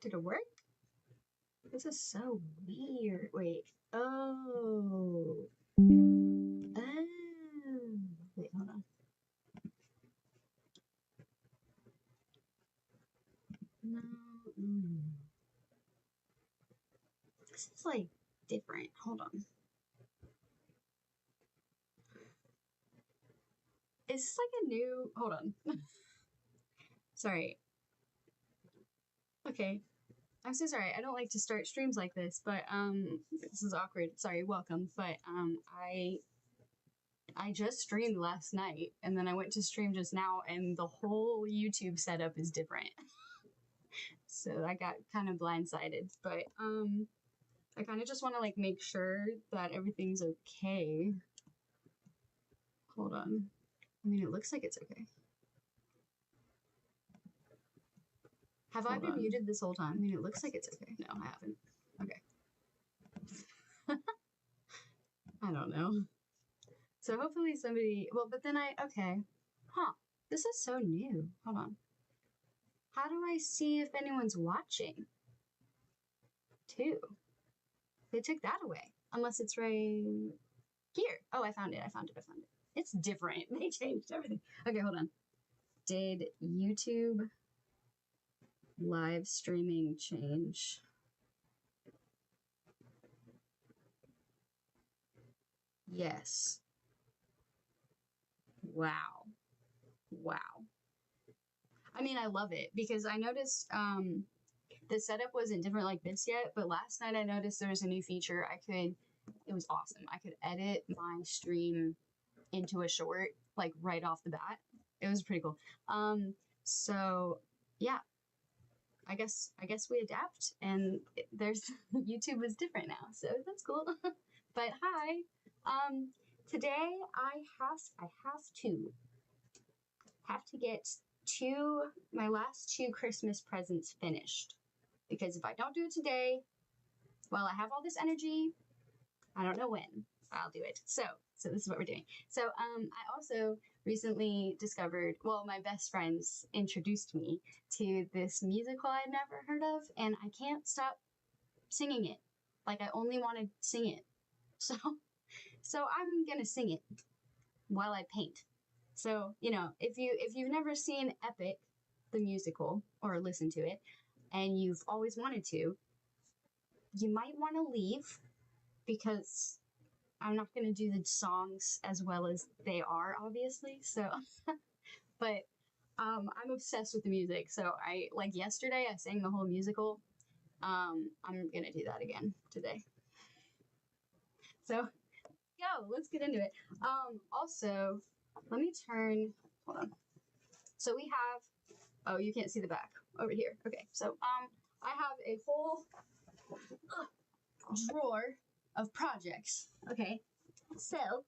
Did it work? This is so weird. Wait. Oh. Oh. Wait, hold on. No. This is like different. Hold on. Is this like a new. Hold on. Sorry. Okay. I'm so sorry. I don't like to start streams like this, but this is awkward. Sorry, welcome. But I just streamed last night and then I went to stream just now and the whole YouTube setup is different. So I got kind of blindsided, but I kind of just want to like make sure that everything's okay. Hold on. I mean, it looks like it's okay. Have I been muted this whole time? I mean, it looks like it's okay. No, I haven't. Okay. I don't know. So hopefully somebody, well, but then okay. Huh. This is so new. Hold on. How do I see if anyone's watching? Too. They took that away. Unless it's right here. Oh, I found it. It's different. They changed everything. Okay, hold on. Did YouTube live streaming change? Yes. Wow. I mean, I love it because I noticed the setup wasn't different like this yet, but last night I noticed there was a new feature. It was awesome. I could edit my stream into a short, like right off the bat. It was pretty cool. So yeah, I guess we adapt and there's YouTube is different now. So that's cool. But hi, today I have to get my last two Christmas presents finished. Because if I don't do it today, while I have all this energy, I don't know when I'll do it. So this is what we're doing. So I also recently discovered, well, my best friends introduced me to this musical I'd never heard of, and I can't stop singing it. Like I only want to sing it. So I'm gonna sing it while I paint. So, you know, if you've never seen Epic, the musical, or listened to it, and you've always wanted to, you might want to leave because I'm not going to do the songs as well as they are, obviously. So, but I'm obsessed with the music. So like yesterday, I sang the whole musical. I'm going to do that again today. So, go, let's get into it. Also, let me turn, hold on. So we have, oh, you can't see the back over here. Okay, so I have a whole drawer of projects. Okay, so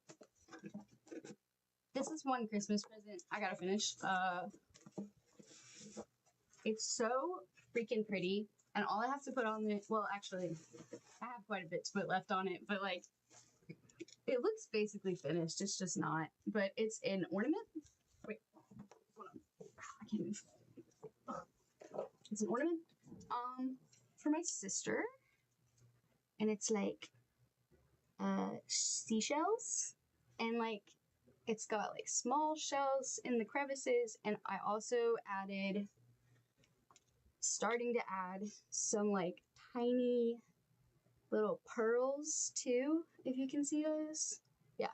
this is one Christmas present I gotta finish. It's so freaking pretty, and all I have to put on it, well, actually, I have quite a bit to put left on it, but like, it looks basically finished. It's just not, but it's an ornament. Wait, hold on. I can't move. It's an ornament, for my sister, and it's like, seashells, and like, it's got like small shells in the crevices, and I also starting to add some like tiny little pearls too, if you can see those. Yeah,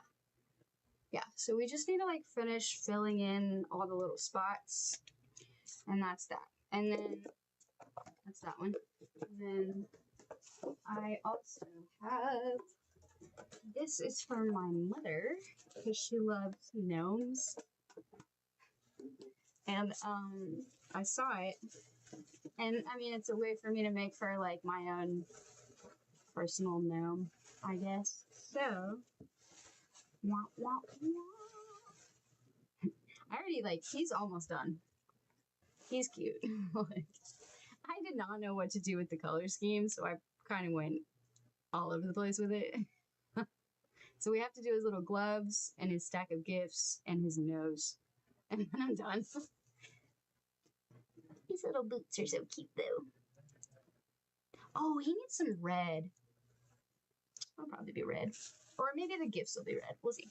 so we just need to like finish filling in all the little spots, and that's that. And then that's that one. And then I also have, this is for my mother because she loves gnomes, and I saw it, and I mean, it's a way for me to make for like my own personal gnome, I guess. So wah, wah, wah. I already, like, he's almost done. He's cute. Like, I did not know what to do with the color scheme, so I kind of went all over the place with it. So we have to do his little gloves and his stack of gifts and his nose, and then I'm done. His little boots are so cute though. Oh, he needs some red. I'll probably be red. Or maybe the gifts will be red. We'll see.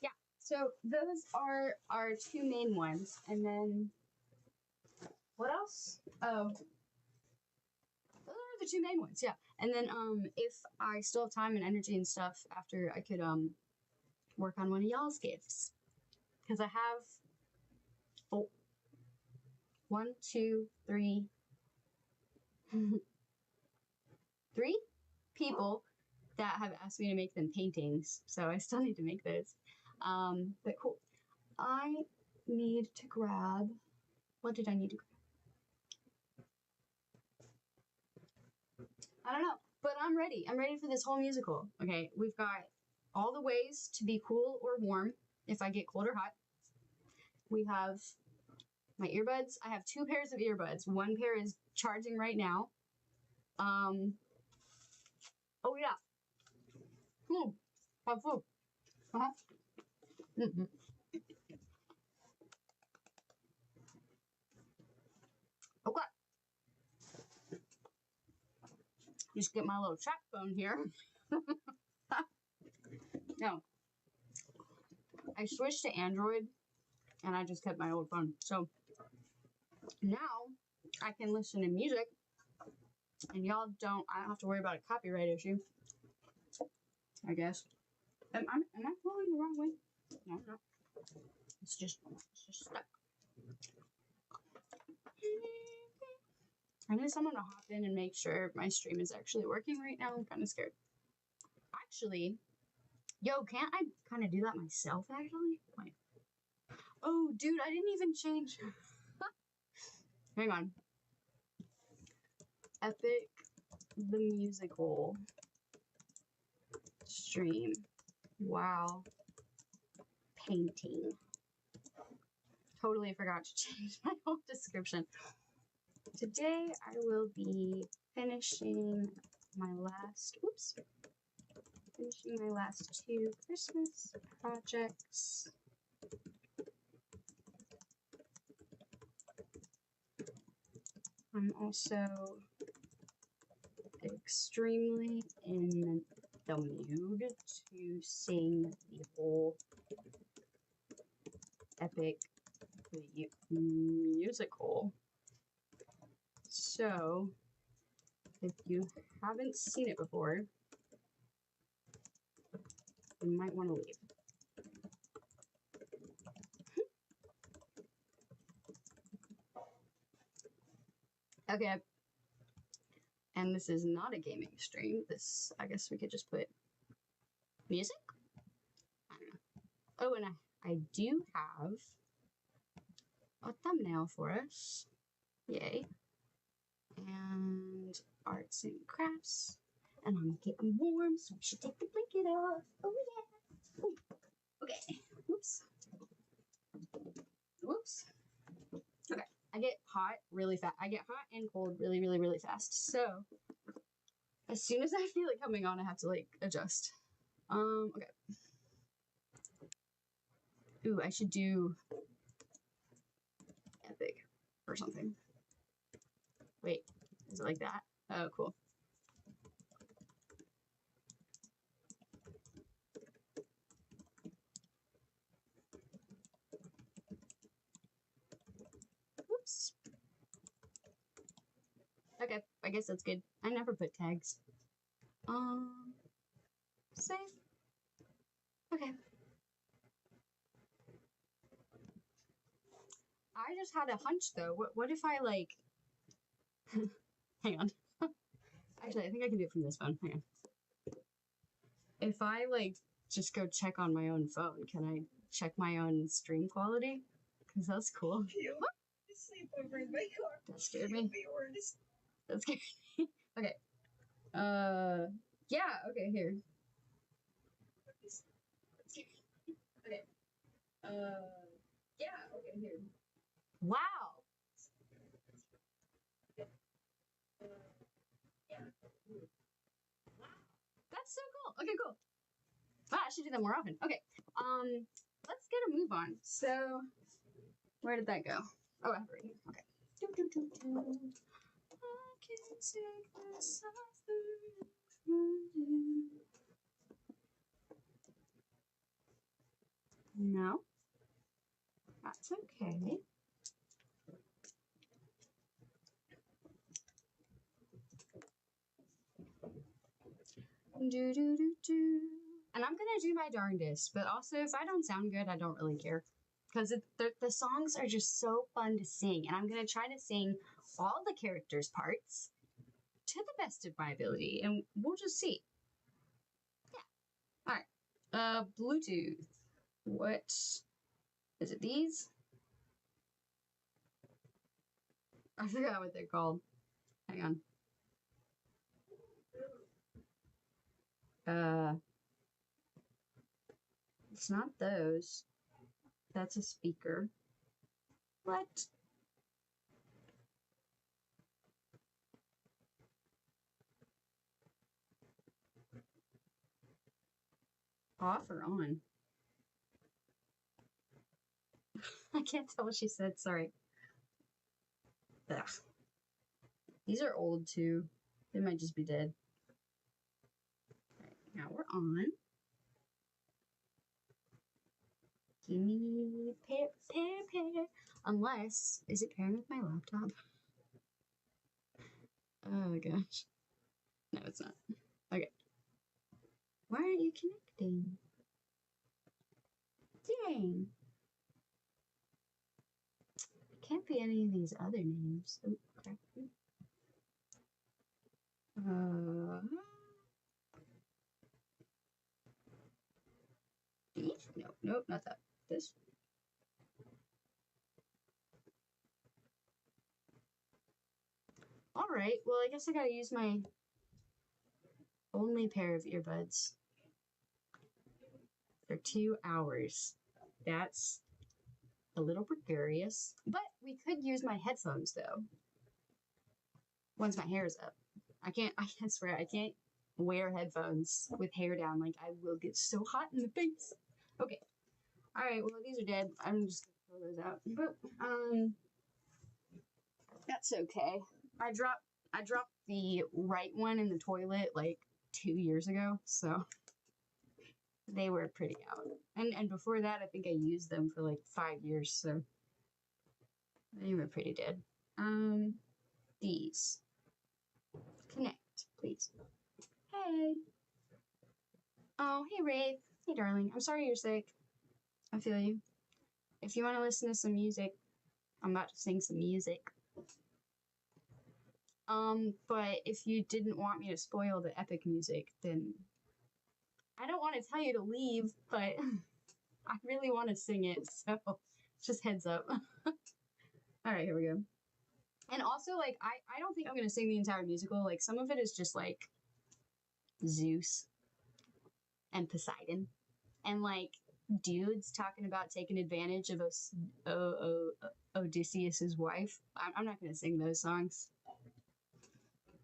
Yeah. So those are our two main ones. And then what else? Oh. Those are the two main ones, yeah. And then if I still have time and energy and stuff after, I could work on one of y'all's gifts. Because I have 1, 2, 3 3 people that have asked me to make them paintings, so I still need to make those. But cool. I need to grab, what did I need to grab? I don't know, but I'm ready. I'm ready for this whole musical. Okay, we've got all the ways to be cool or warm if I get cold or hot. We have my earbuds. I have 2 pairs of earbuds. One pair is charging right now. Oh yeah. Have food. Mm-hmm. Okay. Just get my little track phone here. No. I switched to Android and I just kept my old phone. So now I can listen to music and I don't have to worry about a copyright issue. I guess. Am I going the wrong way? No. It's just stuck. I need someone to hop in and make sure my stream is actually working right now. I'm kind of scared. Actually, yo, can't I kind of do that myself, actually? Wait. Oh, dude, I didn't even change. Hang on. Epic the Musical stream. Wow. Painting. Totally forgot to change my whole description. Today I will be finishing my last 2 Christmas projects. I'm also extremely in the mood to sing the whole Epic the Musical. So, if you haven't seen it before, you might want to leave. Okay. And this is not a gaming stream. This, I guess we could just put music? I don't know. Oh, and I do have a thumbnail for us. Yay. And arts and crafts. And I'm getting warm, so we should take the blanket off. Oh, yeah. Ooh. Okay. Oops. Whoops. Okay. I get hot really fast. I get hot and cold really, really, really fast. So, as soon as I feel it coming on, I have to, like, adjust. Okay. Ooh, I should do Epic or something. Wait, is it like that? Oh, cool. Oops. Okay, I guess that's good. I never put tags. Save. Okay. I just had a hunch though. What if I like hang on. Actually, I think I can do it from this phone. Hang on. If I like just go check on my own phone, can I check my own stream quality? Because that's cool. Sleep over in my car. That scared me. That scared me. Okay. Yeah, okay, here. Okay. Yeah, okay, here. Wow. That's so cool. Okay, cool. Wow, I should do that more often. Okay. Let's get a move on. So, where did that go? Oh, I have it right here. Okay. can take the suffering from you. No, that's okay. Do do do do. And I'm gonna do my darndest, but also if I don't sound good, I don't really care. Because the songs are just so fun to sing, and I'm gonna try to sing all the characters' parts to the best of my ability, and we'll just see. Yeah. Alright. Bluetooth. What is it? These? I forgot what they're called. Hang on. It's not those. That's a speaker. What? Off or on? I can't tell what she said, sorry. Ugh. These are old too. They might just be dead. Right, now we're on. Give me pair. Unless, is it pairing with my laptop? Oh gosh. No, it's not. Okay. Why aren't you connecting? Dang. It can't be any of these other names. Oh, crap. These? No, nope, not that. This. Alright, well, I guess I gotta use my only pair of earbuds for 2 hours. That's a little precarious. But we could use my headphones, though. Once my hair is up. I swear, I can't wear headphones with hair down. Like, I will get so hot in the face. Okay. Alright, well, these are dead. I'm just gonna throw those out. But, that's okay. I dropped the right one in the toilet, like, 2 years ago, so they were pretty out. And before that, I think I used them for, like, 5 years, so they were pretty dead. These. Connect, please. Hey. Oh, hey, Rafe. Hey, darling. I'm sorry you're sick. I feel you. If you want to listen to some music, I'm about to sing some music. But if you didn't want me to spoil the epic music, then I don't want to tell you to leave, but I really want to sing it, so just heads up. Alright, here we go. And also, like, I don't think I'm gonna sing the entire musical. Like, some of it is just, like, Zeus and Poseidon. And, like, dudes talking about taking advantage of Odysseus's wife. I'm not gonna sing those songs.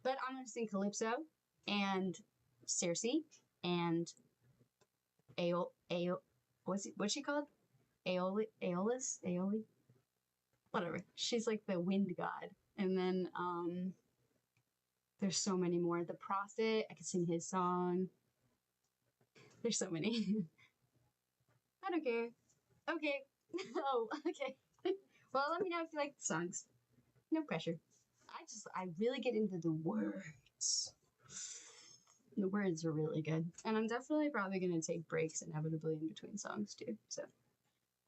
But I'm gonna sing Calypso and Circe and what's she called? Aeolus? Whatever. She's like the wind god. And then there's so many more. The Prophet, I could sing his song. There's so many. I don't care. Okay. Oh, okay. Well, let me know if you like the songs. No pressure. I really get into the words. The words are really good. And I'm definitely probably going to take breaks inevitably in between songs too. So,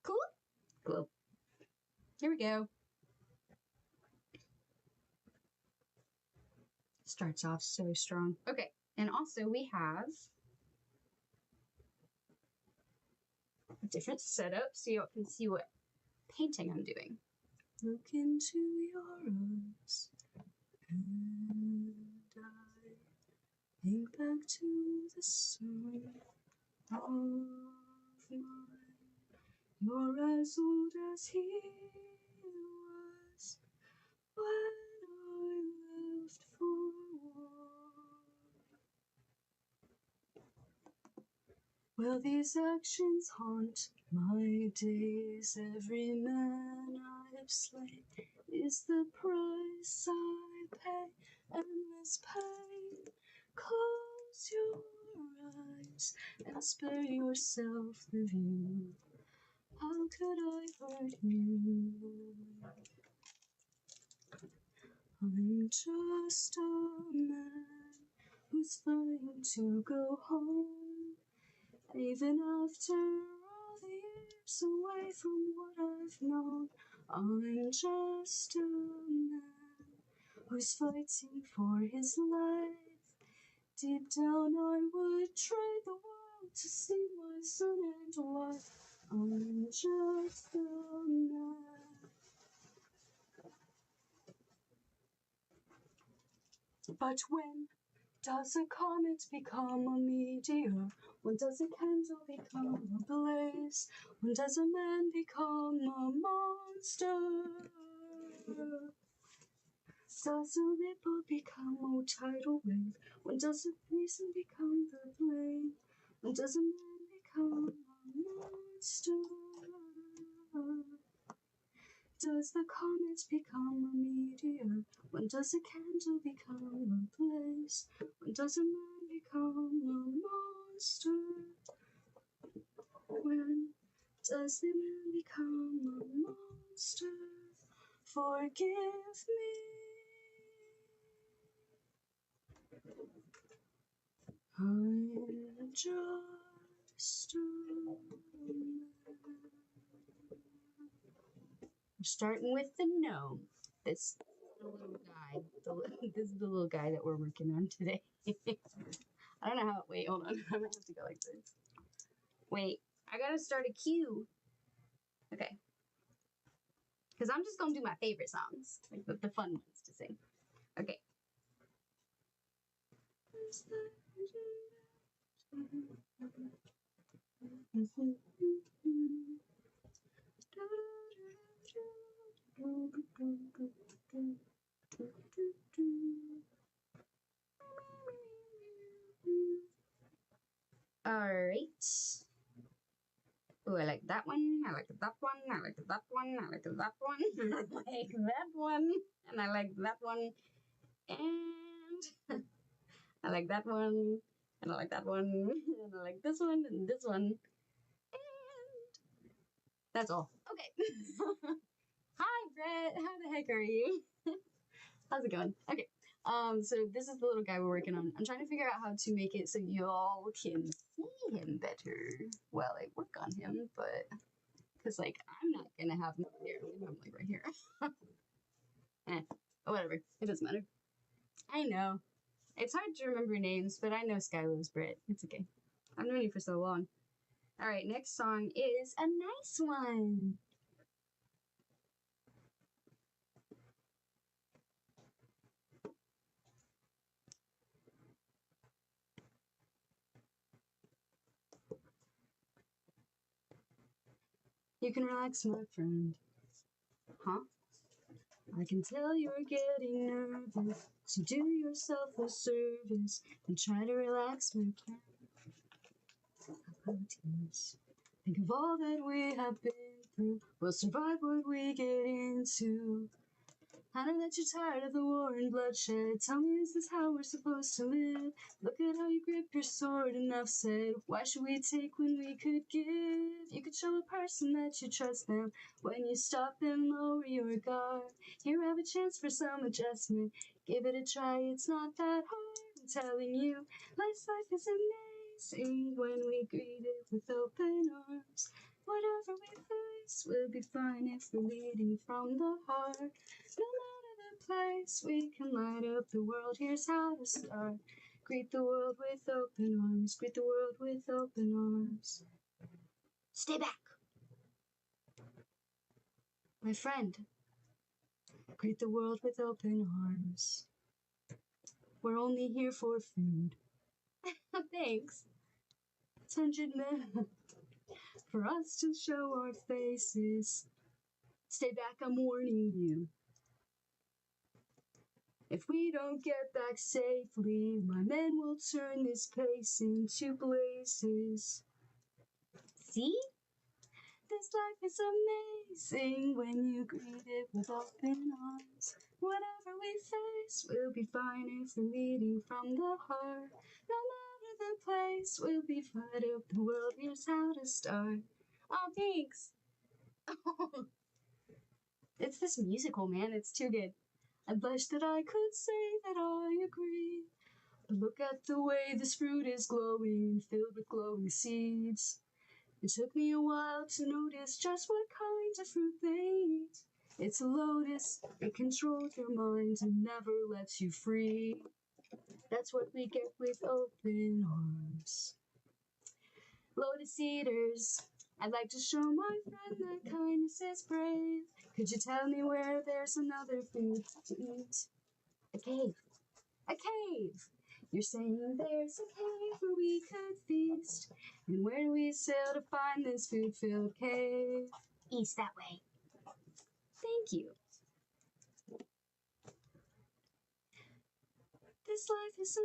cool? Cool. Here we go. Starts off so strong. Okay. And also we have a different setup so you can see what painting I'm doing. Look into your eyes and I think back to the sun of mine. You're as old as he was when I left for war. Well, these actions haunt my days. Every man I have slain is the price I pay endless pain. Close your eyes and spare yourself the view. How could I hurt you? I'm just a man who's flying to go home. Even after all the years away from what I've known, I'm just a man who's fighting for his life. Deep down I would trade the world to see my son and wife. I'm just a man. But when does a comet become a meteor? When does a candle become a blaze? When does a man become a monster? Does a ripple become a tidal wave? When does a reason become the blame? When does a man become a monster? Does the comet become a meteor? When does a candle become a blaze? When does a man become a monster? When does the man become a monster? Forgive me. I'm just a man. We're starting with the gnome. This little guy. This is the little guy that we're working on today. I don't know how. Wait, hold on. I'm gonna have to go like this. Wait, I gotta start a cue. Okay. Because I'm just gonna do my favorite songs, like the fun ones to sing. Okay. Alright. Oh, I like that one. I like that one. I like that one. I like that one. I like that one. And I like that one. And I like that one. And I like that one. And I like this one and this one. And that's all. Okay. Hi, Brett. How the heck are you? How's it going? Okay. So this is the little guy we're working on. I'm trying to figure out how to make it so y'all can see him better while I work on him, but because like I'm not gonna have him there. I'm gonna have him like right here. Whatever. It doesn't matter. I know. It's hard to remember names, but I know Sky loves Brett. It's okay. I've known you for so long. Alright, next song is a nice one. You can relax, my friend. Huh? I can tell you're getting nervous, so do yourself a service and try to relax, my friend. Apologies. Think of all that we have been through. We'll survive what we get into. I know that you're tired of the war and bloodshed. Tell me, is this how we're supposed to live? Look at how you grip your sword, enough said. Why should we take when we could give? You could show a person that you trust them when you stop and lower your guard. Here, have a chance for some adjustment. Give it a try, it's not that hard. I'm telling you, life is amazing when we greet it with open arms. Whatever we face, we'll be fine if we're leading from the heart. No matter the place, we can light up the world. Here's how to start. Greet the world with open arms. Greet the world with open arms. Stay back. My friend, greet the world with open arms. We're only here for food. Thanks. 100 men for us to show our faces. Stay back, I'm warning you. If we don't get back safely, my men will turn this place into blazes. See? This life is amazing when you greet it with open arms. Whatever we face, we'll be fine if we're leading from the heart. No matter the place, we'll be fine if the world here's how to start. Oh, thanks. It's this musical, man. It's too good. I blush that I could say that I agree. But look at the way this fruit is glowing, filled with glowing seeds. It took me a while to notice just what kind of fruit they eat. It's a lotus, it controls your mind and never lets you free. That's what we get with open arms. Lotus eaters, I'd like to show my friend that kindness is brave. Could you tell me where there's another food to eat? A cave. A cave! You're saying there's a cave where we could feast. And where do we sail to find this food-filled cave? East that way. Thank you. This life is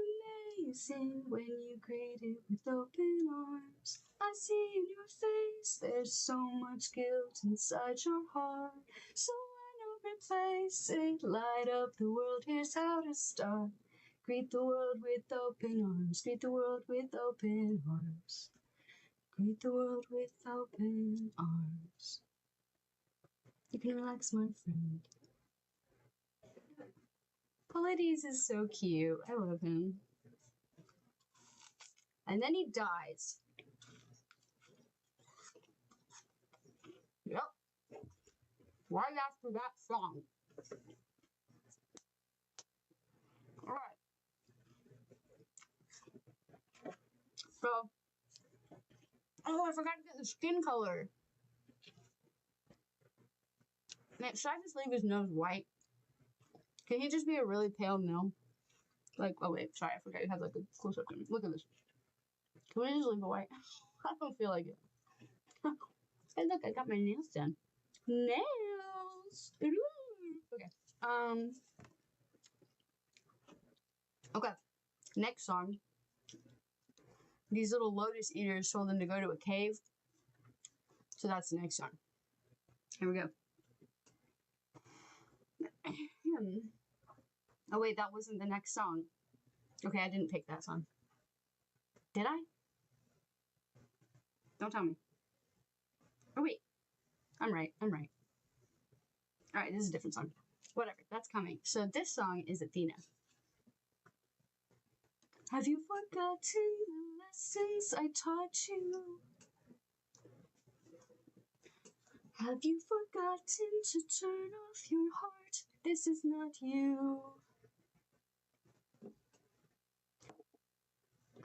amazing when you greet it with open arms. I see in your face there's so much guilt inside your heart. So why not replace it? Light up the world, here's how to start. Greet the world with open arms. Greet the world with open arms. Greet the world with open arms. You can relax, my friend. Pallades is so cute. I love him. And then he dies. Yep. Right after that song. Alright. So. Oh, I forgot to get the skin color. Man, should I just leave his nose white? Can he just be a really pale gnome? Like, oh wait, sorry, I forgot you have like a close up to me. Look at this. Can we just leave it white? I don't feel like it. Hey, look, I got my nails done. Nails! Okay. Okay. Next song. These little lotus eaters told them to go to a cave. So that's the next song. Here we go. Oh wait, that wasn't the next song. Okay, I didn't pick that song. Did I? Don't tell me. Oh wait. I'm right. Alright, this is a different song. Whatever, that's coming. So this song is Athena. Have you forgotten the lessons I taught you? Have you forgotten to turn off your heart? This is not you.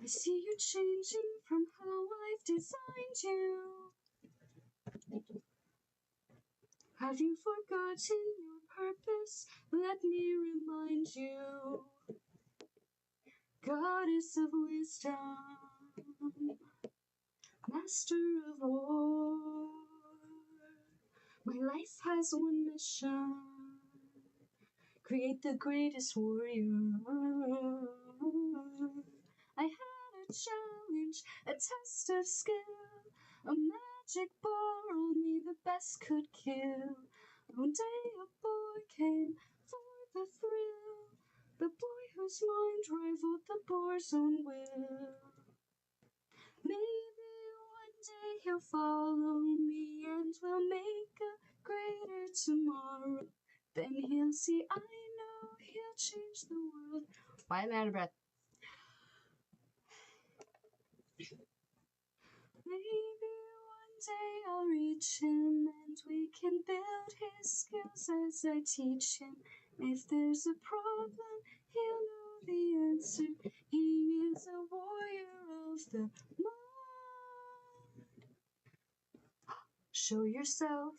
I see you changing from how I've designed you. Have you forgotten your purpose? Let me remind you. Goddess of wisdom, master of war. My life has one mission. Create the greatest warrior. I had a challenge, a test of skill. A magic borrowed me, the best could kill. One day a boy came for the thrill. The boy whose mind rivaled the boar's own will. Maybe one day he'll follow me and we'll make a greater tomorrow. Then he'll see, I know he'll change the world. Why am I out of breath? Maybe one day I'll reach him and we can build his skills as I teach him. If there's a problem, he'll know the answer. He is a warrior of the mind. Show yourself.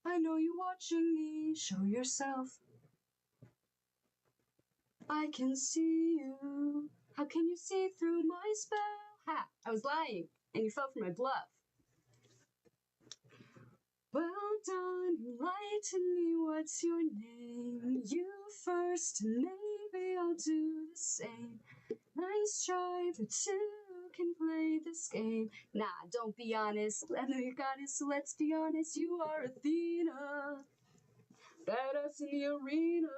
I know you're watching me. Show yourself. I can see you. How can you see through my spell? Ha! I was lying, and you fell for my bluff. Well done, enlighten me, what's your name? You first, and maybe I'll do the same. Nice try, but two can play this game. Nah, don't be honest. I know you're goddess, so let's be honest. You are Athena. Badass in the arena,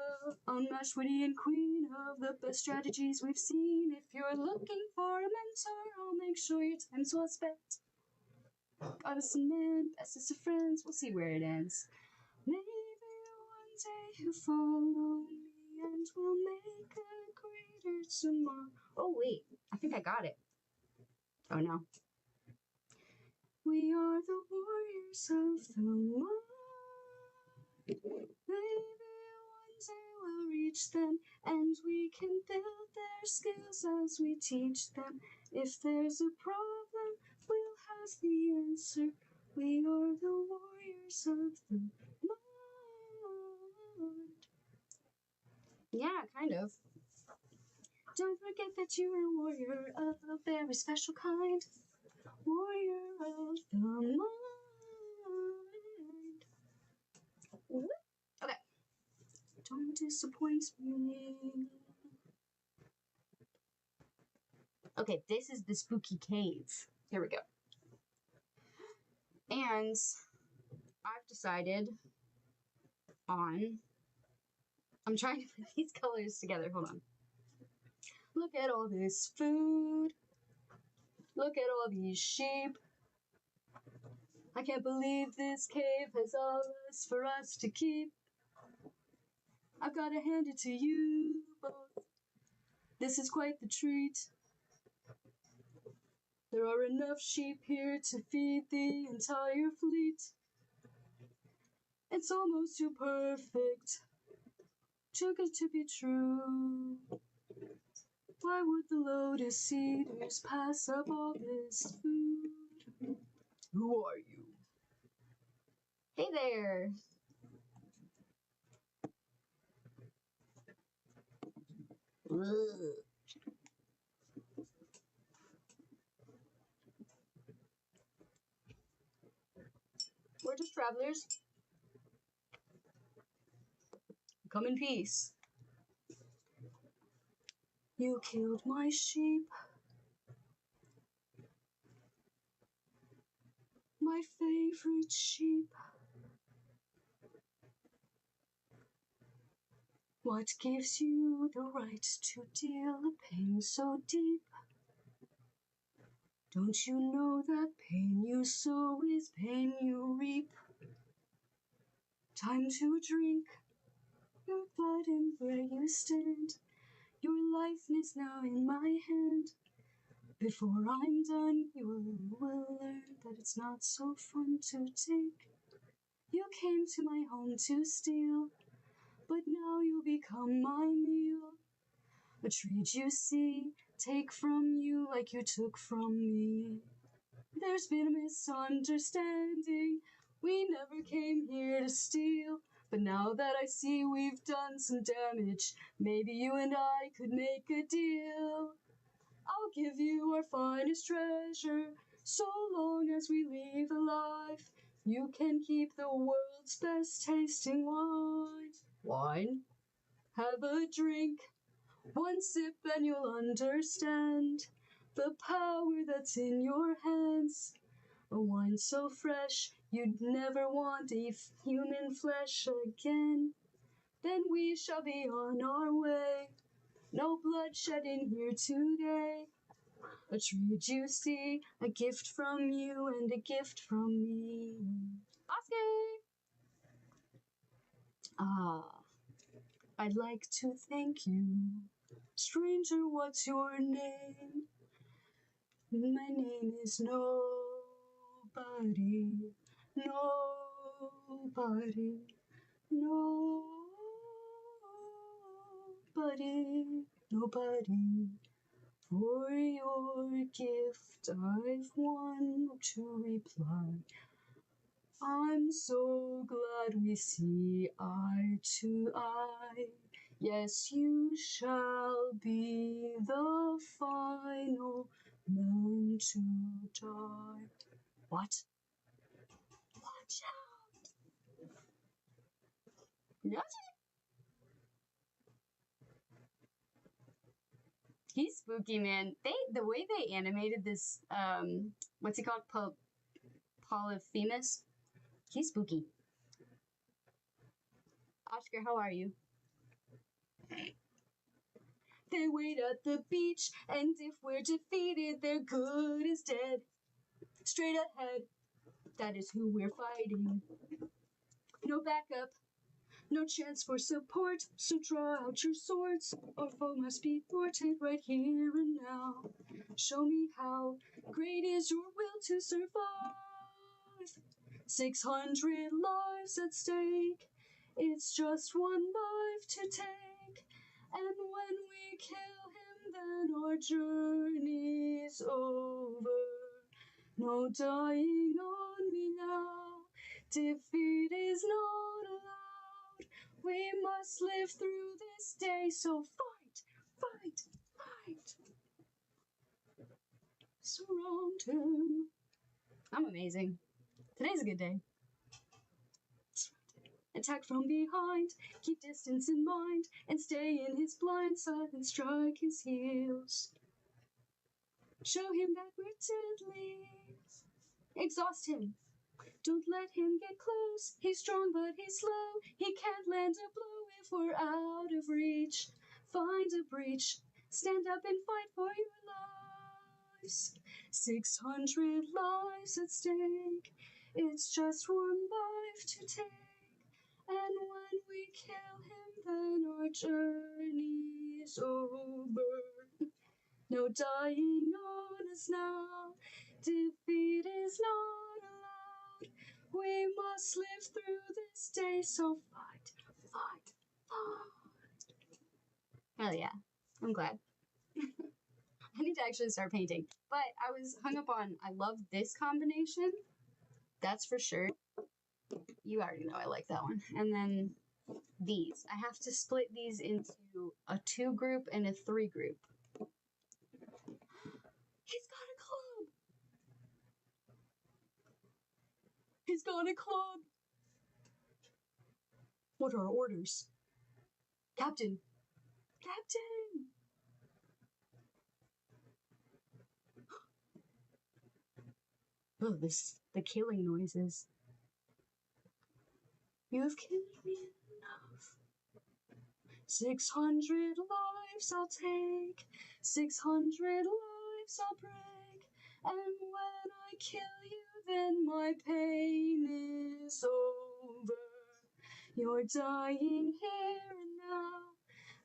unmatched, witty, and queen of the best strategies we've seen. If you're looking for a mentor, I'll make sure your time's well spent. Goddess and man, bestest of friends, we'll see where it ends. Maybe one day you'll follow me and we'll make a greater tomorrow. Oh wait, I think I got it. Oh no. We are the warriors of the mind. Maybe one day we'll reach them and we can build their skills as we teach them. If there's a problem, we'll have the answer. We are the warriors of the mind. Yeah, kind of. Don't forget that you're a warrior of a very special kind. Warrior of the mind. Okay. Don't disappoint me. Okay, this is the spooky cave. Here we go. And I've decided on... I'm trying to put these colors together. Hold on. Look at all this food. Look at all these sheep. I can't believe this cave has all this for us to keep. I've got to hand it to you both. This is quite the treat. There are enough sheep here to feed the entire fleet. It's almost too perfect, too good to be true. Why would the Lotus Eaters pass up all this food? Who are you? Hey there. Ugh. We're just travelers. Come in peace. You killed my sheep. My favorite sheep. What gives you the right to deal a pain so deep? Don't you know that pain you sow is pain you reap? Time to drink your blood and where you stand. Your life is now in my hand. Before I'm done, you will learn that it's not so fun to take. You came to my home to steal, but now you'll become my meal. A treat you see, take from you like you took from me. There's been a misunderstanding. We never came here to steal. But now that I see we've done some damage, maybe you and I could make a deal. I'll give you our finest treasure, so long as we leave alive. You can keep the world's best tasting wine. Wine? Have a drink. One sip and you'll understand the power that's in your hands. A wine so fresh, you'd never want human flesh again. Then we shall be on our way. No bloodshed in here today. A treat you see, a gift from you and a gift from me. Oscar! I'd like to thank you. Stranger, what's your name? My name is Nobody. Nobody. Nobody. Nobody. For your gift, I've one to reply. I'm so glad we see eye to eye. Yes, you shall be the final man to die. What? Watch out! Yes. He's spooky, man. The way they animated this, what's he called? Polyphemus? He's spooky. Oscar, how are you? They wait at the beach, and if we're defeated, their good is dead. Straight ahead, that is who we're fighting. No backup, no chance for support, so draw out your swords. Our foe must be thwarted right here and now. Show me how great is your will to survive. 600 lives at stake, it's just one life to take. And when we kill him, then our journey's over. No dying on me now, defeat is not allowed. We must live through this day, so fight, fight, fight. Surround him. I'm amazing. Today's a good day. Attack from behind, keep distance in mind, and stay in his blind side and strike his heels. Show him that we're deadly. Exhaust him. Don't let him get close. He's strong, but he's slow. He can't land a blow if we're out of reach. Find a breach. Stand up and fight for your lives. 600 lives at stake. It's just one life to take. And when we kill him, then our journey's over. No dying on us now. Defeat is not allowed. We must live through this day, so fight, fight, fight. Hell yeah. I'm glad. I need to actually start painting. But I was hung up on, I love this combination. That's for sure. You already know I like that one. And then these. I have to split these into a 2 group and a 3 group. He's got a club! He's got a club! What are orders? Captain! Captain! Oh, the killing noises. You've killed me enough. 600 lives I'll take. 600 lives I'll break. And when I kill you, then my pain is over. You're dying here and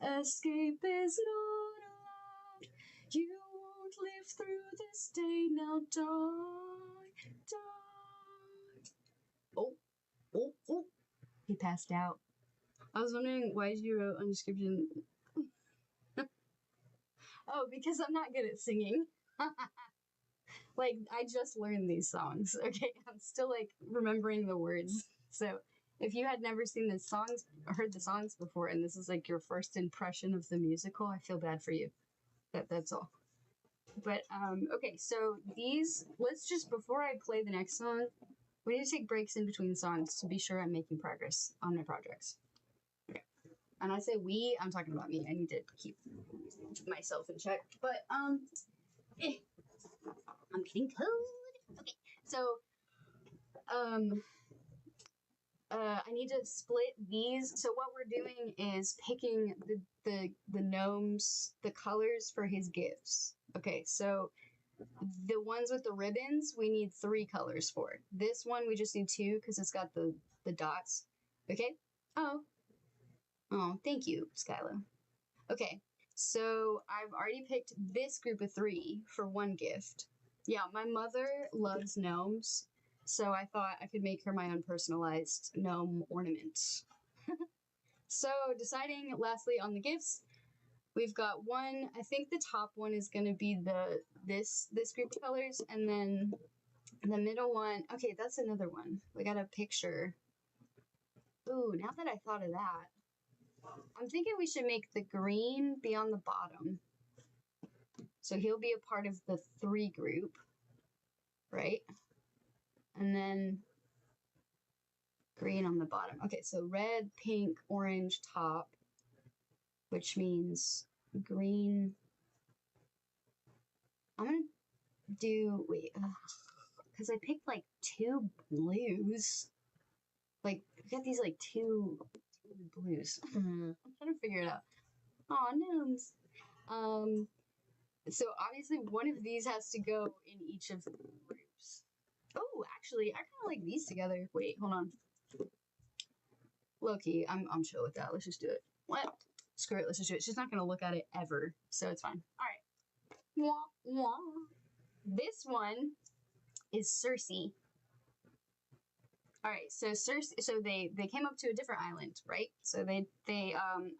now. Escape is not allowed. You won't live through this day. Now die, die. Oh, oh, oh. He passed out. I was wondering why you wrote on description. Oh, because I'm not good at singing. Like, I just learned these songs, okay? I'm still, like, remembering the words. So, if you had never seen the songs, or heard the songs before, and this is, like, your first impression of the musical, I feel bad for you. That's all. But, okay, so these, let's just, before I play the next song, we need to take breaks in between songs to be sure I'm making progress on my projects. Okay. And I say we, I'm talking about me. I need to keep myself in check. But, I'm getting cold. Okay, so, I need to split these. So what we're doing is picking the gnomes, the colors for his gifts. Okay, so the ones with the ribbons, we need 3 colors for. This one, we just need 2 because it's got the dots. Okay? Oh, thank you, Skyla. Okay, so I've already picked this group of 3 for one gift. Yeah, my mother loves gnomes, so I thought I could make her my own personalized gnome ornament. So, deciding lastly on the gifts, we've got one, I think the top one is going to be this group of colors, and then the middle one, okay, that's another one. We got a picture. Ooh, now that I thought of that, I'm thinking we should make the green be on the bottom. So he'll be a part of the 3 group, right? And then green on the bottom. Okay, so red, pink, orange top, which means green I'm gonna do, wait, because I picked like 2 blues. Like, I got these like two blues. I'm trying to figure it out. Aw, gnomes. So obviously one of these has to go in each of the groups. Oh, actually, I kind of like these together. Wait, hold on. Low-key, I'm chill with that. Let's just do it. What? Screw it. Let's just do it. She's not gonna look at it ever, so it's fine. All right. Mwah, mwah. This one is Cersei. All right, so Cersei. So they came up to a different island, right? So they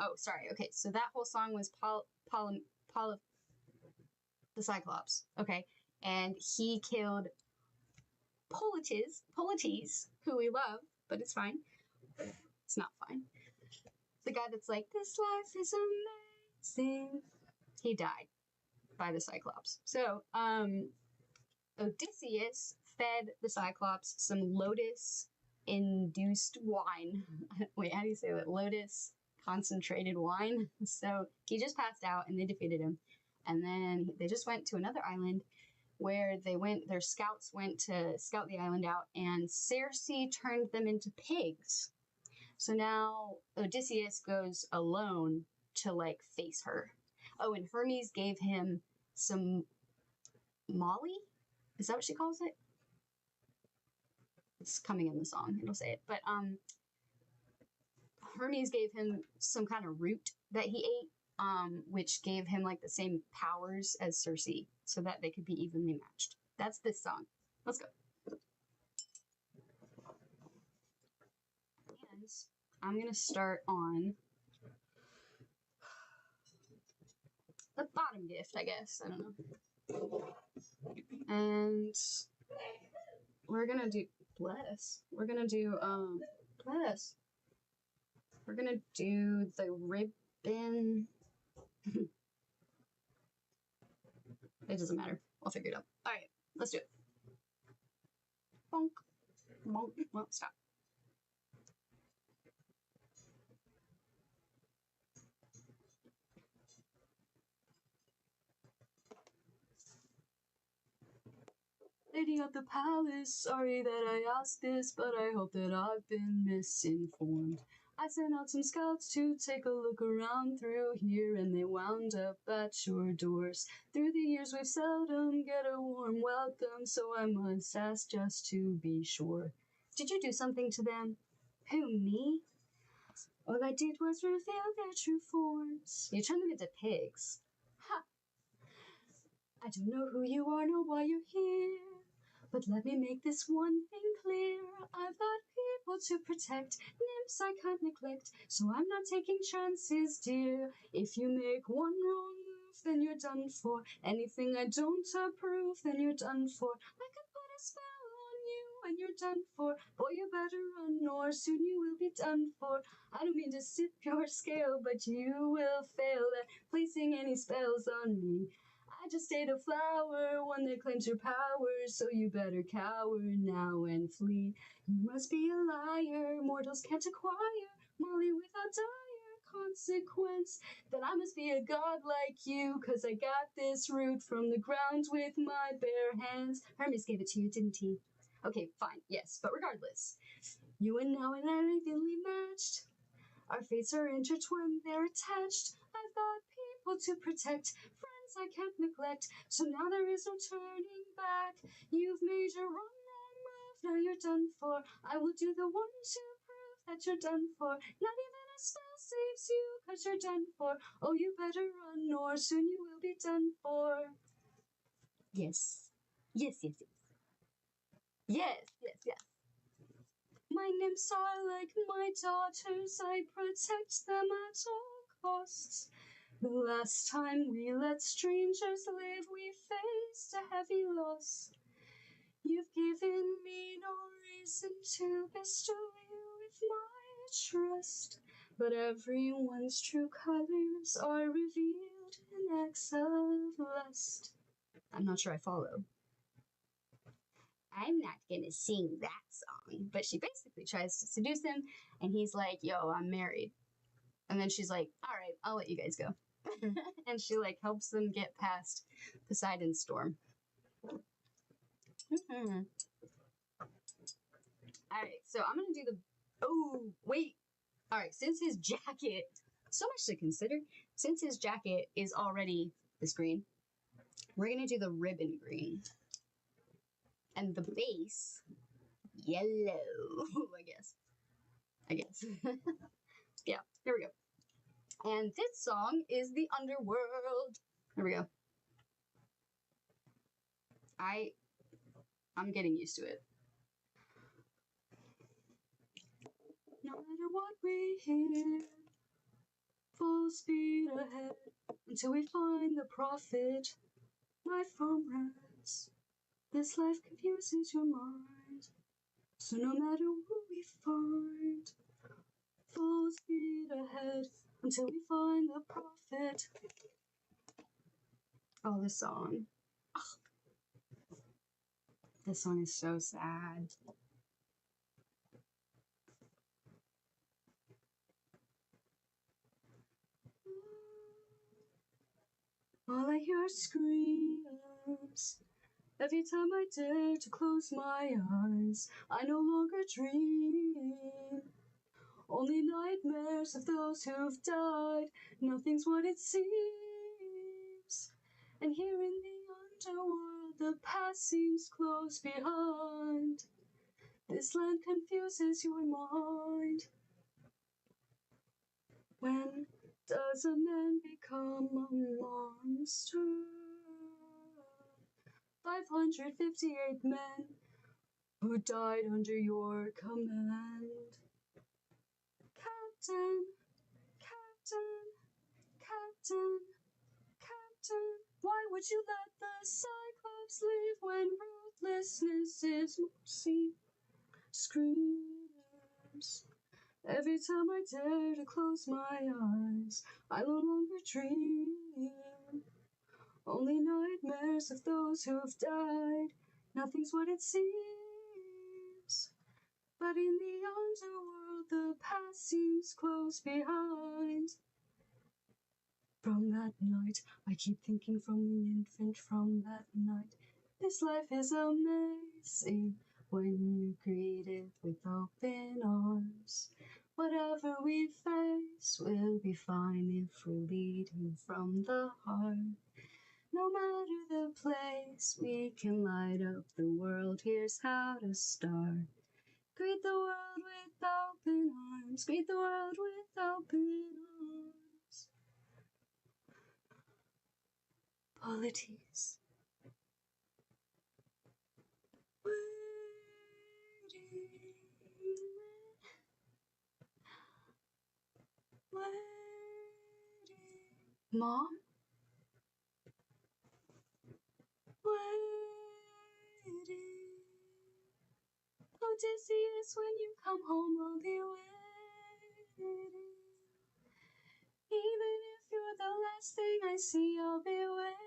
Oh, sorry. Okay, so that whole song was Paul the Cyclops. Okay, and he killed Polites, who we love, but it's fine. It's not fine. The guy that's like, this life is amazing. He died by the Cyclops. So, Odysseus fed the Cyclops some lotus-induced wine. Wait, how do you say that? Lotus concentrated wine. So he just passed out and they defeated him. And then they just went to another island where their scouts went to scout the island out, and Cersei turned them into pigs. So now Odysseus goes alone to like face her. Oh, and Hermes gave him some Molly? Is that what she calls it? It's coming in the song, it'll say it. But Hermes gave him some kind of root that he ate, which gave him like the same powers as Cersei, so that they could be evenly matched. That's this song. Let's go. And I'm gonna start on the bottom gift, I guess. I don't know. And we're gonna do bless. We're gonna do bless. We're gonna do the ribbon. It doesn't matter. I'll figure it out. Alright, let's do it. Bonk. Bonk. Well, stop. Lady of the palace, sorry that I asked this, but I hope that I've been misinformed. I sent out some scouts to take a look around through here, and they wound up at your doors. Through the years we've seldom get a warm welcome, so I must ask just to be sure. Did you do something to them? Who, me? All I did was reveal their true forms. You turned them into pigs. Ha! I don't know who you are nor why you're here, but let me make this one thing clear. I've got people to protect, nymphs I can't neglect, so I'm not taking chances, dear. If you make one wrong move, then you're done for. Anything I don't approve, then you're done for. I could put a spell on you and you're done for. Boy, you better run or soon you will be done for. I don't mean to sip your scale, but you will fail at placing any spells on me. I just ate a flower, one that claims your power, so you better cower now and flee. You must be a liar, mortals can't acquire Molly without dire consequence. Then I must be a god like you, 'cause I got this root from the ground with my bare hands. Hermes gave it to you, didn't he? Okay, fine, yes, but regardless, you and now and I are evenly matched. Our fates are intertwined, they're attached. I've got people to protect, friends I can't neglect, so now there is no turning back. You've made your wrong move, now you're done for. I will do the one to prove that you're done for. Not even a spell saves you, 'cause you're done for. Oh, you better run, or soon you will be done for. Yes. Yes, yes, yes. Yes, yes, yes. My nymphs are like my daughters, I protect them at all costs. The last time we let strangers live, we faced a heavy loss. You've given me no reason to bestow you with my trust, but everyone's true colors are revealed in acts of lust. I'm not sure I follow. I'm not gonna sing that song. But she basically tries to seduce him, and he's like, yo, I'm married. And then she's like, all right, I'll let you guys go. and she like helps them get past Poseidon's storm. Mm-hmm. Alright, so I'm gonna do the. Oh, wait. Alright, since his jacket. So much to consider. Since his jacket is already this green, we're gonna do the ribbon green. And the base, yellow, I guess. Yeah, here we go. And this song is The Underworld. Here we go. I'm getting used to it. No matter what we hear, full speed ahead until we find the prophet, my comrades. This life confuses your mind, so no matter what we find, full speed ahead until we find the prophet. Oh, this song. Ugh. This song is so sad. All I hear are screams. Every time I dare to close my eyes, I no longer dream. Only nightmares of those who've died. Nothing's what it seems. And here in the underworld, the past seems close behind. This land confuses your mind. When does a man become a monster? 558 men who died under your command. Captain, Captain, Captain, Captain, why would you let the Cyclops leave when ruthlessness is mercy? Screams. Every time I dare to close my eyes, I no longer dream. Only nightmares of those who've died. Nothing's what it seems. But in the underworld, the past seems close behind. From that night, I keep thinking from the infant from that night. This life is amazing when you greet it with open arms. Whatever we face will be fine if we're leading from the heart. No matter the place, we can light up the world. Here's how to start. Greet the world with open arms. Greet the world with open arms. Polities. Mom? Waiting. Odysseus, when you come home, I'll be waiting. Even if you're the last thing I see, I'll be waiting.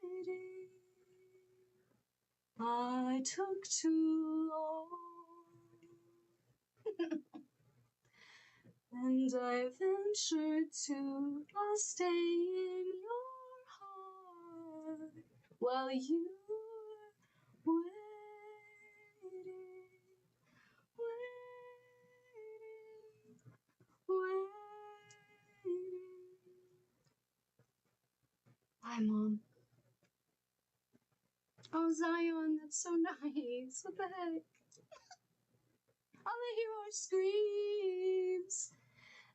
Waiting. I took too long. And I ventured to stay in your heart while you were waiting, waiting. Bye, Mom. Oh, Zion, that's so nice. What the heck? All I hear are screams.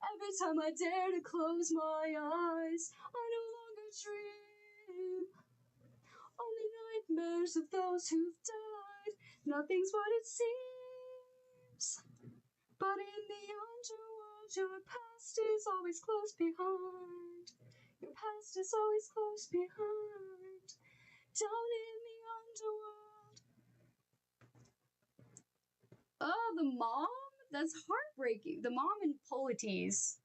Every time I dare to close my eyes, I no longer dream. Only nightmares of those who've died. Nothing's what it seems. But in the underworld, your past is always close behind. Your past is always close behind. Down in the underworld. Oh, the mom? That's heartbreaking. The mom in Polites.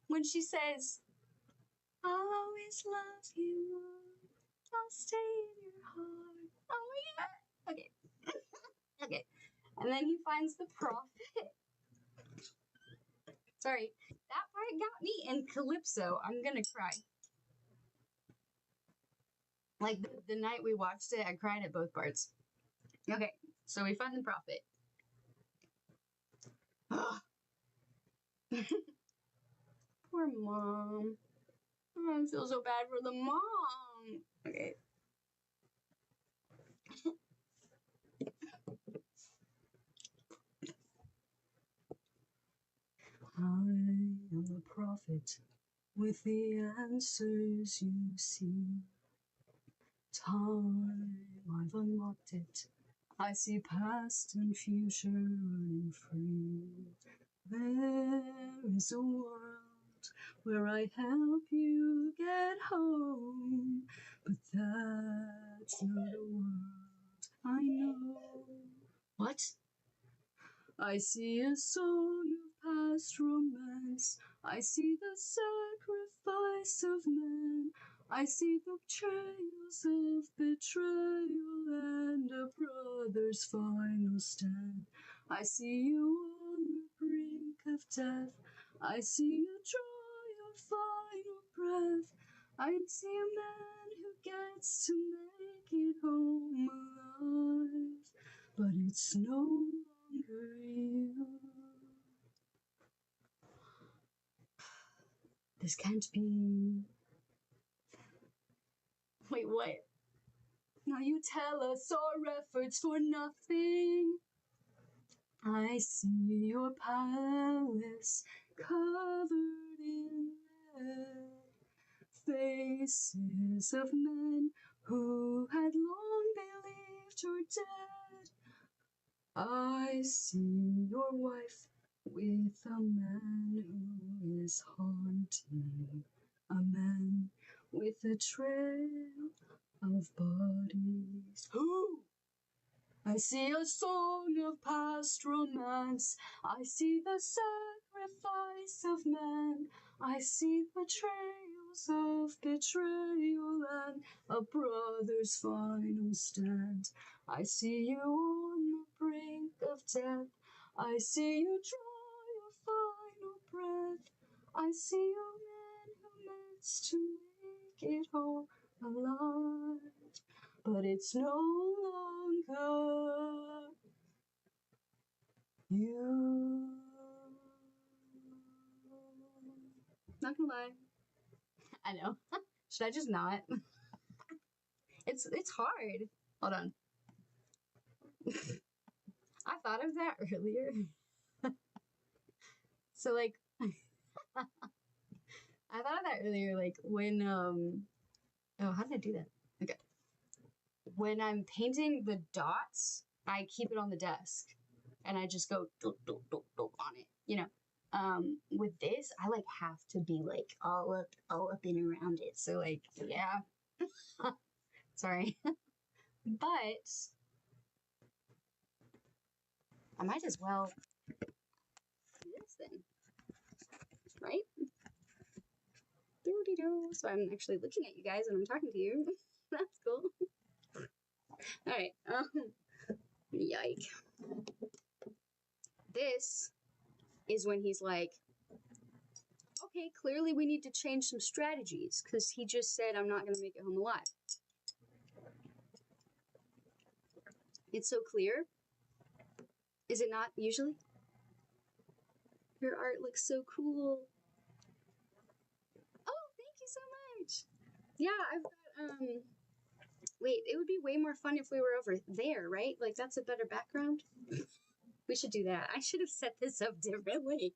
When she says, I'll always love you, Mom. I'll stay in your heart. Oh, yeah. Okay. Okay. And then he finds the prophet. Sorry, that part got me. And Calypso, I'm gonna cry. Like the night we watched it, I cried at both parts. Okay, so we find the prophet. Poor mom. Oh, I feel so bad for the mom. Okay. I am the prophet with the answers you see. Time, I've unlocked it. I see past and future running free. There is a world where I help you get home, but that's not a world I know. What? I see a song of past romance. I see the sacrifice of man. I see the trails of betrayal and a brother's final stand. I see you on the brink of death. I see you draw your final breath. I see a man who gets to make it home alive, but it's no longer you. This can't be. Wait, what? Now you tell us our efforts for nothing. I see your palace covered in red. Faces of men who had long believed you're dead. I see your wife with a man who is haunting, a man with a trail of bodies. Who? I see a song of past romance. I see the sacrifice of man. I see the trails of betrayal and a brother's final stand. I see you on the brink of death. I see you draw your final breath. I see a man who meant to make it all alive, but it's no longer you. Not gonna lie. I know. Should I just not? It's hard. Hold on. I thought of that earlier. So like I thought of that earlier, like when oh, how did I do that? Okay. When I'm painting the dots, I keep it on the desk and I just go doop, doop, doop, doop on it, you know. With this, I like have to be like all up and around it. So like, yeah. Sorry. But I might as well do this then. Right? Doo-dee-doo. So I'm actually looking at you guys and I'm talking to you. That's cool. Alright, yike. This is when he's like, okay, clearly we need to change some strategies, because he just said I'm not going to make it home alive. It's so clear. Is it not usually? Your art looks so cool. Oh, thank you so much. Yeah, I've got, wait, it would be way more fun if we were over there, right? Like, that's a better background. We should do that. I should have set this up differently.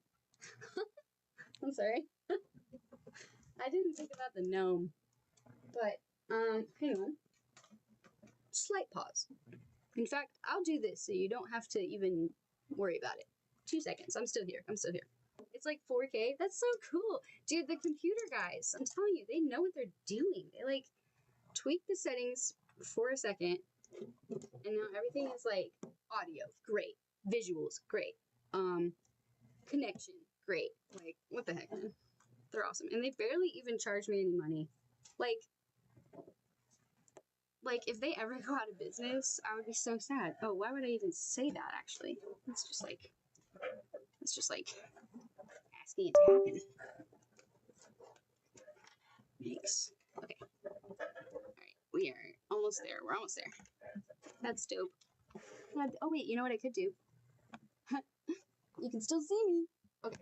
I'm sorry. I didn't think about the gnome. But, hang on. Slight pause. In fact, I'll do this so you don't have to even worry about it. 2 seconds. I'm still here. It's like 4K. That's so cool. Dude, the computer guys, I'm telling you, they know what they're doing. They, like, tweak the settings for a second, and now everything is, like, audio. Great. Visuals. Great. Connection. Great. Like, what the heck, man? They're awesome. And they barely even charge me any money. Like, like, if they ever go out of business, I would be so sad. Oh, why would I even say that, actually? It's just like asking it to happen. Thanks. Okay. Alright, we are almost there. We're almost there. That's dope. Oh, wait, you know what I could do? You can still see me. Okay.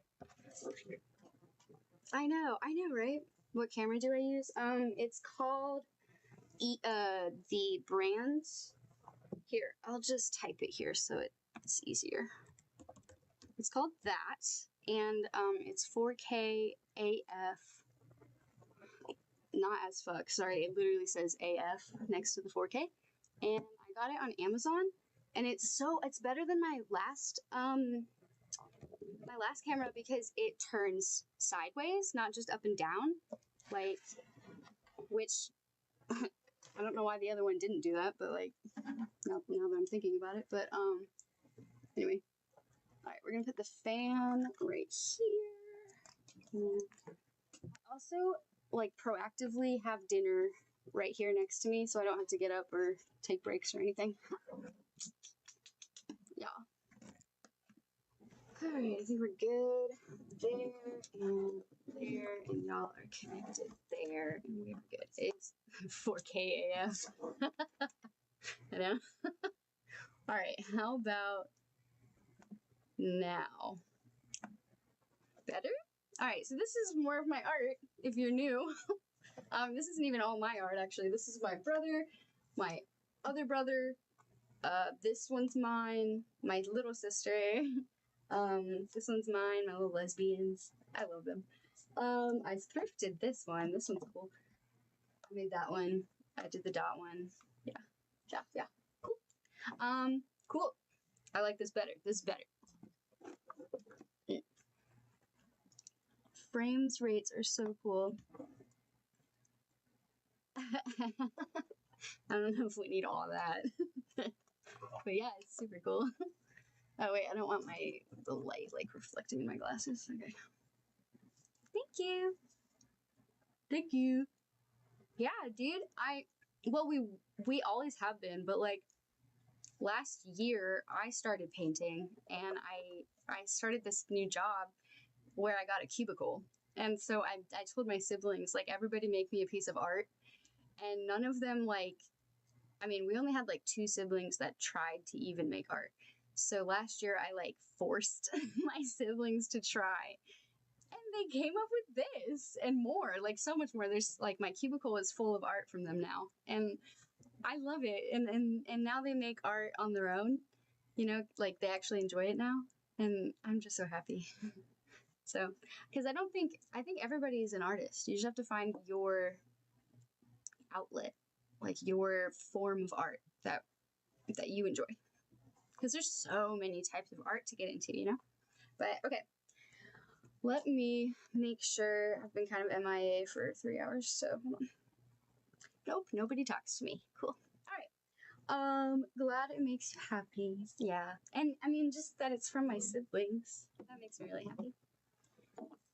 I know, right? What camera do I use? It's called the brands. Here, I'll just type it here so it's easier. It's called that, and it's 4K AF. Not as fuck. Sorry, it literally says AF next to the 4K, and I got it on Amazon, and it's better than my last camera because it turns sideways, not just up and down, like, which I don't know why the other one didn't do that, but like now that I'm thinking about it, but anyway. Alright, we're gonna put the fan right here. Also, like, proactively have dinner right here next to me so I don't have to get up or take breaks or anything. Yeah. Alright, I think we're good there, and y'all are connected there, and we're good. It's 4K AF. I know. Alright, how about now? Better? Alright, so this is more of my art, if you're new. This isn't even all my art, actually. This is my brother, my other brother, this one's mine, my little sister, this one's mine, my little lesbians. I love them. I thrifted this one. This one's cool. I made that one. I did the dot one. Yeah. Cool. Cool. I like this better. This is better. Frames rates are so cool. I don't know if we need all that. But yeah, it's super cool. Oh wait, I don't want the light like reflecting in my glasses. Okay. Thank you. Thank you. Yeah, dude. We always have been, but like last year I started painting, and I started this new job where I got a cubicle. And so I told my siblings, like, everybody make me a piece of art. And none of them, like, I mean, we only had like 2 siblings that tried to even make art. So last year I like forced my siblings to try. And they came up with this and more, like so much more. There's like, my cubicle is full of art from them now. And I love it. And now they make art on their own. You know, like they actually enjoy it now. And I'm just so happy. So, because I think everybody is an artist. You just have to find your outlet, like your form of art that you enjoy. Because there's so many types of art to get into, you know? But okay, let me make sure. I've been kind of MIA for 3 hours, so hold on. Nope, nobody talks to me. Cool. All right. Glad it makes you happy. Yeah. And I mean, just that it's from my siblings. That makes me really happy.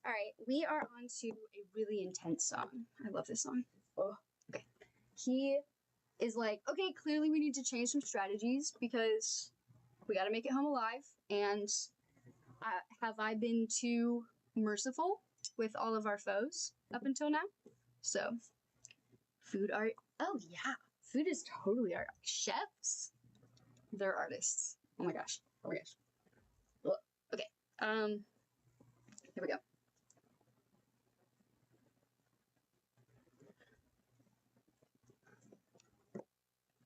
All right, we are on to a really intense song. I love this song. Oh, okay. He is like, okay, clearly we need to change some strategies because we got to make it home alive. And have I been too merciful with all of our foes up until now? So, food art. Oh, yeah. Food is totally art. Chefs, they're artists. Oh my gosh. Well, okay. Here we go.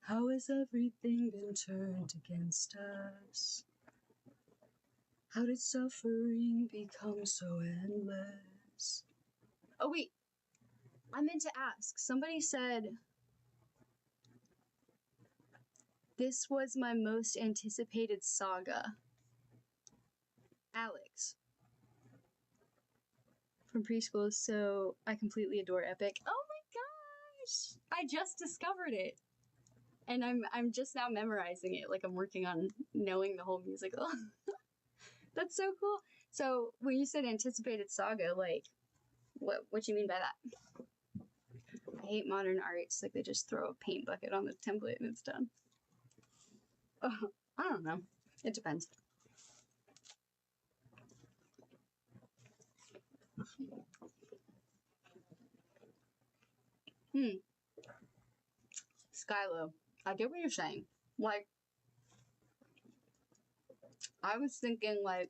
How has everything been turned against us? How did suffering become so endless? Oh wait, I meant to ask. Somebody said, this was my most anticipated saga. Alex. From preschool, so I completely adore Epic. Oh my gosh! I just discovered it. And I'm just now memorizing it, like I'm working on knowing the whole musical. That's so cool. So when you said anticipated saga, like, what do you mean by that? I hate modern art. It's like they just throw a paint bucket on the template and it's done. Oh, I don't know. It depends. Skylo, I get what you're saying. Like, I was thinking, like,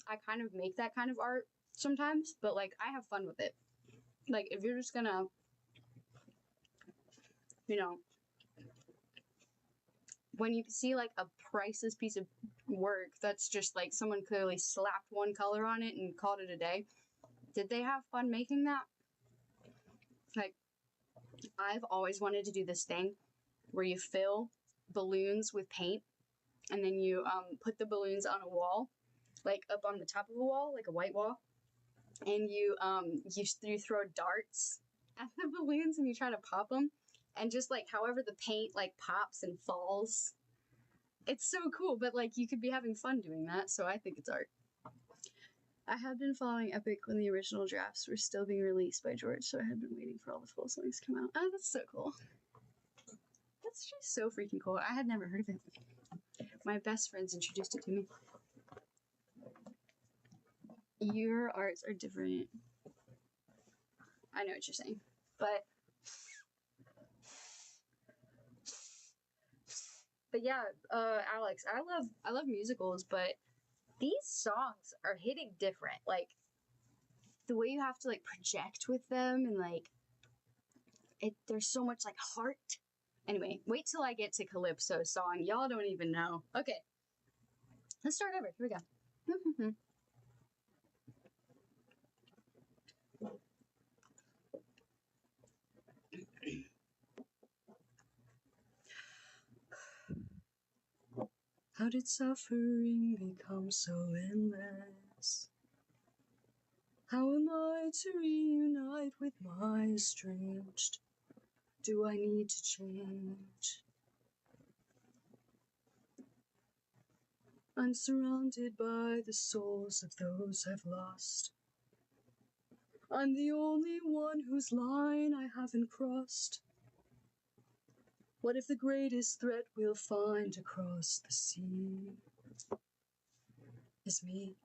I kind of make that kind of art sometimes, but, like, I have fun with it. Like, if you're just gonna, you know, when you see, like, a priceless piece of work that's just, like, someone clearly slapped one color on it and called it a day, did they have fun making that? Like, I've always wanted to do this thing where you fill balloons with paint and then you put the balloons on a wall, like up on the top of a wall, like a white wall, and you throw darts at the balloons and you try to pop them, and just like however the paint like pops and falls, it's so cool. But like you could be having fun doing that, so I think it's art. I had been following Epic when the original drafts were still being released by George, so I had been waiting for all the full songs to come out. Oh, that's so cool. That's just so freaking cool. I had never heard of it. My best friends introduced it to me. Your arts are different. I know what you're saying, but yeah, Alex, I love musicals, but these songs are hitting different. Like the way you have to like project with them, and like there's so much like heart. Anyway, wait till I get to Calypso song. Y'all don't even know. Okay, let's start over. Here we go. How did suffering become so endless? How am I to reunite with my estranged? Do I need to change? I'm surrounded by the souls of those I've lost. I'm the only one whose line I haven't crossed. What if the greatest threat we'll find across the sea is me?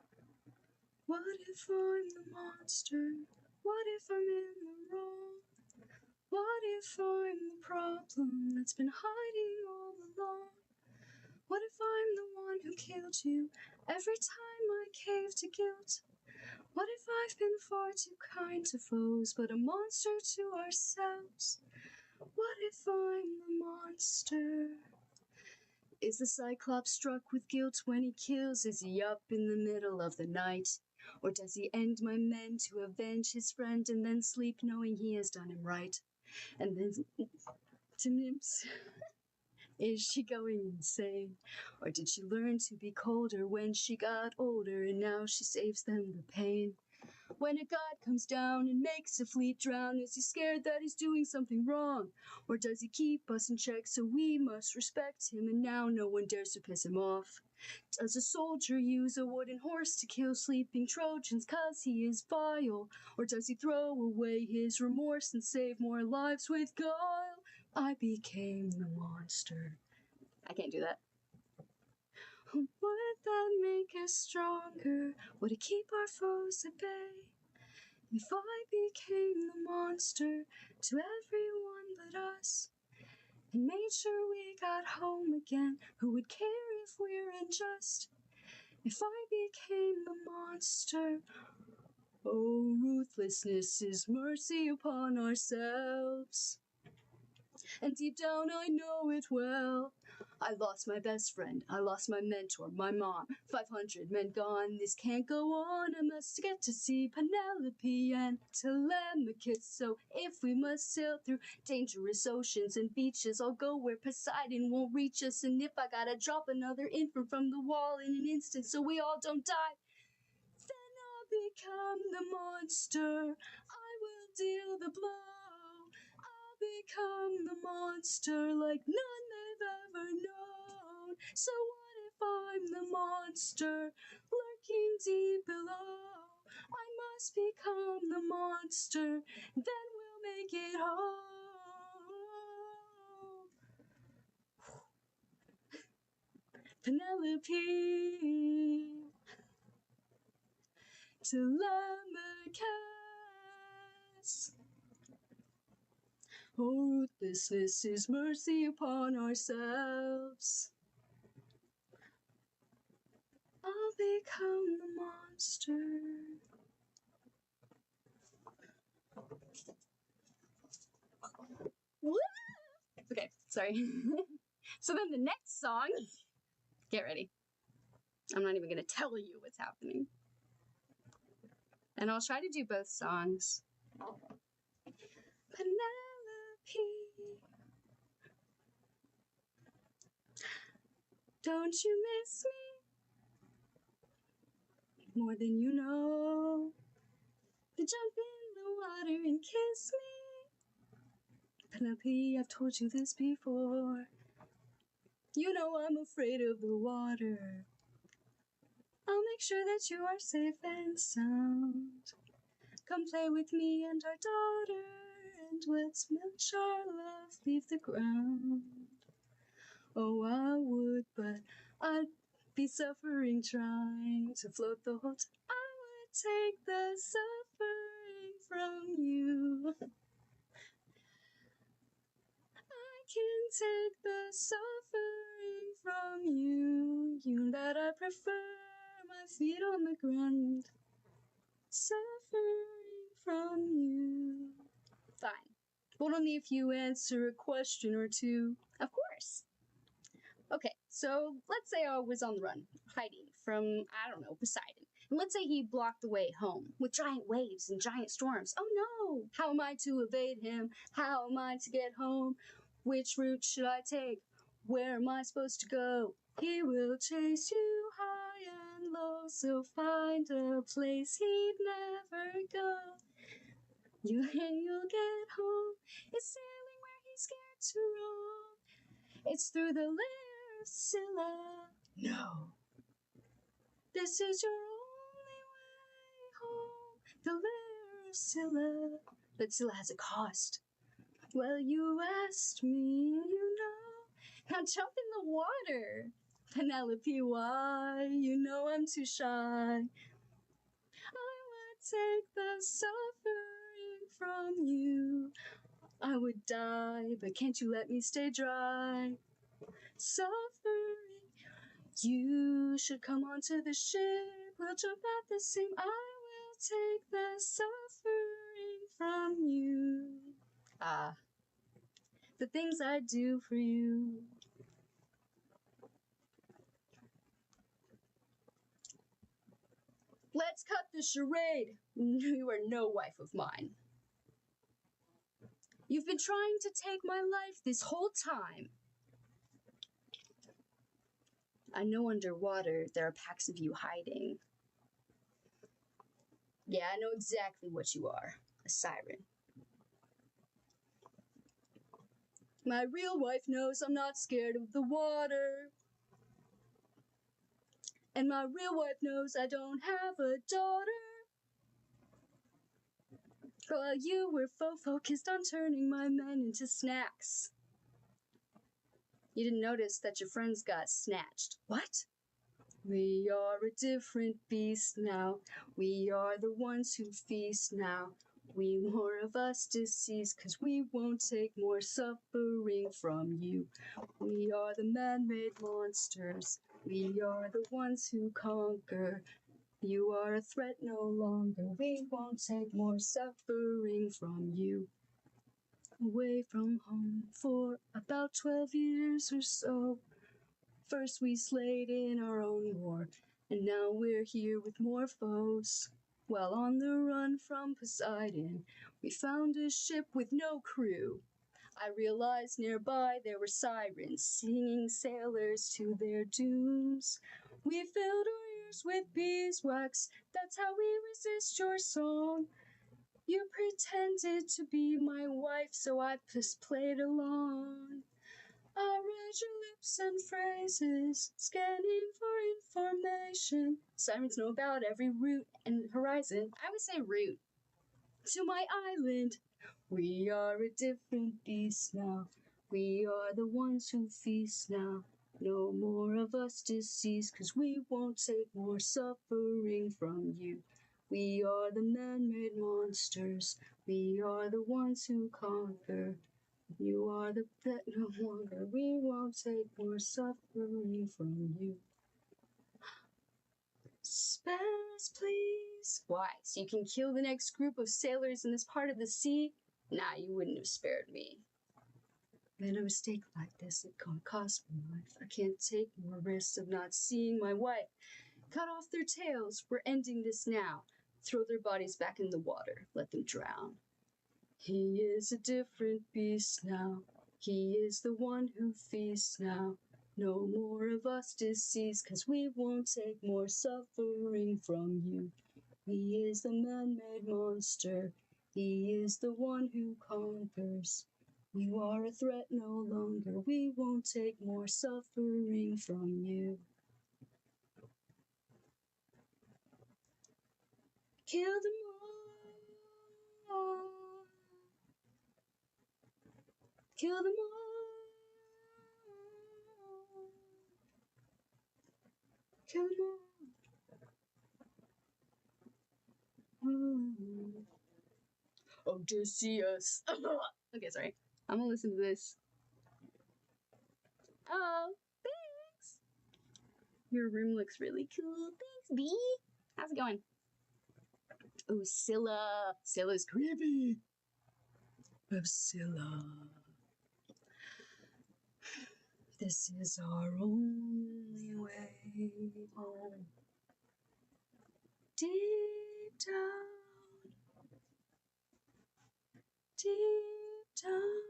What if I'm the monster? What if I'm in the wrong? What if I'm the problem that's been hiding all along? What if I'm the one who killed you every time I cave to guilt? What if I've been far too kind to foes, but a monster to ourselves? What if I'm the monster? Is the Cyclops struck with guilt when he kills? Is he up in the middle of the night? Or does he end my men to avenge his friend and then sleep knowing he has done him right? And then to nymphs, is she going insane? Or did she learn to be colder when she got older and now she saves them the pain? When a god comes down and makes a fleet drown, is he scared that he's doing something wrong? Or does he keep us in check so we must respect him and now no one dares to piss him off? Does a soldier use a wooden horse to kill sleeping Trojans 'cause he is vile? Or does he throw away his remorse and save more lives with guile? I became the monster. I can't do that. Would that make us stronger? Would it keep our foes at bay? If I became the monster to everyone but us, and made sure we got home again, who would care if we're unjust? If I became the monster, oh, ruthlessness is mercy upon ourselves. And deep down I know it well. I lost my best friend, I lost my mentor, my mom, 500 men gone, this can't go on, I must get to see Penelope and Telemachus, so if we must sail through dangerous oceans and beaches, I'll go where Poseidon won't reach us, and if I gotta drop another infant from the wall in an instant so we all don't die, then I'll become the monster, I will deal the blow. Become the monster like none they've ever known. So what if I'm the monster lurking deep below? I must become the monster, then make it home. Penelope, Telemachus. Oh, ruthlessness is mercy upon ourselves. I'll become the monster. Okay, sorry. So then the next song, get ready. I'm not even going to tell you what's happening. And I'll try to do both songs. Penelope, don't you miss me more than you know? To jump in the water and kiss me. Penelope, I've told you this before. You know I'm afraid of the water. I'll make sure that you are safe and sound. Come play with me and our daughter, and let's make our love leave the ground. Oh, I would, but I'd be suffering trying to float the whole time. I would take the suffering from you. I can take the suffering from you. You know that I prefer my feet on the ground. Suffering from you. Fine. But only if you answer a question or two. Of course. Okay, so let's say I was on the run, hiding from, I don't know, Poseidon. And let's say he blocked the way home with giant waves and giant storms. Oh no! How am I to evade him? How am I to get home? Which route should I take? Where am I supposed to go? He will chase you high and low, so find a place he'd never go. You'll get home. It's sailing where he's scared to roam. It's through the lair of Scylla. No. This is your only way home. The lair of Scylla. But Scylla has a cost. Well, you asked me, you know. Now jump in the water. Penelope, why? You know I'm too shy. I would take the suffering from you. I would die, but can't you let me stay dry? Suffering. You should come onto the ship. We'll jump at the same. I will take the suffering from you. The things I do for you. Let's cut the charade. You are no wife of mine. You've been trying to take my life this whole time. I know underwater there are packs of you hiding. Yeah, I know exactly what you are. A siren. My real wife knows I'm not scared of the water. And my real wife knows I don't have a daughter. While you were focused on turning my men into snacks. You didn't notice that your friends got snatched. What? We are a different beast now. We are the ones who feast now. We more of us deceased, 'cause we won't take more suffering from you. We are the man-made monsters. We are the ones who conquer. You are a threat no longer. We won't take more suffering from you. Away from home for about 12 years or so. First we slayed in our own war, and now we're here with more foes. While on the run from Poseidon, we found a ship with no crew. I realized nearby there were sirens singing sailors to their dooms. We filled our ears with beeswax, that's how we resist your song. You pretended to be my wife, so I just played along. I read your lips and phrases, scanning for information. Sirens know about every route and horizon. I would say route. To my island. We are a different beast now. We are the ones who feast now. No more of us deceased, 'cause we won't take more suffering from you. We are the man-made monsters. We are the ones who conquer. You are the pet no longer. We won't take more suffering from you. Spare us, please. Why? So you can kill the next group of sailors in this part of the sea? Nah, you wouldn't have spared me. Made a mistake like this, it gonna cost me life. I can't take more risks of not seeing my wife. Cut off their tails. We're ending this now. Throw their bodies back in the water. Let them drown. He is a different beast now. He is the one who feasts now. No more of us deceased, 'cause we won't take more suffering from you. He is the man-made monster. He is the one who conquers. You are a threat no longer. We won't take more suffering from you. Kill them all. Kill them all. Kill them all. Odysseus. Okay, sorry. I'm gonna listen to this. Oh, thanks. Your room looks really cool. Thanks, B. How's it going? Oh, Scylla. Scylla's creepy. Oh, Scylla. This is our only way home. Deep down. Deep down.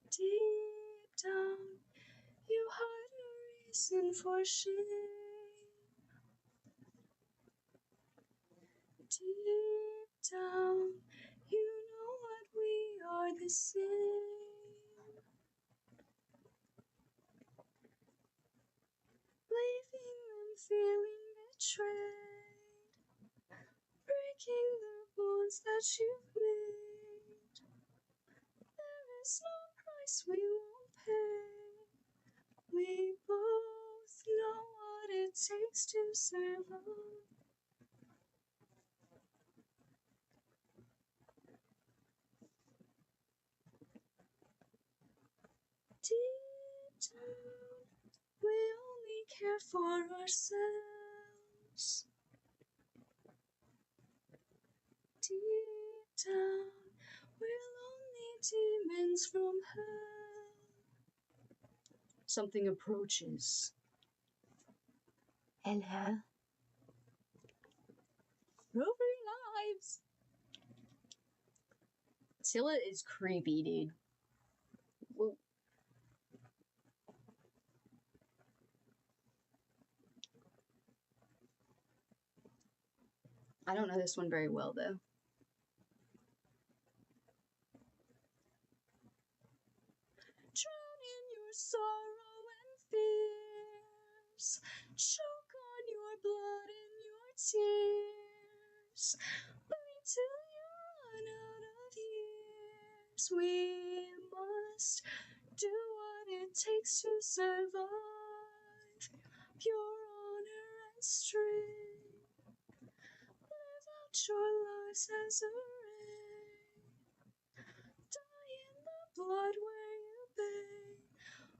Deep down. You hide a reason for shame. Deep down, you know what, we are the same. Leaving them feeling betrayed, breaking the bonds that you've made. There is no price we won't pay. We both know what it takes to survive. Deep down, we only care for ourselves. Deep down, we're lonely demons from hell. Something approaches. Hello. Roving lives. Scylla is creepy, dude. Whoa. I don't know this one very well, though. Drown in your sorrow and fears. Choke on your blood and your tears. Burn till you run out of years. We must do what it takes to survive. Pure honor and strength. Live out your lives as a ray. Die in the blood where you bathe.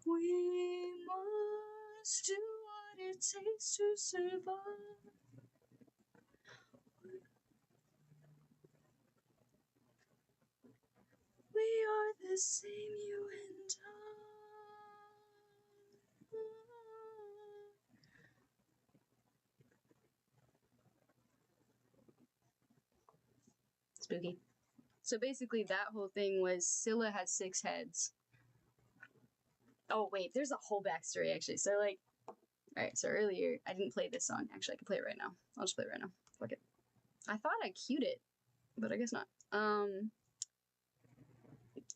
We must do what it takes to survive. We are the same, you and I. Spooky. So basically that whole thing was Scylla had 6 heads. Oh wait, there's a whole backstory actually. So like, alright, so earlier, I didn't play this song. Actually, I can play it right now. I'll just play it right now. Fuck it. I thought I queued it, but I guess not.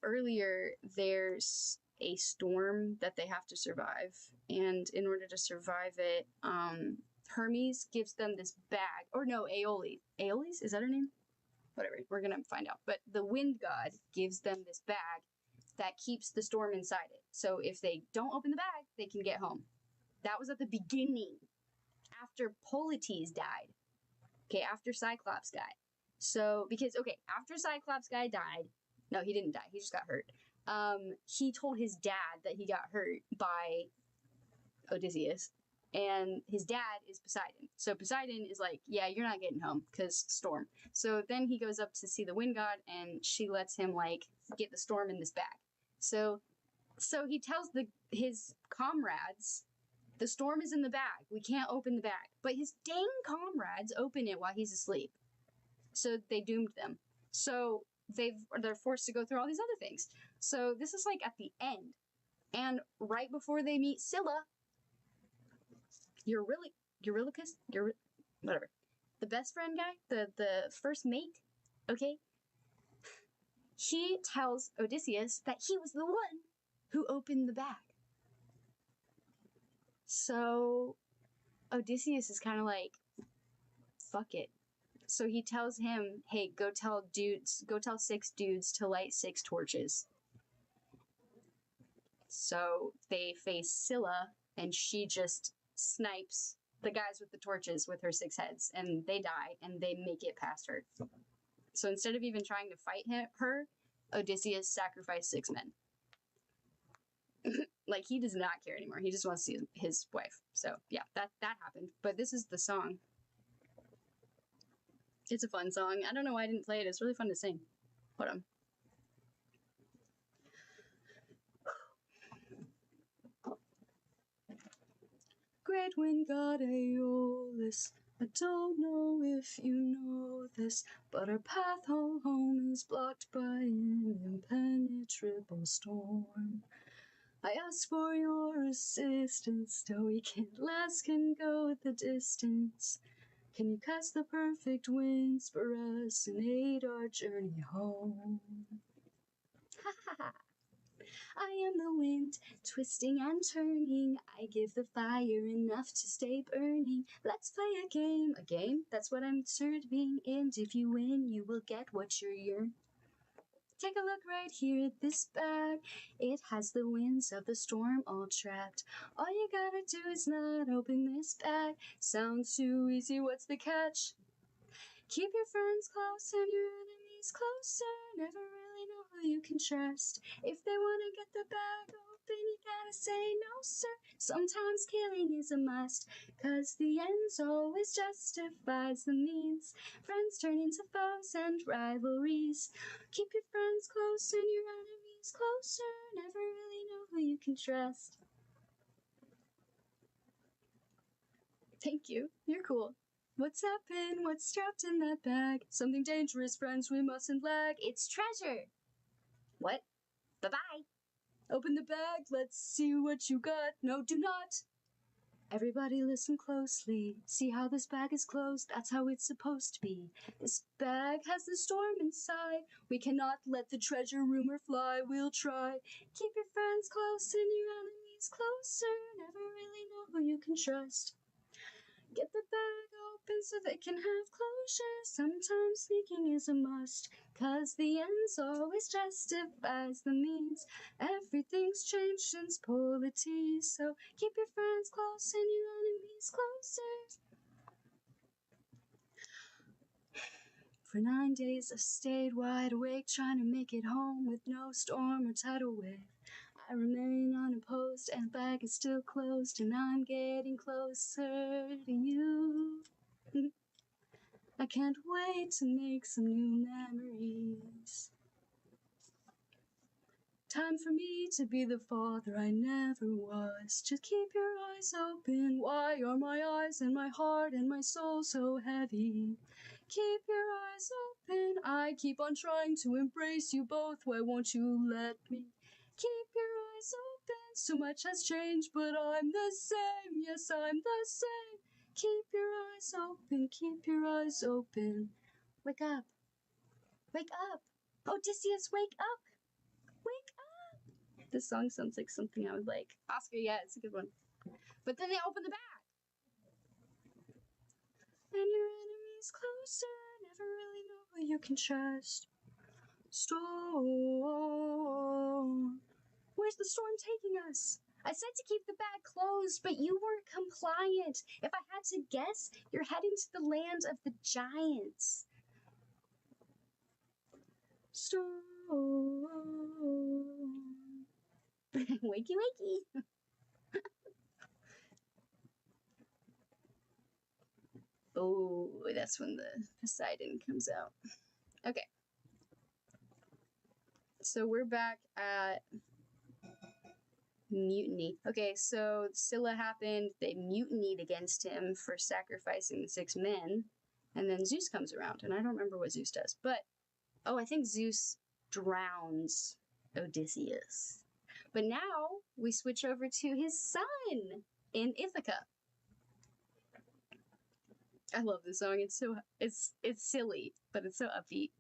Earlier, there's a storm that they have to survive. And in order to survive it, Hermes gives them this bag. Or no, Aeolis. Aeolis? Is that her name? whatever, we're gonna find out. But the wind god gives them this bag that keeps the storm inside it. So if they don't open the bag, they can get home. That was at the beginning, after Polites died. Okay, after Cyclops died. So, because, okay, after Cyclops guy died, no, he didn't die, he just got hurt. He told his dad that he got hurt by Odysseus, and his dad is Poseidon. So Poseidon is like, yeah, you're not getting home, because storm. So then he goes up to see the wind god, and she lets him, like, get the storm in this bag. So he tells his comrades, the storm is in the bag. We can't open the bag. But his dang comrades open it while he's asleep. So they doomed them. So they're forced to go through all these other things. So this is like at the end. And right before they meet Scylla, Eurylochus, whatever. The best friend guy, the first mate, okay? He tells Odysseus that he was the one who opened the bag. So Odysseus is kind of like, fuck it. So he tells him, hey, go tell 6 dudes to light 6 torches. So they face Scylla, and she just snipes the guys with the torches with her 6 heads, and they die, and they make it past her. So instead of even trying to fight her, Odysseus sacrificed 6 men. Like, he does not care anymore. He just wants to see his wife. So, yeah, that happened. But this is the song. It's a fun song. I don't know why I didn't play it. It's really fun to sing. Hold on. Great wind god Aeolus, I don't know if you know this, but our path home is blocked by an impenetrable storm. I ask for your assistance, though we can't last can go the distance. Can you cast the perfect winds for us and aid our journey home? Ha ha ha! I am the wind, twisting and turning. I give the fire enough to stay burning. Let's play a game. A game? That's what I'm serving. And if you win, you will get what you're yearning. Take a look right here at this bag. It has the winds of the storm all trapped. All you gotta do is not open this bag. Sounds too easy, what's the catch? Keep your friends close and your enemies closer. Never really know who you can trust. If they wanna get the bag open, you gotta say no, sir. Sometimes killing is a must, 'cause the ends always justifies the means. Friends turn into foes and rivalries. Keep your friends close and your enemies closer. Never really know who you can trust. Thank you. You're cool. What's happened? What's trapped in that bag? Something dangerous, friends, we mustn't lag. It's treasure! What? Bye-bye! Open the bag, let's see what you got. No, do not! Everybody listen closely. See how this bag is closed? That's how it's supposed to be. This bag has the storm inside. We cannot let the treasure rumor fly. We'll try. Keep your friends close and your enemies closer. Never really know who you can trust. Get the bag open so they can have closure. Sometimes sneaking is a must, 'cause the ends always justifies the means. Everything's changed since Polites, so keep your friends close and your enemies closer. For 9 days I stayed wide awake, trying to make it home with no storm or tidal wave. I remain unopposed and the bag is still closed, and I'm getting closer to you. I can't wait to make some new memories. Time for me to be the father I never was. Just keep your eyes open. Why are my eyes and my heart and my soul so heavy? Keep your eyes open. I keep on trying to embrace you both. Why won't you let me? Keep your eyes open. So much has changed, but I'm the same. Yes, I'm the same. Keep your eyes open. Keep your eyes open. Wake up. Wake up. Odysseus, wake up. Wake up. This song sounds like something I would like. Oscar, yeah, it's a good one. But then they open the bag. And your enemy's closer. Never really know who you can trust. Storm. Where's the storm taking us? I said to keep the bag closed, but you weren't compliant. If I had to guess, you're heading to the land of the giants. Storm. Wakey, wakey. Oh, that's when the Poseidon comes out. Okay. So we're back at mutiny. Okay, so Scylla happened. They mutinied against him for sacrificing the 6 men. And then Zeus comes around. And I don't remember what Zeus does. But, I think Zeus drowns Odysseus. But now we switch over to his son in Ithaca. I love this song. It's silly, but it's so upbeat.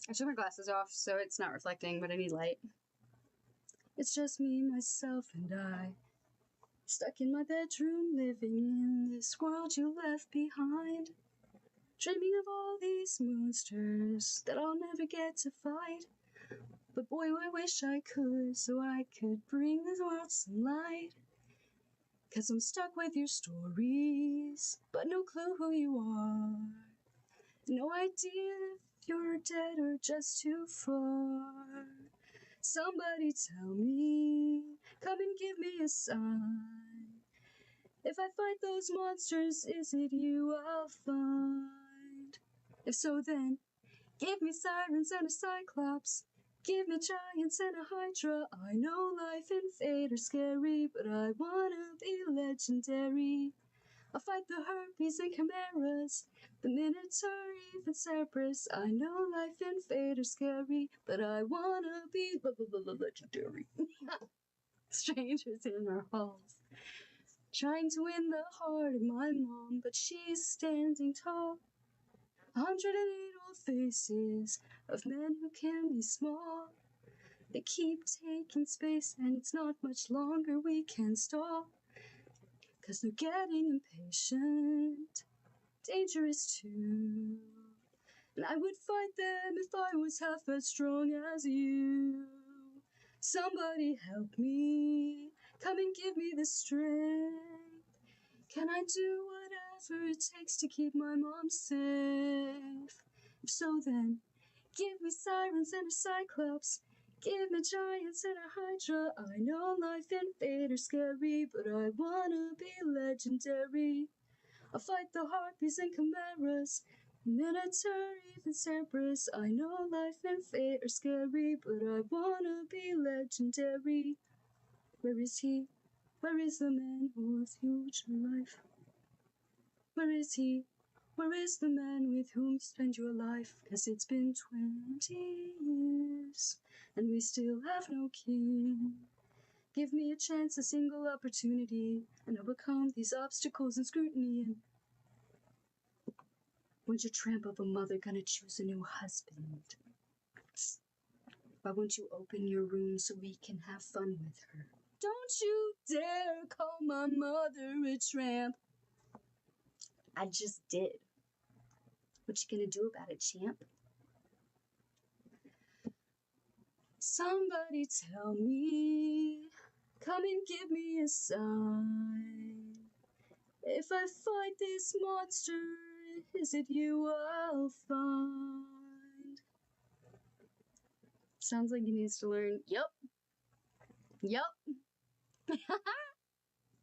I took my glasses off, so it's not reflecting, but I need light. It's just me, myself, and I, stuck in my bedroom, living in this world you left behind, dreaming of all these monsters that I'll never get to fight. But boy, I wish I could, so I could bring this world some light. 'Cause I'm stuck with your stories, but no clue who you are. No idea if you're dead or just too far. Somebody tell me, come and give me a sign. If I fight those monsters, is it you I'll find? If so, then give me sirens and a cyclops. Give me giants and a hydra. I know life and fate are scary, but I wanna be legendary. I'll fight the harpies and chimeras, the minotaur, even Cerberus. I know life and fate are scary, but I wanna be legendary. Strangers in our halls, trying to win the heart of my mom, but she's standing tall. 108 old faces of men who can be small. They keep taking space, and it's not much longer we can stall. 'Cause they're getting impatient, dangerous too. And I would fight them if I was half as strong as you. Somebody help me, come and give me the strength. Can I do whatever it takes to keep my mom safe? If so, then give me sirens and a cyclops. Give me giants and a hydra. I know life and fate are scary, but I wanna be legendary. I'll fight the harpies and chimeras, minotaur, even Cerberus. I know life and fate are scary, but I wanna be legendary. Where is he? Where is the man who was huge in life? Where is he? Where is the man with whom you spend your life? 'Cause it's been 20 years, and we still have no king. Give me a chance, a single opportunity, and overcome these obstacles and scrutiny. And when's your tramp of a mother gonna choose a new husband? Why won't you open your room so we can have fun with her? Don't you dare call my mother a tramp. I just did. What you gonna do about it, champ? Somebody tell me, come and give me a sign. If I fight this monster, is it you I'll find? Sounds like he needs to learn. Yup.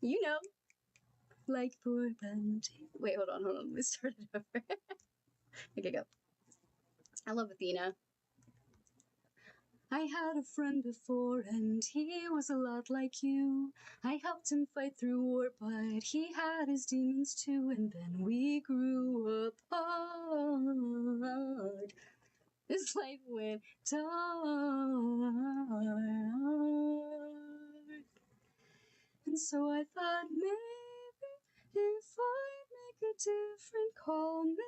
You know. Like poor Benji. Wait, hold on. Let me start it over. Okay, go. I love Athena. I had a friend before, and he was a lot like you. I helped him fight through war, but he had his demons too, and then we grew apart. This life went dark. And so I thought maybe if I make a different call, maybe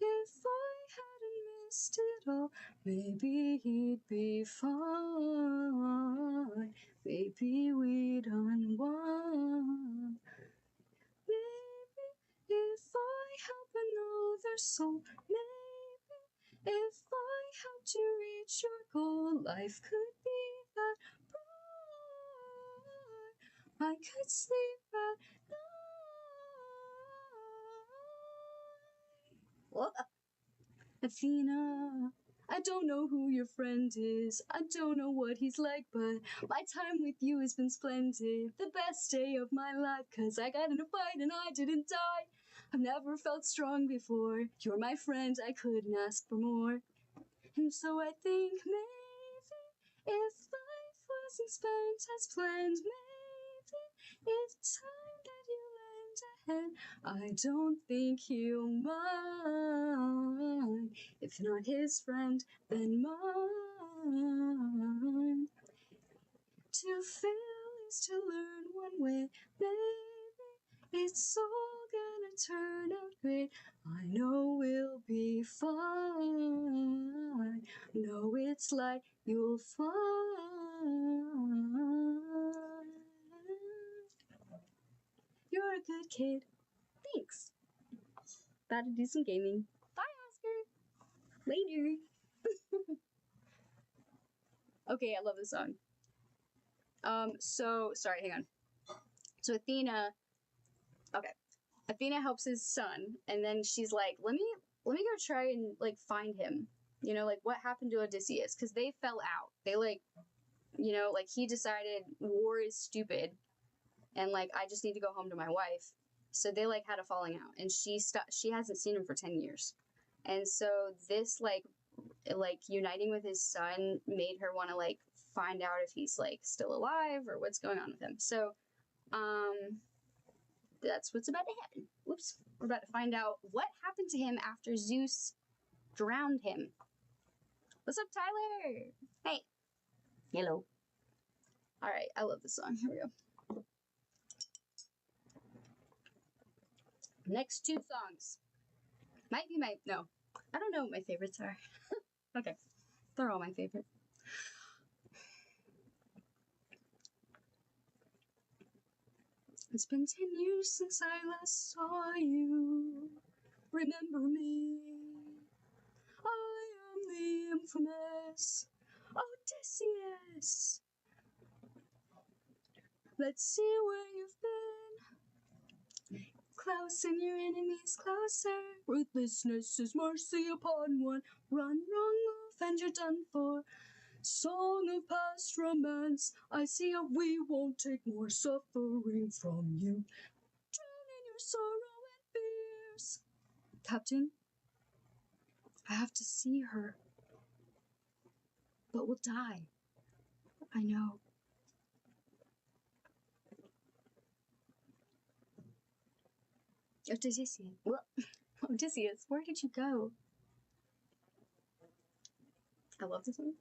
if I hadn't missed it all, maybe he'd be fine. Maybe we'd unwind. soul. Maybe if I helped you reach your goal, life could be that bright. I could sleep at night. What? Athena, I don't know who your friend is. I don't know what he's like, but my time with you has been splendid. The best day of my life, 'cause I got in a fight and I didn't die. I've never felt strong before. You're my friend, I couldn't ask for more. And so I think maybe if life wasn't spent as planned, maybe it's time that you lend a hand. I don't think he'll mind. If not his friend, then mine. To fail is to learn one way. Maybe it's all gonna turn out great. I know we'll be fine. No, it's like you'll find. You're a good kid. Thanks. About to do some gaming. Bye, Oscar. Later. Okay, I love this song. Sorry, hang on. So Athena helps his son, and then she's like, let me go try and like find him. You know, like what happened to Odysseus? Because they fell out. They like, you know, like he decided war is stupid, and like I just need to go home to my wife. So they like had a falling out, and she hasn't seen him for 10 years, and so this like uniting with his son made her want to like find out if he's like still alive or what's going on with him. So that's what's about to happen. Whoops. We're about to find out what happened to him after Zeus drowned him. What's up, Tyler? Hey. Hello. All right, I love this song. Here we go. Next two songs might be I don't know what my favorites are. Okay, they're all my favorite. It's been 10 years since I last saw you. Remember me? I am the infamous Odysseus. Let's see where you've been. Close and your enemies closer. Ruthlessness is mercy upon one. Run, wrong move, and you're done for. Song of past romance, I see how we won't take more suffering from you. Drown in your sorrow and fears. Captain, I have to see her. But we'll die. I know. Odysseus, where did you go? I love this one.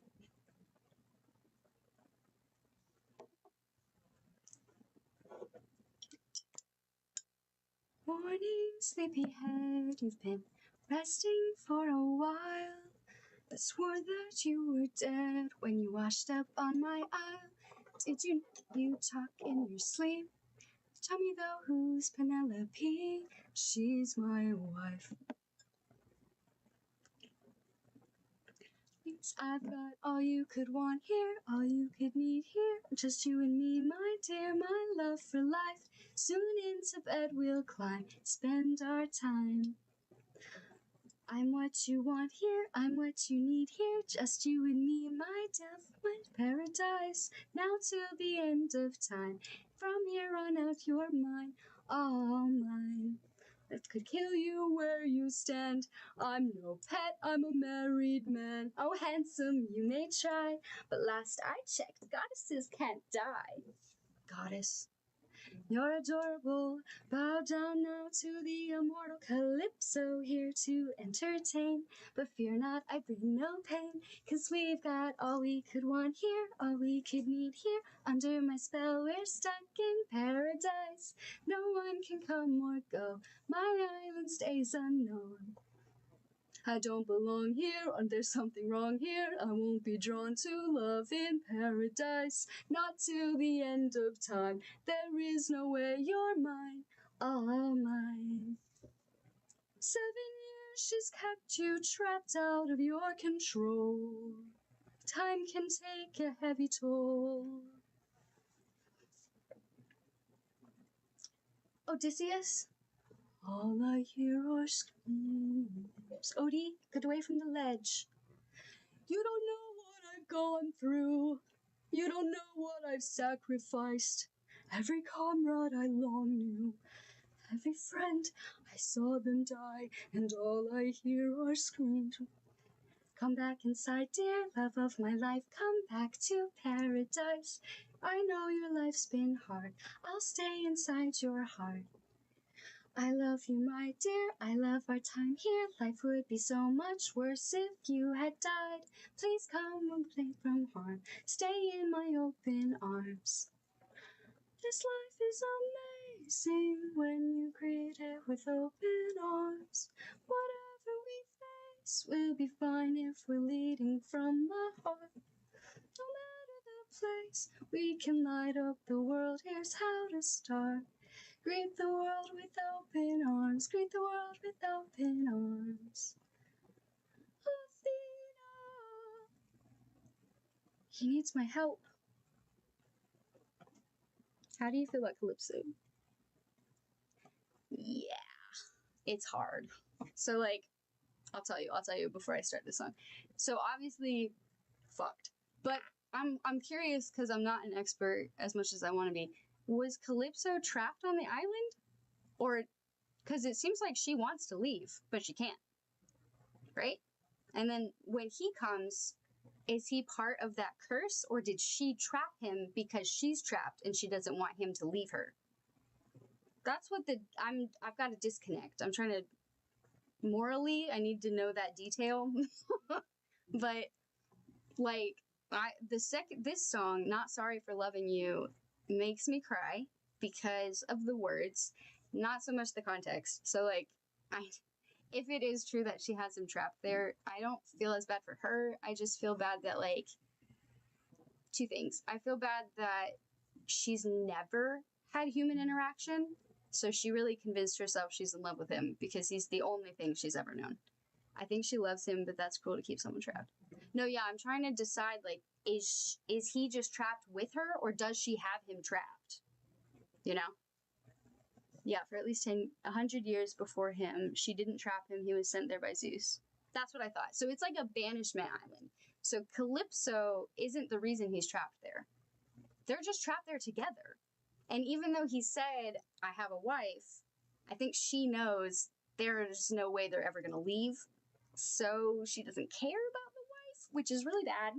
Morning, sleepyhead, you've been resting for a while. I swore that you were dead when you washed up on my aisle. Did you talk in your sleep? Tell me though, who's Penelope? She's my wife. I've got all you could want here, all you could need here. Just you and me, my dear, my love for life. Soon into bed we'll climb, spend our time. I'm what you want here, I'm what you need here. Just you and me, my death, my paradise. Now till the end of time. From here on out, you're mine, all mine. That could kill you where you stand. I'm no pet, I'm a married man. Oh, handsome, you may try, but last I checked, goddesses can't die. Goddess, you're adorable. Bow down now to the immortal Calypso, here to entertain. But fear not, I bring no pain, 'cause we've got all we could want here, all we could need here. Under my spell, we're stuck in paradise. No one can come or go. My island stays unknown. I don't belong here, and there's something wrong here. I won't be drawn to love in paradise, not till the end of time. There is no way you're mine, all mine. 7 years has kept you trapped out of your control. Time can take a heavy toll. Odysseus? All I hear are screams. Odie, get away from the ledge. You don't know what I've gone through. You don't know what I've sacrificed. Every comrade I long knew. Every friend, I saw them die. And all I hear are screams. Come back inside, dear love of my life. Come back to paradise. I know your life's been hard. I'll stay inside your heart. I love you, my dear. I love our time here. Life would be so much worse if you had died. Please come and play from harm. Stay in my open arms. This life is amazing when you greet it with open arms. Whatever we face, we'll be fine if we're leading from the heart. No matter the place, we can light up the world. Here's how to start. Greet the world with open arms. Greet the world with open arms. Athena. He needs my help. How do you feel about Calypso? Yeah, it's hard. So, like, I'll tell you before I start this song. So, obviously, fucked. But I'm curious because I'm not an expert as much as I want to be. Was Calypso trapped on the island? Or, because it seems like she wants to leave, but she can't. Right? And then when he comes, is he part of that curse? Or did she trap him because she's trapped and she doesn't want him to leave her? That's what I've got a disconnect. I'm trying to, morally, I need to know that detail. But, like, this song, Not Sorry for Loving You, makes me cry because of the words, not so much the context. So, like, if it is true that she has him trapped there, I don't feel as bad for her. I just feel bad that, like, two things. I feel bad that she's never had human interaction, so she really convinced herself she's in love with him because he's the only thing she's ever known. I think she loves him, but that's cruel to keep someone trapped. No, yeah, I'm trying to decide, like, is he just trapped with her, or does she have him trapped? You know? Yeah, for at least 100 years before him, she didn't trap him. He was sent there by Zeus. That's what I thought. So it's like a banishment island. So Calypso isn't the reason he's trapped there. They're just trapped there together. And even though he said, I have a wife, I think she knows there's no way they're ever going to leave. So she doesn't care about the wife, which is really bad.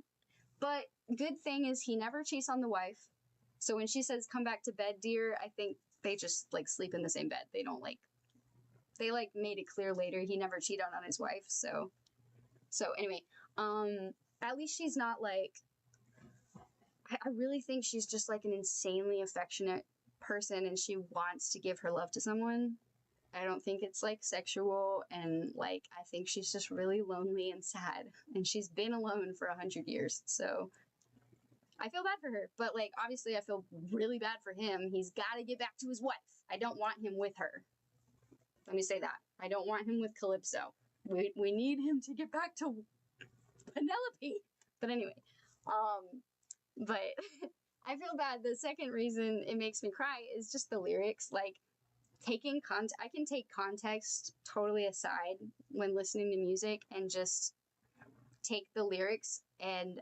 But good thing is he never cheats on the wife. So when she says, come back to bed, dear, I think they just, like, sleep in the same bed. They don't, like, they, like, made it clear later he never cheated on his wife. So anyway, at least she's not, like, I really think she's just, like, an insanely affectionate person and she wants to give her love to someone. I don't think it's, like, sexual, and, like, I think she's just really lonely and sad, and she's been alone for 100 years, so I feel bad for her, but, like, obviously I feel really bad for him. He's got to get back to his wife. I don't want him with her. Let me say that. I don't want him with Calypso. We need him to get back to Penelope. But anyway, but I feel bad. The second reason it makes me cry is just the lyrics, like, I can take context totally aside when listening to music and just take the lyrics and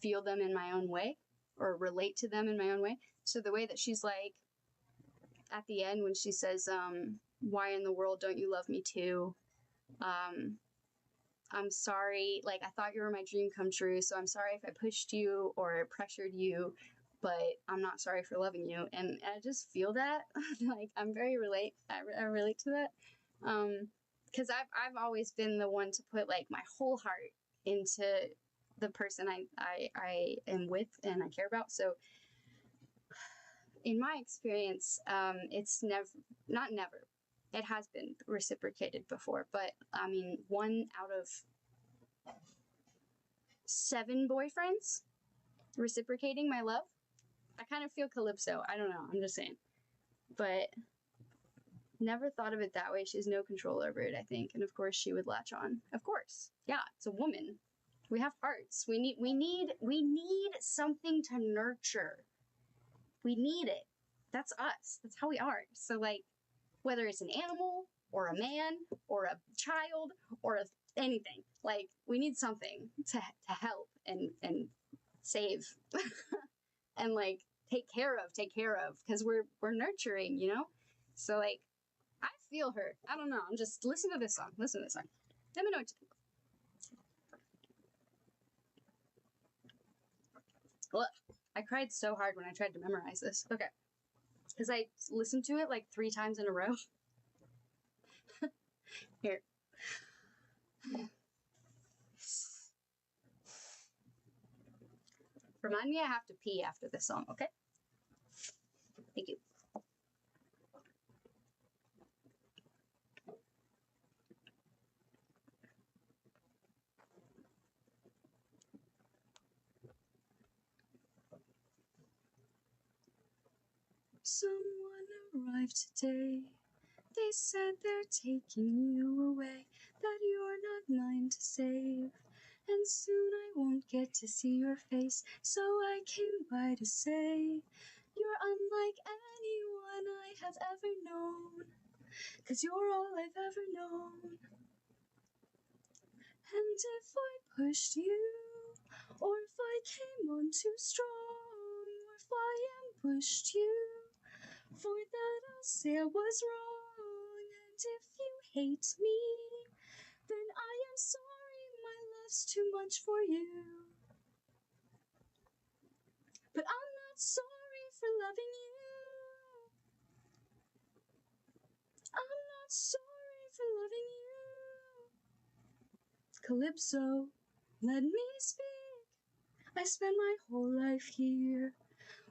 feel them in my own way or relate to them in my own way. So the way that she's like at the end when she says, why in the world don't you love me too? I'm sorry, like, I thought you were my dream come true, so I'm sorry if I pushed you or pressured you, but I'm not sorry for loving you. And I just feel that. Like, I relate to that. Because I've always been the one to put, like, my whole heart into the person I am with and I care about. So in my experience, it's not never. It has been reciprocated before, but I mean, 1 out of 7 boyfriends reciprocating my love. I kind of feel Calypso. I don't know. I'm just saying. But Never thought of it that way. She has no control over it, I think. And of course she would latch on. Of course. Yeah, it's a woman. We have hearts. We need something to nurture. We need it. That's us. That's how we are. So like, whether it's an animal or a man or a child or anything, like we need something to help and save and like take care of because we're nurturing, you know? So like, I feel her. I don't know. I'm just listen to this song. Let me know what you think. Look, I cried so hard when I tried to memorize this. Okay. Because I listened to it like 3 times in a row. Here. Remind me I have to pee after this song, okay? Thank you. Someone arrived today. They said they're taking you away, that you're not mine to save. And soon I won't get to see your face, so I came by to say, you're unlike anyone I have ever known, 'cause you're all I've ever known. And if I pushed you, or if I came on too strong, or if I ambushed you, for that I'll say I was wrong. And if you hate me, then I am sorry, my love's too much for you. But I'm not sorry for loving you. I'm not sorry for loving you. Calypso, let me speak. I spent my whole life here.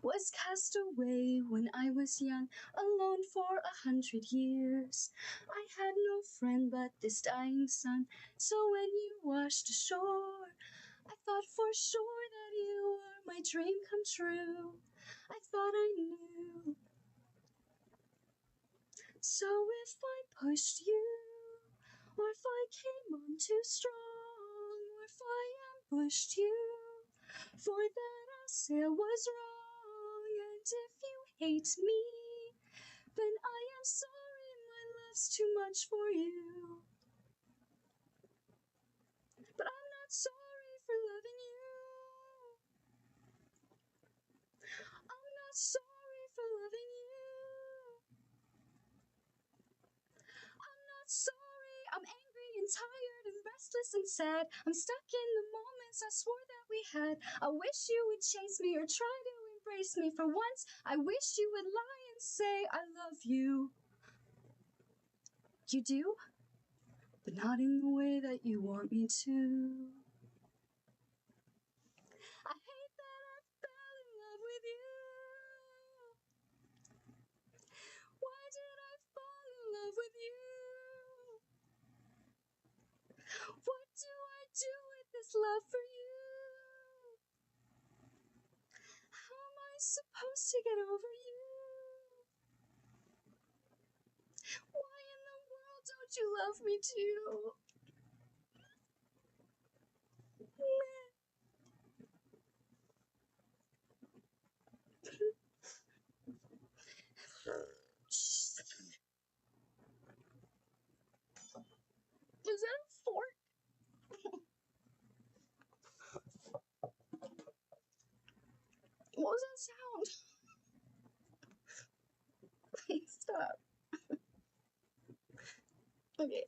Was cast away when I was young, alone for 100 years. I had no friend but this dying sun, so when you washed ashore, I thought for sure that you were my dream come true. I thought I knew. So if I pushed you, or if I came on too strong, or if I ambushed you, for that I'll say I was wrong. And if you hate me, then I am sorry, my love's too much for you. But I'm not sorry for loving you. I'm not sorry for loving you. I'm not sorry, I'm angry and tired and restless and sad. I'm stuck in the moments I swore that we had. I wish you would chase me or try to embrace me for once. I wish you would lie and say I love you. You do? But not in the way that you want me to. I hate that I fell in love with you. Why did I fall in love with you? What do I do with this love for you? How am I supposed to get over you? Why in the world don't you love me too? Is that a fork? What was that sound? Please stop. Okay.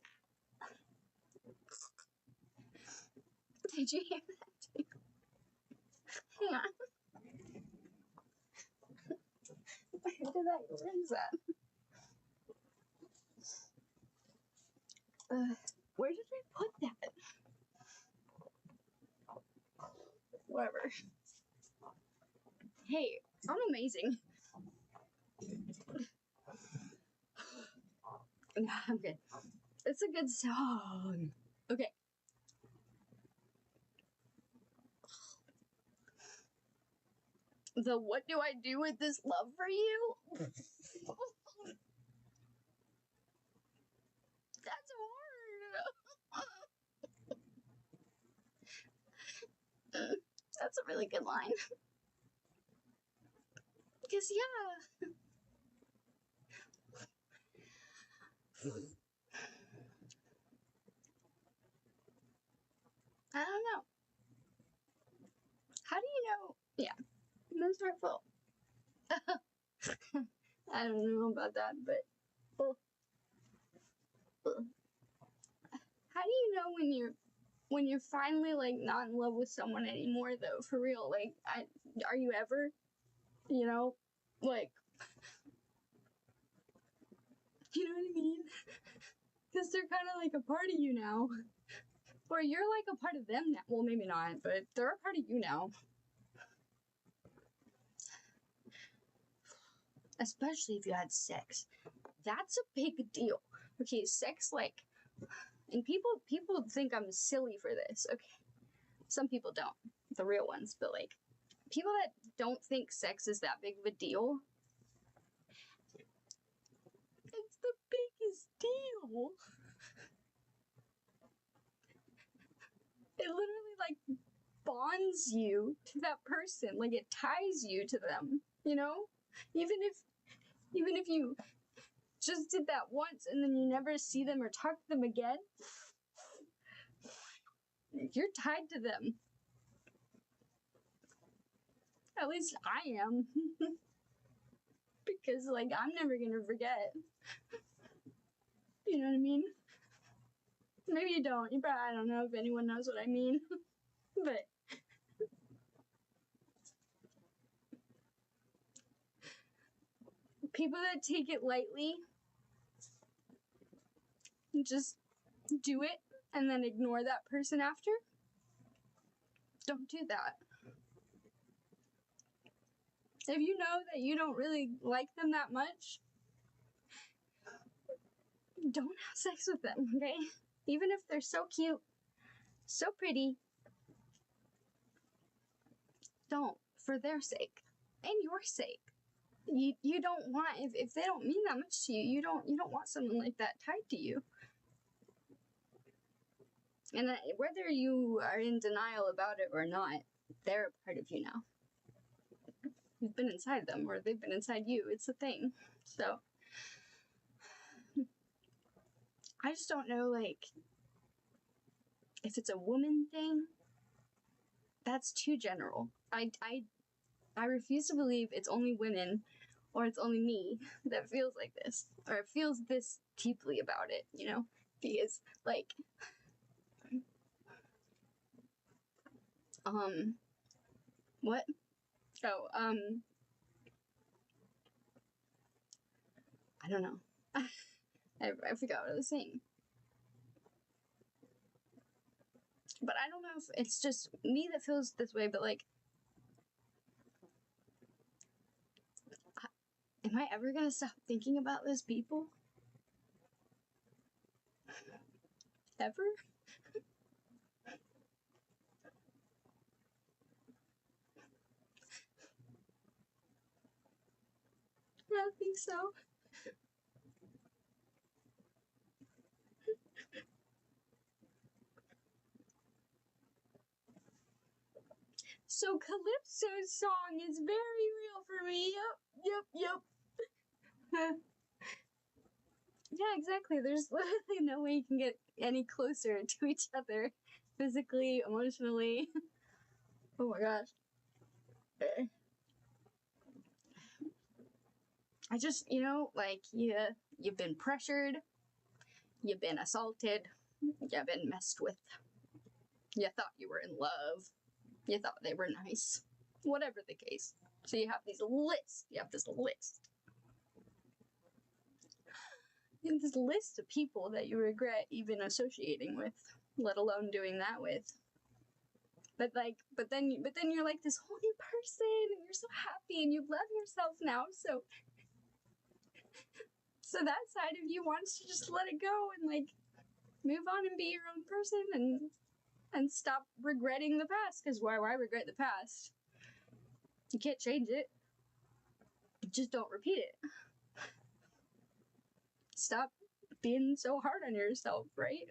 Did you hear that too? Hang on. Where is that? Where did I put that? Whatever. Hey, I'm amazing. No, I'm good. It's a good song. Okay. The what do I do with this love for you? That's a really good line. Because, yeah. I don't know. How do you know? Yeah, that's my fault. I don't know about that, but how do you know when you're finally like not in love with someone anymore though? For real, like, are you ever? You know, like, you know what I mean? Because they're kind of like a part of you now, or you're like a part of them now. Well, maybe not, but they're a part of you now. Especially if you had sex. That's a big deal. Okay, sex, like, and people think I'm silly for this. Okay, some people don't, the real ones, but like, people that don't think sex is that big of a deal, it's the biggest deal. It literally like bonds you to that person, like it ties you to them, you know? Even if you just did that once and then you never see them or talk to them again, you're tied to them. At least I am. Because, like, I'm never gonna forget. You know what I mean? Maybe you don't. You probably, I don't know if anyone knows what I mean. But people that take it lightly and just do it and then ignore that person after, don't do that. If you know that you don't really like them that much, don't have sex with them, okay? Even if they're so cute, so pretty, don't, for their sake and your sake. You don't want, if they don't mean that much to you, you don't want someone like that tied to you. And whether you are in denial about it or not, they're a part of you now. You've been inside them, or they've been inside you. It's a thing. So I just don't know, like, if it's a woman thing, that's too general. I refuse to believe it's only women, or it's only me that feels like this, or feels this deeply about it, you know? Because, like, what? Oh, I don't know. I forgot what I was saying. But I don't know if it's just me that feels this way, but like, am I ever gonna stop thinking about those people? Ever? I don't think so. So Calypso's song is very real for me. Yep. Yeah, exactly. There's literally no way you can get any closer to each other, physically, emotionally. Oh my gosh. I just, you know, like, you've been pressured, you've been assaulted, you've been messed with, you thought you were in love, you thought they were nice, whatever the case. So you have this list of people that you regret even associating with, let alone doing that with. But then you're like this whole new person, and you're so happy, and you love yourself now, so that side of you wants to just let it go and like move on and be your own person and stop regretting the past. Because why regret the past? You can't change it. Just don't repeat it. Stop being so hard on yourself, right?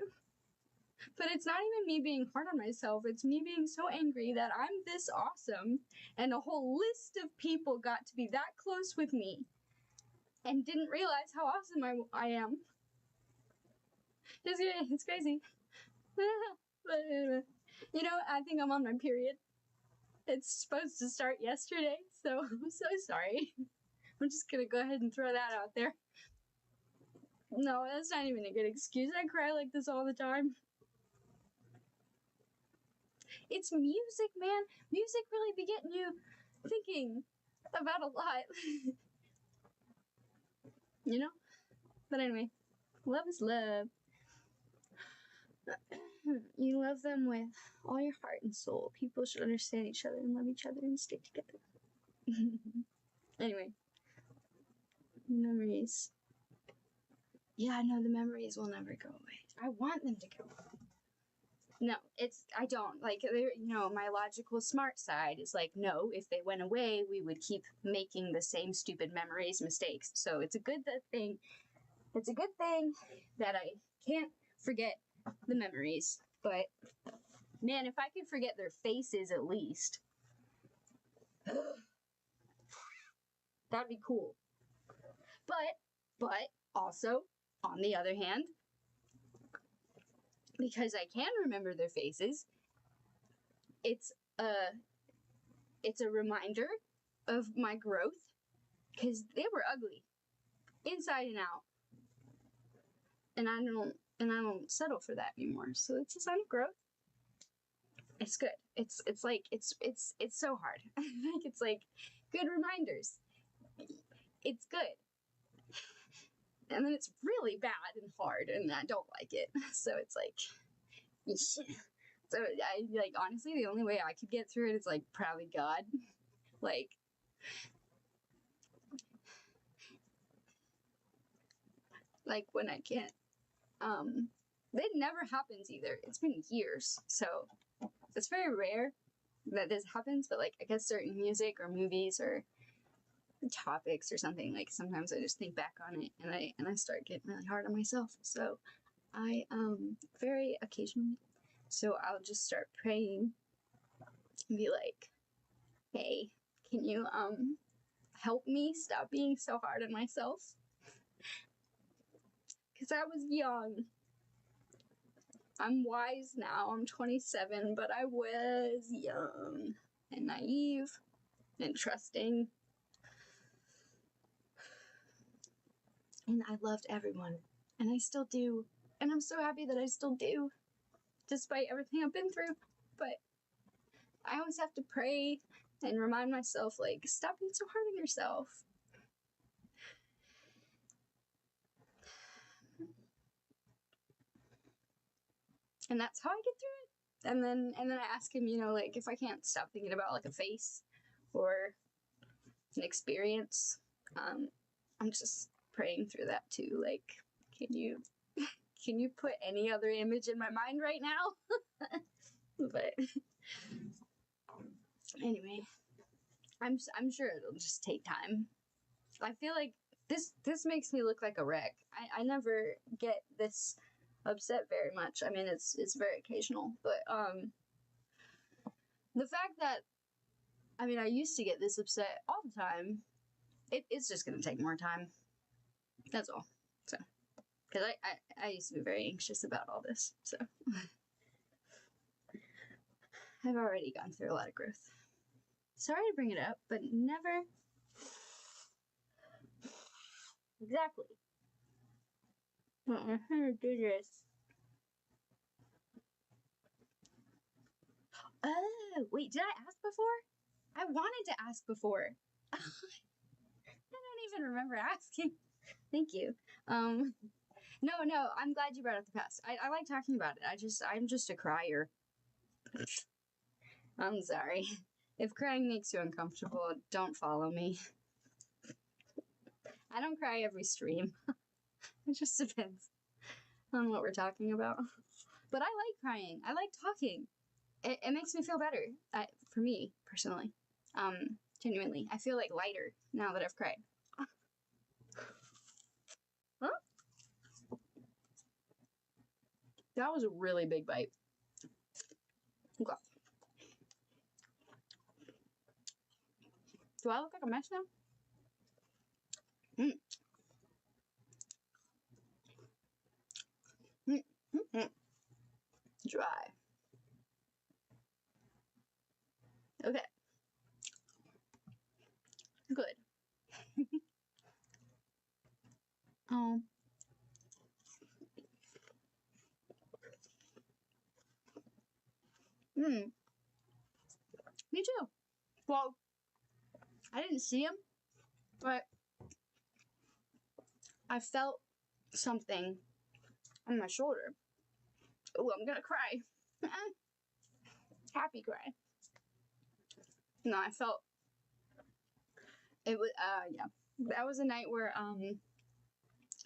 But it's not even me being hard on myself. It's me being so angry that I'm this awesome and a whole list of people got to be that close with me and didn't realize how awesome I am. It's crazy. But anyway, you know, I think I'm on my period. It's supposed to start yesterday, so I'm so sorry. I'm just gonna go ahead and throw that out there. No, that's not even a good excuse. I cry like this all the time. It's music, man. Music really be getting you thinking about a lot. You know? But anyway, love is love. You love them with all your heart and soul. People should understand each other and love each other and stay together. Anyway. Memories. Yeah, no, the memories will never go away. I want them to go away. No, I don't. Like, you know, my logical smart side is like, no, if they went away, we would keep making the same stupid mistakes. So it's a good thing. It's a good thing that I can't forget the memories. But, man, if I could forget their faces at least, that'd be cool. But, also, on the other hand, because I can remember their faces, it's a reminder of my growth, because they were ugly, inside and out, and I don't settle for that anymore. So it's a sign of growth. It's good. It's like it's so hard. Like it's like good reminders. It's good. And then it's really bad and hard, and I don't like it. So it's like, so I like honestly the only way I could get through it is like probably God, like when I can't. It never happens either. It's been years, so it's very rare that this happens. But like I guess certain music or movies or topics or something, like sometimes I just think back on it and I start getting really hard on myself. So I very occasionally, so I'll just start praying and be like, hey, can you help me stop being so hard on myself? Because I was young. I'm wise now. I'm 27, but I was young and naive and trusting. And I loved everyone. And I still do. And I'm so happy that I still do. Despite everything I've been through. But I always have to pray and remind myself, like, stop being so hard on yourself. And that's how I get through it. And then I ask him, you know, like, if I can't stop thinking about, like, a face or an experience, I'm just praying through that too. Like, can you put any other image in my mind right now? But anyway, I'm sure it'll just take time. I feel like this makes me look like a wreck. I never get this upset very much. I mean, it's very occasional, but the fact that, I mean, I used to get this upset all the time. It's just gonna take more time. That's all. So, because I used to be very anxious about all this. So, I've already gone through a lot of growth. Sorry to bring it up, but never. Exactly. I'm trying to do this. Oh, wait, did I ask before? I wanted to ask before. I don't even remember asking. Thank you. No, I'm glad you brought up the past. I like talking about it. I'm just a crier. I'm sorry. If crying makes you uncomfortable, don't follow me. I don't cry every stream. It just depends on what we're talking about. But I like crying. I like talking. It makes me feel better. For me, personally. Genuinely. I feel like lighter now that I've cried. Huh? That was a really big bite. Okay. Do I look like a mess now? Dry. Okay. Good. Oh. Me too. Well, I didn't see him, but I felt something on my shoulder. Oh, I'm gonna cry. Happy cry. No, I felt it was yeah. That was a night where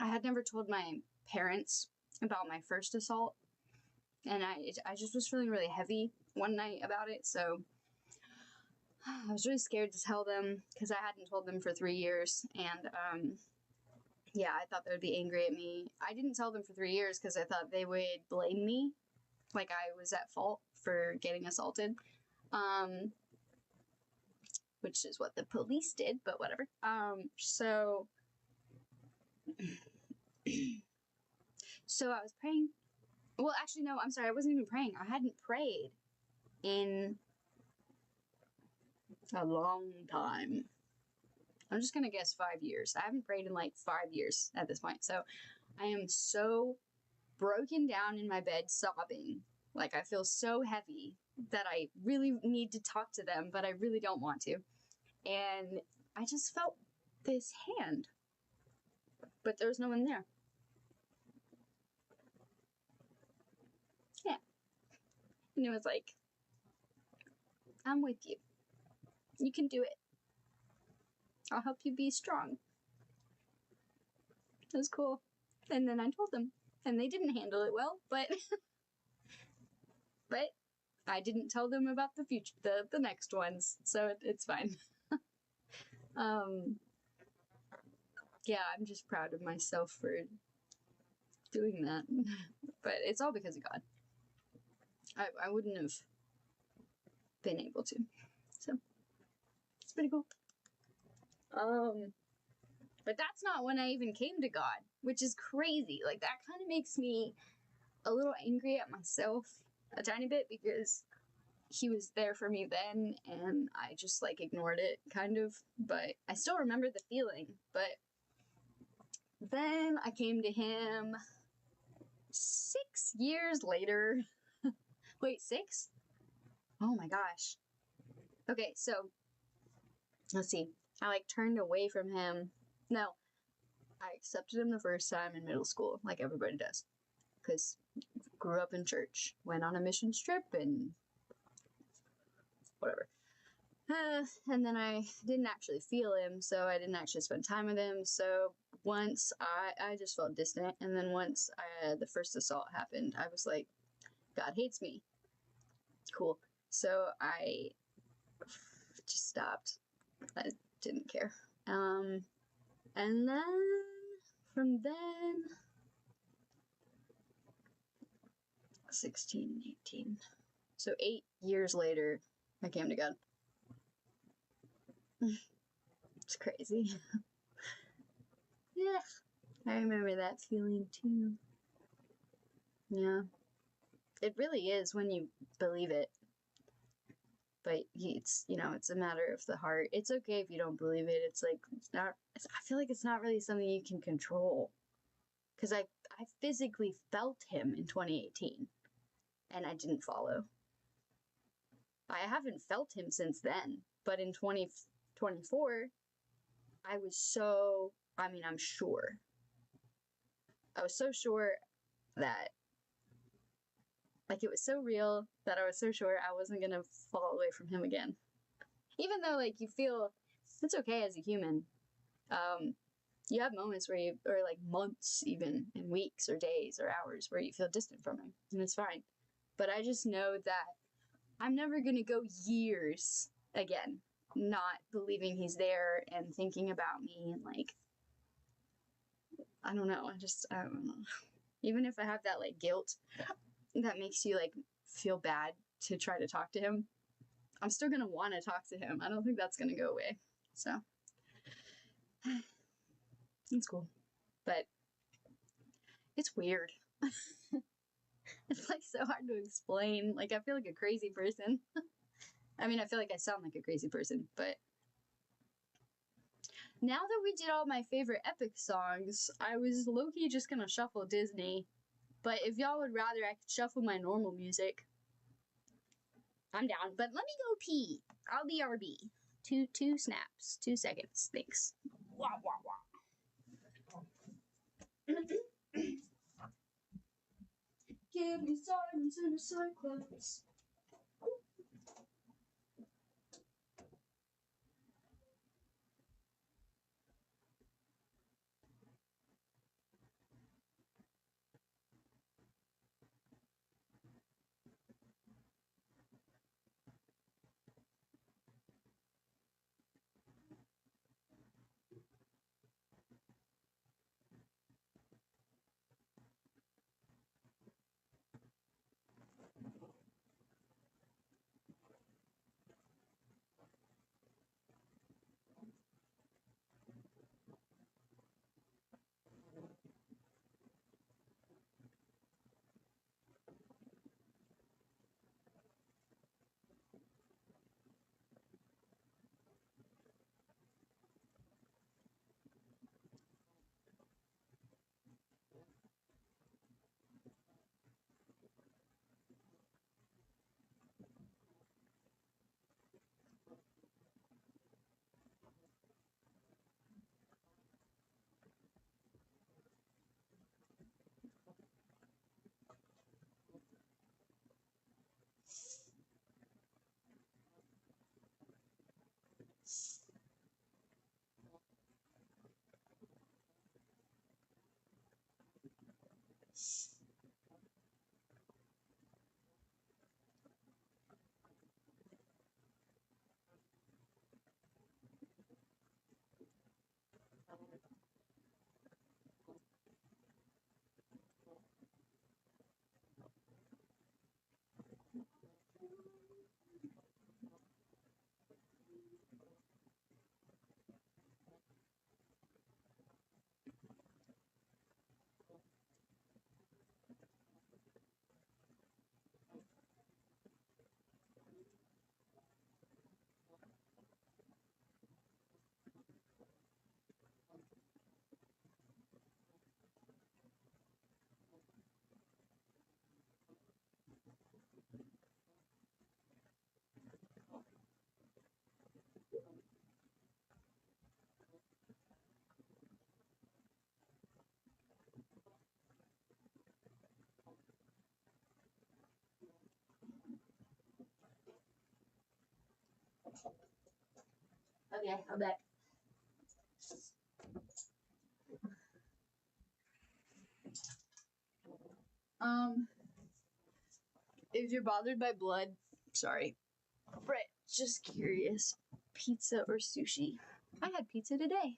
I had never told my parents about my first assault, and I just was feeling really heavy one night about it, so I was really scared to tell them because I hadn't told them for 3 years, and yeah, I thought they would be angry at me. I didn't tell them for 3 years because I thought they would blame me, like I was at fault for getting assaulted, which is what the police did, but whatever. So I was praying. Well, actually, no, I'm sorry, I wasn't even praying. I hadn't prayed in a long time. I'm just gonna guess 5 years. I haven't prayed in like 5 years at this point. So I am so broken down in my bed sobbing. Like I feel so heavy that I really need to talk to them, but I really don't want to. And I just felt this hand, but there was no one there. Yeah. And it was like, I'm with you. You can do it. I'll help you be strong. It was cool. And then I told them, and they didn't handle it well, but I didn't tell them about the future, the next ones, so it's fine. Yeah, I'm just proud of myself for doing that, but it's all because of God. I wouldn't have been able to, so it's pretty cool. But that's not when I even came to God, which is crazy. Like, that kind of makes me a little angry at myself a tiny bit because he was there for me then and I just like ignored it kind of, but I still remember the feeling. But then I came to him 6 years later. Wait, 6? Oh my gosh. Okay, so let's see. I like turned away from him. No, I accepted him the first time in middle school, like everybody does, because grew up in church, went on a mission trip, and whatever. And then I didn't actually feel him, so I didn't actually spend time with him. So once I just felt distant, and then once the first assault happened, I was like, God hates me. Cool. So I just stopped. I didn't care. And then from then 16, 18. So 8 years later, I came to God. It's crazy. Yeah, I remember that feeling too. Yeah. It really is when you believe it. But it's, it's a matter of the heart. It's okay if you don't believe it. It's like, I feel like it's not really something you can control. Because I physically felt him in 2018. And I didn't follow. I haven't felt him since then. But in 2024, I was so, I'm sure. I was so sure that, like, it was so real that I was so sure I wasn't going to fall away from him again. Even though, like, you feel it's okay as a human. You have moments where or like months even, and weeks or days or hours where you feel distant from him, and it's fine. But I just know that I'm never going to go years again not believing he's there and thinking about me and, like, I don't know. I don't know. Even if I have that like guilt that makes you like feel bad to try to talk to him, I'm still gonna want to talk to him. I don't think that's gonna go away. So it's cool, but it's weird. It's like so hard to explain. Like I feel like a crazy person. I mean, I feel like I sound like a crazy person, but now that we did all my favorite epic songs, I was low-key just gonna shuffle Disney. But if y'all would rather, I could shuffle my normal music. I'm down. But let me go pee. I'll be RB. Two snaps. 2 seconds. Thanks. Wah, wah, wah. Give me silence in a cyclops. Okay, I'm back. If you're bothered by blood, sorry. Brett, just curious. Pizza or sushi? I had pizza today.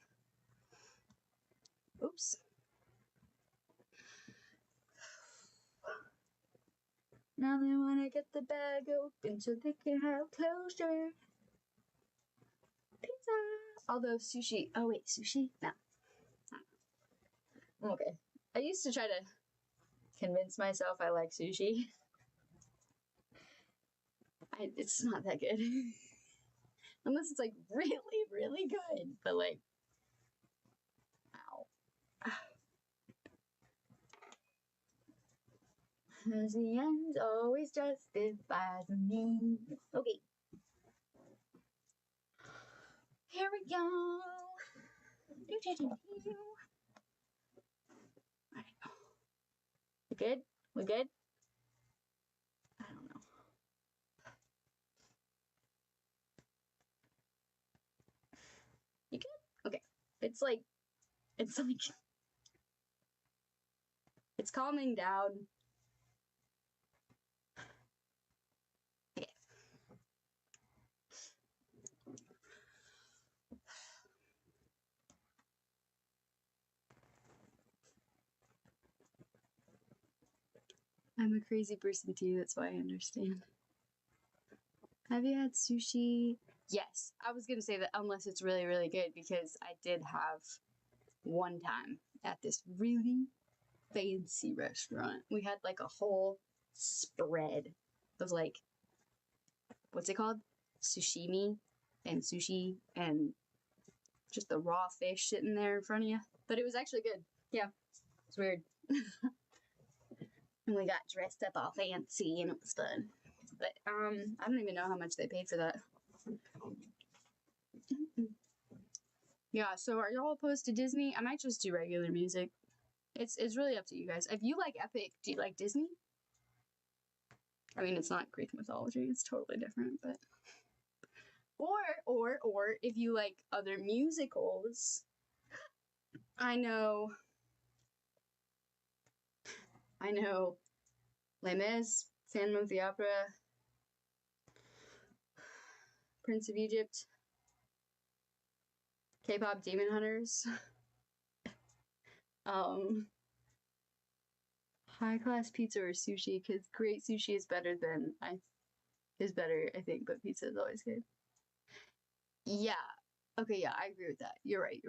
Oops. Now they wanna get the bag open so they can have closure. Pizza! Although sushi. Oh, wait, sushi? No. Okay. I used to try to convince myself I like sushi. It's not that good. Unless it's like really, really good. But like, ow. The end always justifies the means. Okay. Here we go. Alright. We good? We good? I don't know. You good? Okay. It's like it's calming down. Okay. I'm a crazy person too, that's why I understand. Have you had sushi? Yes. I was gonna say that unless it's really, really good, because I did have one time at this really fancy restaurant. We had like a whole spread of like, what's it called? Sushimi and sushi and just the raw fish sitting there in front of you. But it was actually good. Yeah. It's weird. And we got dressed up all fancy and it was fun. But I don't even know how much they paid for that. Yeah, so are y'all opposed to Disney? I might just do regular music. It's really up to you guys. If you like epic, do you like Disney? I mean, it's not Greek mythology, it's totally different, but or if you like other musicals, I know Les Mis, Phantom of the Opera, Prince of Egypt, K-pop Demon Hunters, high class pizza or sushi, because great sushi is better, I think, but pizza is always good. Yeah. Okay, yeah, I agree with that. You're right.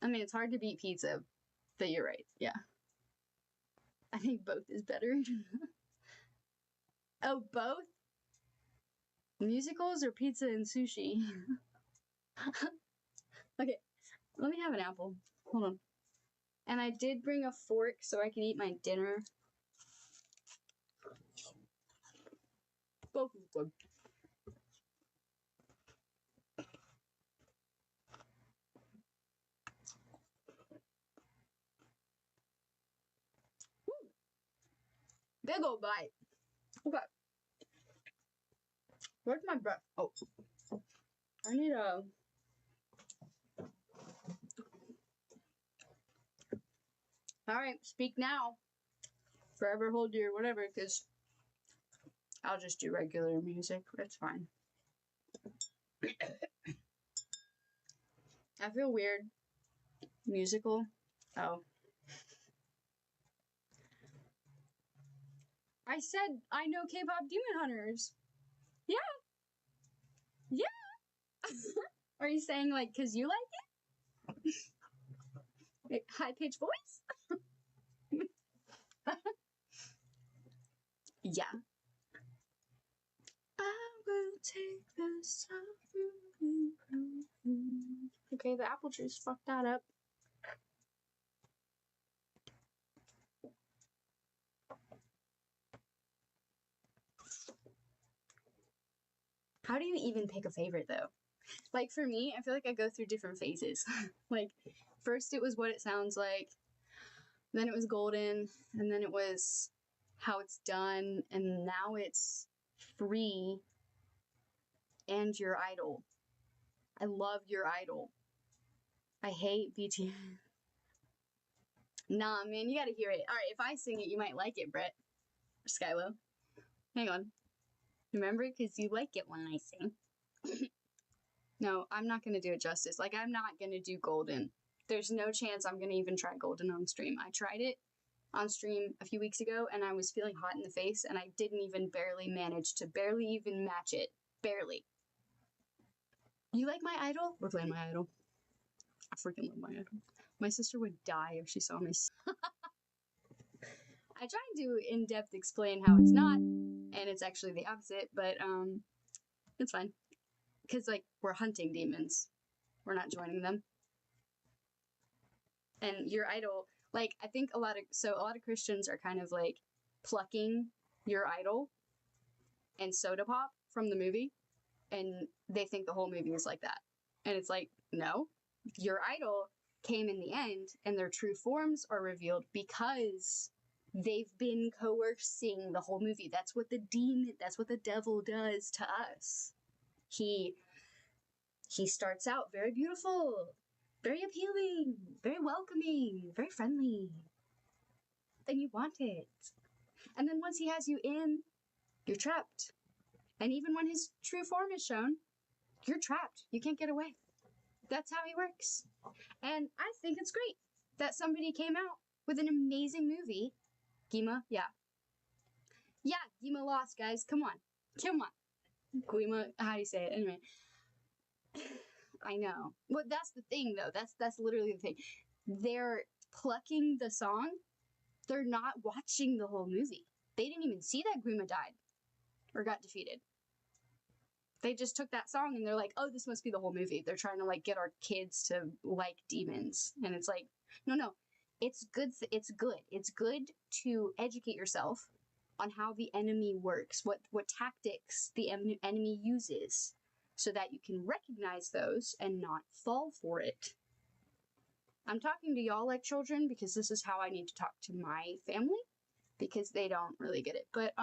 I mean, it's hard to beat pizza, but you're right. Yeah. I think both is better. Oh, both? Musicals or pizza and sushi? Okay, let me have an apple. Hold on. And I did bring a fork so I can eat my dinner. Both is good. Big old bite. Okay. Where's my breath? Oh. I need a... Alright, speak now. Forever hold your whatever, because I'll just do regular music. It's fine. I feel weird. Musical? Oh. I said I know K-pop Demon Hunters. Yeah. Are you saying like because you like it? High pitched voice? Yeah. I will take the suffering. Okay, the apple juice fucked that up. How do you even pick a favorite though? Like for me, I feel like I go through different phases. Like first it was what it sounds like, then it was golden, and then it was how it's done, and now it's free and your idol. I love your idol. I hate BTS. Nah, man, you gotta hear it. Alright, if I sing it, you might like it, Brett. Or Skylo. Hang on. Remember? Because you like it when I sing. No, I'm not gonna do it justice. Like, I'm not gonna do Golden. There's no chance I'm gonna even try Golden on stream. I tried it on stream a few weeks ago, and I was feeling hot in the face, and I didn't even barely manage to barely even match it. Barely. You like my idol? We're playing my idol. I freaking love my idol. My sister would die if she saw me. I tried to in-depth explain how it's not, and it's actually the opposite, but it's fine. Because, like, we're hunting demons. We're not joining them. And your idol, like, I think a lot of Christians are kind of, like, plucking your idol and Soda Pop from the movie, and they think the whole movie is like that. And it's like, no. Your idol came in the end, and their true forms are revealed because they've been coercing the whole movie. That's what the devil does to us. He starts out very beautiful, very appealing, very welcoming, very friendly. And you want it. And then once he has you in, you're trapped. And even when his true form is shown, you're trapped. You can't get away. That's how he works. And I think it's great that somebody came out with an amazing movie. Gima, yeah. Yeah, Gima lost, guys. Come on. Come on. Guima, how do you say it? Anyway. I know. Well, that's the thing, though. That's literally the thing. They're plucking the song. They're not watching the whole movie. They didn't even see that Grima died or got defeated. They just took that song and they're like, oh, this must be the whole movie. They're trying to like get our kids to like demons. And it's like, no. It's good. It's good. It's good to educate yourself on how the enemy works, what tactics the enemy uses, so that you can recognize those and not fall for it. I'm talking to y'all like children because this is how I need to talk to my family, because they don't really get it. But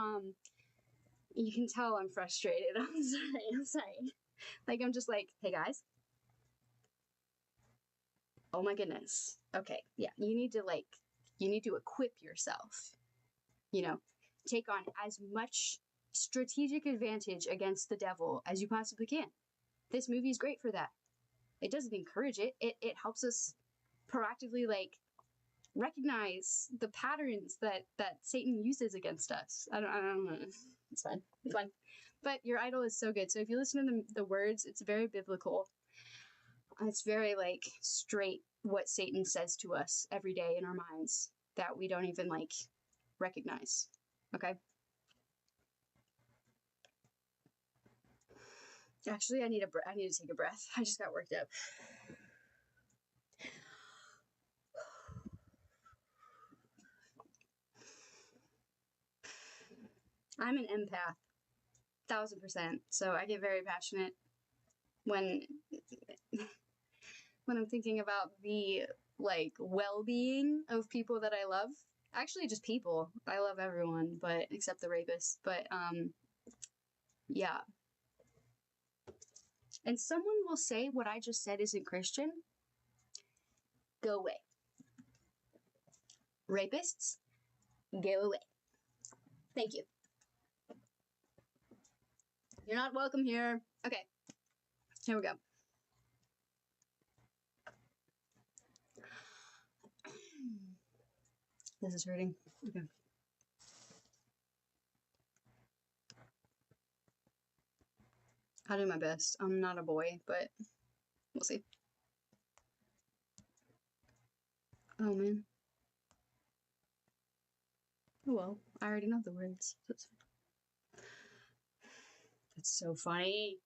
you can tell I'm frustrated. I'm sorry. Like, I'm just like, hey guys. Oh my goodness. Okay, yeah, you need to equip yourself. You know, take on as much strategic advantage against the devil as you possibly can. This movie is great for that. It doesn't encourage it. It helps us proactively like recognize the patterns that Satan uses against us. I don't know. It's fine. It's fine. But your idol is so good. So if you listen to the words, it's very biblical. It's very like straight what Satan says to us every day in our minds that we don't even like recognize. Okay? Actually, I need to take a breath. I just got worked up. I'm an empath, 1000%. So I get very passionate when I'm thinking about the like well-being of people that I love. Actually, just people. I love everyone, but except the rapists. But yeah. And someone will say what I just said isn't Christian. Go away. Rapists, go away. Thank you. You're not welcome here. Okay. Here we go. This is hurting. Okay. I'll do my best. I'm not a boy, but we'll see. Oh, man. Oh, well. I already know the words. That's so funny.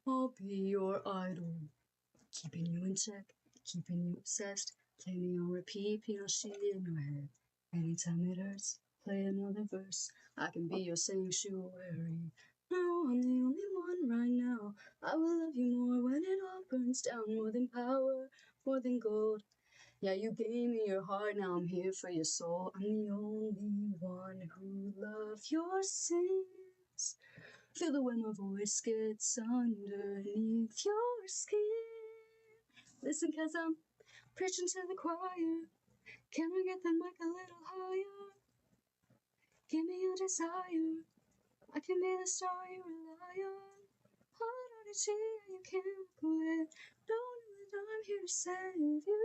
I'll be your idol. Keeping you in check. Keeping you obsessed. Playing on repeat. Piano sheet in your head. Anytime it hurts. Play another verse. I can be your sanctuary. No, I'm the only one right now. I will love you more when it all burns down. More than power, more than gold. Yeah, you gave me your heart, now I'm here for your soul. I'm the only one who loves your sins. Feel the way my voice gets underneath your skin. Listen, cause I'm preaching to the choir. Can I get the mic a little higher? Give me your desire. I can be the star you rely on. Heart on a chair, you can't quit. Don't know that I'm here to save you.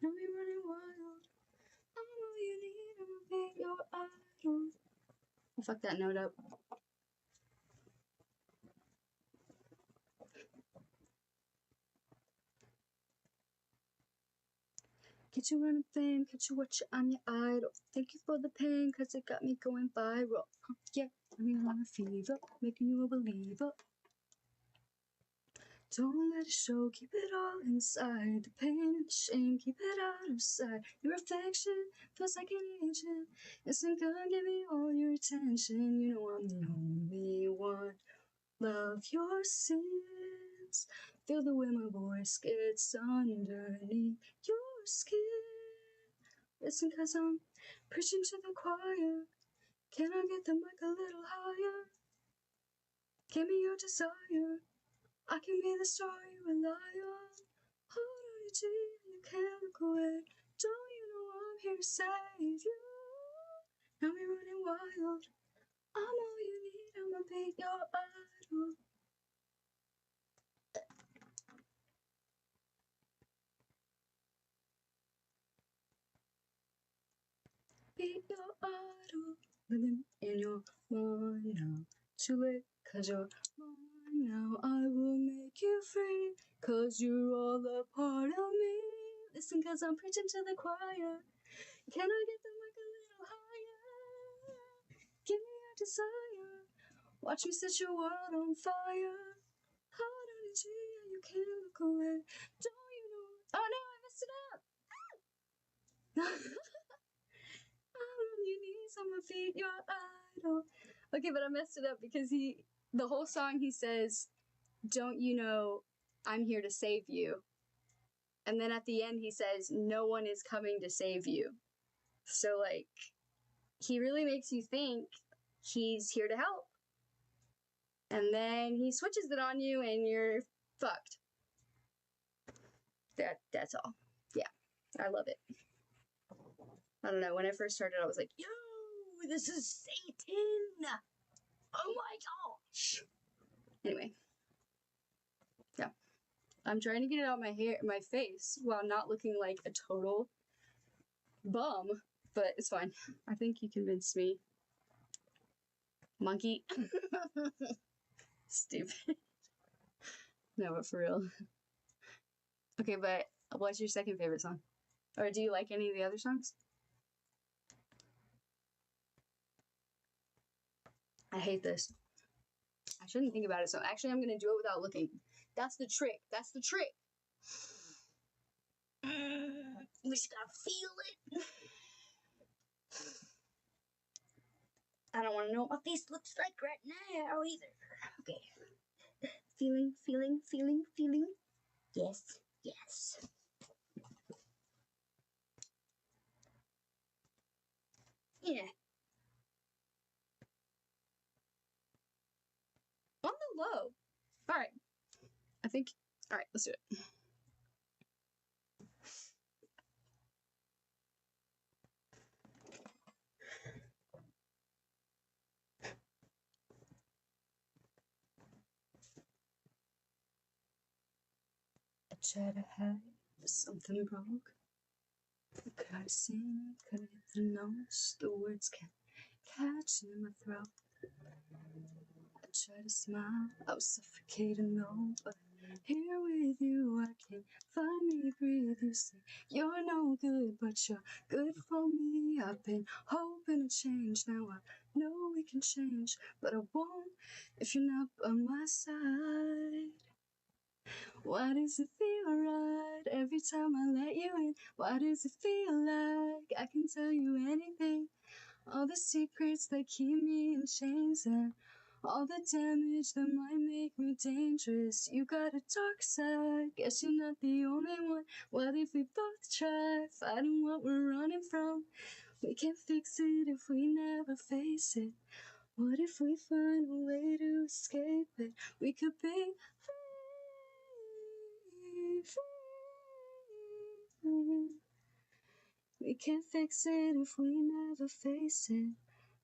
Now we're running wild. I'm all you need, I'ma be your idol. I fucked that note up. Get you running fame, get you what you, I'm your idol. Thank you for the pain, cause it got me going viral. Yeah, I'm on a fever, making you a believer. Don't let it show, keep it all inside. The pain and the shame, keep it out of sight. Your affection feels like an agent. Isn't gonna give me all your attention. You know I'm the only one. Love your sins. Feel the way my voice gets underneath your skin. Listen, cause I'm preaching to the choir. Can I get the mic a little higher? Give me your desire. I can be the star you rely on. Hold on your cheek, you can't look away. Don't you know I'm here to save you? Now we're running wild. I'm all you need, I'ma be your idol. Be defeat your idol. Living in your mind now. Too late, cause you're mine now. I will make you free, cause you're all a part of me. Listen, cause I'm preaching to the choir. Can I get the mic a little higher? Give me your desire. Watch me set your world on fire. Hot energy, and you can't look away. Don't you know? Oh no, I messed it up. I'm on your knees, I'm gonna feed your idol. Okay, but I messed it up because the whole song he says, don't you know I'm here to save you? And then at the end he says, no one is coming to save you. So like, he really makes you think he's here to help. And then he switches it on you and you're fucked. That's all. Yeah, I love it. I don't know, when I first started I was like, yo, this is Satan! Oh my gosh! Anyway. Yeah. I'm trying to get it out my face while not looking like a total bum, but it's fine. I think you convinced me. Monkey. Stupid. No, but for real. Okay, but what's your second favorite song? Or do you like any of the other songs? I hate this. I shouldn't think about it, so actually I'm gonna do it without looking. That's the trick. That's the trick. We just gotta feel it. I don't want to know what my face looks like right now either. Okay. Feeling, feeling, feeling, feeling. Yes, yes. Yeah. On the low. Alright. I think. Alright, let's do it. I try to hide, but something broke. Could I sing? Could I hit the notes? The words can't catch in my throat. I try to smile, I was suffocating though, but here with you I can't find me breathe. You say you're no good, but you're good for me. I've been hoping to change, now I know we can change, but I won't if you're not by my side. Why does it feel right every time I let you in? Why does it feel like I can tell you anything? All the secrets that keep me in chains and all the damage that might make me dangerous. You got a dark side, guess you're not the only one. What if we both try fighting what we're running from? We can't fix it if we never face it. What if we find a way to escape it? We could be free. We can't fix it if we never face it.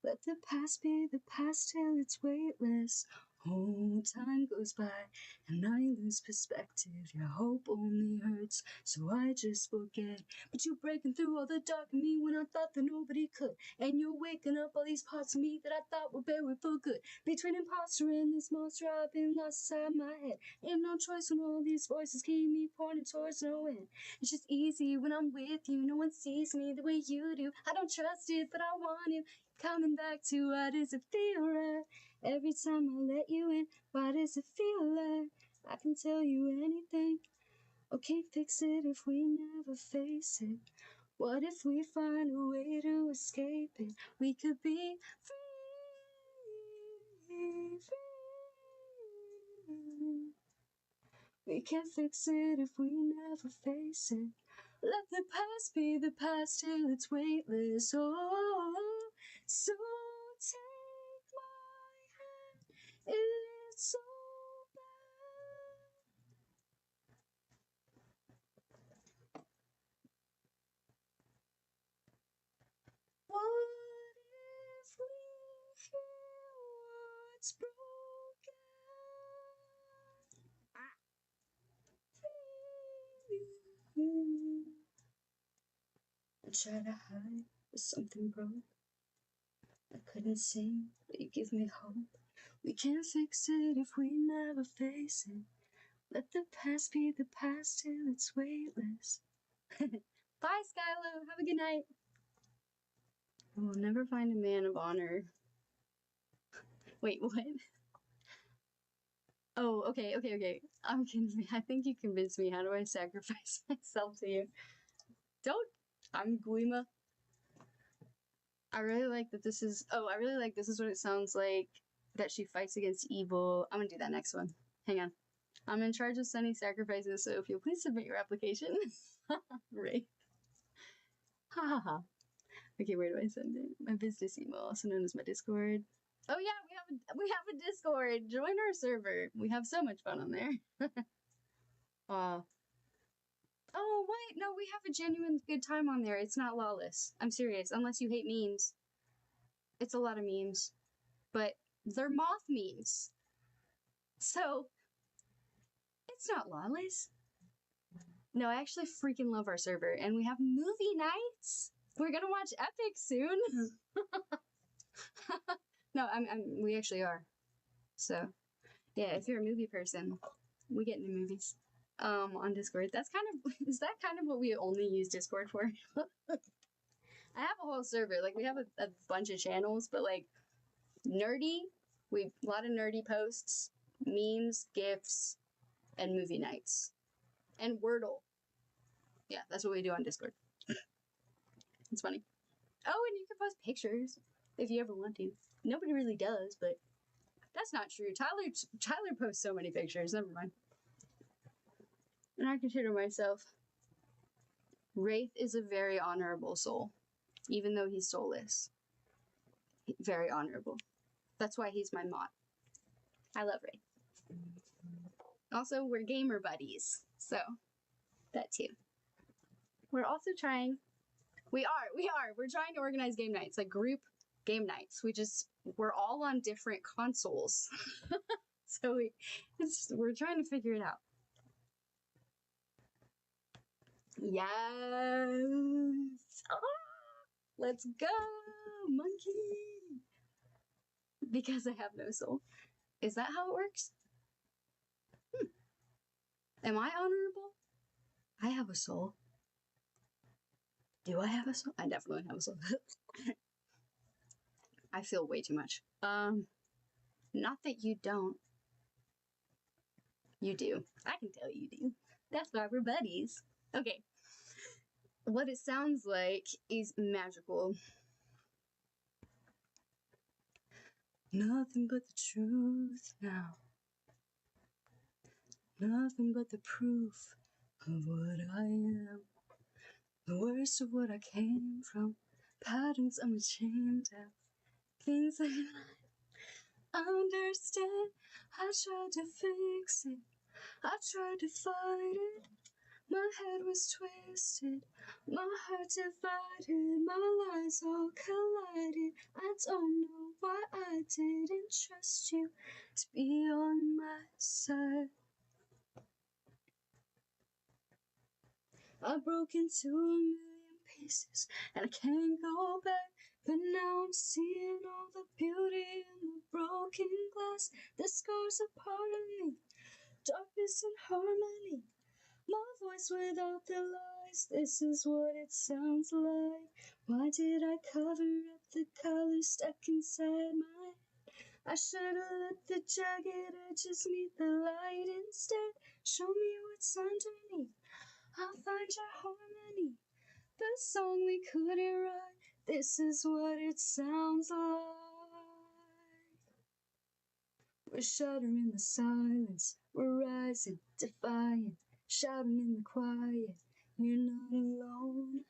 Let the past be the past till it's weightless. Oh, time goes by and I lose perspective. Your hope only hurts, so I just forget. But you're breaking through all the dark in me when I thought that nobody could. And you're waking up all these parts of me that I thought were buried for good. Between imposter and this monster I've been lost inside my head. Ain't no choice when all these voices keep me pointing towards no end. It's just easy when I'm with you. No one sees me the way you do. I don't trust it, but I want it. Coming back to why does it feel right every time I let you in? Why does it feel like I can tell you anything? Oh, can't fix it if we never face it. What if we find a way to escape it? We could be free, free. We can't fix it if we never face it. Let the past be the past till it's weightless. Oh, so take my hand. It's so bad. What if we heal what's broken? I try to hide, was something broke. I couldn't sing, but you give me hope. We can't fix it if we never face it. Let the past be the past till it's weightless. Bye, Skylo. Have a good night. I will never find a man of honor. Wait, what? Oh, okay. I think you convinced me. How do I sacrifice myself to you? Don't. I'm Guima. I really like that this is. Oh, I really like this is what it sounds like. That she fights against evil. I'm gonna do that next one. Hang on. I'm in charge of sending sacrifices, so if you'll please submit your application. Right. Ha ha ha. Okay, where do I send it? My business email, also known as my Discord. Oh yeah, we have a Discord. Join our server. We have so much fun on there. Oh wait, no, we have a genuine good time on there. It's not lawless. I'm serious. Unless you hate memes. It's a lot of memes, but they're moth memes. So it's not lawless. No, I actually freaking love our server, and we have movie nights. We're gonna watch Epic soon. No, we actually are. So, yeah, if you're a movie person, we get into movies. On Discord. Is that kind of what we only use Discord for? I have a whole server. Like, we have a bunch of channels, but like, nerdy, a lot of nerdy posts, memes, GIFs, and movie nights. And Wordle. Yeah, that's what we do on Discord. It's funny. Oh, and you can post pictures if you ever want to. Nobody really does, but that's not true. Tyler posts so many pictures. Never mind. And I consider myself. Wraith is a very honorable soul, even though he's soulless. Very honorable. That's why he's my mod. I love Wraith. Also, we're gamer buddies, so that too. We're also trying. We're trying to organize game nights, like group game nights. We're all on different consoles, so we're trying to figure it out. Yes! Let's go, monkey! Because I have no soul. Is that how it works? Am I honorable? I have a soul. Do I have a soul? I definitely have a soul. I feel way too much. Not that you don't. You do. I can tell you do. That's why we're buddies. Okay. What it sounds like is magical. Nothing but the truth now. Nothing but the proof of what I am. The worst of what I came from. Patterns I'm ashamed of. Things I cannot understand. I tried to fix it. I tried to fight it. My head was twisted. My heart divided. My lies all collided. I don't know why I didn't trust you to be on my side. I broke into a million pieces, and I can't go back. But now I'm seeing all the beauty in the broken glass. The scars are part of me, darkness and harmony. My voice without the lies, this is what it sounds like. Why did I cover up the colors stuck inside my head? I should've let the jagged edges meet the light instead. Show me what's underneath, I'll find your harmony. The song we couldn't write, this is what it sounds like. We're shattering the silence, we're rising, defiant, shouting in the quiet. You're not alone.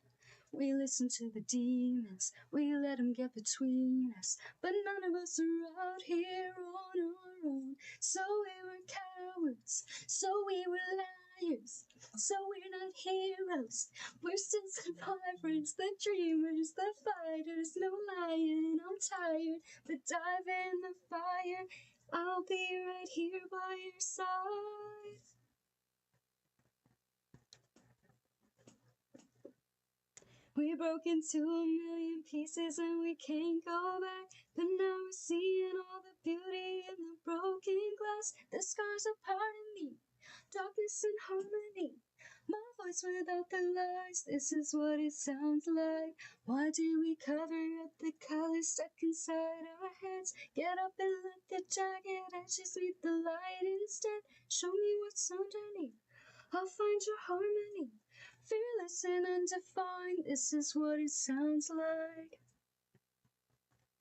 We listen to the demons, we let them get between us. But none of us are out here on our own. So we were cowards, so we were liars, so we're not heroes. We're still survivors, the dreamers, the fighters. No lying, I'm tired, but dive in the fire. I'll be right here by your side. We broke into a million pieces and we can't go back. But now we're seeing all the beauty in the broken glass. The scars are part of me, darkness and harmony. My voice without the lies, this is what it sounds like. Why do we cover up the colors stuck inside our heads? Get up and let the jagged edges meet the light instead. Show me what's underneath, I'll find your harmony. Fearless and undefined, this is what it sounds like.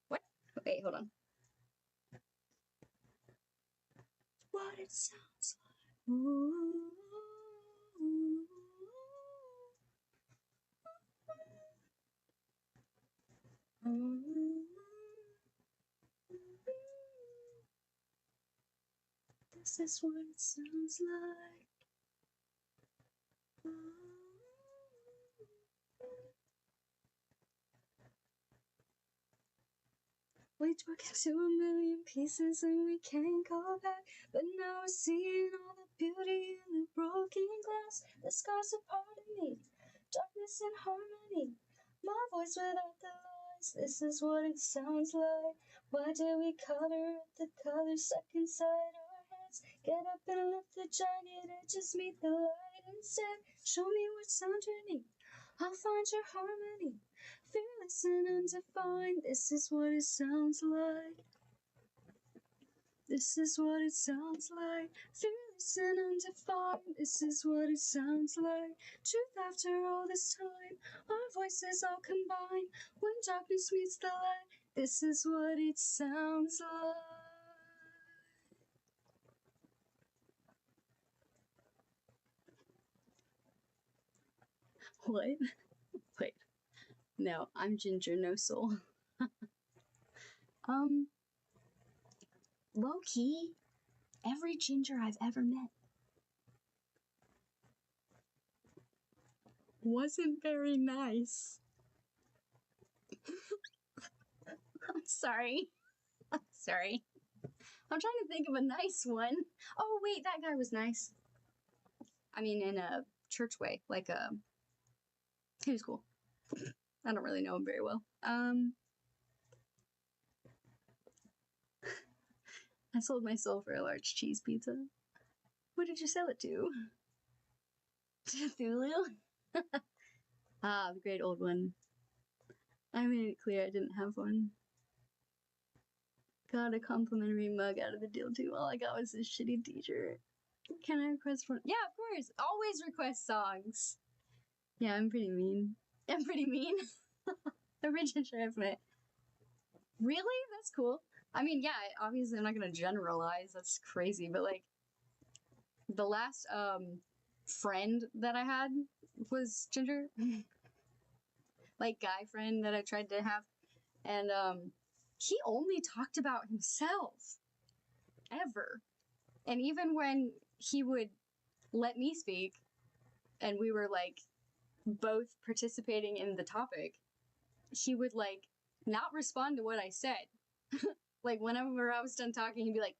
What? Wait, hold on. What it sounds like. Ooh. This is what it sounds like. We broke into a million pieces and we can't go back. But now we're seeing all the beauty in the broken glass. The scars are part of me, darkness and harmony. My voice without the lies, this is what it sounds like. Why do we cover up the colors stuck inside our heads? Get up and let the jagged edges meet the light instead. Show me what's underneath, I'll find your harmony. Fearless and undefined, this is what it sounds like. This is what it sounds like. Fearless and undefined, this is what it sounds like. Truth after all this time, our voices all combine. When darkness meets the light, this is what it sounds like. What? Wait. No, I'm Ginger, no soul. Low key, every Ginger I've ever met wasn't very nice. I'm sorry. I'm sorry. I'm trying to think of a nice one. Oh, wait, that guy was nice. I mean, in a church way. Like, he was cool. I don't really know him very well. I sold my soul for a large cheese pizza. Who did you sell it to? Cthulhu? Ah, the great old one. I made it clear I didn't have one. Got a complimentary mug out of the deal too. All I got was this shitty t-shirt. Can I request one? Yeah, of course. Always request songs. Yeah, I'm pretty mean. I'm pretty mean. Origin Sheriffman. Really? That's cool. I mean, yeah, obviously I'm not gonna generalize. That's crazy, but like the last friend that I had was Ginger. Like guy friend that I tried to have. And he only talked about himself. Ever. And even when he would let me speak and we were like both participating in the topic, he would like not respond to what I said. Like whenever I was done talking, he'd be like,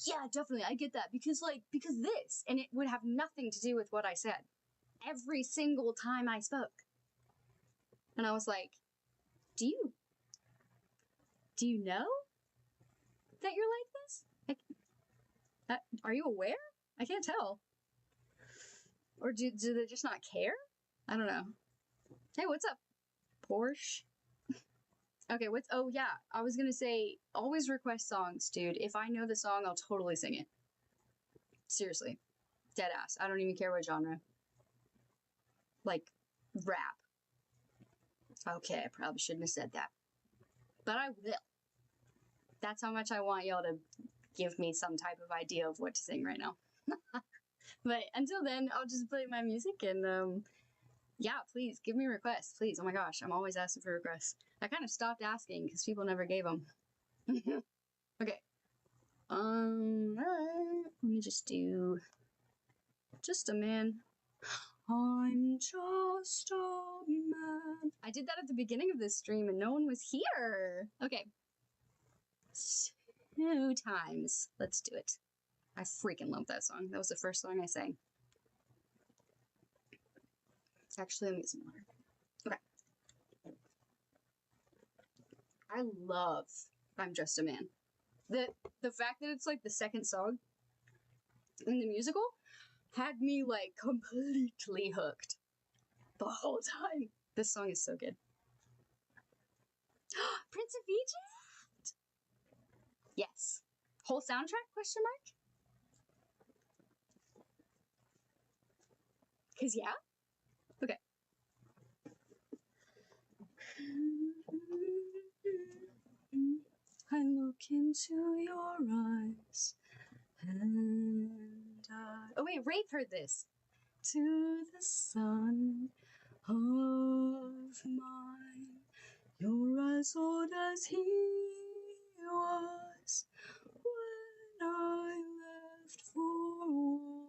yeah, definitely, I get that, because this, and it would have nothing to do with what I said every single time I spoke. And I was like, do you know that you're like this? Like, are you aware? I can't tell. Or do they just not care? I don't know. Hey, what's up, Porsche? Okay, oh yeah, I was gonna say, always request songs, dude. If I know the song, I'll totally sing it. Seriously. Dead ass. I don't even care what genre. Like, rap. Okay, I probably shouldn't have said that. But I will. That's how much I want y'all to give me some type of idea of what to sing right now. But until then, I'll just play my music and, yeah, please, give me requests, please. Oh my gosh, I'm always asking for requests. I kind of stopped asking because people never gave them. Okay. Let me just do... Just a man. I'm just a man. I did that at the beginning of this stream and no one was here. Okay. 2 times. Let's do it. I freaking love that song. That was the first song I sang. Actually, let me get some water. Okay. I love I'm Just a Man. The fact that it's like the second song in the musical had me like completely hooked the whole time. This song is so good. Prince of Egypt? Yes. Whole soundtrack, question mark? Cause yeah? Okay. I look into your eyes and I... Oh wait, Rafe heard this. To the son of mine, you're as old as he was when I left for war.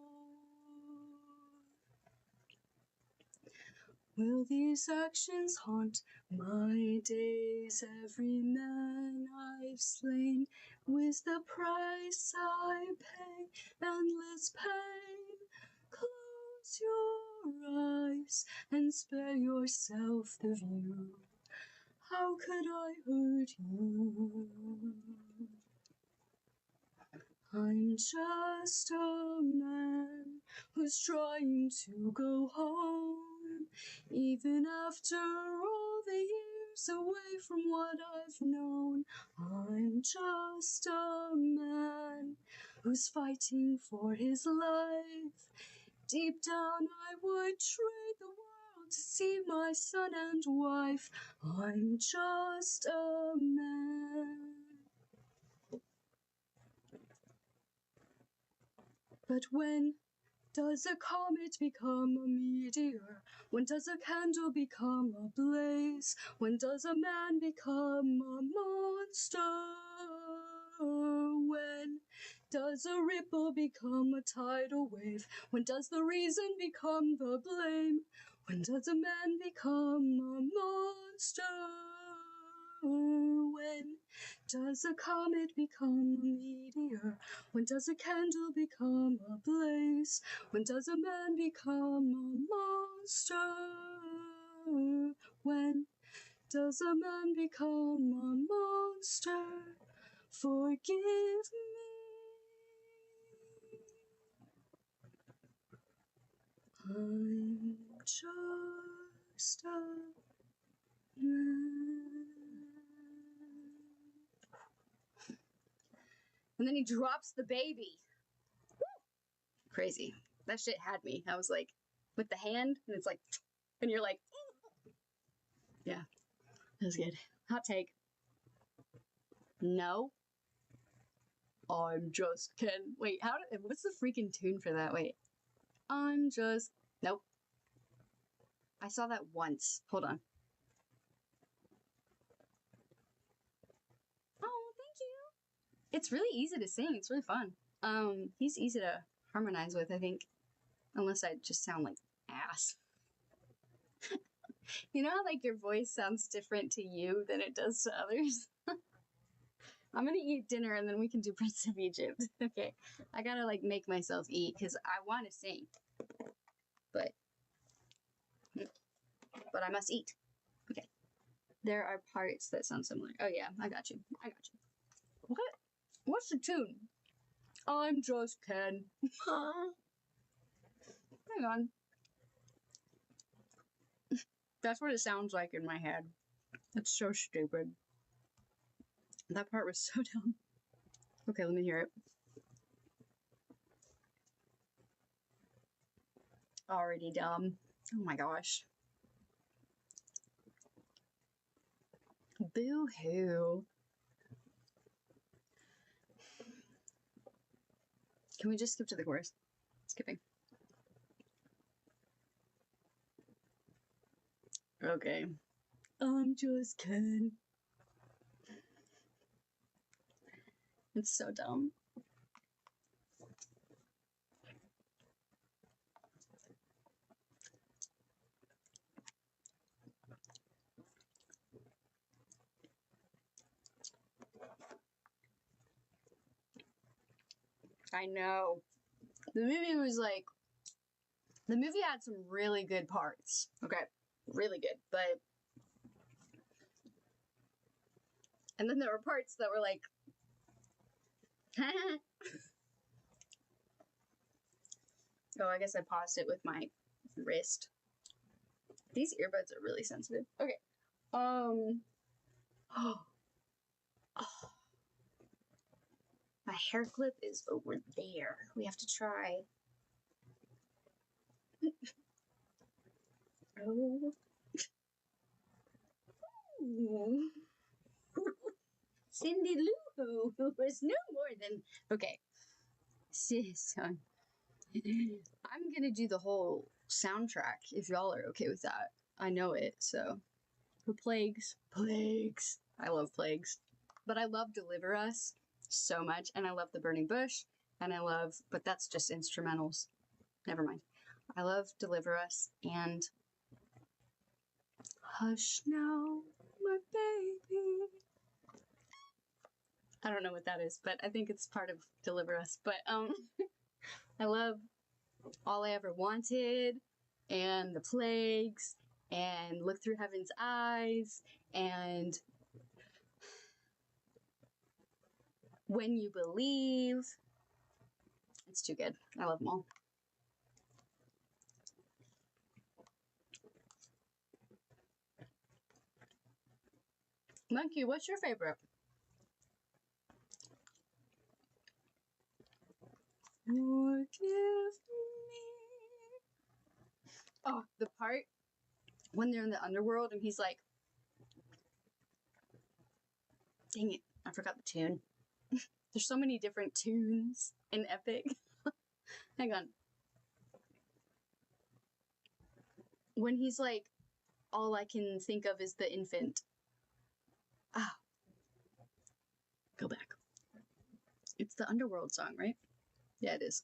Will these actions haunt my days? Every man I've slain was the price I pay, endless pain. Close your eyes and spare yourself the view. How could I hurt you? I'm just a man who's trying to go home. Even after all the years away from what I've known, I'm just a man who's fighting for his life. Deep down I would trade the world to see my son and wife. I'm just a man. But when does a comet become a meteor? When does a candle become a blaze? When does a man become a monster? When does a ripple become a tidal wave? When does the reason become the blame? When does a man become a monster? When does a comet become a meteor? When does a candle become a blaze? When does a man become a monster? When does a man become a monster? Forgive me. I'm just a man. And then he drops the baby. Woo! Crazy. That shit had me. I was like, with the hand, and it's like, and you're like, yeah, that was good. Hot take. No. I'm just Ken. Wait, what's the freaking tune for that? Wait. I'm just, nope. I saw that once. Hold on. Oh, thank you. It's really easy to sing. It's really fun. He's easy to harmonize with, I think. Unless I just sound like ass. You know how, like, your voice sounds different to you than it does to others? I'm gonna eat dinner and then we can do Prince of Egypt. Okay. I gotta, like, make myself eat because I want to sing. But I must eat. Okay. There are parts that sound similar. Oh, yeah. I got you. What? What's the tune? I'm just Ken. Hang on. That's what it sounds like in my head. It's so stupid. That part was so dumb. Okay, let me hear it. Already dumb. Oh my gosh. Boo-hoo. Can we just skip to the chorus? Skipping. Okay. I'm just Ken. It's so dumb. I know. The movie had some really good parts. Okay. Really good. But And then there were parts that were like, oh, I guess I paused it with my wrist. These earbuds are really sensitive. Okay. Oh. My hair clip is over there. We have to try. Oh. Ooh. Cindy Lou Who was no more than. Okay. Sis, I'm gonna do the whole soundtrack if y'all are okay with that. I know it, so. The Plagues. Plagues. I love Plagues. But I love Deliver Us so much, and I love The Burning Bush, and I love, but that's just instrumentals. Never mind. I love Deliver Us, and Hush Now, My Baby. I don't know what that is, but I think it's part of Deliver Us. But, I love All I Ever Wanted, and The Plagues, and Look Through Heaven's Eyes, and When You Believe. It's too good. I love them all. Monkey, what's your favorite? Forgive me. Oh, the part when they're in the underworld and he's like, dang it, I forgot the tune. There's so many different tunes in Epic. Hang on. When he's like, all I can think of is the infant. Ah. Go back. It's the Underworld song, right? Yeah, it is.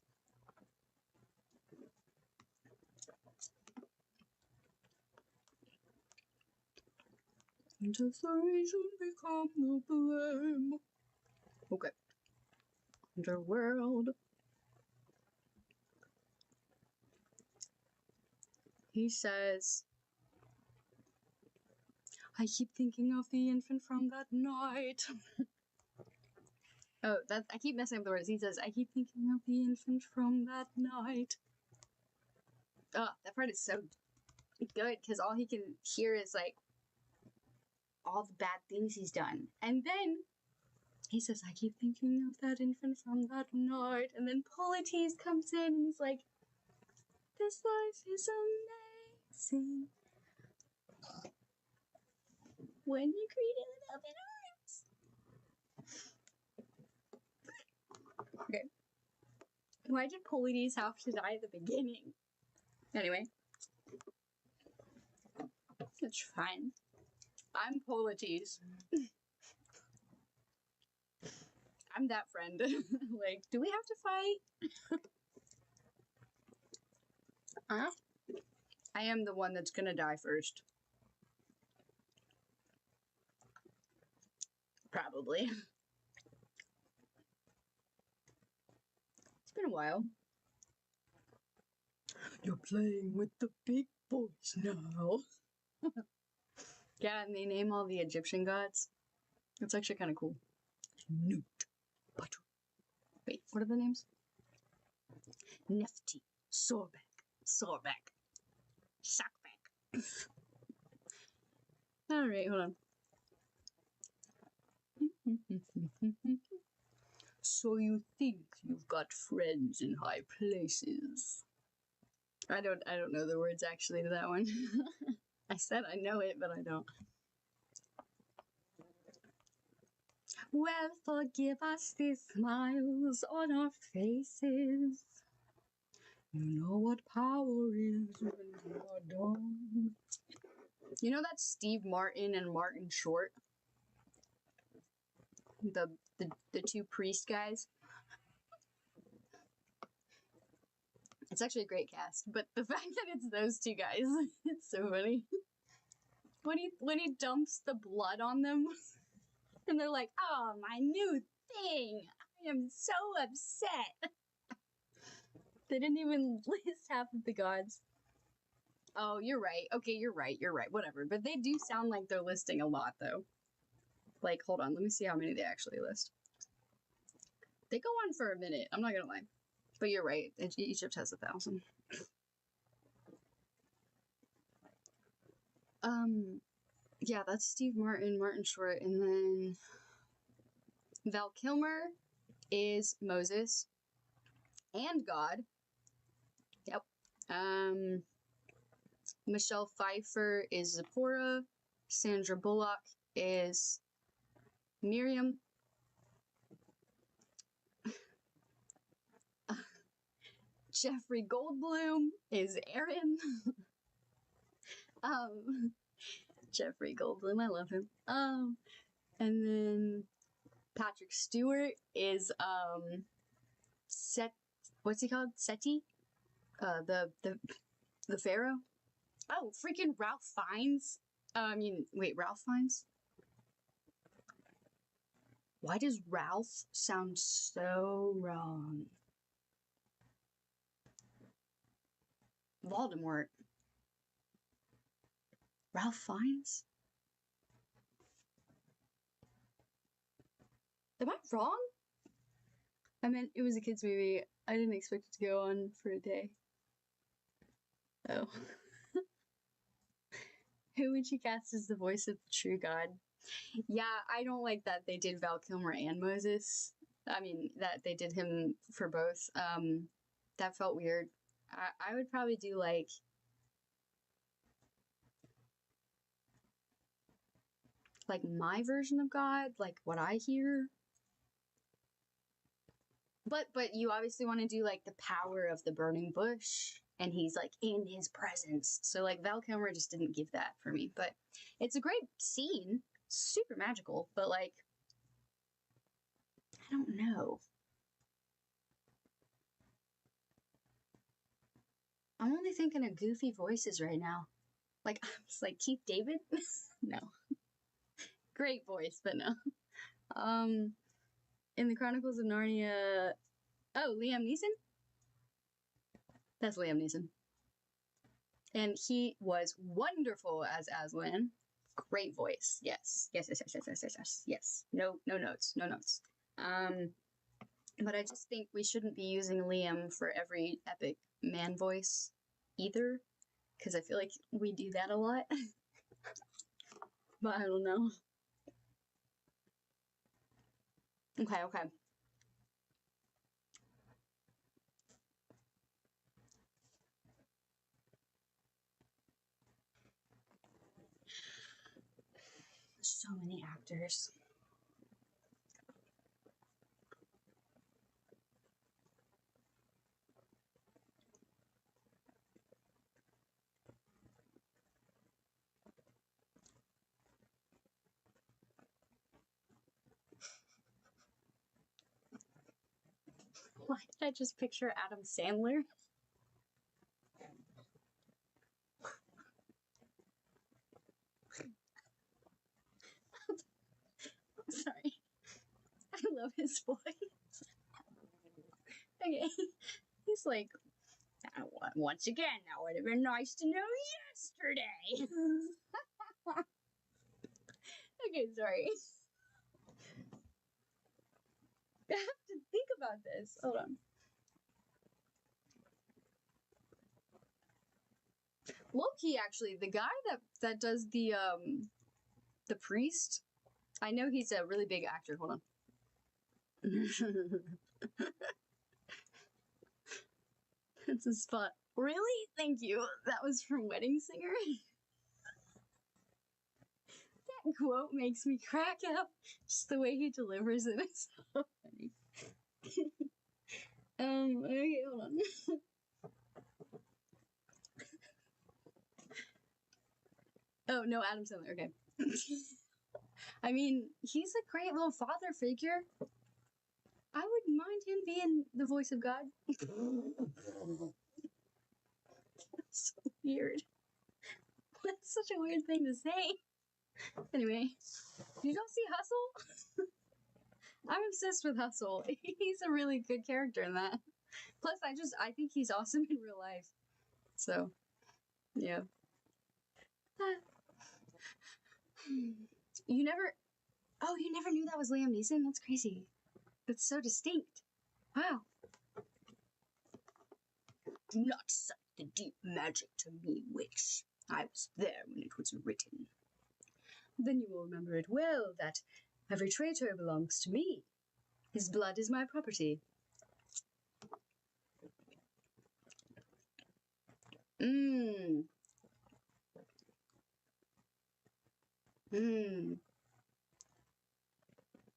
Desperation become the blame. Okay. Underworld. He says, I keep thinking of the infant from that night. Oh, that I keep messing up the words. He says, I keep thinking of the infant from that night. Oh, that part is so good because all he can hear is like all the bad things he's done. And then he says, I keep thinking of that infant from that night. And then Polites comes in and he's like, this life is amazing when you greet it with open arms. Okay. Why did Polites have to die at the beginning? Anyway. It's fine. I'm Polites. I'm that friend. Like, do we have to fight? I am the one that's gonna die first. Probably. It's been a while. You're playing with the big boys now. Yeah, and they name all the Egyptian gods. It's actually kind of cool. Newt. Batu. Wait, what are the names? Nefti. Sorbek. Sakbek. Alright, hold on. So you think you've got friends in high places? I don't know the words actually to that one. I said I know it, but I don't. Well, forgive us these smiles on our faces. You know what power is when you are done. You know that's Steve Martin and Martin Short? The two priest guys? It's actually a great cast, but the fact that it's those two guys, it's so funny. When he dumps the blood on them, and they're like, oh, my new thing! I am so upset! They didn't even list half of the gods. Oh, you're right. Okay, you're right. Whatever. But they do sound like they're listing a lot, though. Like, hold on, let me see how many they actually list. They go on for a minute, I'm not gonna lie. But you're right, Egypt has 1,000. Yeah, that's Steve Martin, Martin Short, and then Val Kilmer is Moses and God. Yep. Michelle Pfeiffer is Zipporah. Sandra Bullock is Miriam. Jeffrey Goldblum is Aaron. Jeffrey Goldblum, I love him. And then Patrick Stewart is what's he called? Seti? The Pharaoh? Oh, freaking Ralph Fiennes. Wait, Ralph Fiennes? Why does Ralph sound so wrong? Voldemort. Ralph Fiennes? Am I wrong? I meant it was a kid's movie. I didn't expect it to go on for a day. Oh. Who would you cast as the voice of the true God? Yeah, I don't like that they did Val Kilmer and Moses. I mean, that they did him for both. That felt weird. I would probably do like my version of God, like what I hear. But you obviously want to do like the power of the burning bush, and he's like in his presence. So like Val Kilmer just didn't give that for me. But it's a great scene, super magical. But like, I don't know. I'm only thinking of goofy voices right now. Like I'm just like Keith David. No, great voice, but no. In the Chronicles of Narnia. Oh, Liam Neeson? That's Liam Neeson. And he was wonderful as Aslan. Great voice. Yes. Yes. No notes. But I just think we shouldn't be using Liam for every epic man voice either. Because I feel like we do that a lot. But I don't know. Okay. So many actors. Why did I just picture Adam Sandler? Sorry. I love his voice. Okay. He's like, once again, that would have been nice to know yesterday. Okay, sorry. I have to think about this. Hold on. Low-key, actually, the guy that does the priest, I know he's a really big actor. Hold on. It's a spot. Really? Thank you. That was from Wedding Singer. That quote makes me crack up. Just the way he delivers it is so funny. Okay, hold on. Oh, no, Adam Sandler. Okay. I mean, he's a great little father figure. I wouldn't mind him being the voice of God. That's so weird. That's such a weird thing to say. Anyway, did y'all see Hustle? I'm obsessed with Hustle. He's a really good character in that. Plus, I think he's awesome in real life. So, yeah. You never... Oh, you never knew that was Liam Neeson? That's crazy. That's so distinct. Wow. Do not cite the deep magic to me, witch. I was there when it was written. Then you will remember it well that every traitor belongs to me. His blood is my property. Mmm. Mmm.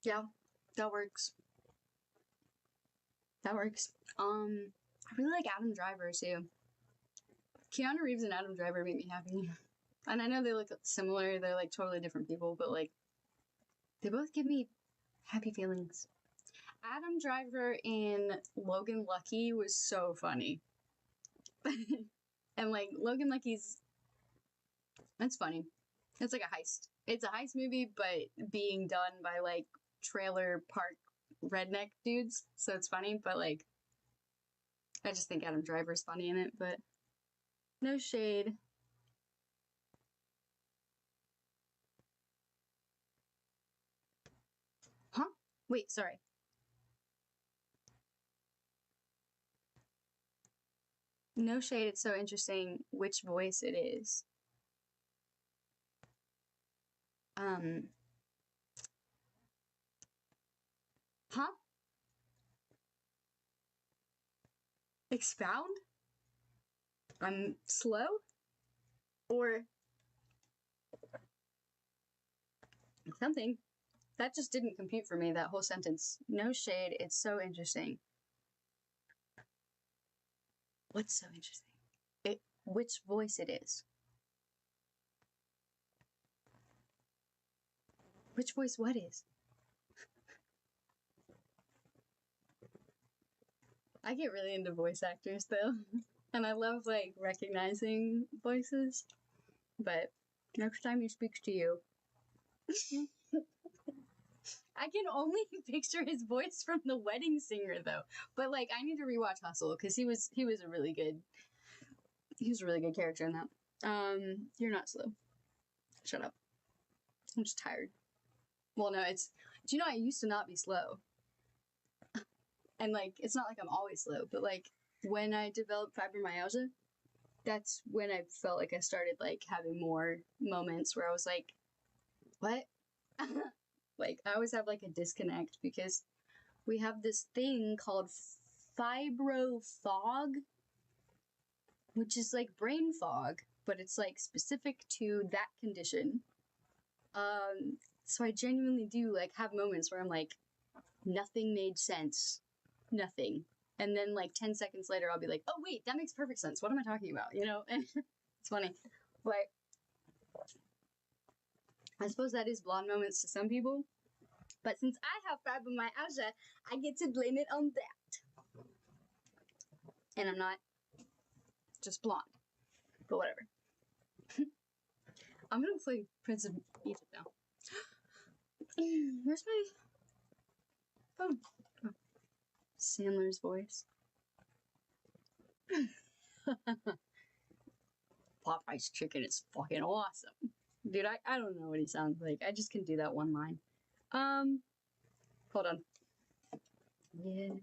Yeah, that works. That works. I really like Adam Driver too. Keanu Reeves and Adam Driver make me happy. And I know they look similar, they're like totally different people, but like, they both give me happy feelings. Adam Driver in Logan Lucky was so funny. And like, Logan Lucky's, that's funny. It's like a heist. It's a heist movie, but being done by like trailer park redneck dudes, so it's funny, but like, I just think Adam Driver's funny in it, but no shade. Huh? Wait, sorry. No shade, it's so interesting which voice it is. Huh? Expound? I'm slow? Or something. That just didn't compute for me, that whole sentence. No shade, it's so interesting. What's so interesting? Which voice it is. Which voice what is? I get really into voice actors though. And I love like recognizing voices. But next time he speaks to you. I can only picture his voice from The Wedding Singer though. But like I need to rewatch Hustle because he was a really good character in that. You're not slow. Shut up. I'm just tired. Well, no, do you know I used to not be slow? And like it's not like I'm always slow, but like when I developed fibromyalgia, that's when I felt like I started like having more moments where I was like, what? Like I always have like a disconnect because we have this thing called fibro fog, which is like brain fog, but it's like specific to that condition. So I genuinely do like have moments where I'm like, nothing made sense. Nothing. And then like 10 seconds later, I'll be like, oh wait, that makes perfect sense. What am I talking about? You know? And it's funny. But I suppose that is blonde moments to some people. But since I have fibromyalgia, I get to blame it on that. And I'm not just blonde. But whatever. I'm gonna play Prince of Egypt now. Where's my phone? Oh. Sandler's voice. Popeye's chicken is fucking awesome. Dude, I don't know what he sounds like. I just can do that one line. Hold on. Yeah.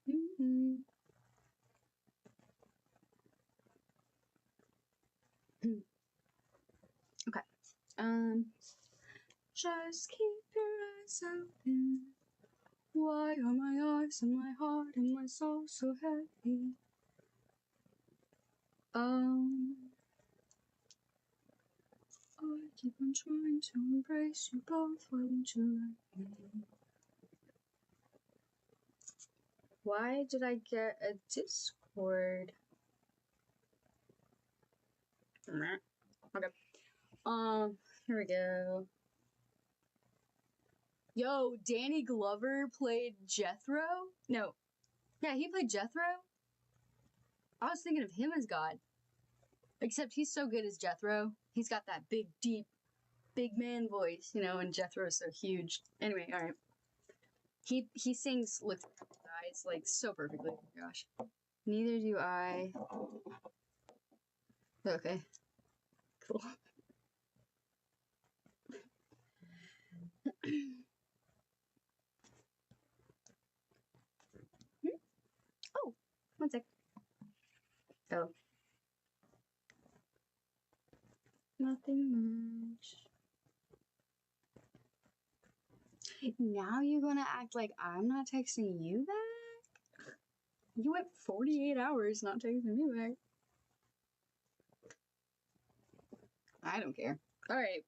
Mm-hmm. Okay. Just keep your eyes open. Why are my eyes and my heart and my soul so heavy? I keep on trying to embrace you both. Why won't you let me? Why did I get a Discord? Okay. Here we go. Yo, Danny Glover played Jethro? No. Yeah, he played Jethro? I was thinking of him as God. Except he's so good as Jethro. He's got that big, deep, big man voice, you know, and Jethro's so huge. Anyway, alright. He sings Look eyes like so perfectly. Oh my gosh. Neither do I. Okay. Cool. Oh, one sec. Oh. Nothing much. Now you're gonna act like I'm not texting you back? You went 48 hours not texting me back. I don't care. Alright.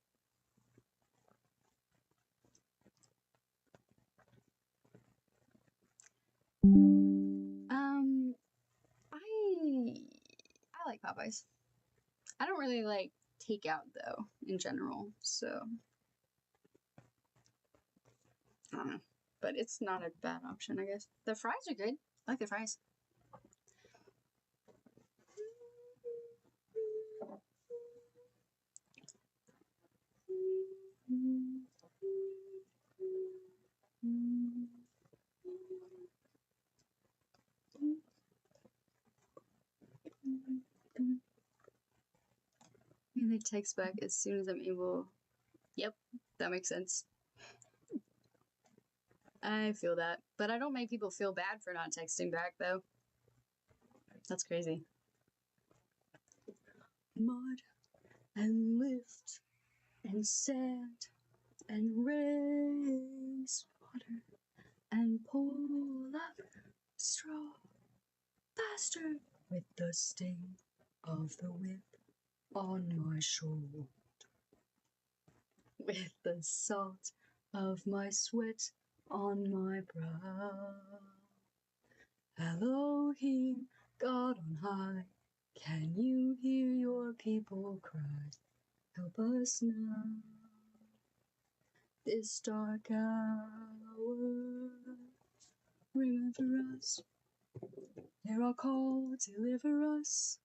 I like Popeyes. I don't really like takeout though, in general, so I don't know. But it's not a bad option, I guess. The fries are good. I like the fries. And they text back as soon as I'm able. Yep, that makes sense. I feel that. But I don't make people feel bad for not texting back, though. That's crazy. Mud and lift and sand and race water and pull up straw faster with the sting of the whip on my shoulder, with the salt of my sweat on my brow. Elohim, God on high, can you hear your people cry? Help us now, this dark hour. Remember us, hear our call, deliver us.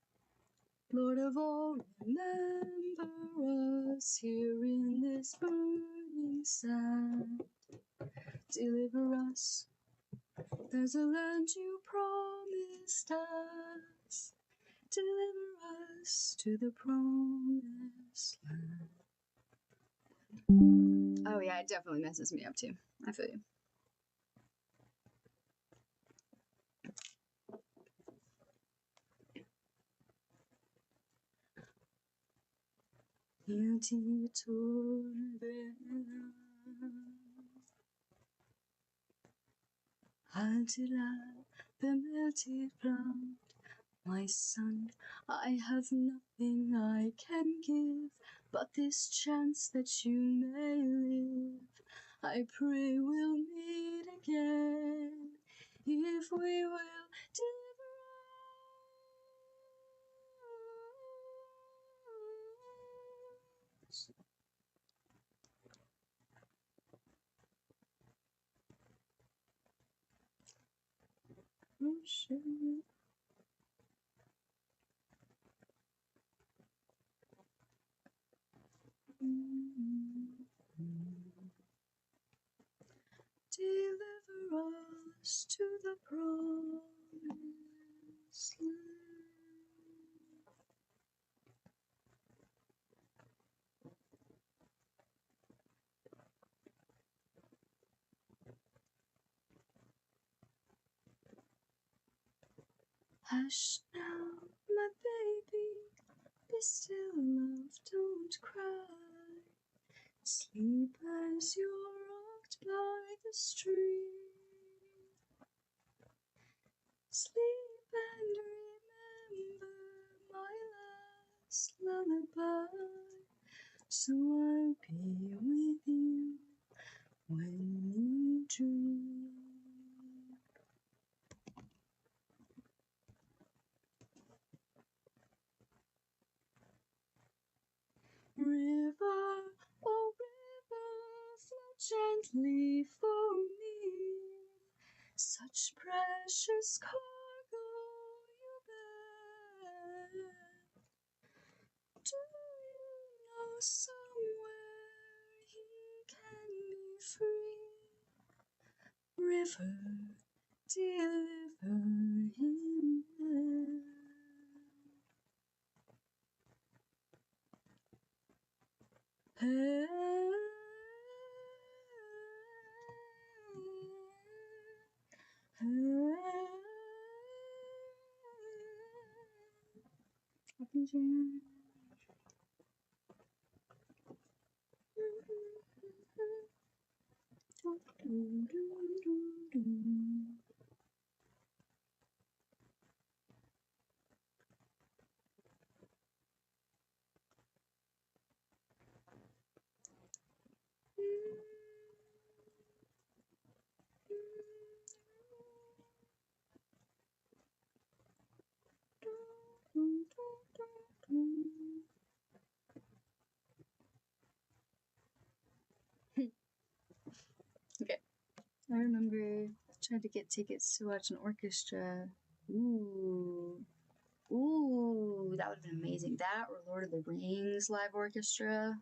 Lord of all, remember us here in this burning sand. Deliver us, there's a land you promised us. Deliver us to the promised land. Oh yeah, it definitely messes me up too. I feel you. Beauty torn until I the melted plant. My son, I have nothing I can give but this chance that you may live. I pray we'll meet again if we will deliver us. Ocean. Deliver us to the promised land. Hush now, my baby, be still, love, don't cry. Sleep as you're rocked by the stream. Sleep and remember my last lullaby, so I'll be with you when you dream. River, oh river, flow gently for me. Such precious cargo you bear. Do you know somewhere he can be free? River, deliver him now. Okay. I remember I tried to get tickets to watch an orchestra. Ooh, that would have been amazing. That or Lord of the Rings live orchestra.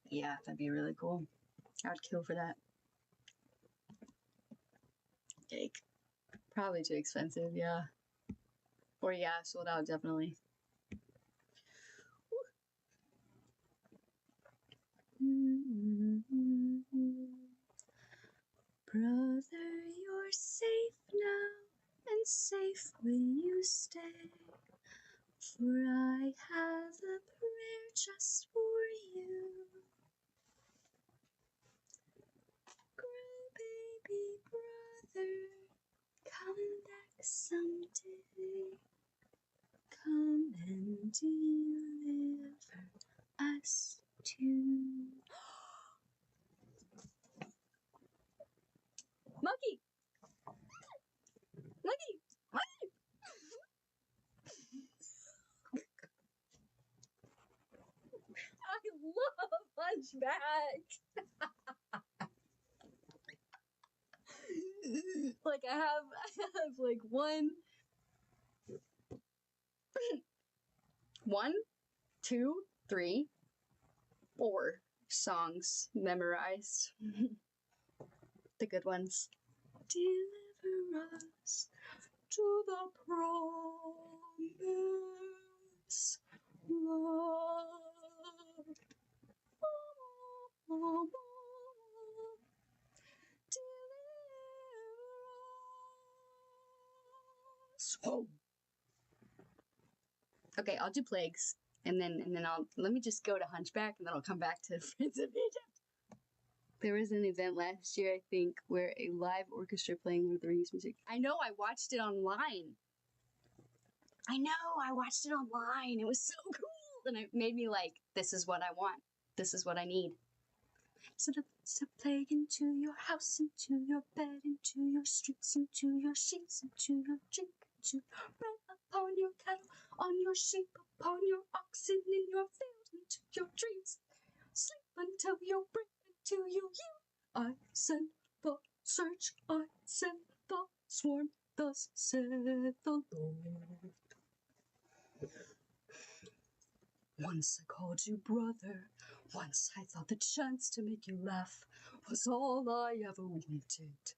Yeah, that'd be really cool. I would kill for that. Cake. Probably too expensive, yeah. Or yeah, sold out definitely. Brother, you're safe now, and safe will you stay. For I have a prayer just for you. Grow, baby brother, come back someday. Come and deliver us too. Monkey! Monkey! Monkey! I love Hunchback! Like I have like one, 2, 3, 4 songs memorized. The good ones. Deliver us to the promise, Lord. Oh. Okay, I'll do plagues, and then let me just go to Hunchback, and then I'll come back to Prince of Egypt. There was an event last year, I think, where a live orchestra playing Lord of the Rings music. I know, I watched it online. It was so cool, and it made me like, this is what I want. This is what I need. So it's a plague into your house, into your bed, into your streets, into your sheets, into your drink, into rain upon your cattle, on your sheep, upon your oxen, in your field, into your dreams. Sleep until you break into you. I send the search, I send the swarm, thus saith the Lord. Once I called you brother, once I thought the chance to make you laugh was all I ever wanted.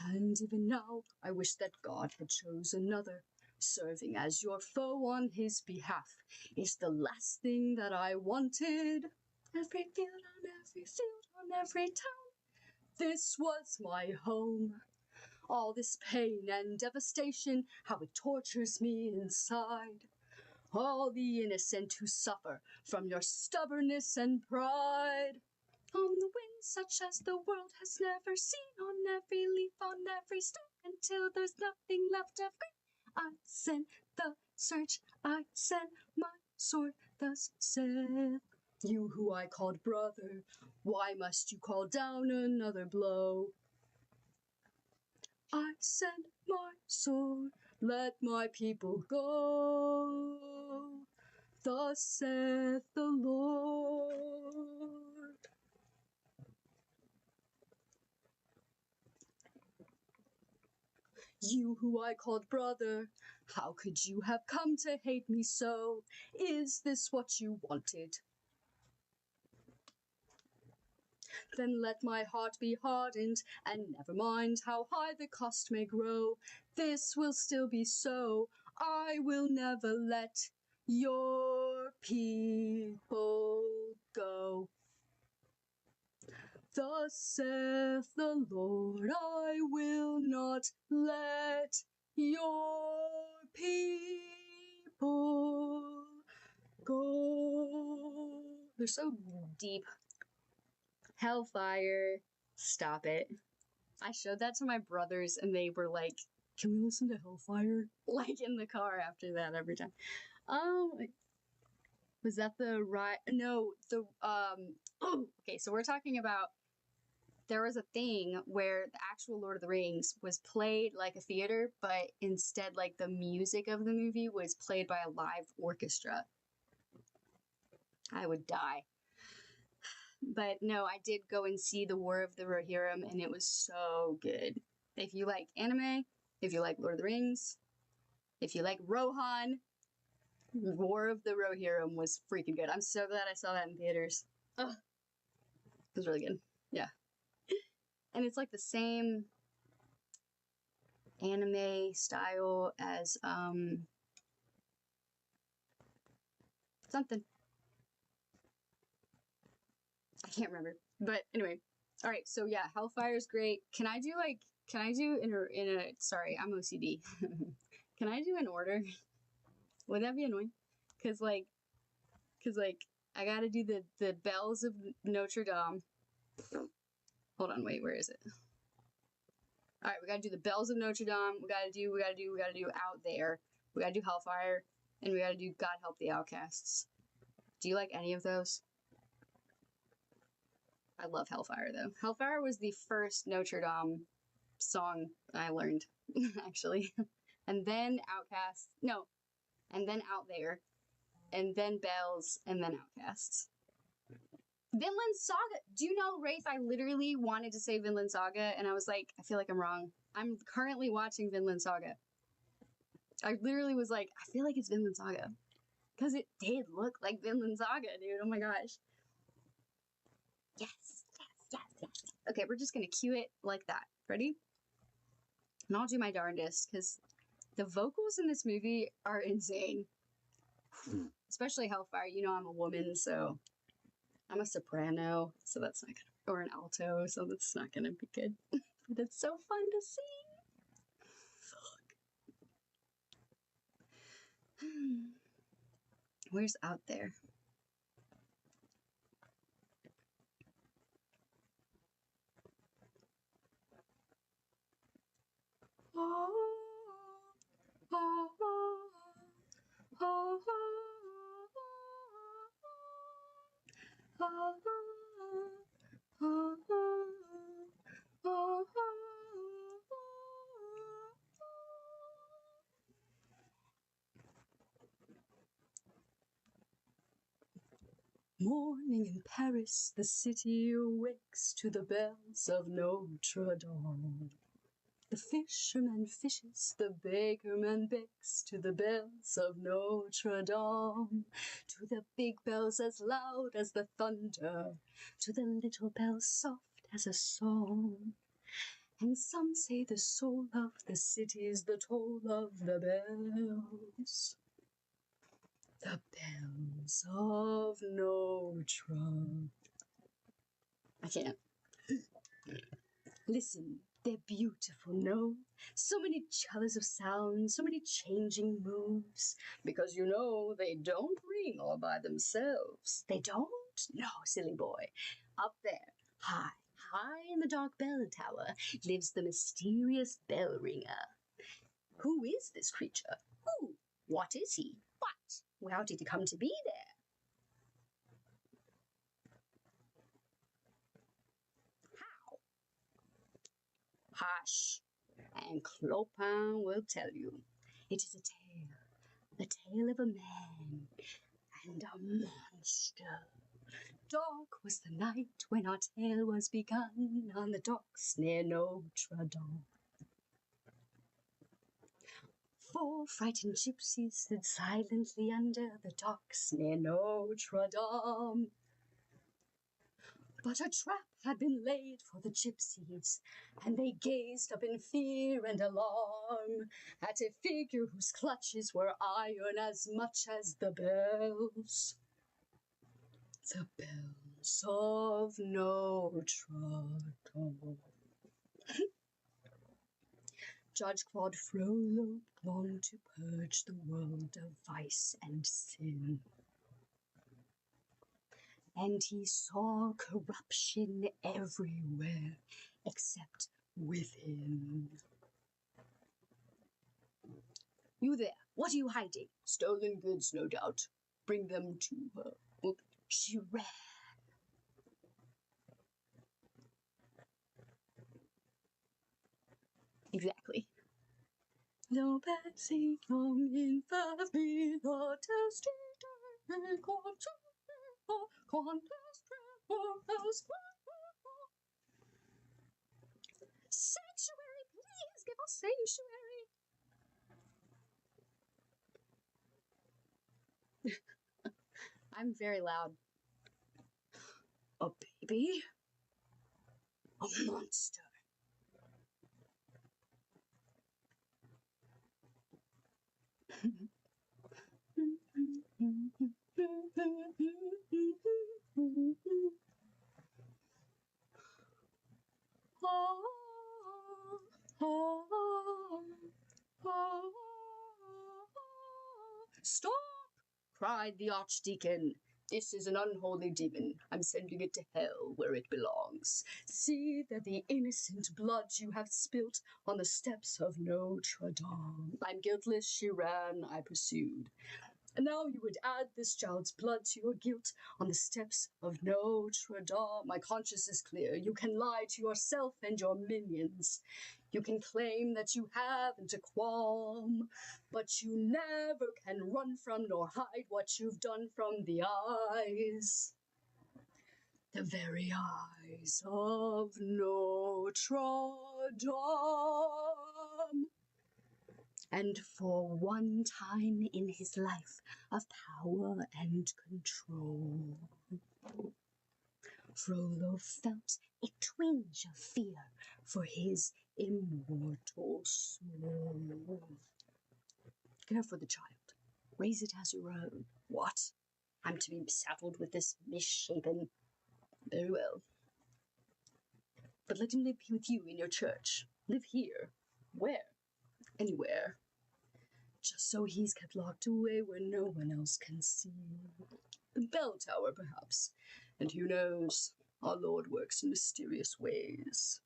And even now, I wish that God had chose another. Serving as your foe on his behalf is the last thing that I wanted. Every field on every town, this was my home. All this pain and devastation, how it tortures me inside. All the innocent who suffer from your stubbornness and pride. On the wind such as the world has never seen, on every leaf, on every stem, until there's nothing left of green. I send the search, I send my sword, thus saith. You who I called brother, why must you call down another blow? I send my sword, let my people go. Thus saith the Lord. You who I called brother, how could you have come to hate me so? Is this what you wanted? then let my heart be hardened, and never mind how high the cost may grow. This will still be so. I will never let your people go. Thus saith the Lord, I will not let your people go. They're so deep. Hellfire. Stop it. I showed that to my brothers and they were like, can we listen to Hellfire? Like in the car after that every time. Was that the right? No, the, oh, okay, so we're talking about, there was a thing where the actual Lord of the Rings was played like a theater, but instead, like, the music of the movie was played by a live orchestra. I would die. But no, I did go and see the War of the Rohirrim, and it was so good. If you like anime, if you like Lord of the Rings, if you like Rohan, War of the Rohirrim was freaking good. I'm so glad I saw that in theaters. Ugh. It was really good. Yeah. And it's like the same anime style as something. I can't remember. But anyway. Alright, so yeah, Hellfire is great. Can I do in a sorry, I'm OCD. Can I do an order? Would that be annoying? Cause like I gotta do the bells of Notre Dame. Hold on, wait, where is it? Alright, we gotta do the bells of Notre Dame. We gotta do Out There. We gotta do Hellfire. And we gotta do God Help the Outcasts. Do you like any of those? I love Hellfire, though. Hellfire was the first Notre Dame song I learned, actually. And then Outcasts. No. And then Out There. And then Bells. And then Outcasts. Vinland Saga. Do you know, Wraith, I literally wanted to say Vinland Saga, and I was like, I feel like I'm wrong. I'm currently watching Vinland Saga. I literally was like, I feel like it's Vinland Saga. Because it did look like Vinland Saga, dude. Oh my gosh. Yes. Okay, we're just gonna cue it like that. Ready? And I'll do my darndest, because the vocals in this movie are insane. Especially Hellfire. You know I'm a woman, so I'm a soprano, so that's not gonna, or an alto, so that's not gonna be good. But it's so fun to sing. Fuck. Where's Out There? Morning in Paris, the city awakes to the bells of Notre Dame. The fisherman fishes, the bakerman bakes to the bells of Notre Dame. To the big bells as loud as the thunder, to the little bells soft as a song. And some say the soul of the city's the toll of the bells. The bells of Notre. I can't. Listen, they're beautiful, no? So many colors of sound, so many changing moves. Because you know, they don't ring all by themselves. They don't? No, silly boy. Up there, high in the dark bell tower, lives the mysterious bell ringer. Who is this creature? Who? What is he? What? How did he come to be there? Hush, and Clopin will tell you. It is a tale of a man and a monster. Dark was the night when our tale was begun on the docks near Notre Dame. 4 frightened gypsies stood silently under the docks near Notre Dame. But a trap had been laid for the gypsies, and they gazed up in fear and alarm at a figure whose clutches were iron as much as the bells. The bells of Notre Dame. Judge Claude Frollo longed to purge the world of vice and sin. And he saw corruption everywhere except within. You there, what are you hiding? Stolen goods, no doubt. Bring them to her. Oop. She ran. Exactly. No passing from in 5 contest. Sanctuary, please give us sanctuary. I'm very loud. A baby? A monster. Stop! Cried the archdeacon. This is an unholy demon. I'm sending it to hell where it belongs. See that the innocent blood you have spilt on the steps of Notre Dame. I'm guiltless, she ran, I pursued. And now you would add this child's blood to your guilt on the steps of Notre Dame. My conscience is clear. You can lie to yourself and your minions. You can claim that you haven't a qualm, but you never can run from nor hide what you've done from the eyes. The very eyes of Notre Dame. And for one time in his life of power and control, Frollo felt a twinge of fear for his immortal soul. Care for the child. Raise it as your own. What? I'm to be saddled with this misshapen... Very well. But let him live with you in your church. Live here. Where? Anywhere. Just so he's kept locked away where no one else can see. The bell tower, perhaps. And who knows, our Lord works in mysterious ways.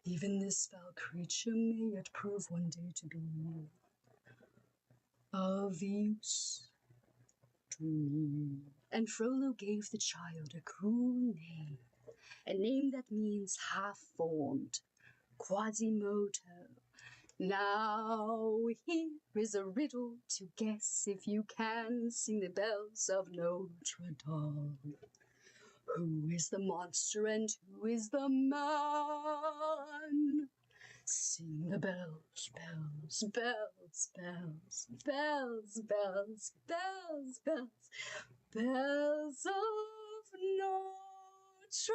Even this foul creature may yet prove one day to be of use to me. And Frollo gave the child a cruel name, a name that means half-formed, Quasimodo. Now here is a riddle to guess if you can. Sing the bells of Notre Dame. Who is the monster and who is the man? Sing the bells, bells, bells, bells, bells, bells, bells, bells, bells of Notre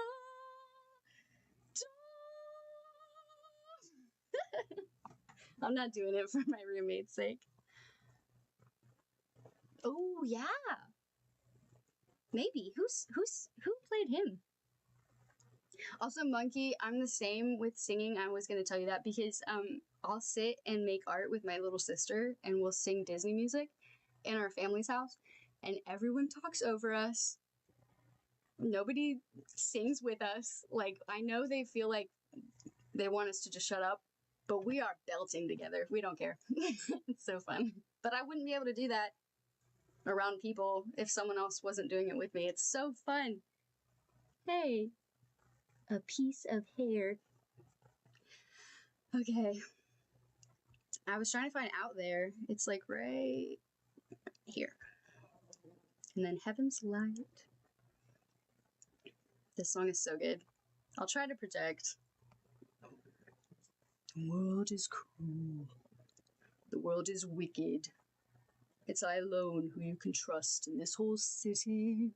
Dame. I'm not doing it for my roommate's sake. Oh yeah, maybe. Who played him? Also, Monkey, I'm the same with singing. I was gonna tell you that because I'll sit and make art with my little sister, and we'll sing Disney music in our family's house, and everyone talks over us. Nobody sings with us. Like, I know they feel like they want us to just shut up, but we are belting together. We don't care. It's so fun. But I wouldn't be able to do that around people if someone else wasn't doing it with me. It's so fun. Hey, a piece of hair. Okay. I was trying to find Out There. It's like right here. And then Heaven's Light. This song is so good. I'll try to project. The world is cruel. The world is wicked. It's I alone who you can trust in this whole city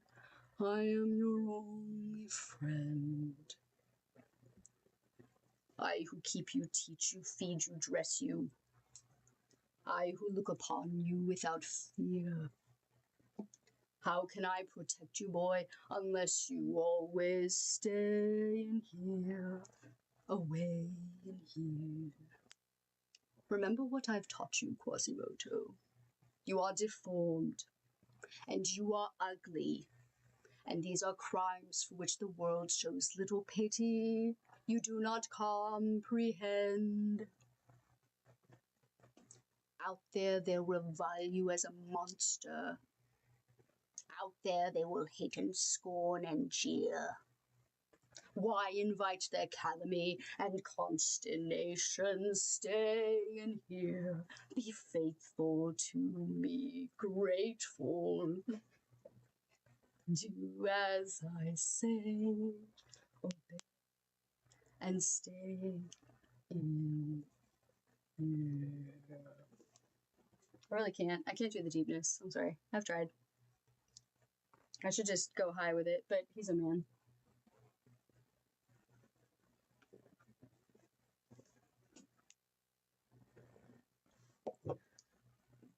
I am your only friend. I who keep you, teach you, feed you, dress you. I who look upon you without fear. How can I protect you, boy, unless you always stay in here, away in here? Remember what I've taught you, Quasimodo. You are deformed, and you are ugly, and these are crimes for which the world shows little pity. You do not comprehend. Out there, they'll revile you as a monster. Out there, they will hate and scorn and jeer. Why invite their calumny and consternation? Stay in here, be faithful to me, grateful. Do as I say, obey, and stay in here. I really can't. I can't do the deepness. I'm sorry. I've tried. I should just go high with it, but he's a man.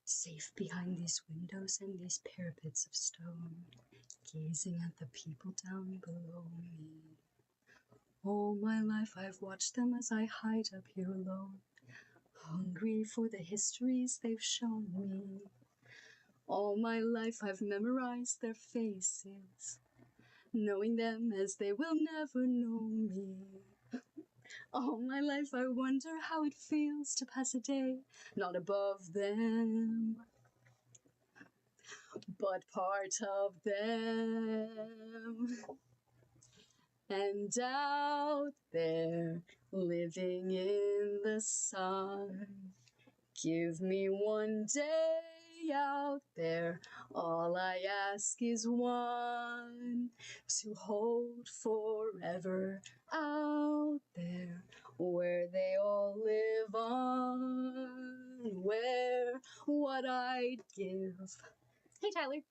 Safe behind these windows and these parapets of stone, gazing at the people down below me. All my life I've watched them as I hide up here alone, hungry for the histories they've shown me. All my life I've memorized their faces, knowing them as they will never know me. All my life I wonder how it feels to pass a day not above them, but part of them. And out there, living in the sun, give me one day out there. All I ask is one, to hold forever out there, where they all live on, where what I'd give. Hey, Tyler.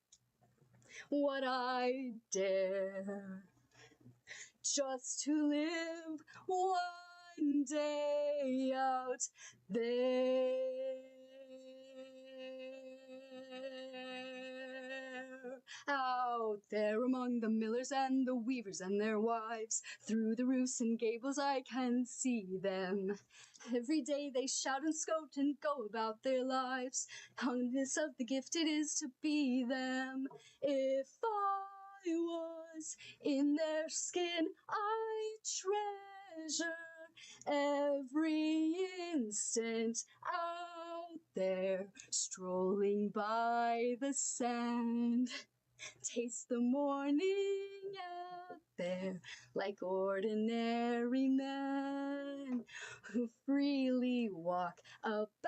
What I dare, just to live one day out there. Out there among the millers and the weavers and their wives, through the roofs and gables I can see them. Every day they shout and scout and go about their lives. Hunger of the gift it is to be them. If I was in their skin, I treasure every instant out there, strolling by the sand. Taste the morning out there like ordinary men who freely walk about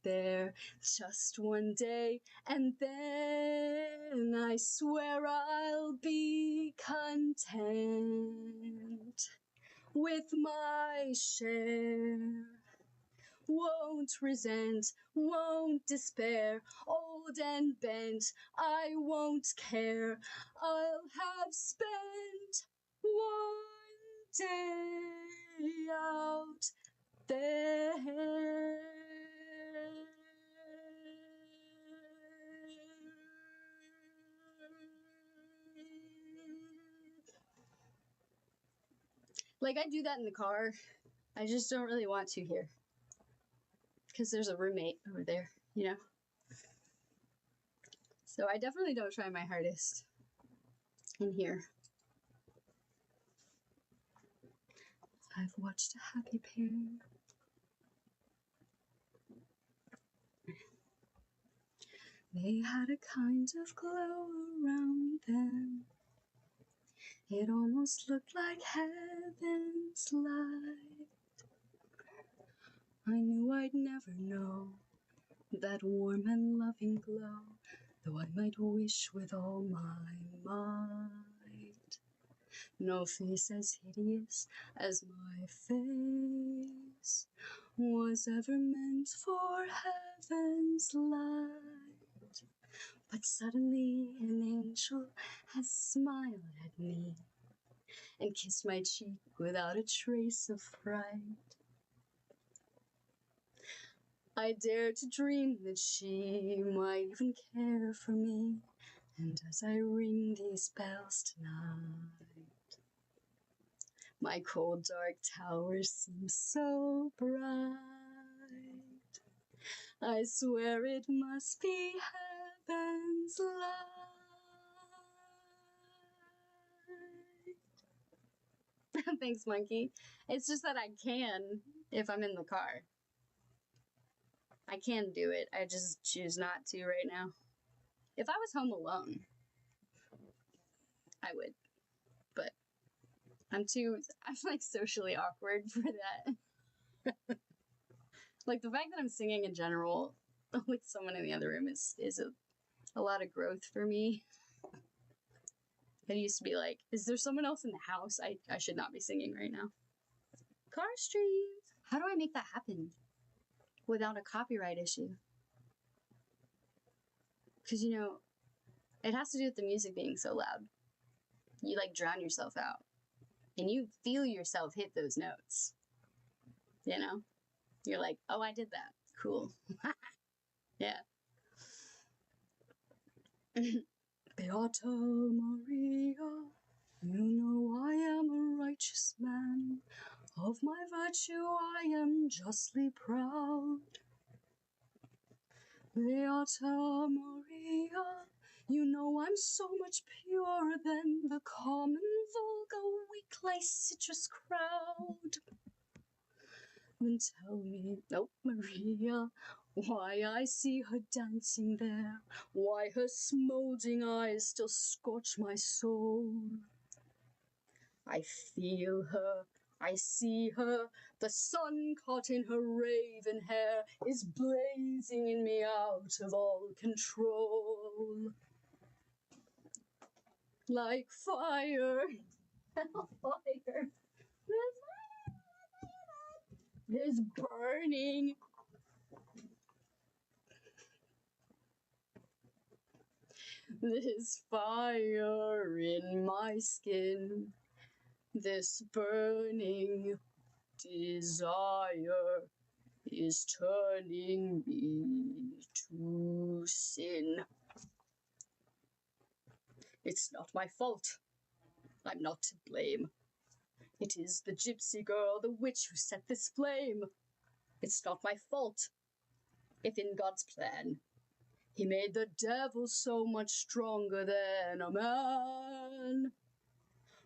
there just one day, and then I swear I'll be content with my share. Won't resent, won't despair, old and bent, I won't care. I'll have spent one day out there. Like, I do that in the car. I just don't really want to here. Because there's a roommate over there, you know? So I definitely don't try my hardest in here. I've watched a happy pair. They had a kind of glow around them. It almost looked like heaven's light. I knew I'd never know that warm and loving glow, though I might wish with all my might. No face as hideous as my face was ever meant for heaven's light. But suddenly an angel has smiled at me and kissed my cheek without a trace of fright. I dare to dream that she might even care for me, and as I ring these bells tonight, my cold dark tower seems so bright. I swear it must be heaven's light. Thanks, monkey. It's just that I can if I'm in the car. I can do it. I just choose not to right now. If I was home alone, I would. But I'm like socially awkward for that. Like the fact that I'm singing in general with someone in the other room is a lot of growth for me. It used to be like, is there someone else in the house? I should not be singing right now. Car streams. How do I make that happen without a copyright issue? Because, you know, it has to do with the music being so loud. You like drown yourself out. And you feel yourself hit those notes. You know? You're like, oh, I did that. Cool. Yeah. Beata Maria, you know I am a righteous man. Of my virtue I am justly proud. Beata Maria, you know I'm so much purer than the common, vulgar, weak, licentious crowd. Then tell me, oh Maria, why I see her dancing there, why her smoldering eyes still scorch my soul. I feel her, I see her, the sun caught in her raven hair is blazing in me out of all control. Like fire, fire, there's burning. This fire in my skin, this burning desire is turning me to sin. It's not my fault. I'm not to blame. It is the gypsy girl, the witch who set this flame. It's not my fault. If in God's plan, He made the devil so much stronger than a man.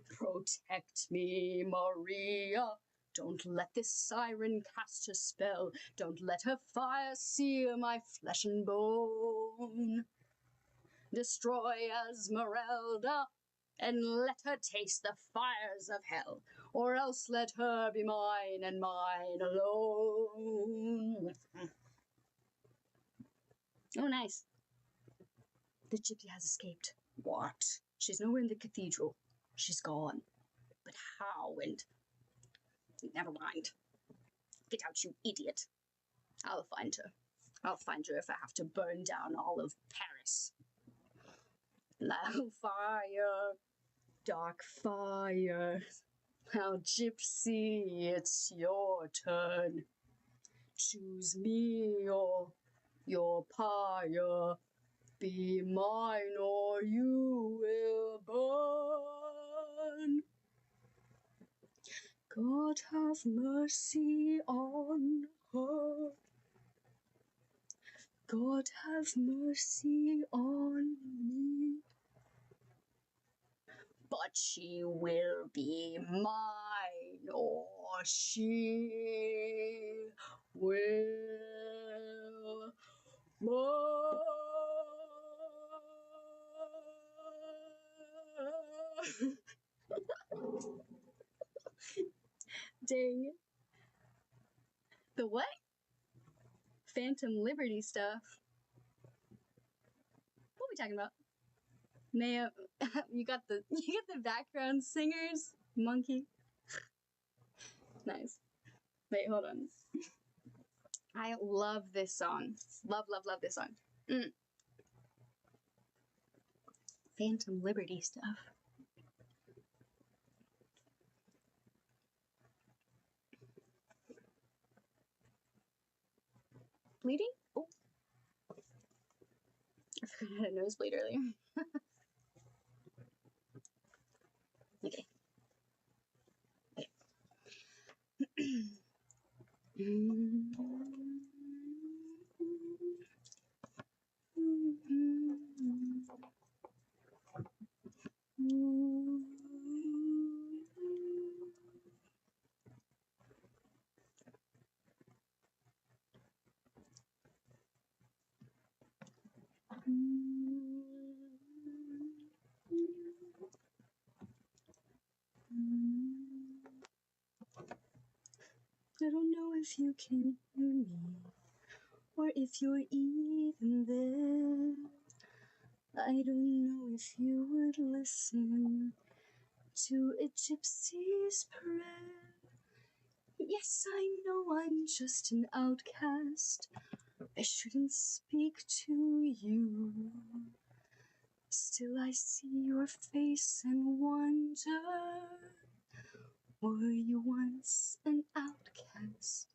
Protect me, Maria. Don't let this siren cast her spell. Don't let her fire sear my flesh and bone. Destroy Esmeralda, and let her taste the fires of hell, or else let her be mine and mine alone. Oh, nice. The gypsy has escaped. What? She's nowhere in the cathedral. She's gone. But how? And never mind. Get out, you idiot. I'll find her. I'll find her if I have to burn down all of Paris. Loud fire, dark fire. Now, gypsy, it's your turn. Choose me or your pyre. Be mine or you will burn. God have mercy on her. God have mercy on me. But she will be mine, or she will mine. Dang. The what? Phantom Liberty stuff. What are we talking about? Naya, you got the background singers, monkey. Nice. Wait, hold on. I love this song. Love this song. Phantom Liberty stuff. Bleeding? Oh. I forgot I had a nosebleed earlier. Okay. I don't know if you can hear me, or if you're even there. I don't know if you would listen to a gypsy's prayer. Yes, I know I'm just an outcast. I shouldn't speak to you. Still I see your face and wonder, were you once an outcast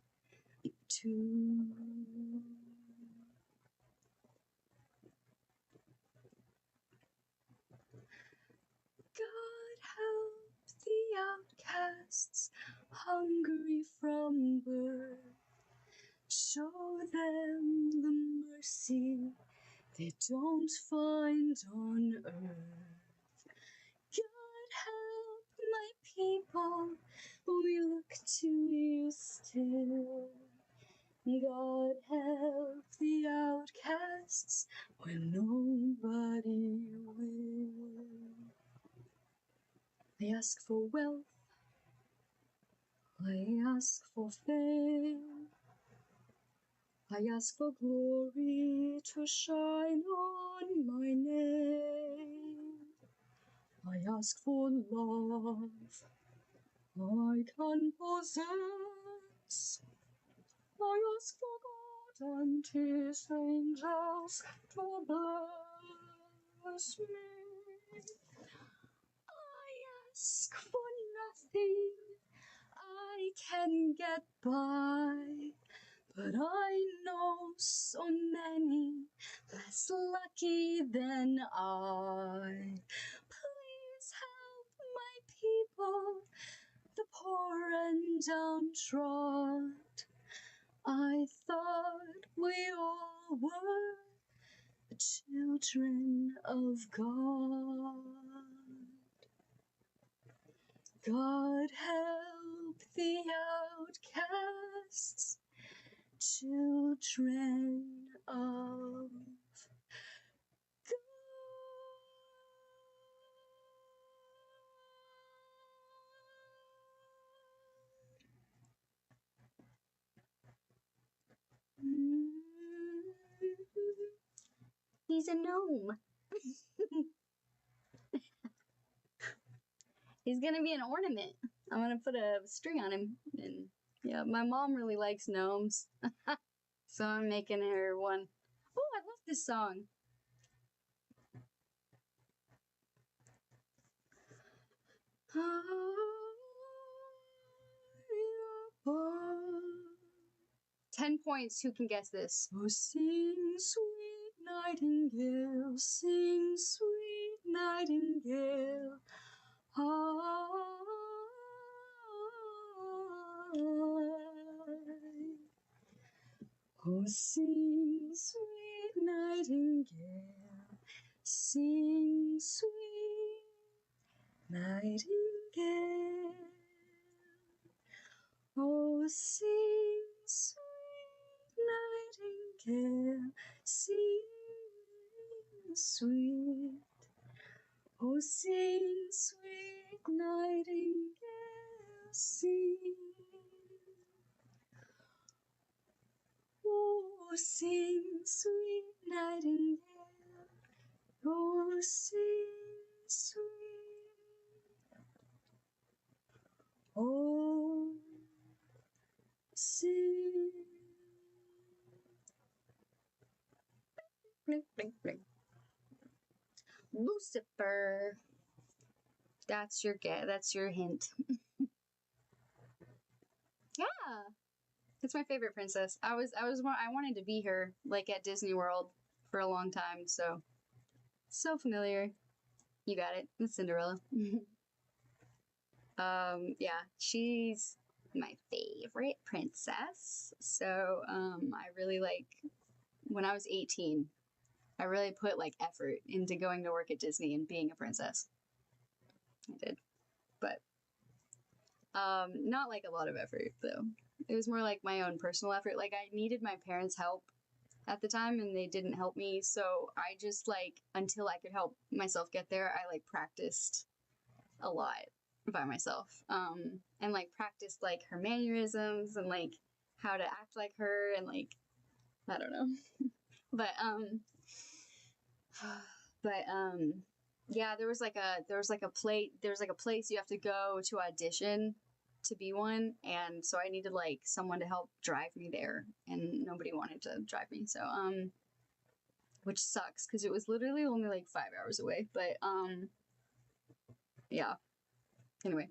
too? God help the outcasts, hungry from birth. Show them the mercy they don't find on earth. God help my people, we look to you still. God help the outcasts when nobody will. I ask for wealth, I ask for fame, I ask for glory to shine on my name. I ask for love I can possess. I ask for God and His angels to bless me. I ask for nothing, I can get by. But I know so many less lucky than I. Please help my people, the poor and downtrodden. I thought we all were the children of God. God help the outcasts, children of God. He's a gnome. He's gonna be an ornament. I'm gonna put a string on him. And yeah, my mom really likes gnomes. So I'm making her one. Oh, I love this song. Ten points. Who can guess this? Oh, sing, sweet nightingale, sing, sweet nightingale. Oh, sing, sweet nightingale, sing, sweet nightingale. Oh, sing, sweet nightingale, sing, sweet. Oh, sing, sweet nightingale, sing. Oh, sing, sweet nightingale. Oh, sing, sweet. Oh, sing. Blink, blink, blink. Lucifer. That's your hint. Yeah. It's my favorite princess. I wanted to be her, like, at Disney World for a long time, so familiar. You got it. It's Cinderella. Yeah, she's my favorite princess. So, I really like, when I was 18, I really put, like, effort into going to work at Disney and being a princess. I did. But, not, like, a lot of effort, though. It was more like my own personal effort. Like, I needed my parents' help at the time, and they didn't help me, so I just, like, until I could help myself get there, I, like, practiced a lot by myself. And, like, practiced, like, her mannerisms and, like, how to act like her, and, like, I don't know. But, yeah, there was like a place you have to go to audition to be one, and so I needed, like, someone to help drive me there, and nobody wanted to drive me, so, which sucks, because it was literally only, like, 5 hours away, but, yeah. Anyway,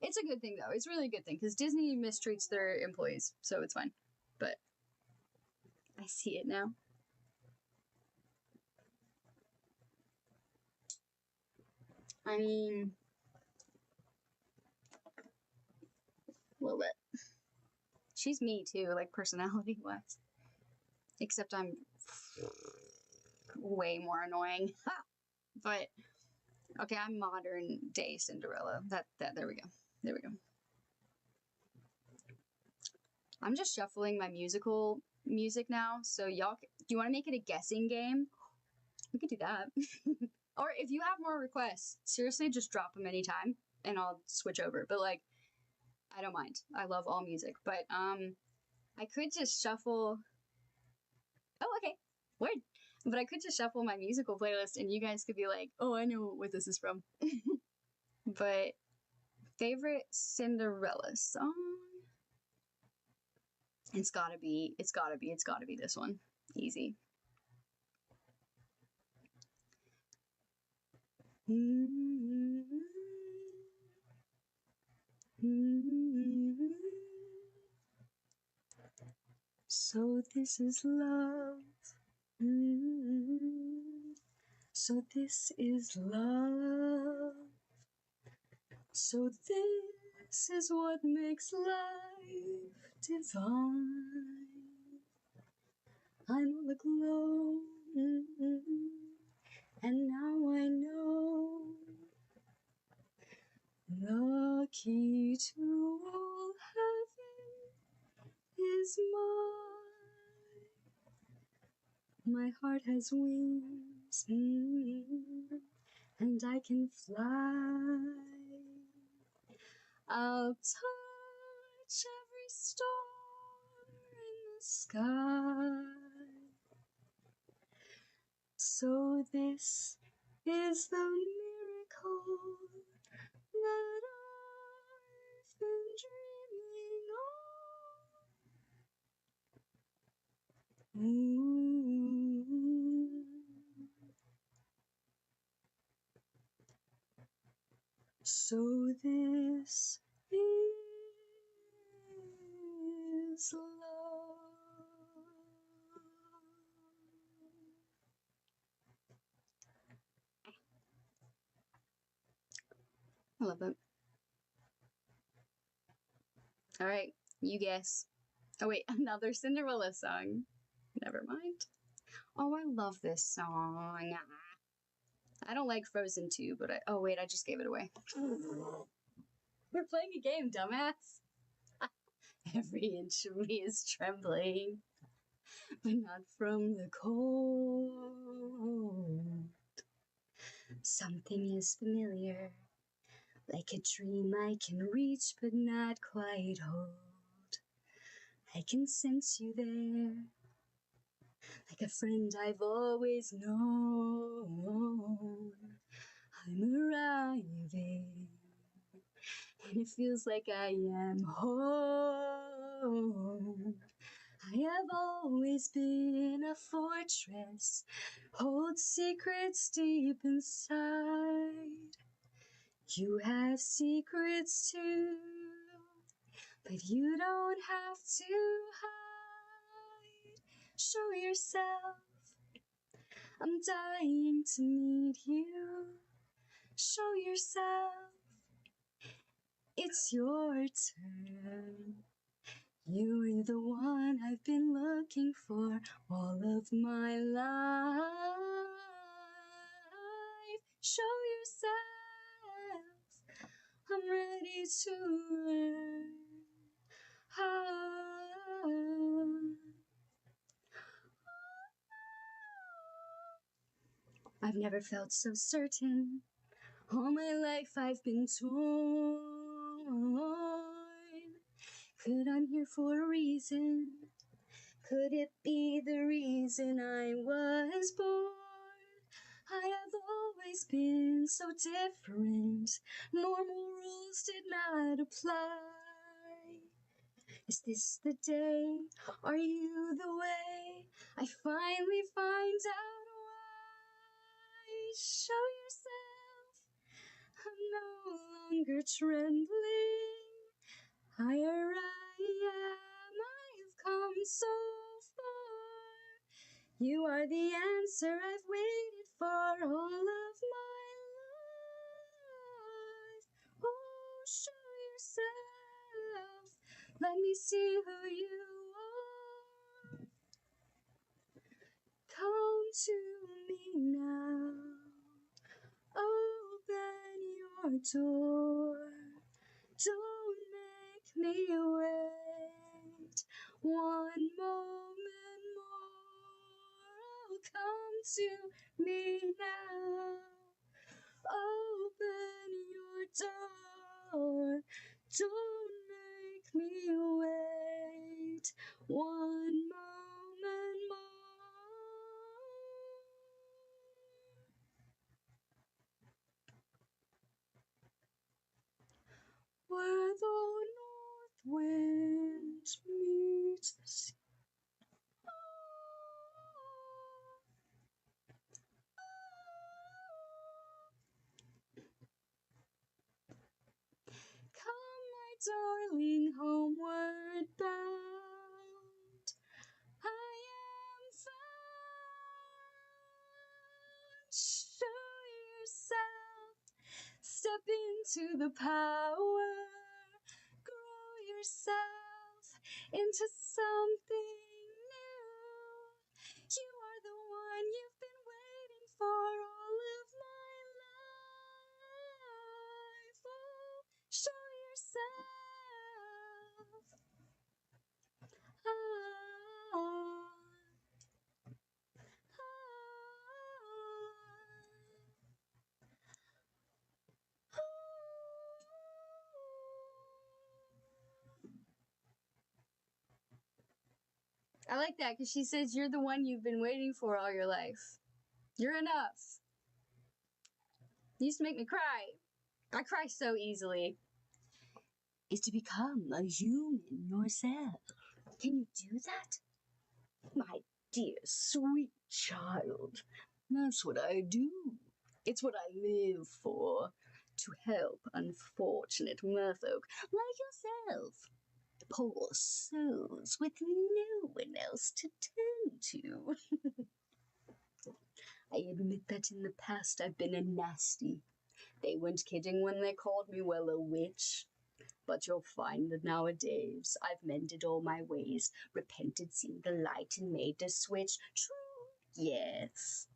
it's a good thing, though. It's really a good thing, because Disney mistreats their employees, so it's fine, but I see it now. I mean, a little bit. She's me, too, like, personality-wise. Except I'm way more annoying. But, okay, I'm modern day Cinderella. There we go. There we go. I'm just shuffling my musical music now, so y'all, do you want to make it a guessing game? We could do that. Or if you have more requests, seriously, just drop them anytime, and I'll switch over. But, like, I don't mind. I love all music. But, I could just shuffle... Oh, okay. Word. But I could just shuffle my musical playlist, and you guys could be like, oh, I know what this is from. But, favorite Cinderella song? It's gotta be this one. Easy. So this is love. So this is love. So this is what makes life divine. I'm on the glow, and now I know the key to all heaven is mine. My heart has wings, and I can fly. I'll touch every star in the sky. So this is the miracle that I've been dreaming of. Ooh. So this is love. I love it. Alright, you guess. Oh wait, another Cinderella song. Never mind. Oh, I love this song. I don't like Frozen 2, but oh wait, I just gave it away. We're playing a game, dumbass. Every inch of me is trembling, but not from the cold. Something is familiar, like a dream I can reach but not quite hold. I can sense you there, like a friend I've always known. I'm arriving, and it feels like I am home. I have always been a fortress, hold secrets deep inside. You have secrets too, but you don't have to hide. Show yourself, I'm dying to meet you. Show yourself, it's your turn. You're the one I've been looking for all of my life. Show yourself, I'm ready to learn. I've never felt so certain. All my life I've been torn. Could I'm here for a reason? Could it be the reason I was born? I have always been so different. Normal rules did not apply. Is this the day? Are you the way? I finally find out why. Show yourself, I'm no longer trembling. Higher I am, I've come so far. You are the answer I've waited for all of my life. Oh, show yourself, let me see who you are. Come to me now, open your door. Don't make me wait one moment more. Oh, come to me now. Open your door. Don't make me wait one moment more. Where the north wind meets the sea. Come, my darling, homeward bound. I am found. Show yourself, step into the power. Grow yourself into something new. You are the one you've been waiting for all of my life. Oh, show yourself. I like that because she says you're the one you've been waiting for all your life. You're enough. You used to make me cry. I cry so easily. Is to become a human yourself. Can you do that? My dear, sweet child, that's what I do. It's what I live for. To help unfortunate merfolk like yourself. Poor souls with no one else to turn to. I admit that in the past I've been a nasty. They weren't kidding when they called me, well, a witch. But you'll find that nowadays I've mended all my ways, repented, seen the light, and made a switch. True, yes.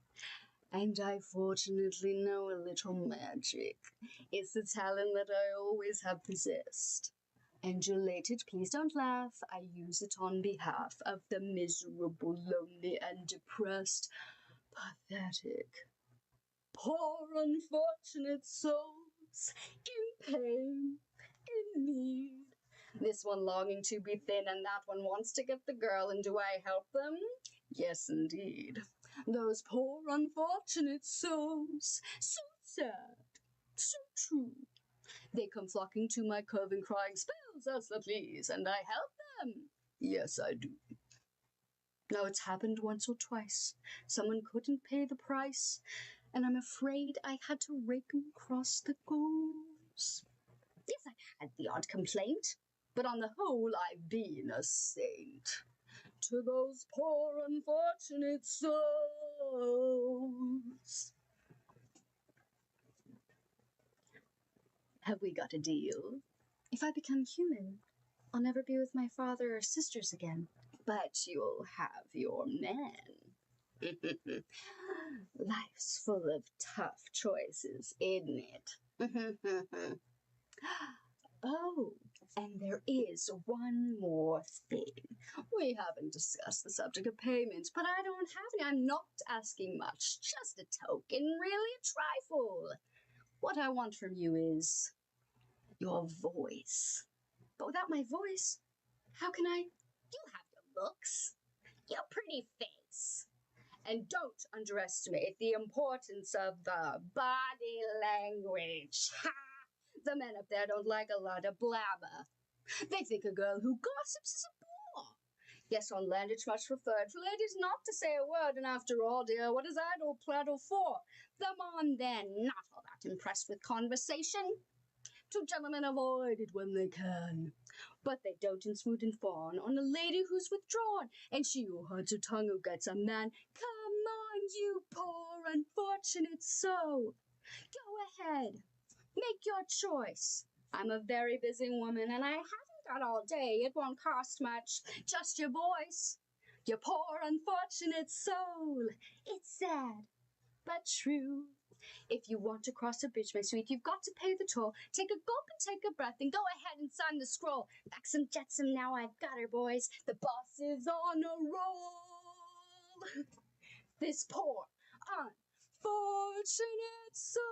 And I fortunately know a little magic. It's a talent that I always have possessed. And related, please don't laugh, I use it on behalf of the miserable, lonely, and depressed, pathetic, poor, unfortunate souls in pain, in need. This one longing to be thin, and that one wants to get the girl, and do I help them? Yes, indeed. Those poor, unfortunate souls, so sad, so true. They come flocking to my cove and crying, spells us the please, and I help them. Yes, I do. Now it's happened once or twice. Someone couldn't pay the price, and I'm afraid I had to rake 'em across the goals. Yes, I've had the odd complaint, but on the whole I've been a saint. To those poor unfortunate souls. Have we got a deal? If I become human, I'll never be with my father or sisters again. But you'll have your men. Life's full of tough choices, isn't it? Oh, and there is one more thing. We haven't discussed the subject of payments, but I don't have any. I'm not asking much, just a token, really a trifle. What I want from you is your voice. But without my voice, how can I? You have your looks, your pretty face. And don't underestimate the importance of the body language. Ha! The men up there don't like a lot of blabber. They think a girl who gossips is a bore. Yes, on land it's much preferred for ladies not to say a word, and after all, dear, what is idle prattle for? Them on then, not all that impressed with conversation. Two gentlemen avoid it when they can. But they dote and swoon and fawn on a lady who's withdrawn, and she who hides her tongue who gets a man. Come on, you poor unfortunate soul. Go ahead. Make your choice. I'm a very busy woman, and I haven't got all day. It won't cost much. Just your voice. You poor unfortunate soul. It's sad, but true. If you want to cross a bridge, my sweet, you've got to pay the toll. Take a gulp and take a breath, and go ahead and sign the scroll. Back some jetsam, now I've got her, boys. The boss is on a roll. This poor unfortunate soul.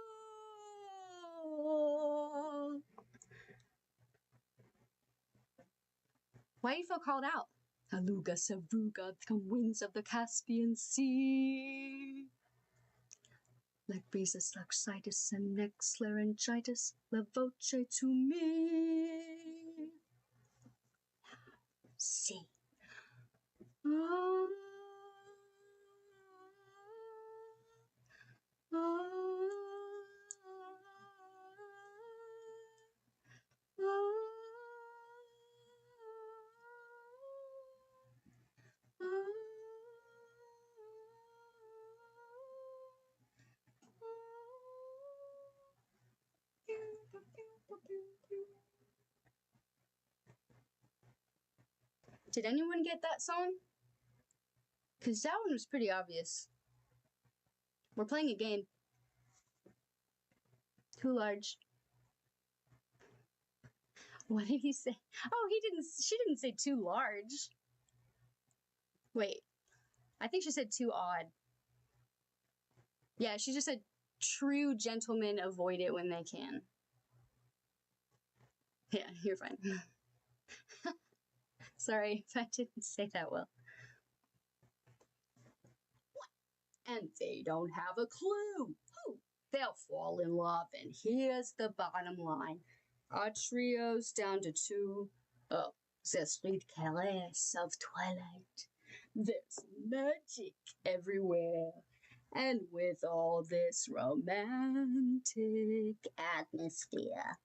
Why do you feel called out? Aluga Saruga, come winds of the Caspian Sea. Like breezes, laryngitis, and next laryngitis, la voce to me. See. Did anyone get that song? Because that one was pretty obvious. We're playing a game. Too large. What did he say? Oh, she didn't say too large. Wait. I think she said too odd. Yeah, she just said true gentlemen avoid it when they can. Yeah, you're fine. Sorry if I didn't say that well. And they don't have a clue. Who? They'll fall in love, and here's the bottom line. Our trio's down to two. Oh, the sweet caress of twilight. There's magic everywhere. And with all this romantic atmosphere,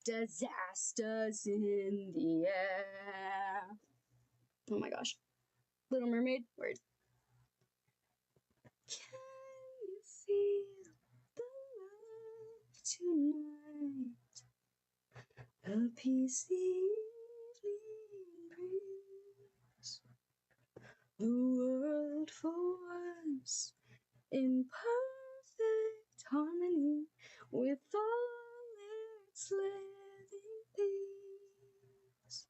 disasters in the air. Oh my gosh. Little Mermaid, word. Can you feel the love tonight? Appease the evening breeze. The world for once in perfect harmony with all its living things.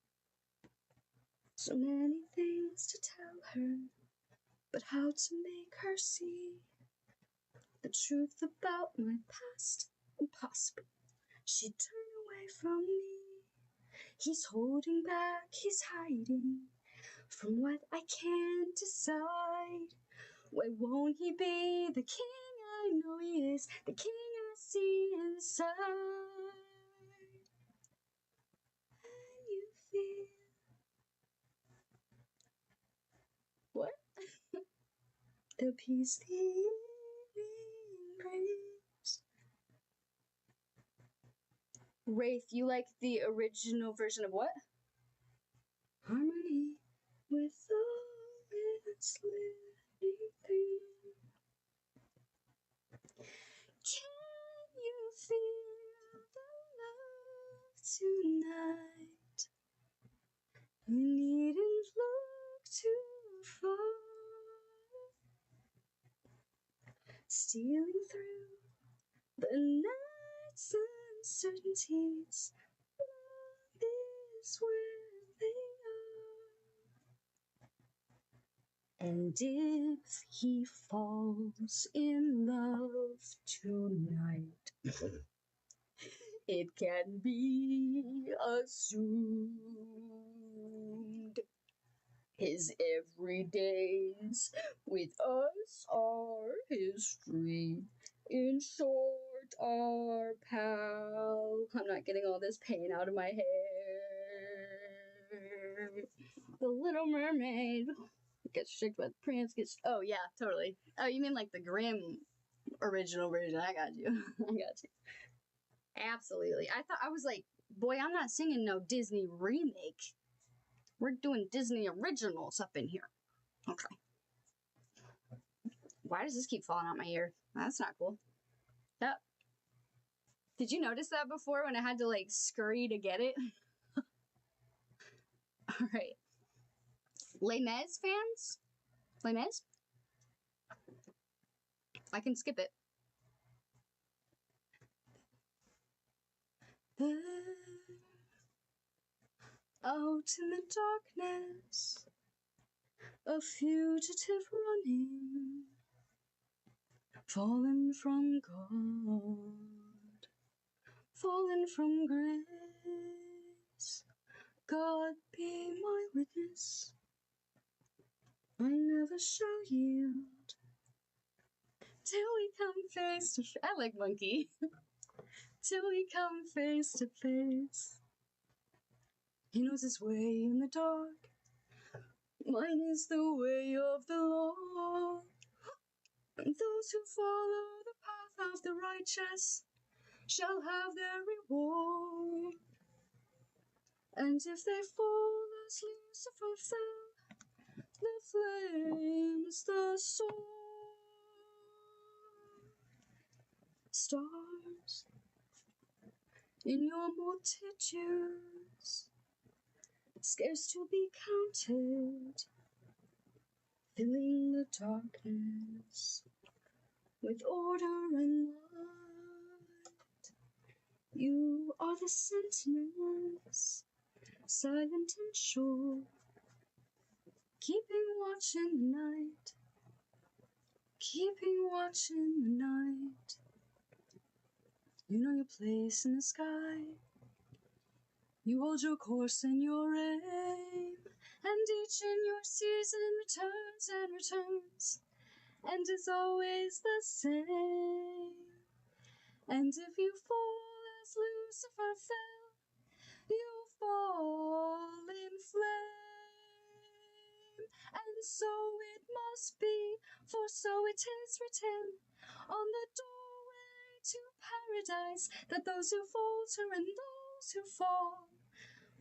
So many things to tell her, but how to make her see the truth about my past? Impossible. She'd turn away from me. He's holding back, he's hiding from what I can't decide. Why won't he be the king I know he is, the king I see inside? And you feel... What? the peace the evening brings. Wraith, you like the original version of what? Harmony with all its living things. Can you feel the love tonight? You needn't look too far. Stealing through the night's uncertainties, love is where they are. And if he falls in love tonight, it can be assumed his everydays with us are history. In short, our pal. I'm not getting all this pain out of my hair. The Little Mermaid gets tricked by the prince. Oh yeah, totally. Oh, you mean like the Grimm original version? I got you. I got you. Absolutely. I was like, boy, I'm not singing no Disney remake. We're doing Disney originals up in here. Okay. Why does this keep falling out my ear? That's not cool. Yep. Did you notice that before when I had to like scurry to get it? Alright. Les Mis fans? Les Mis? I can skip it. There, out in the darkness, a fugitive running, fallen from God, fallen from grace. God be my witness, I never shall yield till we come face to face. I like Monkey. Till we come face to face. He knows his way in the dark. Mine is the way of the Lord. And those who follow the path of the righteous shall have their reward. And if they fall as Lucifer fell, the flames, the sword, stars in your multitudes, scarce to be counted, filling the darkness with order and light. You are the sentinels, silent and sure, keeping watch in the night, keeping watch in the night. You know your place in the sky. You hold your course and your aim, and each in your season returns and returns, and is always the same. And if you fall as Lucifer fell, you fall in flame. And so it must be, for so it is written on the doorway to paradise, that those who falter and those who fall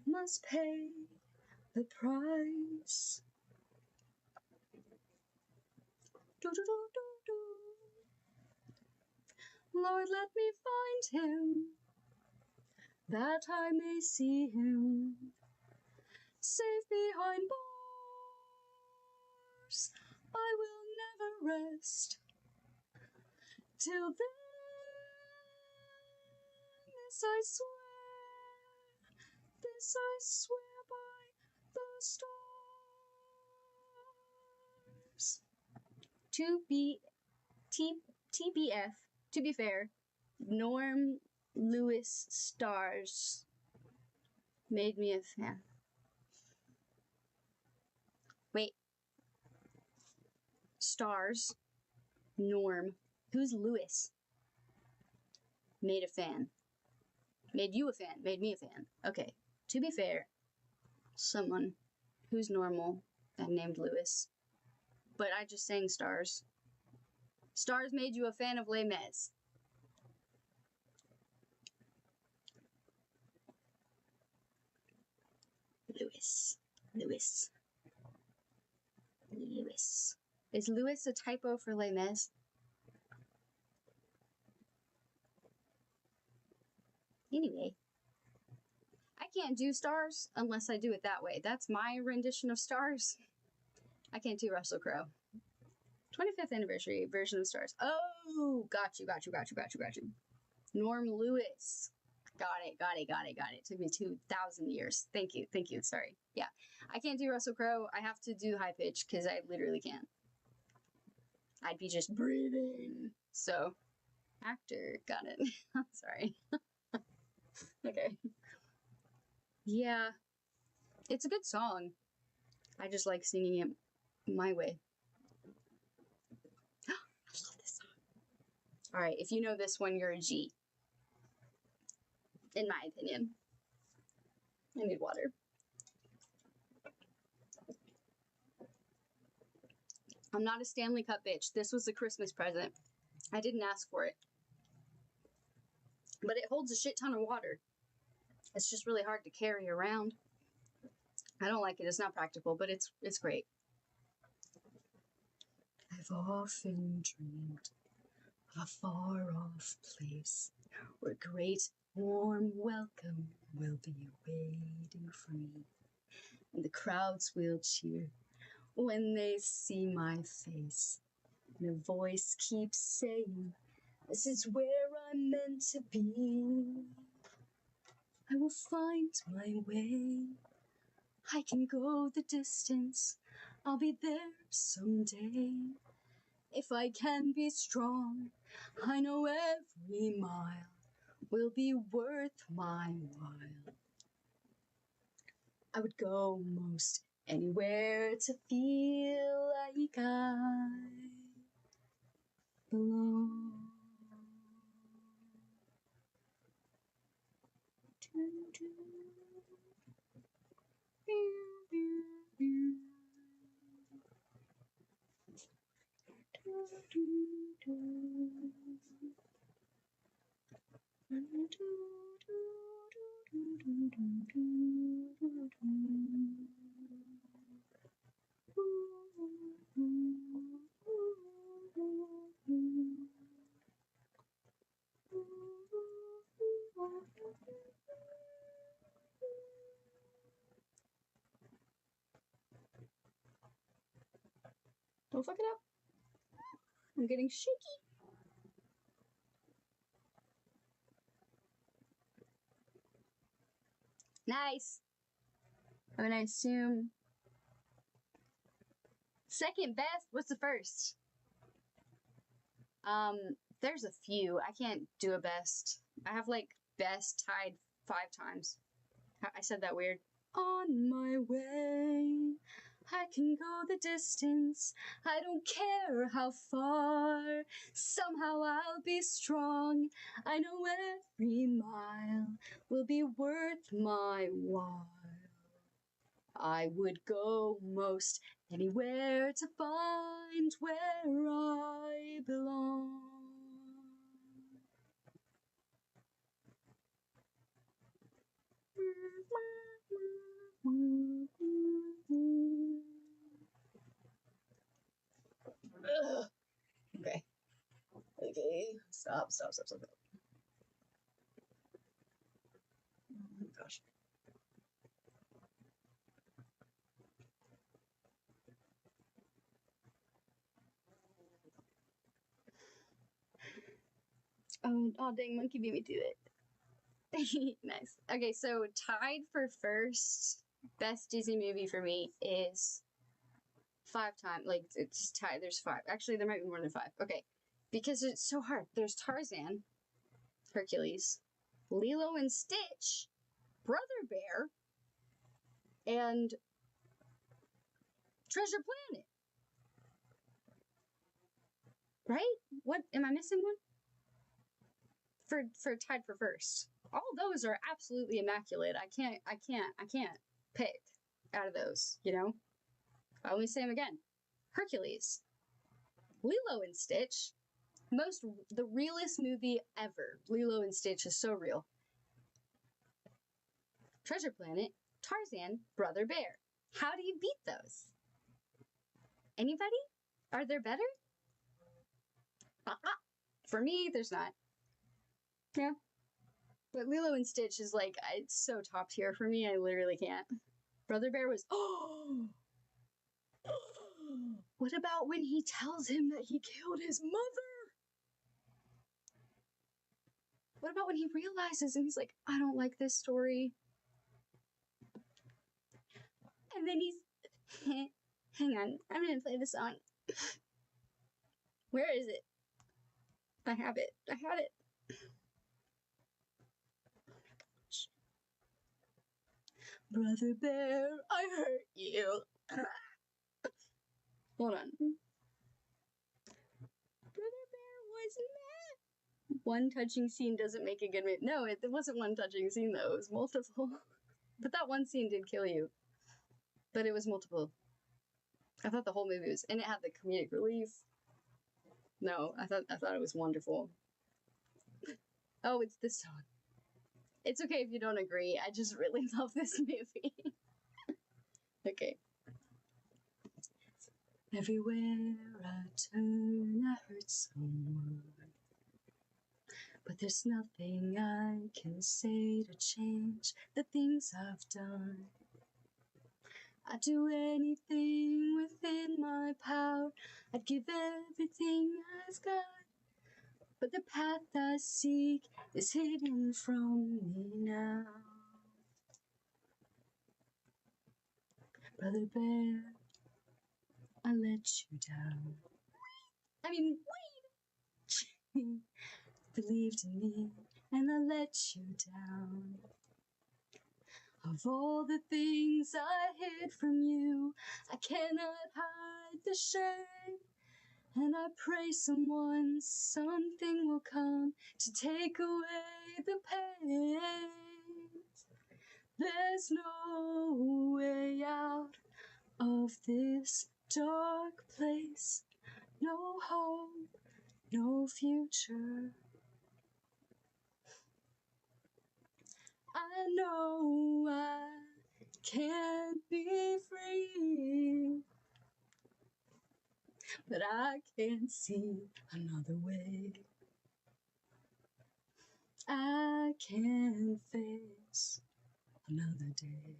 must pay the price. Do-do-do-do-do. Lord, let me find him, that I may see him, safe behind bars. I will never rest till then. This I swear by the stars. TBF, to be fair, Norm Lewis stars made me a fan. Wait. Stars. Norm. Who's Lewis? Made a fan. Made you a fan. Made me a fan. Okay. To be fair, someone who's normal and named Lewis. But I just sang stars. Stars made you a fan of Les Mis. Lewis. Lewis. Lewis. Is Lewis a typo for Les Mis? Anyway. I can't do stars unless I do it that way. That's my rendition of stars. I can't do Russell Crowe. 25th anniversary version of stars. Oh, got you. Norm Lewis. Got it. Took me 2,000 years. Thank you. Sorry. Yeah. I can't do Russell Crowe. I have to do high pitch because I literally can't. I'd be just breathing. So, actor. Got it. I'm sorry. Okay. Yeah. It's a good song. I just like singing it my way. I love this song. Alright, if you know this one, you're a G. In my opinion. I need water. I'm not a Stanley Cup bitch. This was a Christmas present. I didn't ask for it. But it holds a shit ton of water. It's just really hard to carry around. I don't like it. It's not practical, but it's great. I've often dreamed of a far-off place where great warm welcome will be waiting for me, and the crowds will cheer when they see my face, and a voice keeps saying, "This is where I'm meant to be." I will find my way. I can go the distance. I'll be there someday. If I can be strong, I know every mile will be worth my while. I would go most anywhere to feel like I belong. Don't fuck it up. I'm getting shaky. Nice. I mean, I assume second best. What's the first? There's a few. I can't do a best. I have like best tied 5 times. I said that weird. On my way, I can go the distance. I don't care how far. Somehow I'll be strong. I know every mile will be worth my while. I would go most anywhere to find where I belong. Okay. Stop. Oh my gosh. Oh dang, monkey beat me to it. Nice. Okay, so tied for first best Disney movie for me is 5 times. Like, it's tied. There's 5. Actually, there might be more than 5. Okay. Because it's so hard. There's Tarzan, Hercules, Lilo and Stitch, Brother Bear, and Treasure Planet. Right? What? Am I missing one? For tied for first. All those are absolutely immaculate. I can't pick out of those, you know? Let me say them again. Hercules, Lilo and Stitch, The realest movie ever. Lilo and Stitch is so real. Treasure Planet, Tarzan, Brother Bear. How do you beat those? Anybody? Are there better? For me, there's not. Yeah. But Lilo and Stitch is like, it's so top tier for me, I literally can't. Brother Bear was, oh! What about when he tells him that he killed his mother? What about when he realizes and he's like, I don't like this story? And then he's, hang on, I'm gonna play the song. Where is it? I have it. I had it. Brother Bear, I hurt you. Hold on. Brother Bear was mad. One touching scene doesn't make a good movie. No, it wasn't one touching scene though. It was multiple. But that one scene did kill you. But it was multiple. I thought the whole movie was, and it had the comedic relief. No, I thought it was wonderful. Oh, it's this song. It's okay if you don't agree. I just really love this movie. Okay. Everywhere I turn, I hurt someone. But there's nothing I can say to change the things I've done. I'd do anything within my power. I'd give everything I've got. But the path I seek is hidden from me now. Brother Bear, I let you down. Wait! Believed in me, and I let you down. Of all the things I hid from you, I cannot hide the shame. And I pray something will come to take away the pain. There's no way out of this dark place. No hope, no future. I know I can't be free, but I can't see another way. I can't face another day.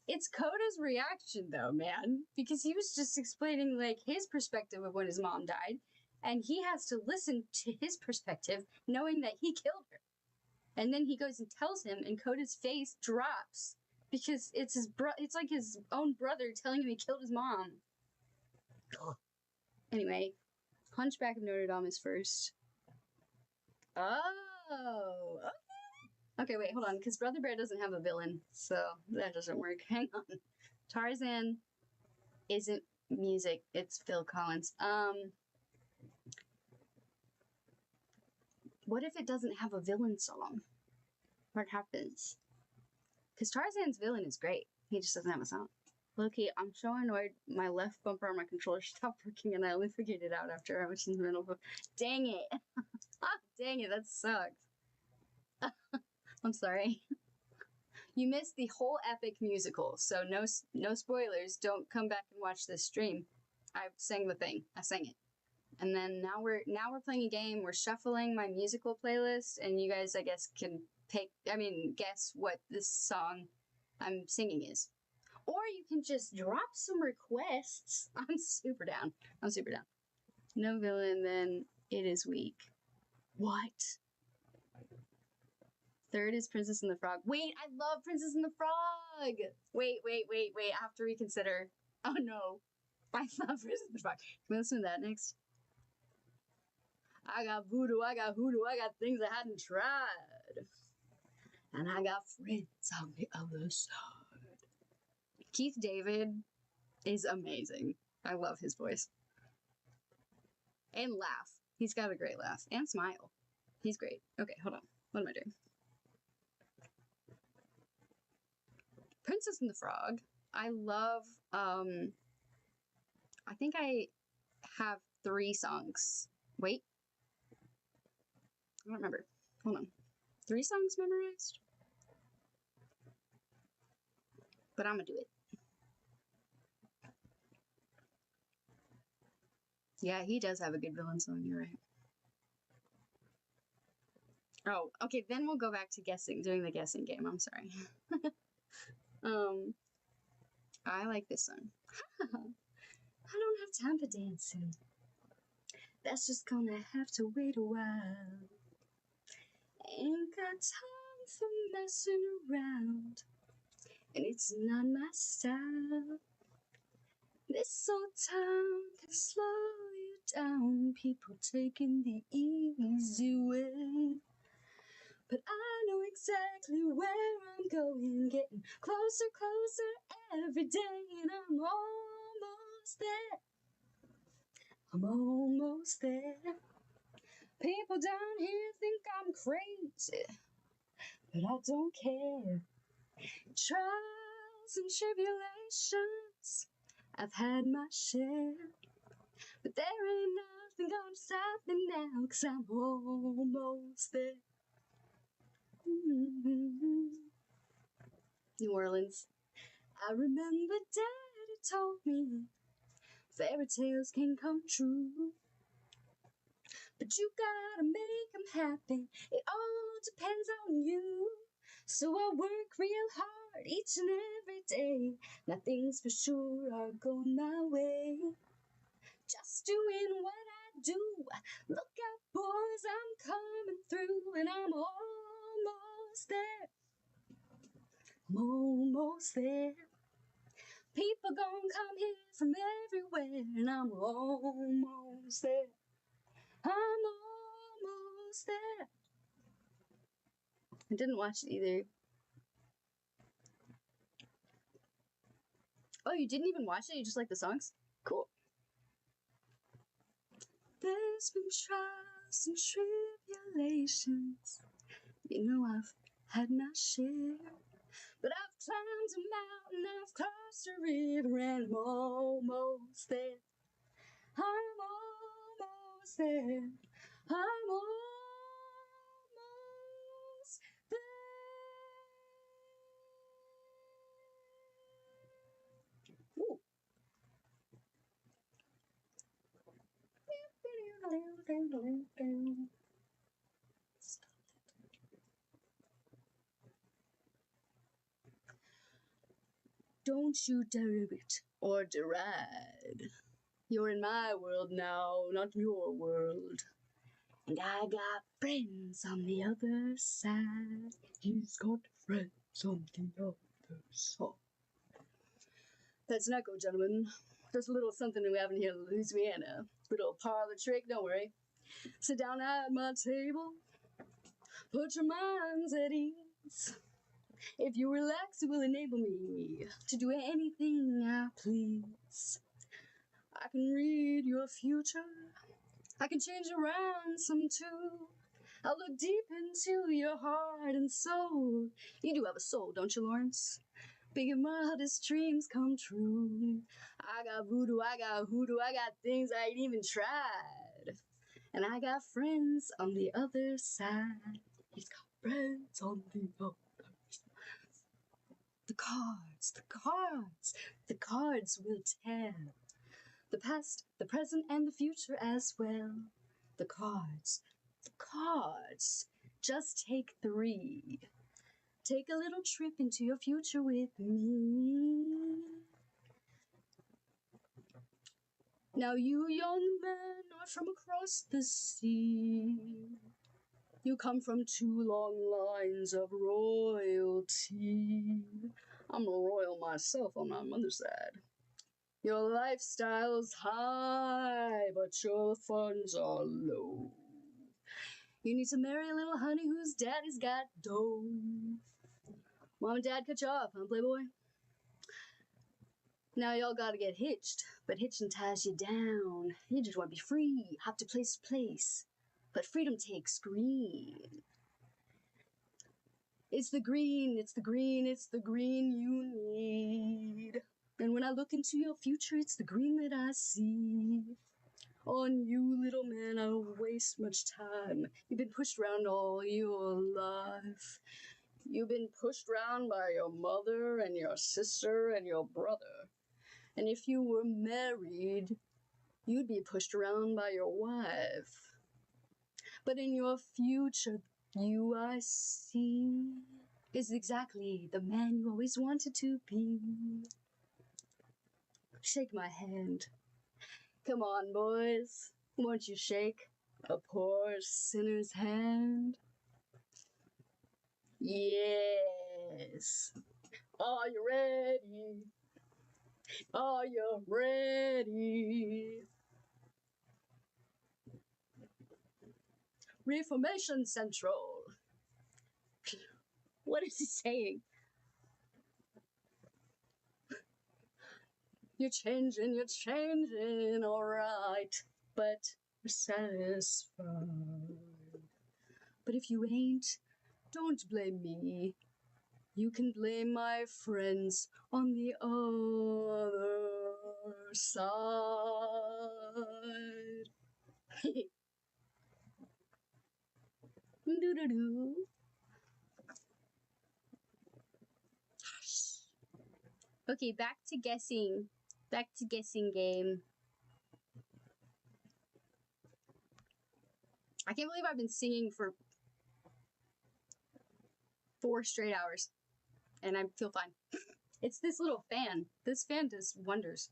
It's Coda's reaction though, man, because he was just explaining like his perspective of when his mom died, and he has to listen to his perspective knowing that he killed her. And then he goes and tells him, and Coda's face drops because it's it's like his own brother telling him he killed his mom. Anyway, Hunchback of Notre Dame is first. Oh, okay. Okay, wait, hold on, because Brother Bear doesn't have a villain, so that doesn't work. Hang on. Tarzan isn't music, it's Phil Collins. What if it doesn't have a villain song? What happens? Because Tarzan's villain is great. He just doesn't have a song. Loki, I'm so annoyed my left bumper on my controller stopped working and I only figured it out after I was in the middle of Dang it. Dang it, that sucks. I'm sorry. You missed the whole epic musical, so no spoilers. Don't come back and watch this stream. I sang the thing. I sang it. And then now we're playing a game. We're shuffling my musical playlist, and you guys, I guess, can guess what this song I'm singing is. Or you can just drop some requests. I'm super down. No villain, then it is weak. What? Third is Princess and the Frog. Wait, I love Princess and the Frog! Wait. I have to reconsider. Oh no. I love Princess and the Frog. Can we listen to that next? I got voodoo, I got hoodoo, I got things I hadn't tried. And I got friends on the other side. Keith David is amazing. I love his voice. And laugh. He's got a great laugh. And smile. He's great. Okay, hold on. What am I doing? Princess and the Frog. I love, I think I have 3 songs. Wait. I don't remember. Hold on. 3 songs memorized? But I'm gonna do it. Yeah, he does have a good villain song, you're right. Oh, okay, then we'll go back to doing the guessing game. I'm sorry. I like this song. I don't have time for dancing. That's just gonna have to wait a while. Ain't got time for messing around, and it's not my style. This old town can slow you down, people taking the easy way. But I know exactly where I'm going, getting closer, closer every day, and I'm almost there. I'm almost there. People down here think I'm crazy, but I don't care. Trials and tribulations, I've had my share, but there ain't nothing gonna stop me now, 'cause I'm almost there. New Orleans. I remember Daddy told me fairy tales can come true, but you gotta make 'em happen. It all depends on you. So I work real hard each and every day. Now things for sure are going my way. Just doing what I do. Look out, boys, I'm coming through, and I'm almost there. I'm almost there. People gonna come here from everywhere, and I'm almost there. I'm almost there. I didn't watch it either. Oh, you didn't even watch it? You just like the songs? Cool. There's been trials and tribulations. You know I've had my share. But I've climbed a mountain, I've crossed a river, and I'm almost there. I'm almost there. I'm almost there. Ooh. Don't you dare it or deride. You're in my world now, not your world. And I got friends on the other side. He's got friends on the other side. That's an echo, gentlemen. Just a little something we have in here in Louisiana. Little parlor trick, don't worry. Sit down at my table. Put your minds at ease. If you relax, it will enable me to do anything I please. I can read your future. I can change around some too. I'll look deep into your heart and soul. You do have a soul, don't you, Lawrence? Big and modest dreams come true. I got voodoo, I got hoodoo, I got things I ain't even tried. And I got friends on the other side. He's got friends on the other side. The cards, the cards, the cards will tell. The past, the present, and the future as well. The cards, the cards. Just take 3. Take a little trip into your future with me. Now you young men are from across the sea. You come from 2 long lines of royalty. I'm a royal myself on my mother's side. Your lifestyle's high, but your funds are low. You need to marry a little honey whose daddy's got dough. Mom and Dad cut you off, huh, Playboy? Now y'all gotta get hitched, but hitching ties you down. You just wanna be free, hop to place. But freedom takes green. It's the green, it's the green, it's the green you need. And when I look into your future, it's the green that I see. On you, little man, I don't waste much time. You've been pushed around all your life. You've been pushed around by your mother and your sister and your brother. And if you were married, you'd be pushed around by your wife. But in your future, you, I see, is exactly the man you always wanted to be. Shake my hand. Come on, boys. Won't you shake a poor sinner's hand? Yes. Are you ready? Are you ready? Reformation Central. What is he saying? You're changing, alright, but you're satisfied. But if you ain't, don't blame me. You can blame my friends on the other side. Doo-doo-doo. Okay, back to guessing. Back to guessing game. I can't believe I've been singing for 4 straight hours. And I feel fine. It's this little fan. This fan does wonders.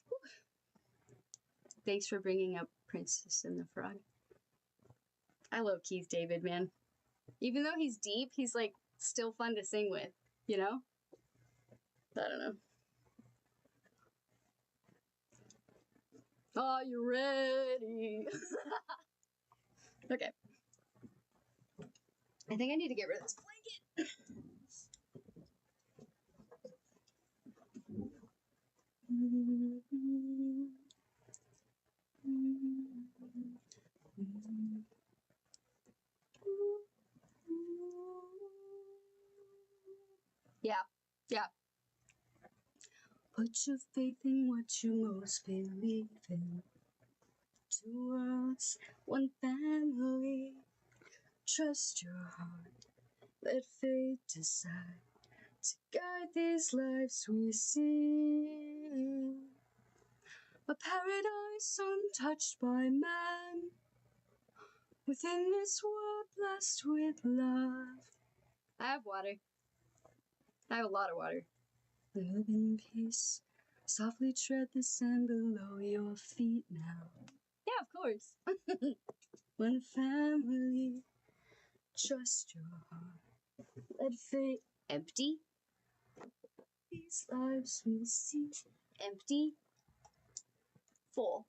Whew. Thanks for bringing up Princess and the Frog. I love Keith David, man. Even though he's deep, he's like still fun to sing with, you know? I don't know. Are you ready? Okay. I think I need to get rid of this blanket. Yeah. Put your faith in what you most believe in. 2 worlds, 1 family. Trust your heart. Let fate decide to guide these lives we see. A paradise untouched by man. Within this world blessed with love. I have water. I have a lot of water. Live in peace. Softly tread the sand below your feet now. Yeah, of course. 1 family. Trust your heart. Let fate Empty. these lives we see. Empty. Full.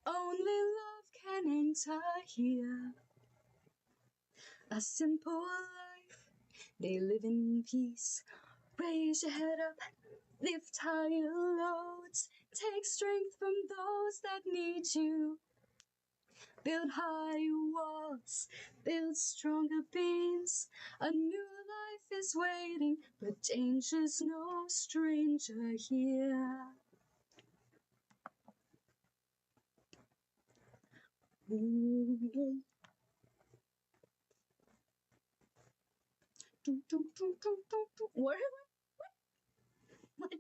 Only love can enter here. A simple life. They live in peace. Raise your head up. Lift higher loads. Take strength from those that need you. Build higher walls. Build stronger beams. A new life is waiting, but danger's no stranger here. Ooh. What?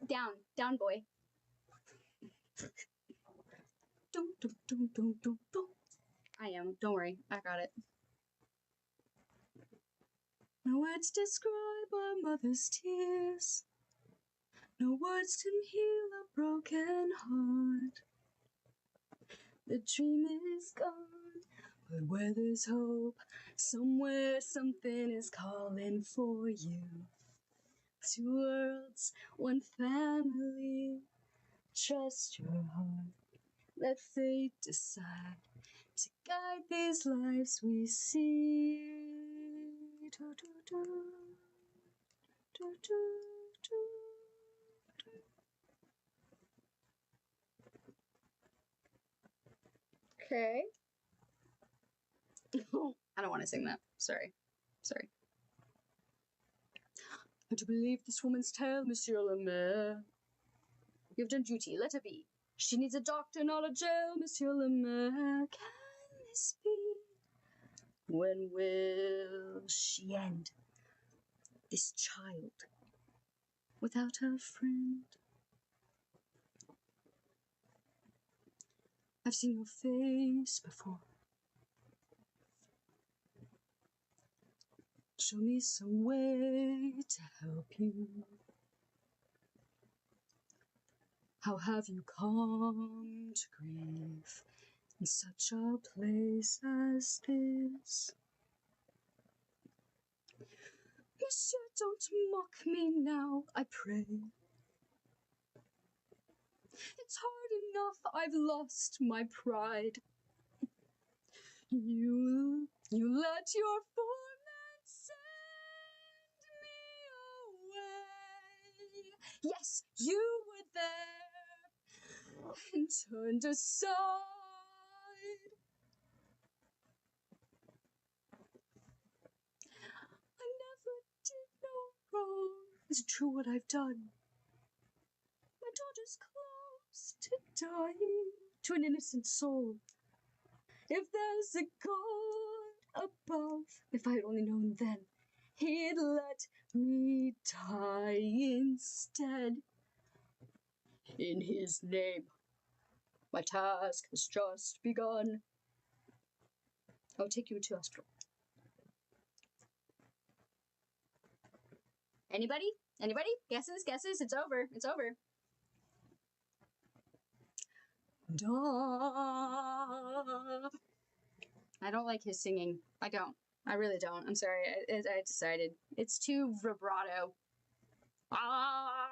Down, boy. I am. Don't worry. I got it. No words describe a mother's tears. No words can heal a broken heart. The dream is gone, but where there's hope, somewhere something is calling for you. 2 worlds, 1 family. Trust your heart. Let fate decide to guide these lives we see. Do, do, do. Do, do, do. Okay. I don't want to sing that. Sorry. And to believe this woman's tale, Monsieur le Maire. You've done duty, let her be. She needs a doctor, not a jail, Monsieur le Maire. Can this be? When will she end? This child, without her friend. I've seen your face before. Show me some way to help you. How have you come to grief in such a place as this? Monsieur, don't mock me now, I pray. It's hard enough I've lost my pride. You let your foreman send me away. Yes, you were there and turned aside. I never did no wrong. Is it true what I've done? My daughter's close to dying, to an innocent soul. If there's a God above, if I had only known then, he'd let me die instead. In his name, my task has just begun. I'll take you to hospital. Anybody? Anybody? Guesses? Guesses? It's over. It's over. Da. I don't like his singing. I don't. I really don't. I'm sorry. I decided. It's too vibrato. Ah!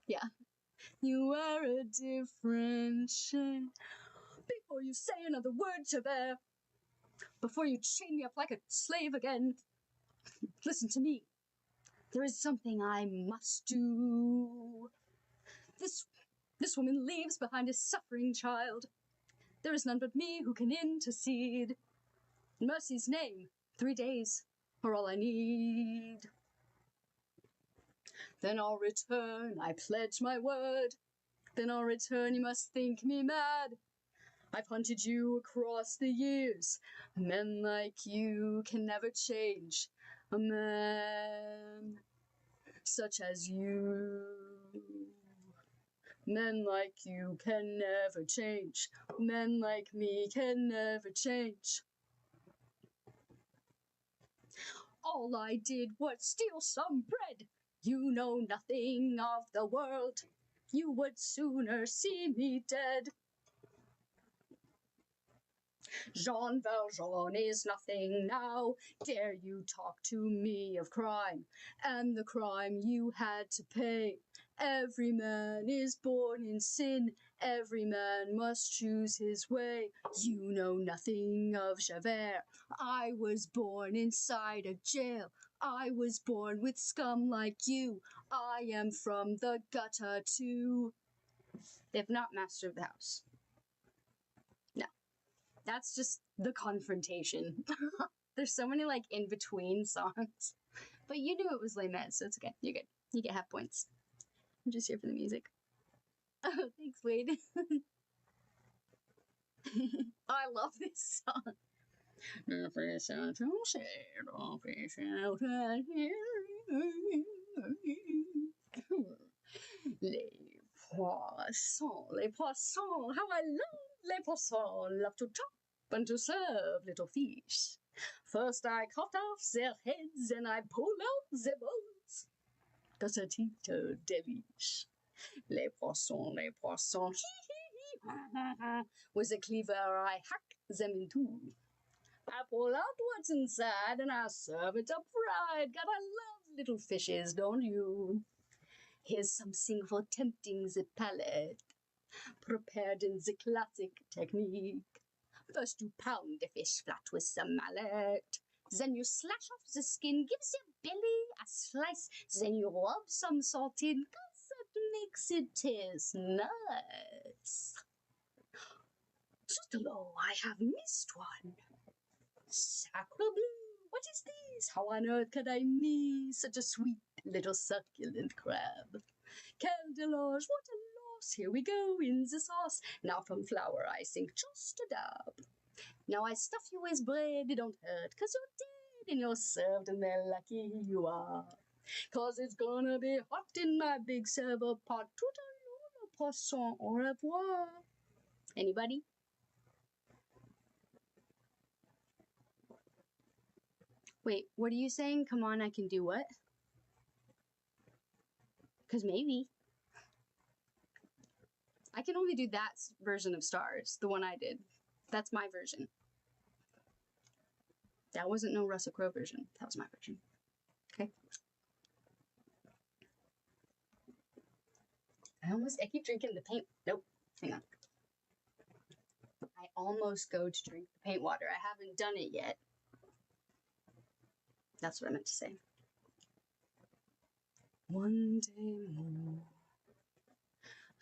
Yeah. You are a different shade. Before you say another word, Javert, before you chain me up like a slave again, listen to me. There is something I must do. This woman leaves behind a suffering child. There is none but me who can intercede. In mercy's name, 3 days are all I need. Then I'll return, I pledge my word. Then I'll return, you must think me mad. I've hunted you across the years. Men like you can never change. A man such as you. Men like you can never change. Men like me can never change. All I did was steal some bread. You know nothing of the world. You would sooner see me dead. Jean Valjean is nothing now. Dare you talk to me of crime, and the crime you had to pay? Every man is born in sin. Every man must choose his way. You know nothing of Javert. I was born inside a jail. I was born with scum like you. I am from the gutter too. They've not master of the house. No. That's just the confrontation. There's so many, like, in-between songs. But you knew it was Les Mis, so it's okay. You're good. You get half points. I'm just here for the music. Oh, thanks, Wade. I love this song. Les poissons, how I love les poissons, love to chop and to serve little fish. First I cut off their heads and I pull out their bones. That's a tito delish. Les poissons, with a cleaver I hack them in two. I pull out what's inside and I serve it up fried. God, I love little fishes, don't you? Here's something for tempting the palate, prepared in the classic technique. First you pound the fish flat with some mallet. Then you slash off the skin, give the belly a slice. Then you rub some salt in, 'cause that makes it taste nice. Just lo, I have missed one. Sacre bleu, What is this? How on earth could I miss such a sweet little succulent crab? Quel delage, what a loss! Here we go in the sauce. Now from flour I sink just a dab. Now I stuff you as bread, it don't hurt, 'cause you're dead and you're served and they're lucky you are. 'Cause it's gonna be hot in my big server pot. Tout à l'heure, poisson, au revoir. Anybody? Wait, what are you saying? Come on, I can do what? Because maybe. I can only do that version of Stars, the one I did. That's my version. That wasn't no Russell Crowe version. That was my version. Okay. I keep drinking the paint. Nope. Hang on. I almost go to drink the paint water. I haven't done it yet. That's what I meant to say. One day more.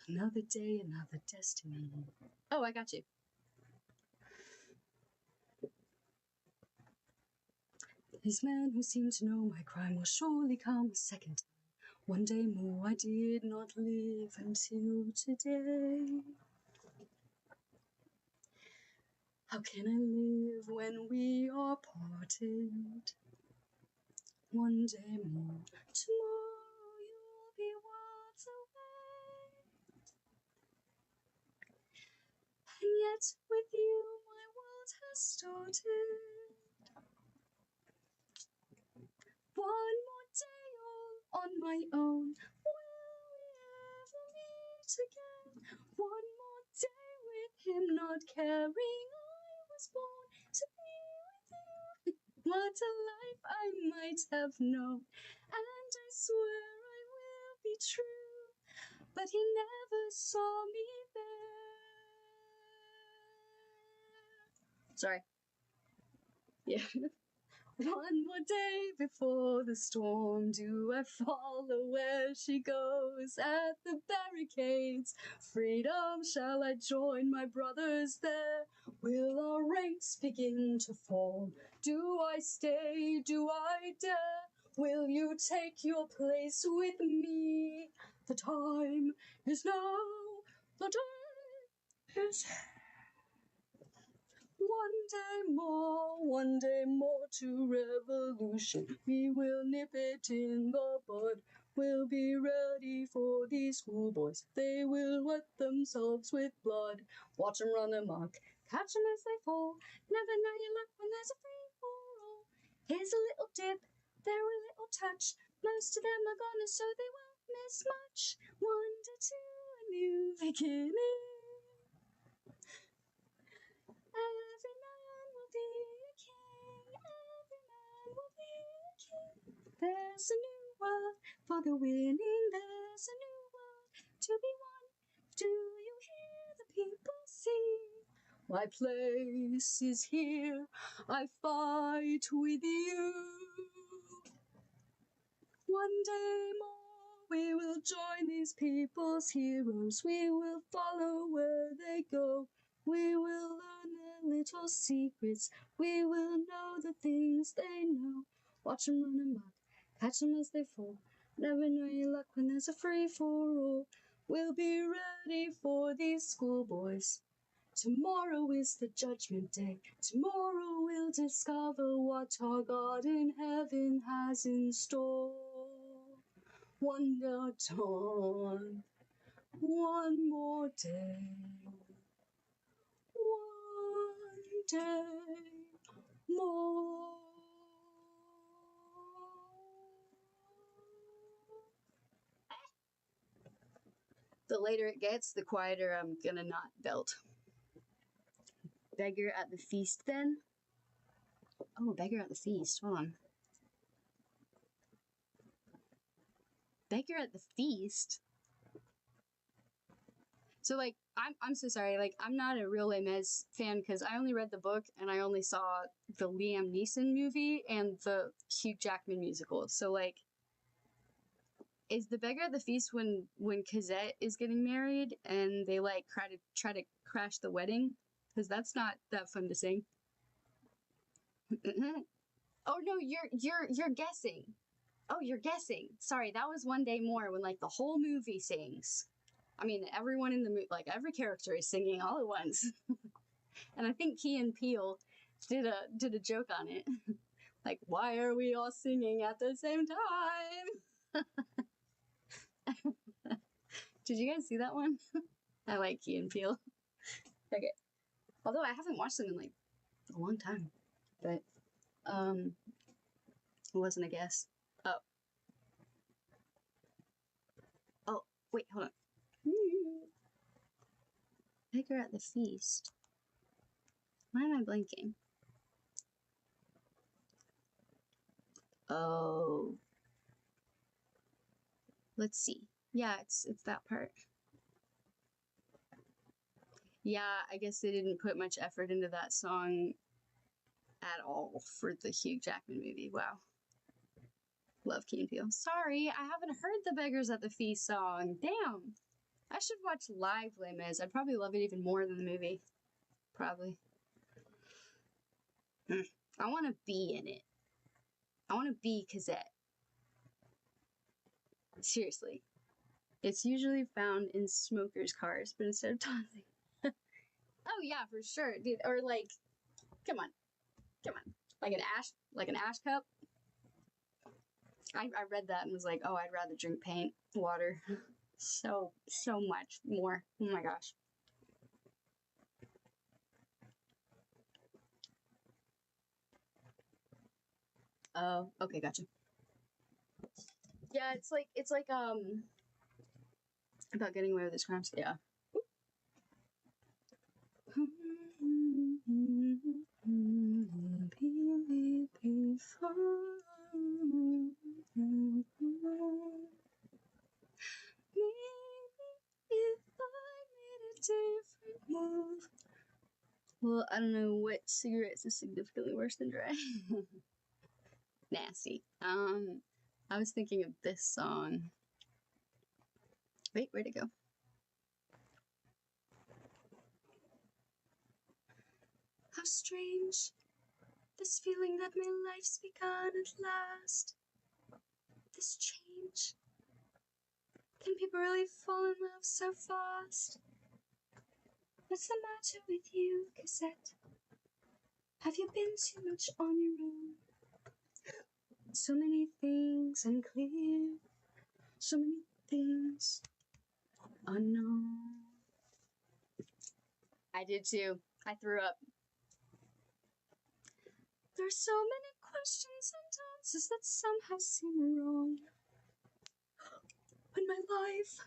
Another day, another destiny. Oh, I got you. These men who seem to know my crime will surely come a second time. One day more, I did not live until today. How can I live when we are parted? One day more, tomorrow you'll be worlds away. And yet with you my world has started. One more day all on my own. Will we ever meet again? One more day with him, not caring I was born to be with you. What a life I might have known, and I swear I will be true. But he never saw me there. Sorry. Yeah. One more day before the storm, do I follow where she goes at the barricades? Freedom, shall I join my brothers there? Will our ranks begin to form? Do I stay? Do I dare? Will you take your place with me? The time is now. The time is one day more to revolution. We will nip it in the bud. We'll be ready for these schoolboys. They will wet themselves with blood. Watch 'em run amok, catch 'em as they fall. Never know your luck when there's a free-for-all. Here's a little dip, there a little touch. Most of them are gonna, so they won't miss much. Wonder to a new beginning. Every man will be a king. Every man will be a king. There's a new world for the winning. There's a new world to be won. Do you hear the people sing? My place is here. I fight with you. One day more we will join these people's heroes. We will follow where they go. We will learn their little secrets. We will know the things they know. Watch 'em run amok, catch 'em as they fall. Never know your luck when there's a free-for-all. We'll be ready for these schoolboys. Tomorrow is the judgment day. Tomorrow we'll discover what our God in heaven has in store. One more dawn, one more day. One day more. The later it gets, the quieter I'm gonna not belt. Beggar at the feast, then? Oh, beggar at the feast. Hold on. Beggar at the feast? So, like, I'm so sorry. Like, I'm not a real Les Mis fan because I only read the book and I only saw the Liam Neeson movie and the Hugh Jackman musical. So, like, is the beggar at the feast when Cosette is getting married and they, like, try to crash the wedding? Because that's not that fun to sing. Oh no, you're guessing. Oh, you're guessing. Sorry, that was One Day More when like the whole movie sings. I mean, everyone in the movie, like every character is singing all at once. And I think Key and Peele did a joke on it. Like, why are we all singing at the same time? Did you guys see that one? I like Key and Peele. Okay. Although I haven't watched them in like a long time. But it wasn't a guess. Oh. Oh, wait, hold on. Beggar at the feast. Why am I blanking? Oh. Let's see. Yeah, it's that part. Yeah, I guess they didn't put much effort into that song at all for the Hugh Jackman movie. Wow. Love Key and Peele. Sorry, I haven't heard the Beggars at the Feast song. Damn. I should watch live Les Mis. I'd probably love it even more than the movie. Probably. I want to be in it. I want to be Cosette. Seriously. It's usually found in smokers' cars, but instead of tossing. Oh yeah, for sure, dude. Or like, come on. Like an ash cup. I read that and was like, oh, I'd rather drink paint, water. So much more. Oh my gosh. Oh, okay, gotcha. Yeah, it's like about getting away with his crimes. Yeah. Well, I don't know what cigarettes is significantly worse than dry. Nasty. I was thinking of this song. Wait, where'd it go? How strange, this feeling that my life's begun at last. This change. Can people really fall in love so fast? What's the matter with you, Cosette? Have you been too much on your own? So many things unclear, so many things unknown. I did too. I threw up. There are so many questions and answers that somehow seem wrong. In my life,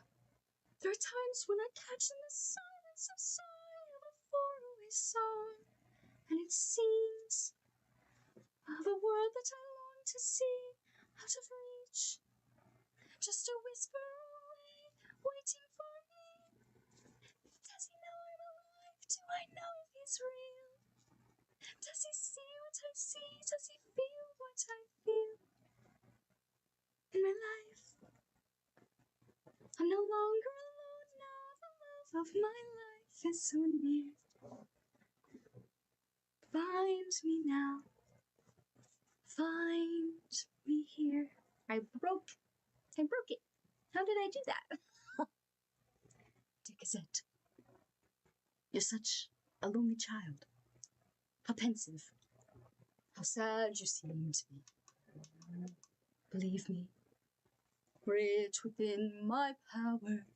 there are times when I catch in the silence a sigh of a faraway song, and it seems of a world that I long to see out of reach, just a whisper away, waiting for me. Does he know I'm alive? Do I know if he's real? Does he see what I see? Does he feel what I feel? In my life, I'm no longer alone now. The love of my life is so near. Find me now. Find me here. I broke it. How did I do that? Dear Cosette, you're such a lonely child. How pensive. How sad you seem to be. Believe me, were it within my power,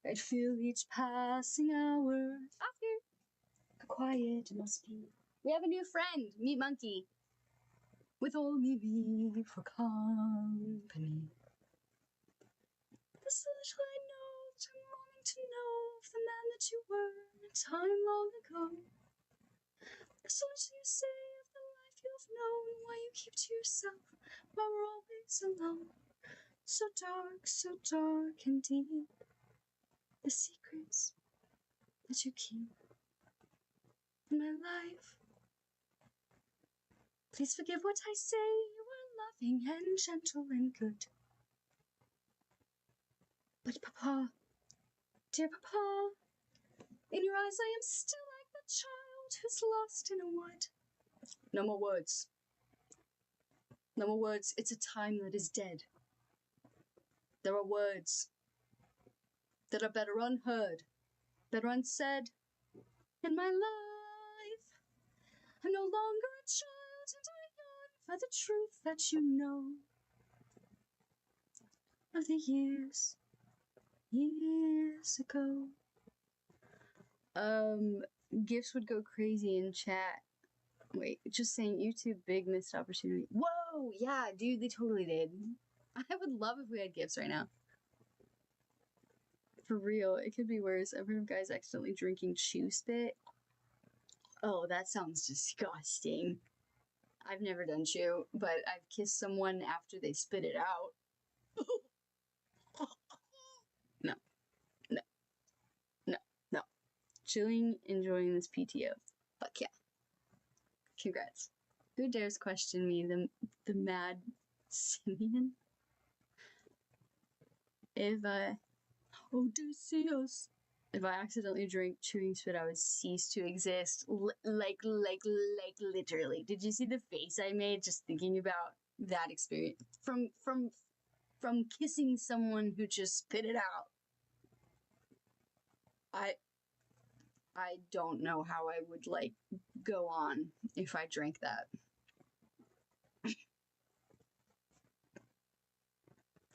I'd feel each passing hour. Off here. How quiet it must be. We have a new friend, Meat Monkey. With only me for company. There's so little I know that I'm longing to know of the man that you were in a time long ago. There's so little you say of the life you've known, why you keep to yourself while we're always alone. So dark and deep, the secrets that you keep in my life. Please forgive what I say, you are loving and gentle and good. But Papa, dear Papa, in your eyes I am still like that child who's lost in a wood. No more words. No more words. It's a time that is dead. There are words that are better unheard, better unsaid. In my life, I'm no longer a child, and I yearn for the truth that you know of the years ago. Gifts would go crazy in chat. Wait, just saying YouTube, big missed opportunity. Whoa, yeah, dude, they totally did. I would love if we had gifts right now. For real, it could be worse. I've heard of guys accidentally drinking chew spit. Oh, that sounds disgusting. I've never done chew, but I've kissed someone after they spit it out. No. No. No. No. Chilling, enjoying this PTO. Fuck yeah. Congrats. Who dares question me, the mad simian? If I... Odysseus. If I accidentally drink chewing spit, I would cease to exist. Like literally. Did you see the face I made just thinking about that experience? From kissing someone who just spit it out. I don't know how I would, like, go on if I drank that.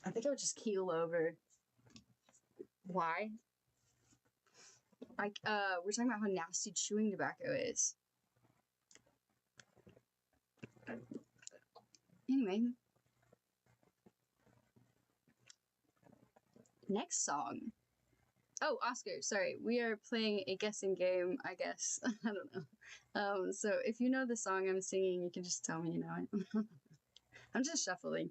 I think I would just keel over. Why? Like, we're talking about how nasty chewing tobacco is. Anyway. Next song. Oh, Oscar, sorry. We are playing a guessing game, I guess. I don't know. So if you know the song I'm singing, you can just tell me you know it. I'm just shuffling.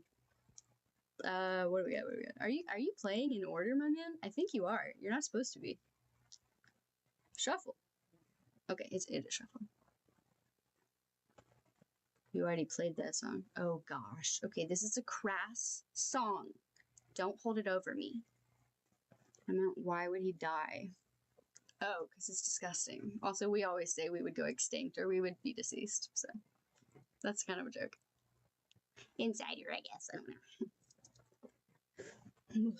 What do we got? Are you playing in order, my man? I think you are. You're not supposed to be. Shuffle. Okay, it is shuffle. You already played that song. Oh gosh. Okay, this is a crass song. Don't hold it over me. I meant, why would he die? Oh, because it's disgusting. Also, we always say we would go extinct or we would be deceased, so that's kind of a joke. Insider, I guess. I don't know.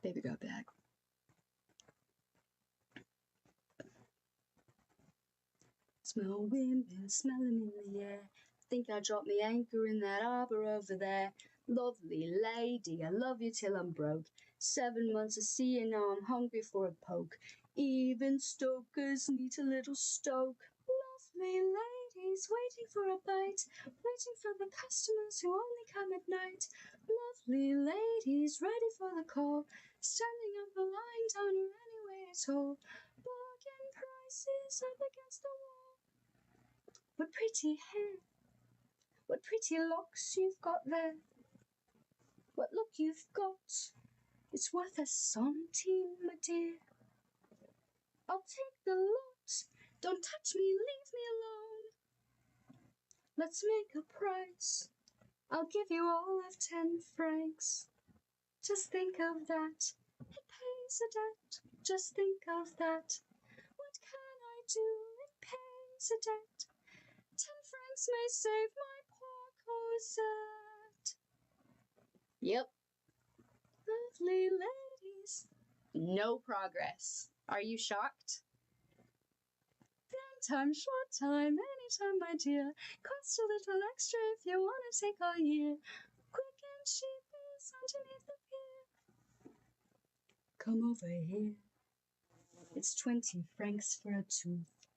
Baby got back. Smell women smelling in the air. Think I dropped my anchor in that arbor over there. Lovely lady, I love you till I'm broke. 7 months of sea and now I'm hungry for a poke. Even stokers need a little stoke. Lovely ladies waiting for a bite, waiting for the customers who only come at night. Lovely ladies ready for the call, standing up the line, down her anyway at all. Bargain prices up against the wall. What pretty hair, what pretty locks you've got there. What look you've got, it's worth a centime, my dear. I'll take the lot, don't touch me, leave me alone. Let's make a price, I'll give you all of 10 francs. Just think of that, it pays a debt. Just think of that, what can I do, it pays a debt. 10 francs may save my poor Cosette. Yep. Lovely ladies. No progress. Are you shocked? Long time, short time, anytime, my dear. Cost a little extra if you want to take all year. Quick and cheap is underneath the pier. Come over here. It's 20 francs for a tooth.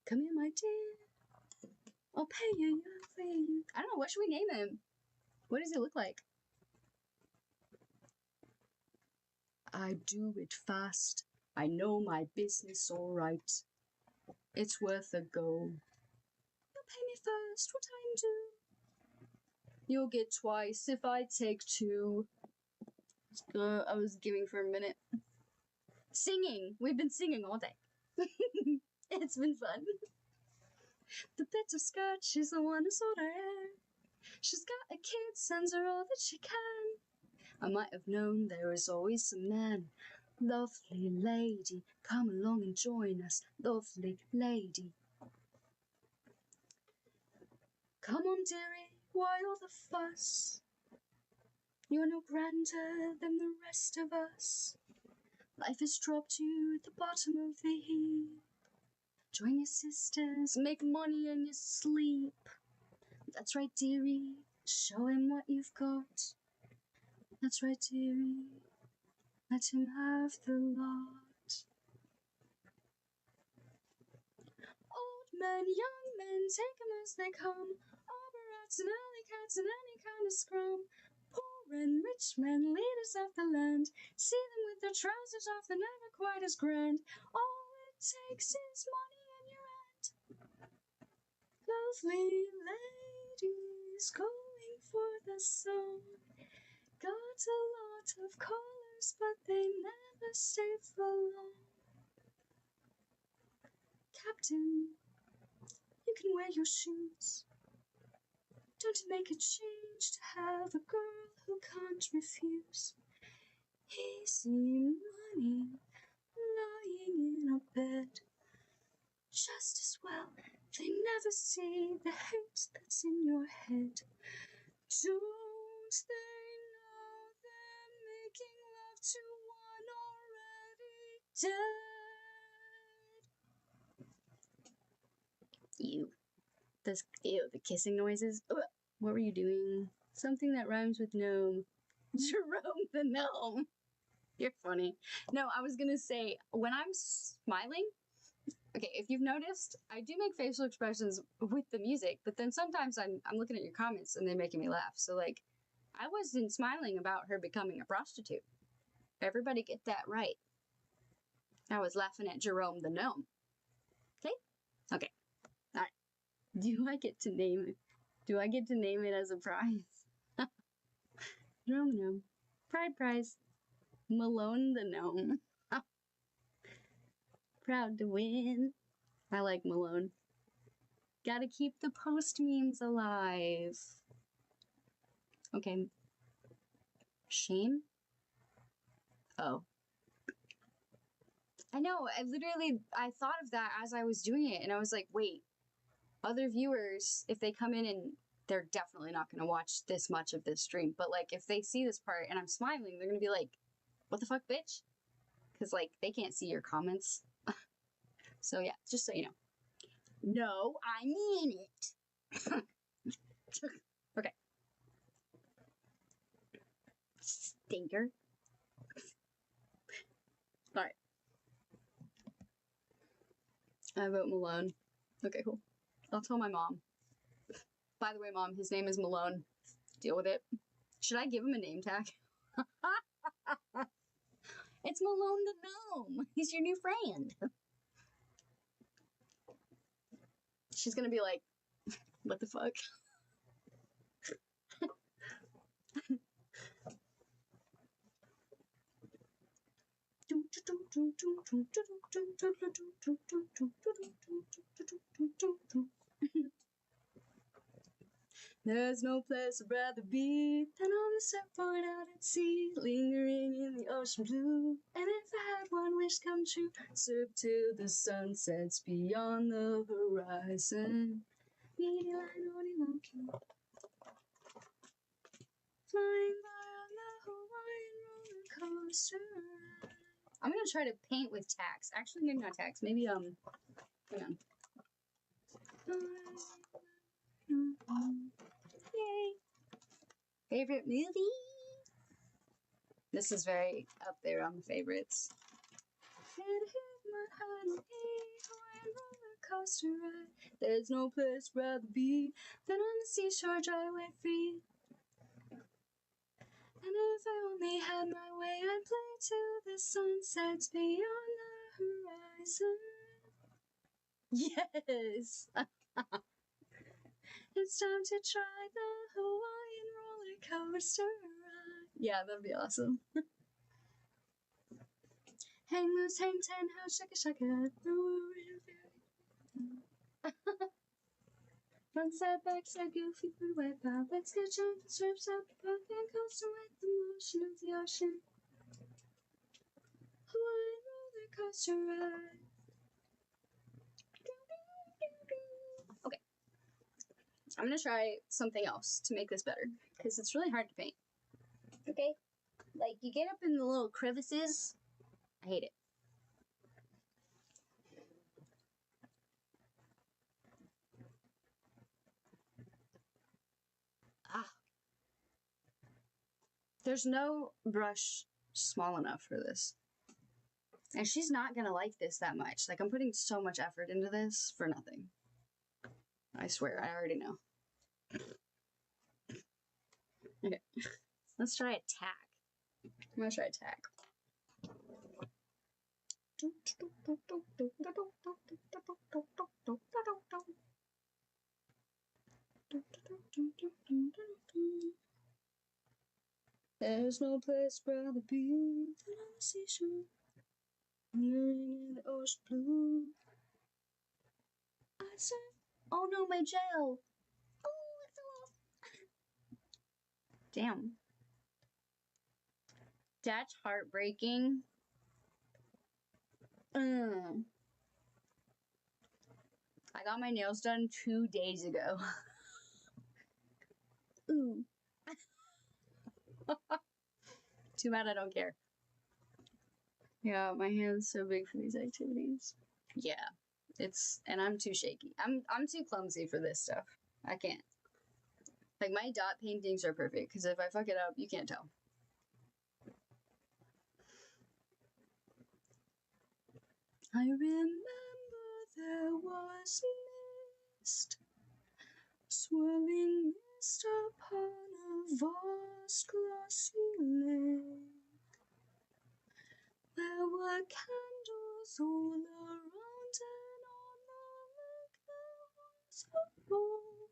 Come here, my dear. I'll pay you, I'll pay you. I don't know, what should we name him? What does he look like? I do it fast. I know my business all right. It's worth a go. You'll pay me first, what time do? You'll get twice if I take 2. I was giving for a minute. Singing! We've been singing all day. It's been fun. The bit of skirt, she's the one who sold her hair. She's got a kid, sends her all that she can. I might have known there was always some man. Lovely lady, come along and join us. Lovely lady. Come on, dearie, why all the fuss? You're no grander than the rest of us. Life has dropped you at the bottom of the heap. Join your sisters, make money in your sleep. That's right, dearie, show him what you've got. That's right, dearie, let him have the lot. Old men, young men, take 'em as they come. Arborats and alley cats and any kind of scrum. Poor and rich men, leaders of the land. See them with their trousers off, they're never quite as grand. All it takes is money in your hand. Lovely ladies going for the sun. Got a lot of callers, but they never stay for long. Captain, you can wear your shoes. Don't it make a change to have a girl who can't refuse? Easy money, lying in a bed. Just as well, they never see the hate that's in your head. Don't they know they're making love to one already dead? The kissing noises. Ugh. What were you doing? Something that rhymes with gnome. Jerome the gnome. You're funny. No, I was gonna say, when I'm smiling, okay, if you've noticed, I do make facial expressions with the music, but then sometimes I'm looking at your comments and they're making me laugh. So, like, I wasn't smiling about her becoming a prostitute. Everybody get that right. I was laughing at Jerome the gnome. Okay? Okay. All right. Do I get to name it? Do I get to name it as a prize? Jerome the gnome. Pride prize. Malone the gnome. Proud to win. I like Malone. Gotta keep the post memes alive. Okay. Shame? Oh. I know, I thought of that as I was doing it, and I was like, wait, other viewers, if they come in and they're definitely not going to watch this much of this stream, but, like, if they see this part and I'm smiling, they're going to be like, what the fuck, bitch? Because, like, they can't see your comments. So, yeah, just so you know. No, I mean it. Okay. Stinker. Alright. I vote Malone. Okay, cool. I'll tell my mom. By the way, Mom, his name is Malone. Deal with it. Should I give him a name tag? It's Malone the gnome. He's your new friend. She's gonna be like, what the fuck? There's no place I'd rather be than on the surfboard out at sea, lingering in the ocean blue. And if I had one wish come true, surf till the sun sets beyond the horizon. Flying by on the Hawaiian roller coaster. I'm gonna try to paint with tacks. Actually, maybe not tacks. Maybe hang on. Yay! Favorite movie? This is very up there on the favorites. Coaster ride. There's no place I'd rather be than on the seashore, dry away free. And if I only had my way, I'd play till the sun sets beyond the horizon. Yes! It's time to try the Hawaiian roller coaster ride. Yeah, that'd be awesome. Hang loose, hang ten, how shaka shaka. Front side, back side, goofy, food wipe out. Let's get jumping, strips up, pop and coaster with the motion of the ocean. Hawaiian roller coaster ride. Okay. I'm gonna try something else to make this better because it's really hard to paint. Okay? Like, you get up in the little crevices. I hate it. Ah. There's no brush small enough for this. And she's not gonna like this that much. Like, I'm putting so much effort into this for nothing. I swear, I already know. Okay. Let's try a tack. I'm gonna try a tack. There's no place where I'd be than on the seashore, in the ocean blue. I said, oh no, my gel. Oh, it fell off. Damn. That's heartbreaking. I got my nails done 2 days ago. Ooh. Too bad I don't care. Yeah, my hand's so big for these activities. Yeah, and I'm too shaky. I'm too clumsy for this stuff. I can't. Like, my dot paintings are perfect, because if I fuck it up, you can't tell. I remember there was mist, swirling mist upon a vast glossy lake. There were candles all around, and on the lake there was a boat.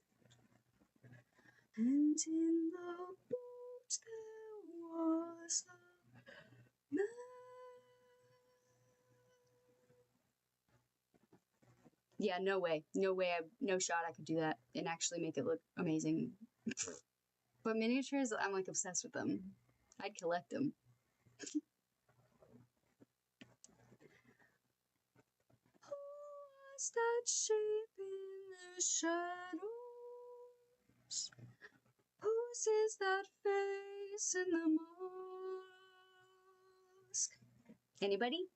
And in the boat there was a man. Yeah, no way. No shot I could do that and actually make it look amazing. But miniatures, I'm like obsessed with them. I'd collect them. Who was that shape in the shadows? Whose is that face in the mask? Anybody?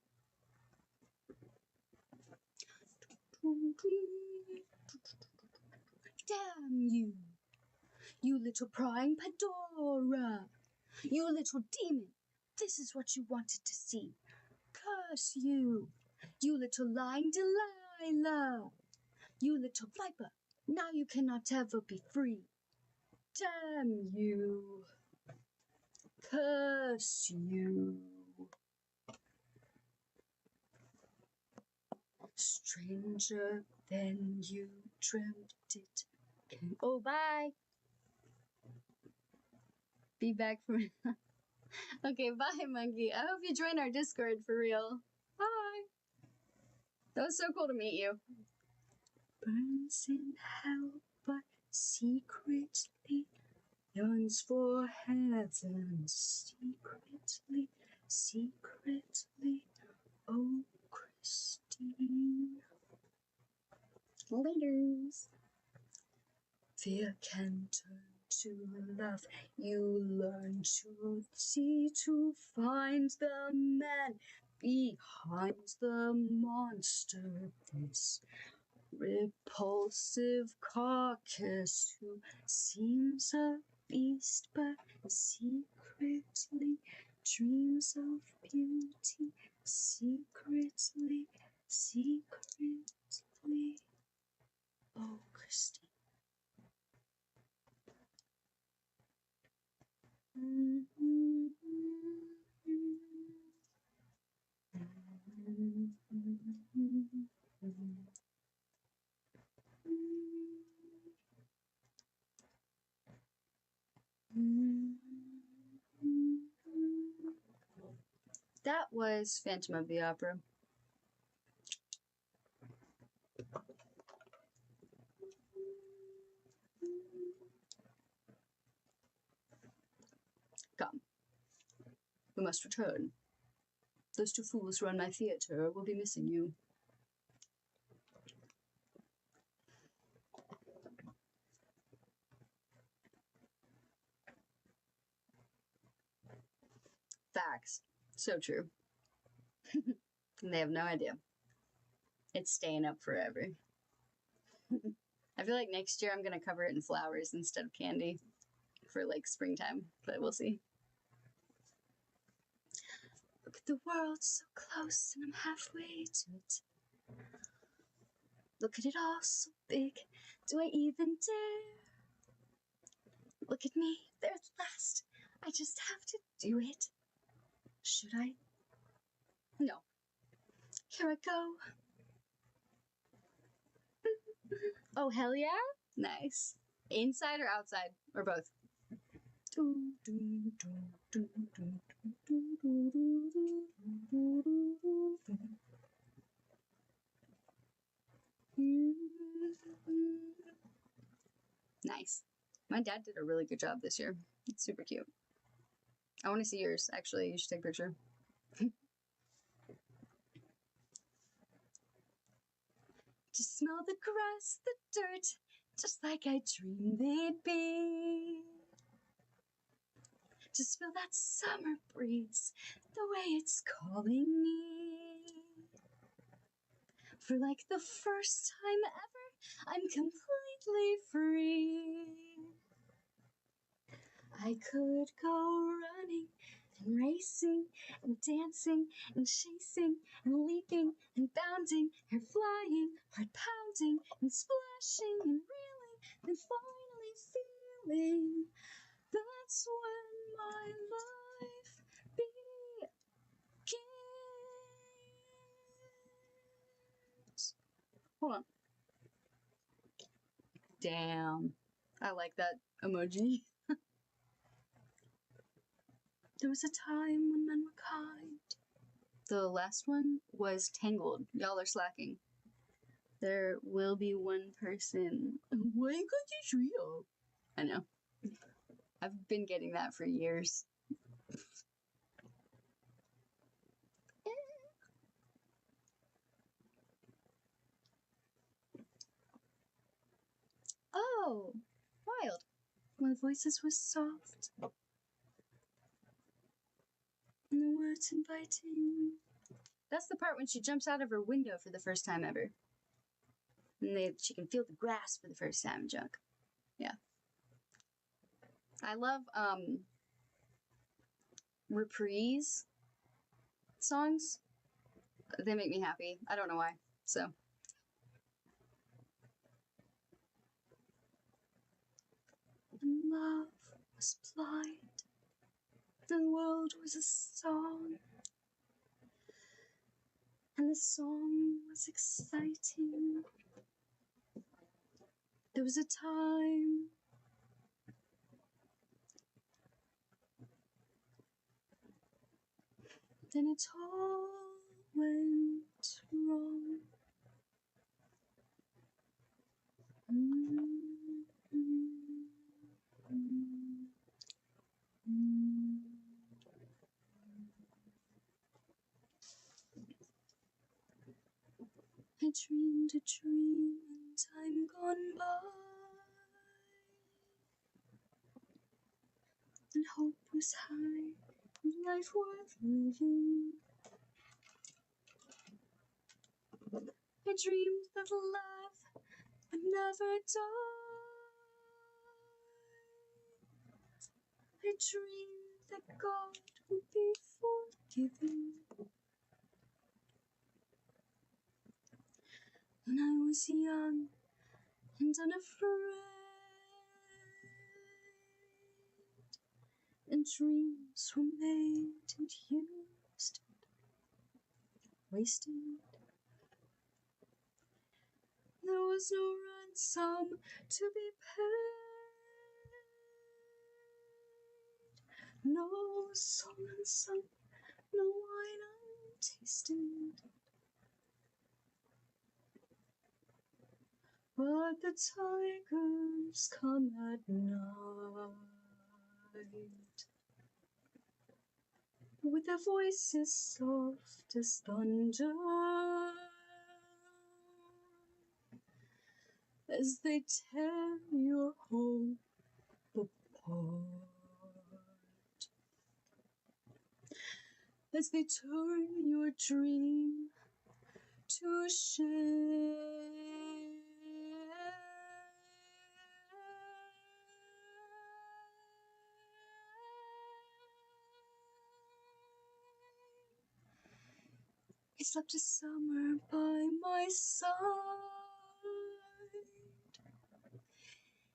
Damn you! You little prying Pandora! You little demon! This is what you wanted to see. Curse you! You little lying Delilah! You little viper! Now you cannot ever be free. Damn you! Curse you! Stranger than you dreamt it. Oh, bye! Be back for Okay, bye, monkey. I hope you join our Discord for real. Bye! That was so cool to meet you. Burns in hell, but secretly yearns for heaven. Secretly, oh, Christine. Laters. Fear can turn to love. You learn to see, to find the man behind the monster. This repulsive carcass who seems a beast but secretly dreams of beauty. Secretly. Oh, Christine. That was Phantom of the Opera. Come. We must return. Those two fools who run my theater will be missing you. Facts. So true. And they have no idea. It's staying up forever. I feel like next year I'm gonna cover it in flowers instead of candy for like springtime, but we'll see. Look at the world so close and I'm halfway to it. Look at it all so big. Do I even dare? Look at me, there at last. I just have to do it. Should I? No. Here I go. Oh, hell yeah? Nice. Inside or outside? Or both? Nice. My dad did a really good job this year. It's super cute. I want to see yours, actually. You should take a picture. To smell the grass, the dirt, just like I dreamed they'd be. Just feel that summer breeze, the way it's calling me. For like the first time ever, I'm completely free. I could go running and racing and dancing and chasing and leaping and bounding and flying, heart pounding and splashing and reeling and finally feeling. That's when my life begins. Hold on. Damn. I like that emoji. There was a time when men were kind. The last one was Tangled. Y'all are slacking. There will be one person. Why got you trio? I know. I've been getting that for years. Oh, wild. My voices were soft. And the words inviting. That's the part when she jumps out of her window for the first time ever. And she can feel the grass for the first time, junk. Yeah. I love reprise songs. They make me happy. I don't know why. So. And love was blind. The world was a song. And the song was exciting. There was a time then it all went wrong. I dreamed a dream in time gone by, and hope was high, and life worth living. I dreamed that love would never die. I dreamed that God would be forgiving. When I was young and unafraid, and dreams were made and used, wasted. There was no ransom to be paid, no song unsung, no wine untasted. But the tigers come at night with their voices soft as thunder, as they tear your hope apart. as they turn your dream to shame. He slept a summer by my side.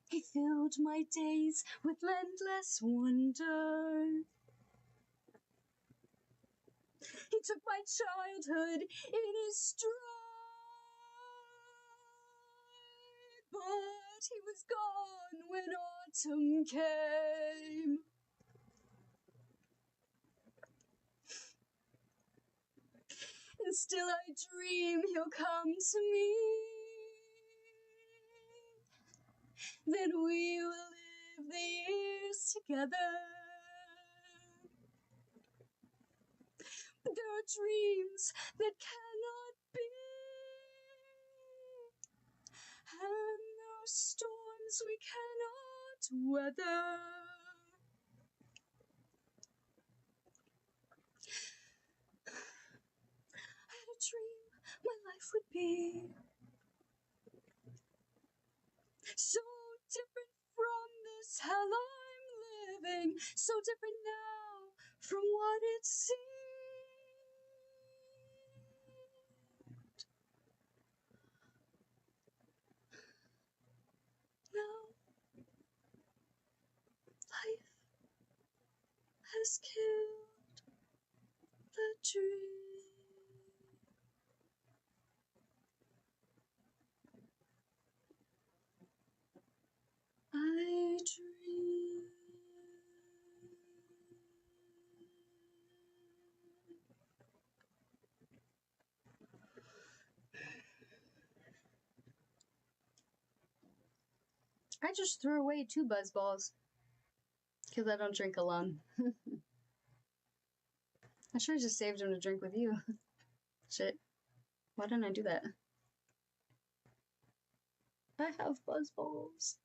He filled my days with endless wonder. He took my childhood in his stride, but he was gone when autumn came. And still I dream he'll come to me. Then we will live the years together. But there are dreams that cannot be, and there are storms we cannot weather. I had a dream my life would be so different from this hell I'm living, so different now from what it seemed. Now, life has killed the dream. I dream. I just threw away 2 buzz balls because I don't drink alone. I should have just saved them to drink with you. Shit. Why didn't I do that? I have buzz balls.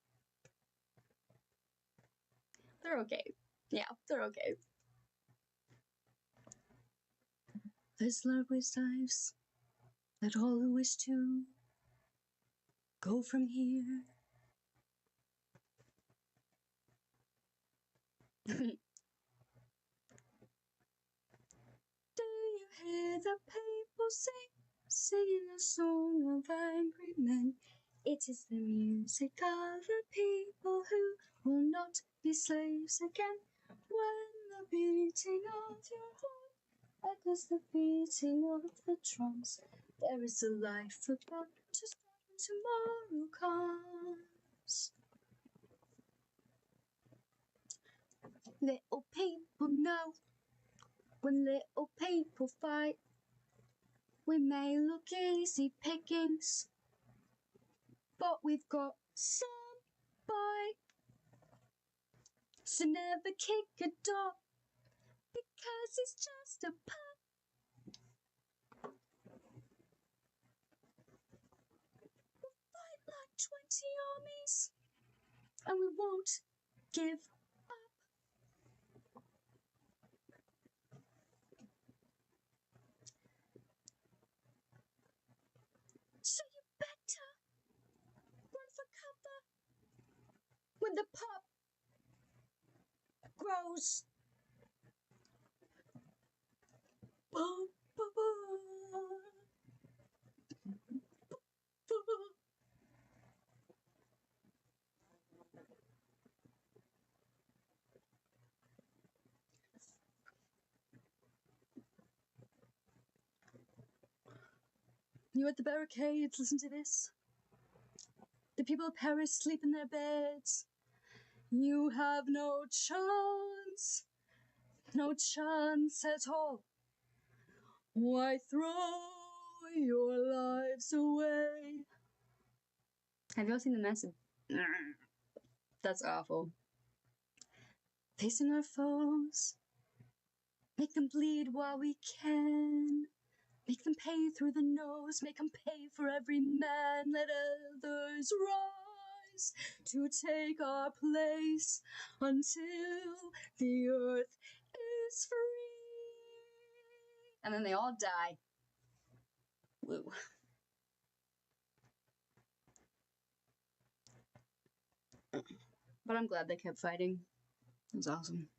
They're okay. Yeah, they're okay. This love waste dives. Let all who wish to go from here. Do you hear the people singing a song of angry men? It is the music of the people who will not be slaves again. When the beating of your heart echoes the beating of the drums, there is a life about to start when tomorrow comes. Little people know when little people fight, we may look easy pickings, but we've got some bite. So never kick a dog because it's just a pup. We'll fight like 20 armies, and we won't give up. So you better run for cover when the pup grows. You at the barricades, listen to this. The people of Paris sleep in their beds. You have no chance at all. Why throw your lives away? Have you all seen the message? That's awful. Facing our foes, make them bleed while we can. Make them pay through the nose, make them pay for every man. Let others rise to take our place until the earth is free. and then they all die. Woo. But I'm glad they kept fighting. It was awesome.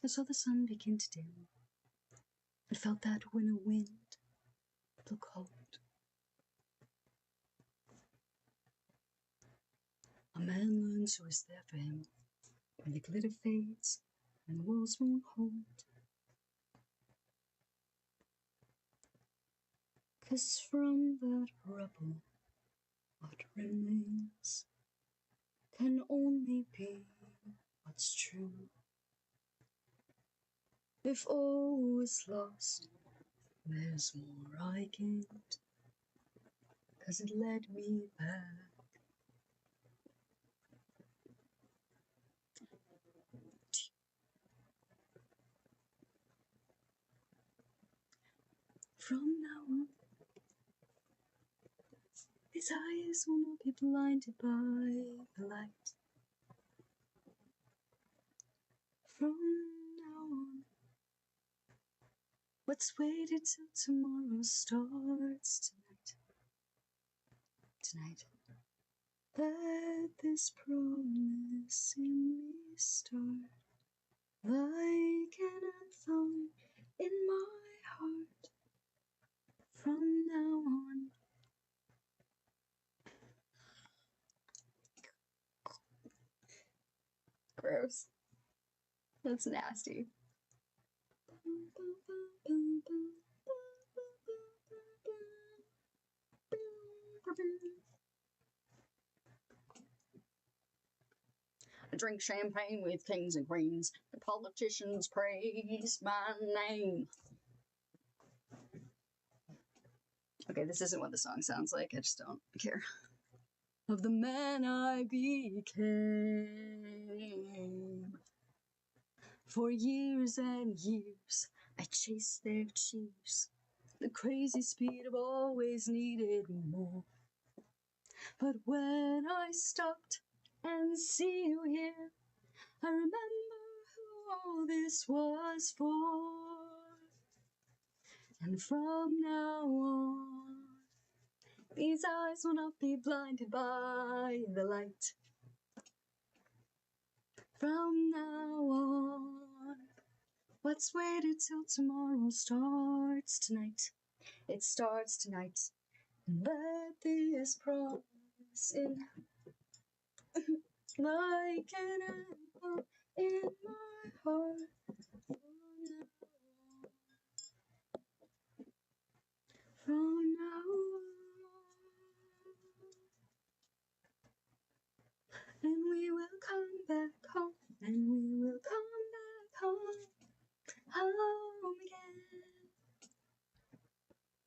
I saw the sun begin to dim. I felt that winter wind blew cold. A man learns who is there for him when the glitter fades and the walls won't hold. 'Cause from that rubble, what remains can only be what's true. If all is lost, there's more I gained, 'cause it led me back. From now on, these eyes will not be blinded by the light. From now on, let's wait until tomorrow starts tonight. Tonight, let this promise in me start like an anthem in my heart. From now on, gross. That's nasty. I drink champagne with kings and queens. The politicians praise my name. Okay, this isn't what the song sounds like. I just don't care. Of the man I became. For years and years, I chased their cheers. The crazy speed of always needed more. But when I stopped and see you here, I remember who all this was for. And from now on, these eyes will not be blinded by the light. From now on, let's wait until tomorrow starts tonight. It starts tonight. And let this promise in like an anthem in my heart. From now on, and we will come back home, and we will come back home, home again.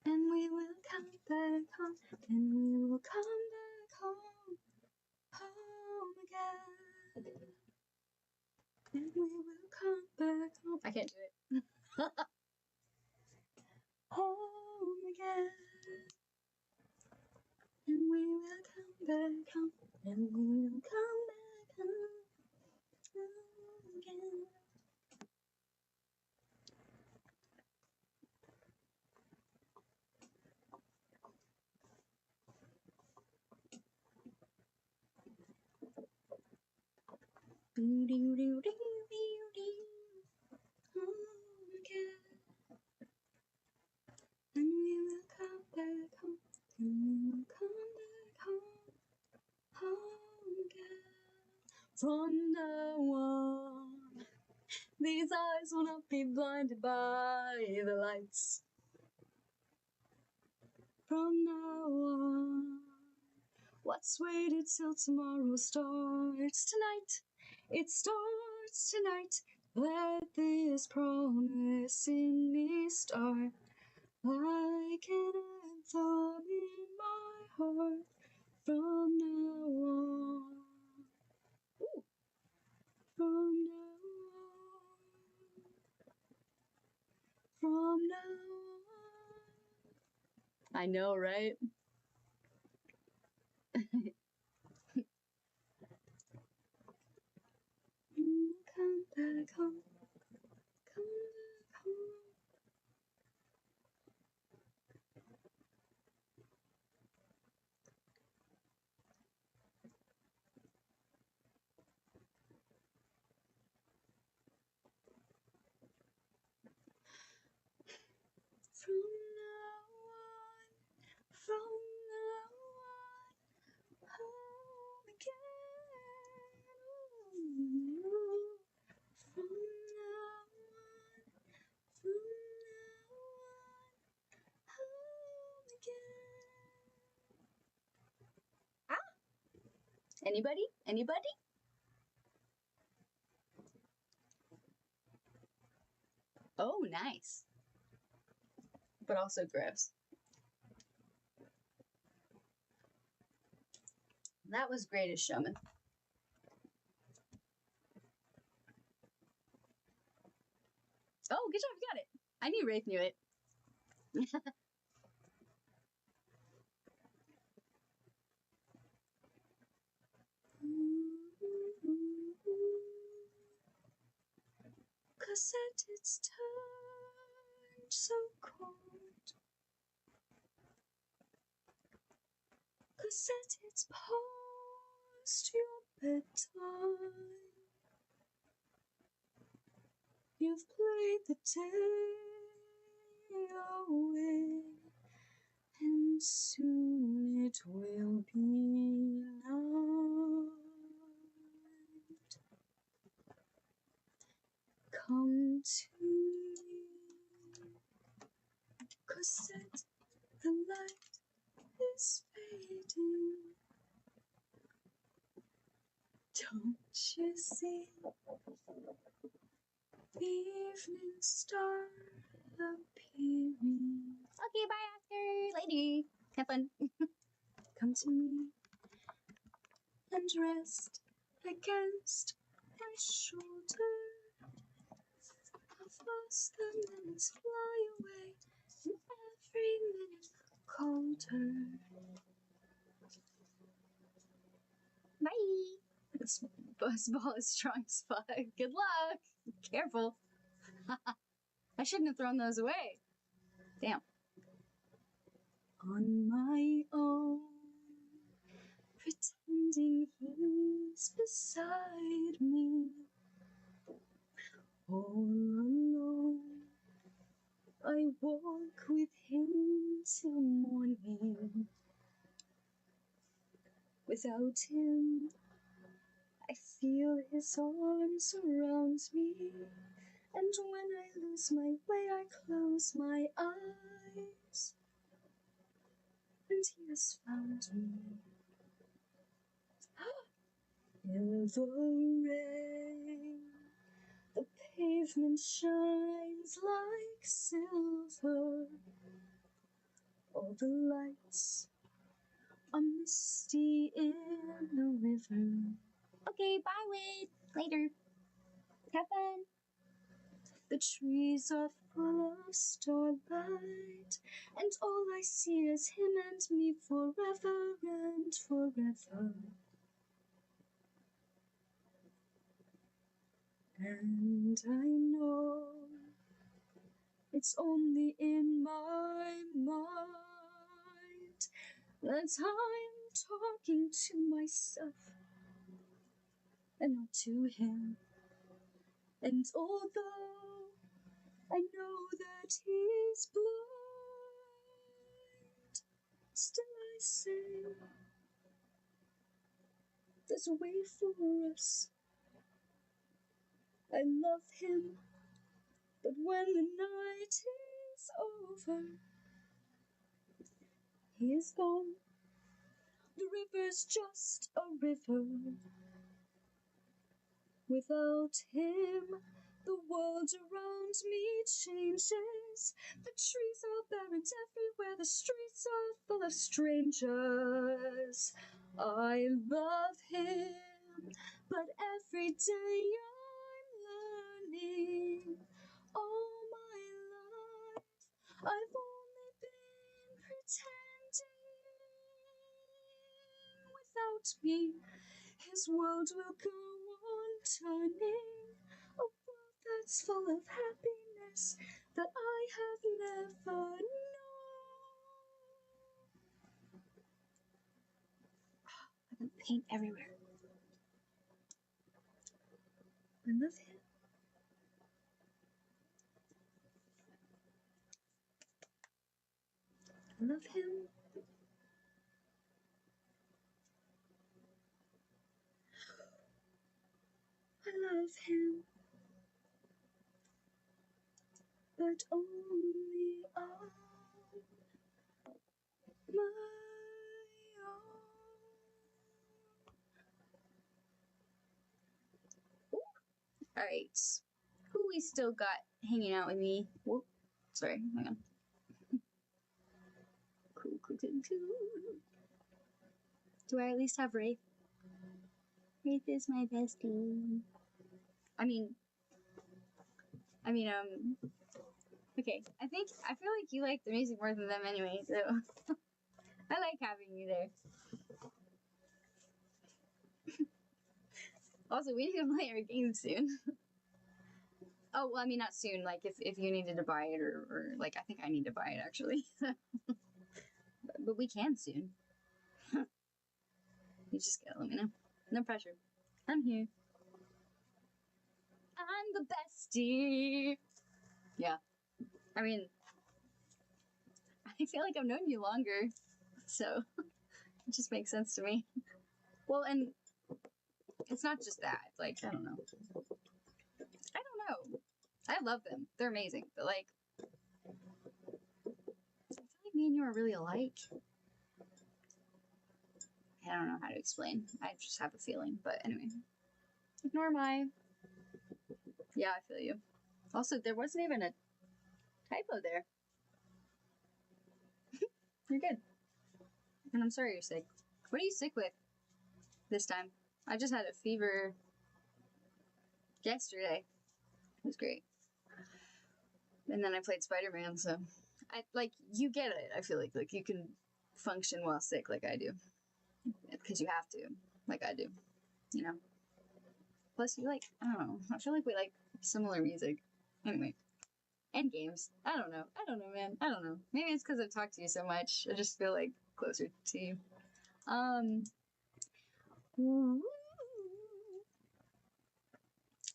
And we will come back home, and we will come back home, home again. And we will come back home. I can't do it. Home again. And we will come back home, and we will come back home, home again. Home again. And we will come back home, and we will come back home, home again. From now on, these eyes will not be blinded by the lights. From now on, let's wait until tomorrow starts tonight. It starts tonight. Let this promise in me start like an anthem in my heart. From now on. Ooh. From now on. From now on. I know, right? Come back home. Come back home. From now on, home again. From now on, home again. Anybody? Anybody? Oh, nice. But also gross. That was Greatest Showman. Oh, good job, you got it. I knew Wraith knew it. Cause at its time so cold. Cause at its past your bedtime. You've played the day away, and soon it will be night. Come to me, 'cause at the light is fading. Don't you see the evening star appearing? Okay, bye, Oscar. Lady, have fun. Come to me and rest against my shoulder. How fast the minutes fly away, and every minute colder. Bye. This buzzball is strong as fuck. Good luck. Careful. I shouldn't have thrown those away. Damn. On my own, pretending he's beside me. All alone, I walk with him till morning. Without him, I feel his arms around me. And when I lose my way, I close my eyes. And he has found me. In the rain, the pavement shines like silver. All the lights are misty in the river. Okay, bye, Wade. Later. Have fun. The trees are full of starlight, and all I see is him and me forever and forever. And I know it's only in my mind that I'm talking to myself and not to him. And although I know that he's blind, still I say there's a way for us. I love him, but when the night is over, he is gone. The river's just a river. Without him, the world around me changes. The trees are barren everywhere, the streets are full of strangers. I love him, but every day I'm learning. All my life, I've only been pretending. loves me, his world will go on turning. A world that's full of happiness that I have never known. I got paint everywhere. I love him. I love him. I love him. But only on my own. Alright. Who we still got hanging out with me? Whoop. Sorry, hang on. Cool. Do I at least have Wraith? Wraith is my bestie. I mean, okay, I feel like you like the music more than them anyway, so I like having you there. Also, we need to play our game soon. Oh, well, I mean, not soon, like, if you needed to buy it, or like, I think I need to buy it, actually. but we can soon. You just gotta let me know. No pressure. I'm here. I'm the bestie. Yeah. I mean, I feel like I've known you longer, so it just makes sense to me. Well, and it's not just that. Like, I don't know. I love them. They're amazing. But, like, I feel like me and you are really alike. I don't know how to explain. I just have a feeling. But anyway. Ignore my... Yeah, I feel you. Also, there wasn't even a typo there. You're good. And I'm sorry you're sick. What are you sick with this time? I just had a fever yesterday. It was great. And then I played Spider-Man, so you get it. I feel like you can function while sick like I do. Because you have to, like I do. You know? Plus you like, I don't know. I feel like we like similar music. Anyway. And games. I don't know, man. I don't know. Maybe it's because I've talked to you so much. I just feel like closer to you.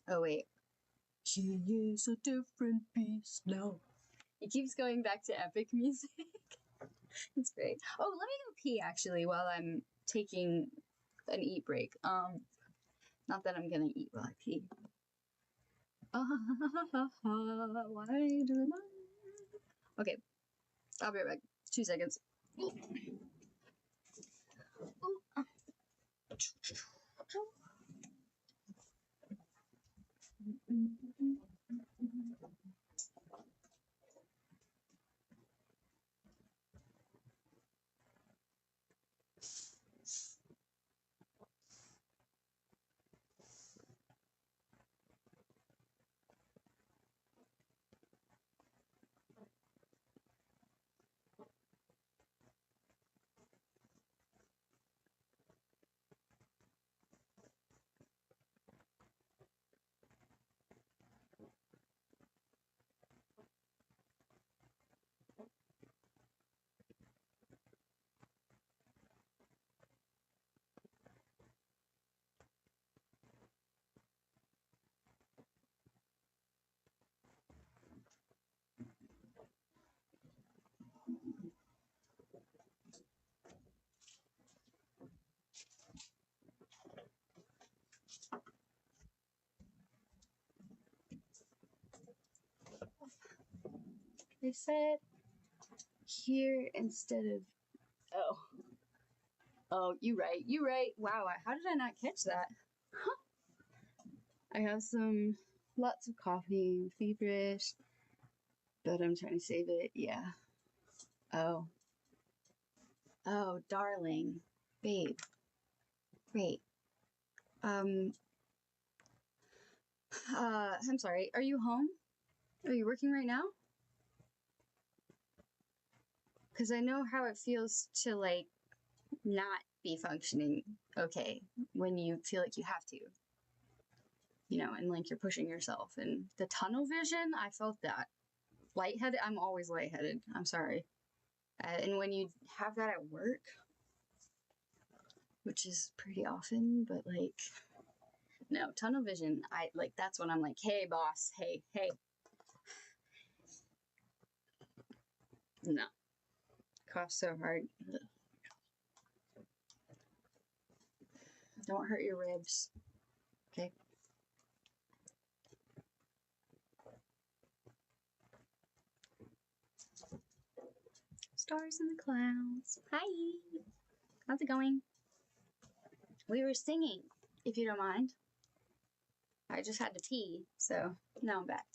Oh, wait. He is a different beast now. It keeps going back to epic music. It's great. Oh, let me go pee, actually, while I'm taking an eat break. Not that I'm gonna eat while I pee. Why do I... Okay. I'll be right back. 2 seconds. Ooh. Ooh. They said here instead of... Oh, you right. Wow, how did I not catch that? Huh. I have lots of coffee, feverish, but I'm trying to save it, yeah. Oh, darling, babe, great. I'm sorry, are you home? Are you working right now? Because I know how it feels to, like, not be functioning okay when you feel like you have to. You know, and like you're pushing yourself. And the tunnel vision, I felt that. Lightheaded, I'm always lightheaded. I'm sorry. And when you have that at work, which is pretty often, but like, no, tunnel vision, I like, that's when I'm like, hey, boss, hey. No. Cough so hard. Ugh. Don't hurt your ribs. Okay. Stars in the clouds. Hi. How's it going? We were singing, if you don't mind. I just had to pee, so now I'm back.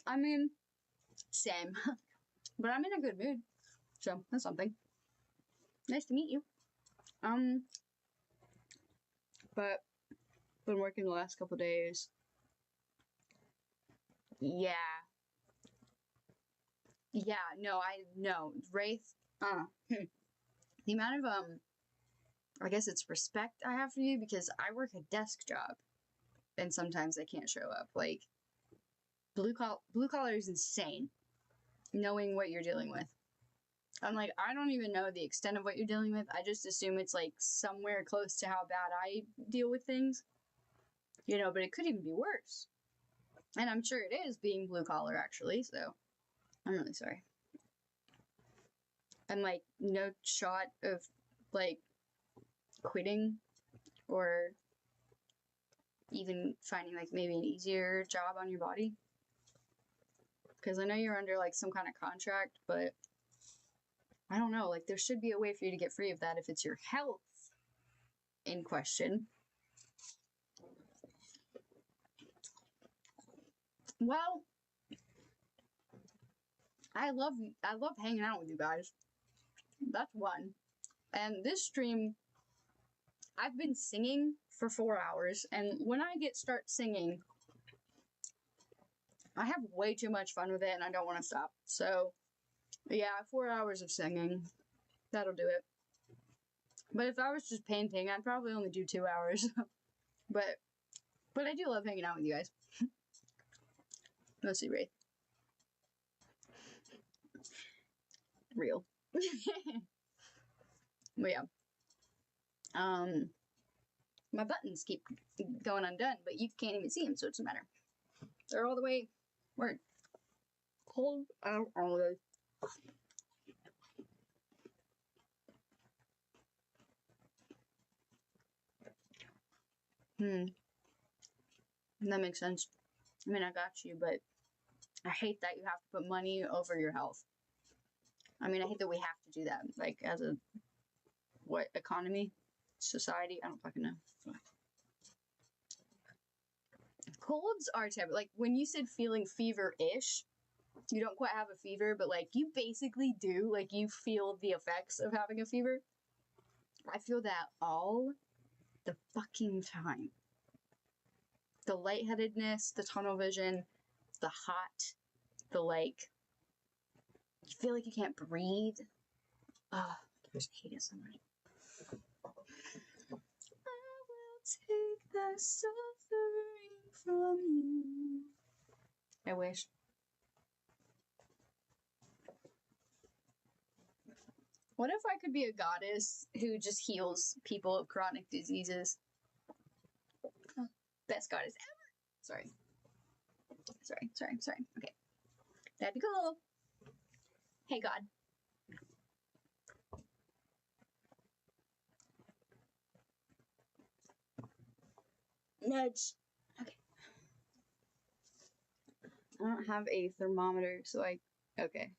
I mean, same. But I'm in a good mood, so that's something. Nice to meet you. But been working the last couple days. Yeah. No, Wraith, the amount of, I guess it's respect I have for you because I work a desk job and sometimes I can't show up. Like, blue collar is insane knowing what you're dealing with. I'm like, I don't even know the extent of what you're dealing with. I just assume it's like somewhere close to how bad I deal with things, you know, but it could even be worse. And I'm sure it is being blue collar actually, so I'm really sorry. And like, no shot of like quitting or even finding like maybe an easier job on your body. Because I know you're under like some kind of contract, but I don't know, like there should be a way for you to get free of that if it's your health in question. Well, I love hanging out with you guys. That's one. And this stream, I've been singing for 4 hours, and when I start singing, I have way too much fun with it, and I don't want to stop. So, yeah, 4 hours of singing, that'll do it. But if I was just painting, I'd probably only do 2 hours. but I do love hanging out with you guys. Mostly Wraith. Real. But yeah. My buttons keep going undone, but you can't even see them, so it doesn't matter. They're all the way where cold out all the That makes sense. I mean, I got you, but I hate that you have to put money over your health. I mean, I hate that we have to do that. Like, as a, what, economy? Society? I don't fucking know. Colds are terrible. Like, when you said feeling fever-ish, you don't quite have a fever, but, like, you basically do. Like, you feel the effects of having a fever. I feel that all the fucking time. The lightheadedness, the tunnel vision, the hot, the, like, you feel like you can't breathe. I just hate it so much. I will take the suffering from you. I wish. What if I could be a goddess who just heals people of chronic diseases? Best goddess ever. Sorry. Okay. That'd be cool. Hey, God. Nudge. Okay. I don't have a thermometer, so okay.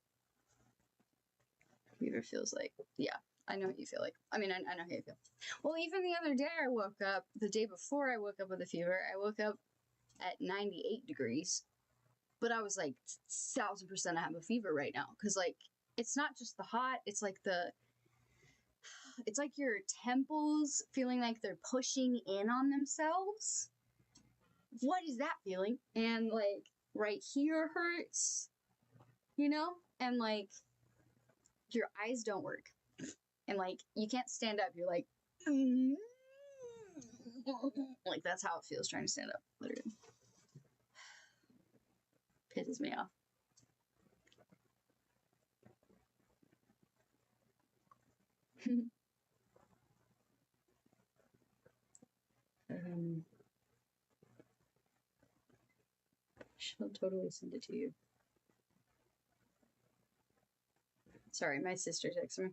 Fever feels like, yeah, I know what you feel like. I mean, I know how you feel. Well, even the other day I woke up, the day before I woke up with a fever, I woke up at 98 degrees. But I was like, 1000% I have a fever right now. Because, like, it's not just the hot, it's like it's like your temples feeling like they're pushing in on themselves. what is that feeling? And like right here hurts, you know? And like your eyes don't work. And like you can't stand up. You're like, like that's how it feels trying to stand up, literally. Pisses me off. She'll totally send it to you. Sorry, my sister texted me.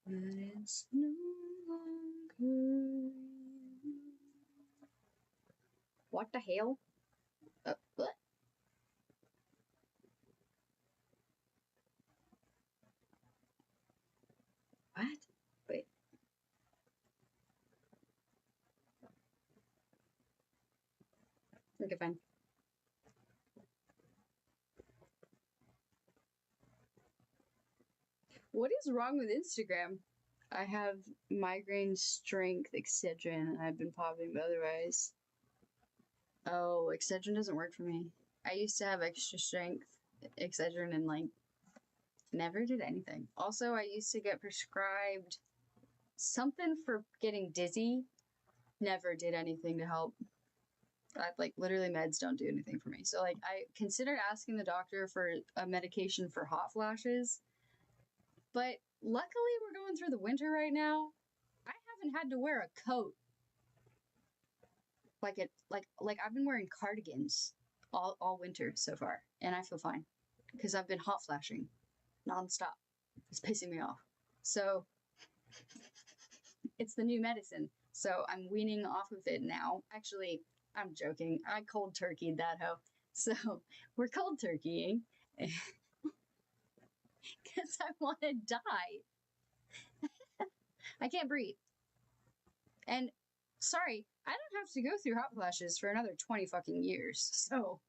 But it's no longer. What the hell? What? What? Wait. Okay, fine. What is wrong with Instagram? I have migraine strength Excedrin, and I've been popping otherwise. Oh, Excedrin doesn't work for me. I used to have extra strength Excedrin and like never did anything. Also, I used to get prescribed something for getting dizzy. Never did anything to help. Like literally meds don't do anything for me. So like I considered asking the doctor for a medication for hot flashes. But luckily we're going through the winter right now. I haven't had to wear a coat. Like I've been wearing cardigans all winter so far, and I feel fine because I've been hot flashing nonstop. It's pissing me off. So it's the new medicine. So I'm weaning off of it now. Actually, I'm joking. I cold turkeyed that hoe. So we're cold turkeying. Because I want to die. I can't breathe. And sorry, I don't have to go through hot flashes for another 20 fucking years. So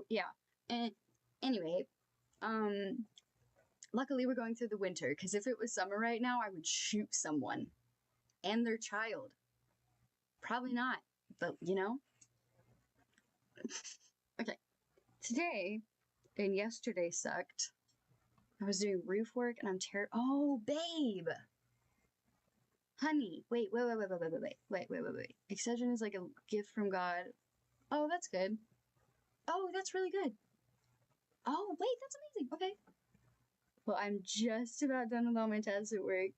yeah. And anyway, luckily we're going through the winter, because if it was summer right now, I would shoot someone and their child. Probably not, but you know. Okay. Today and yesterday sucked. I was doing roof work and I'm terrified. Oh, babe! Honey, wait. Excedrin is like a gift from God. Oh, that's good. Oh, that's really good. Oh, wait, that's amazing. Okay. Well, I'm just about done with all my tests at work.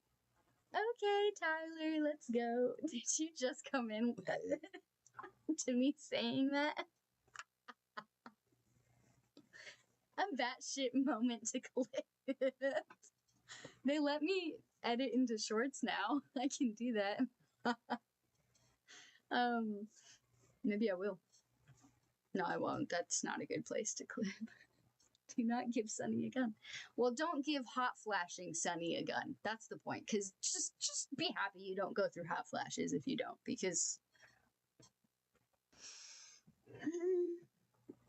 Okay, Tyler, let's go. Did you just come in to me saying that? A batshit moment to clip. They let me edit into shorts now. I can do that. Maybe I will. No, I won't. That's not a good place to clip. Do not give Sunny a gun. Well, don't give hot flashing Sunny a gun. That's the point. Because just be happy you don't go through hot flashes if you don't. Because...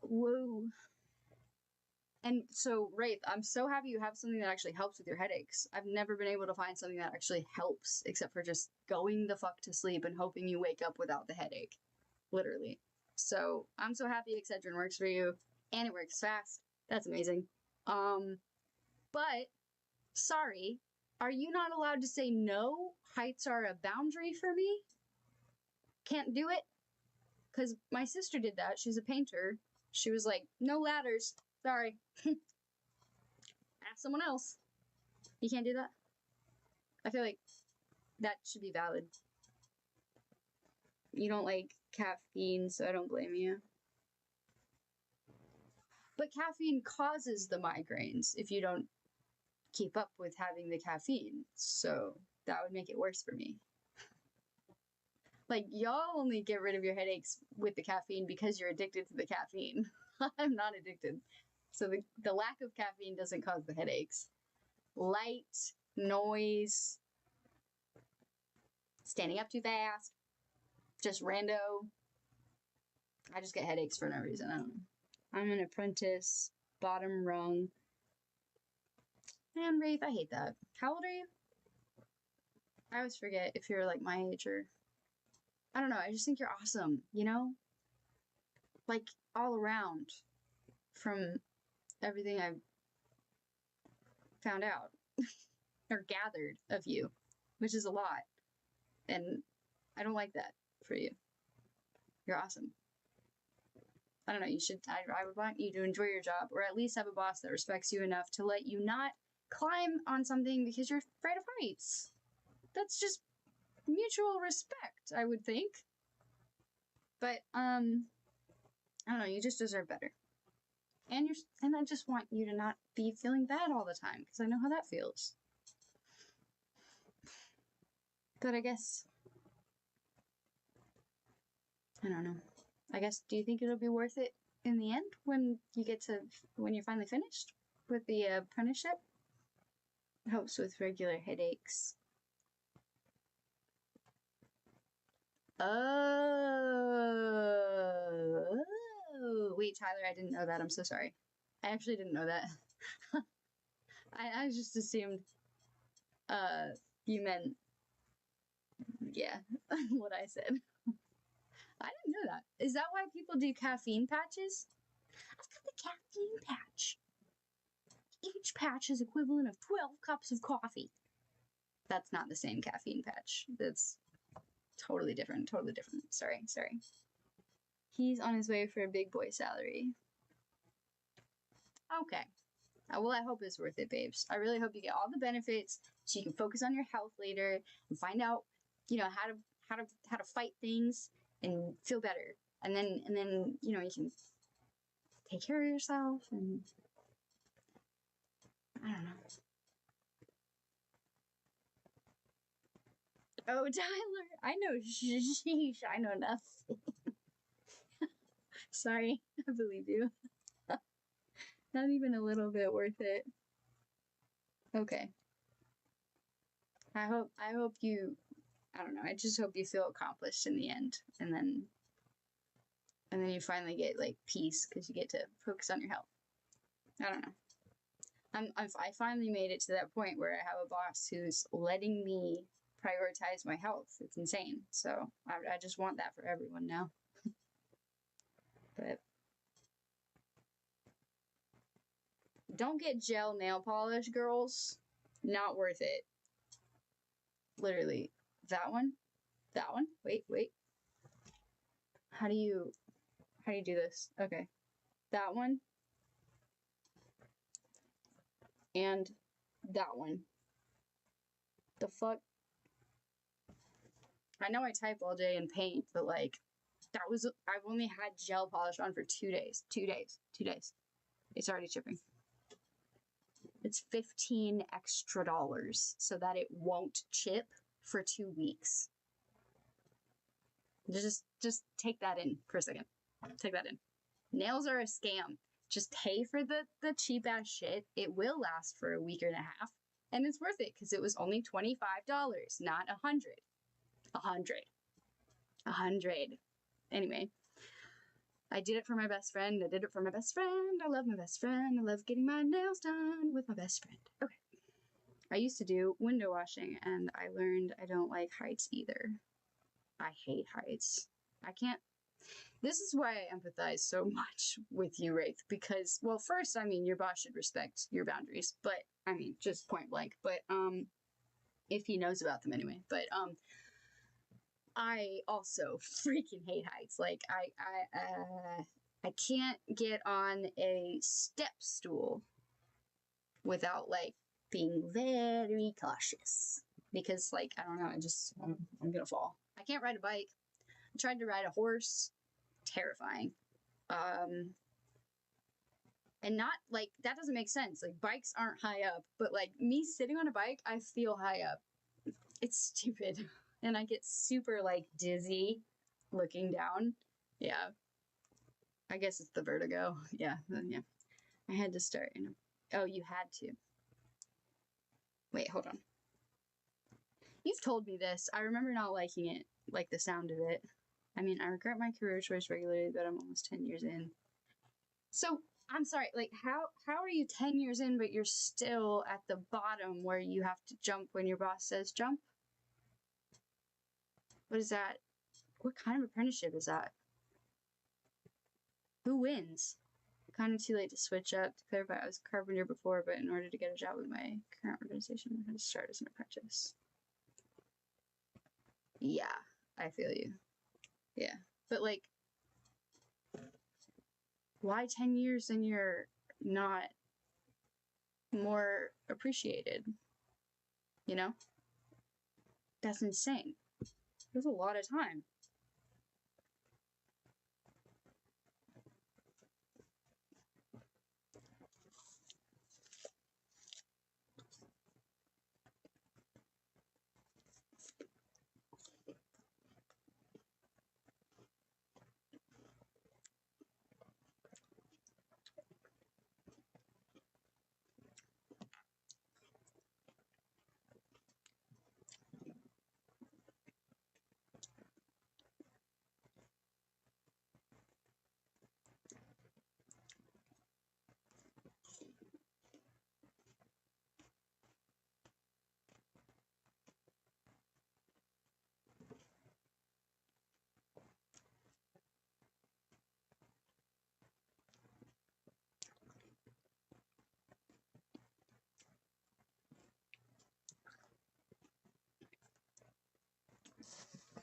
Whoa. And so, Wraith, I'm so happy you have something that actually helps with your headaches. I've never been able to find something that actually helps, except for just going the fuck to sleep and hoping you wake up without the headache. Literally. So, I'm so happy Excedrin works for you, and it works fast. That's amazing. But, sorry, are you not allowed to say no? Heights are a boundary for me? Can't do it? Because my sister did that. She's a painter. She was like, no ladders. Sorry. ask someone else. You can't do that? I feel like that should be valid. You don't like caffeine, so I don't blame you. But caffeine causes the migraines if you don't keep up with having the caffeine. So that would make it worse for me. Like, y'all only get rid of your headaches with the caffeine because you're addicted to the caffeine. I'm not addicted. So the lack of caffeine doesn't cause the headaches. Light, noise, standing up too fast, just rando. I just get headaches for no reason. I don't know. I'm an apprentice, bottom rung. Man, Rafe, I hate that. How old are you? I always forget if you're like my age or... I don't know, I just think you're awesome, you know? Like, all around. From everything I've found out. Or gathered of you. Which is a lot. And I don't like that for you. You're awesome. I don't know, you should, I would want you to enjoy your job, or at least have a boss that respects you enough to let you not climb on something because you're afraid of heights. That's just mutual respect, I would think. But, I don't know, you just deserve better. And I just want you to not be feeling bad all the time, because I know how that feels. But I guess, I don't know. I guess, do you think it'll be worth it in the end when you're finally finished with the apprenticeship? It helps with regular headaches. Oh, wait, Tyler, I didn't know that. I'm so sorry. I actually didn't know that. I just assumed you meant, yeah, what I said. I didn't know that. Is that why people do caffeine patches? I've got the caffeine patch. Each patch is equivalent of 12 cups of coffee. That's not the same caffeine patch. That's totally different. Totally different. Sorry. He's on his way for a big boy salary. Okay. Well, I hope it's worth it, babes. I really hope you get all the benefits so you can focus on your health later and find out, how to fight things and feel better. And then, you can take care of yourself and I don't know. Oh, Tyler, I know, sheesh, I know nothing. Sorry, I believe you. Not even a little bit worth it. Okay. I hope you, I don't know, I just hope you feel accomplished in the end. And then you finally get, like, peace because you get to focus on your health. I don't know. I finally made it to that point where I have a boss who's letting me prioritize my health. It's insane. So I just want that for everyone now. But don't get gel nail polish, girls. Not worth it. Literally. That one? Wait. How do you do this? Okay. That one. And that one. The fuck? I know I type all day in paint, but like, I've only had gel polish on for 2 days. 2 days. It's already chipping. It's $15 extra so that it won't chip for 2 weeks. Just take that in for a second. Take that in. Nails are a scam. Just pay for the cheap ass shit. It will last for a week and a half. And it's worth it because it was only $25, not $100. $100. Anyway, I did it for my best friend. I love my best friend. I love getting my nails done with my best friend. Okay. I used to do window washing and I learned I don't like heights either. I hate heights. I can't. This is why I empathize so much with you, Wraith, because, well, first, I mean, your boss should respect your boundaries, but, I mean, just point blank, but, if he knows about them anyway, but, I also freaking hate heights. Like, I can't get on a step stool without like being very cautious. Because like, I don't know, I'm gonna fall. I can't ride a bike. I tried to ride a horse. Terrifying. And not like, that doesn't make sense. Like, bikes aren't high up, but like me sitting on a bike, I feel high up. It's stupid. And I get super like dizzy looking down. Yeah. I guess it's the vertigo. Yeah. Yeah. I had to start. Oh, you had to. Wait, hold on. You've told me this. I remember not liking it, like the sound of it. I mean, I regret my career choice regularly, but I'm almost 10 years in. So, I'm sorry, like, how are you 10 years in, but you're still at the bottom where you have to jump when your boss says jump? What is that? What kind of apprenticeship is that? Who wins? Kind of too late to switch up. To clarify, I was a carpenter before, but in order to get a job with my current organization, I had to start as an apprentice. Yeah, I feel you. Yeah. But like, why 10 years and you're not more appreciated? You know? That's insane. That's a lot of time.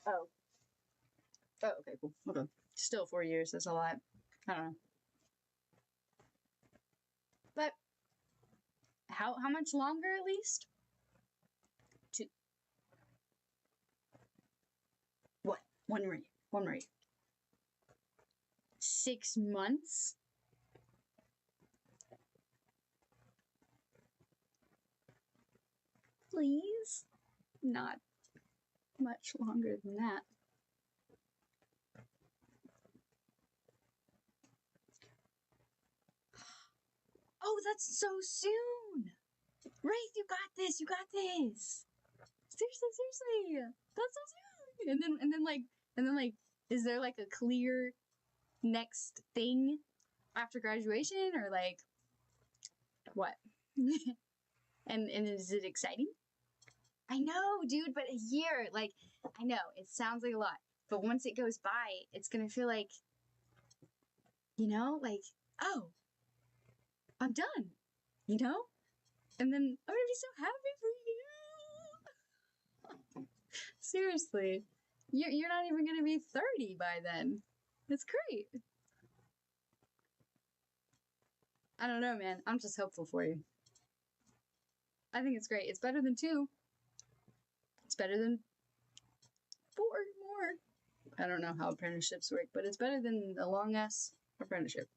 Oh. Oh, okay, cool. Okay. Still 4 years, that's a lot. I don't know. But how much longer at least? What? One Marie. 6 months? Please? Not much longer than that. Oh, that's so soon! Wraith, you got this! You got this! Seriously! That's so soon! And then like, is there like a clear next thing after graduation, or like what? and is it exciting? I know, dude, but a year, like, I know it sounds like a lot, but once it goes by, it's gonna feel like, you know, like, oh, I'm done, you know, and then I'm gonna be so happy for you. Seriously, you're not even gonna be 30 by then. It's great. I don't know, man. I'm just hopeful for you. I think it's great. It's better than 2. It's better than 4 more. I don't know how apprenticeships work, but it's better than a long ass apprenticeship.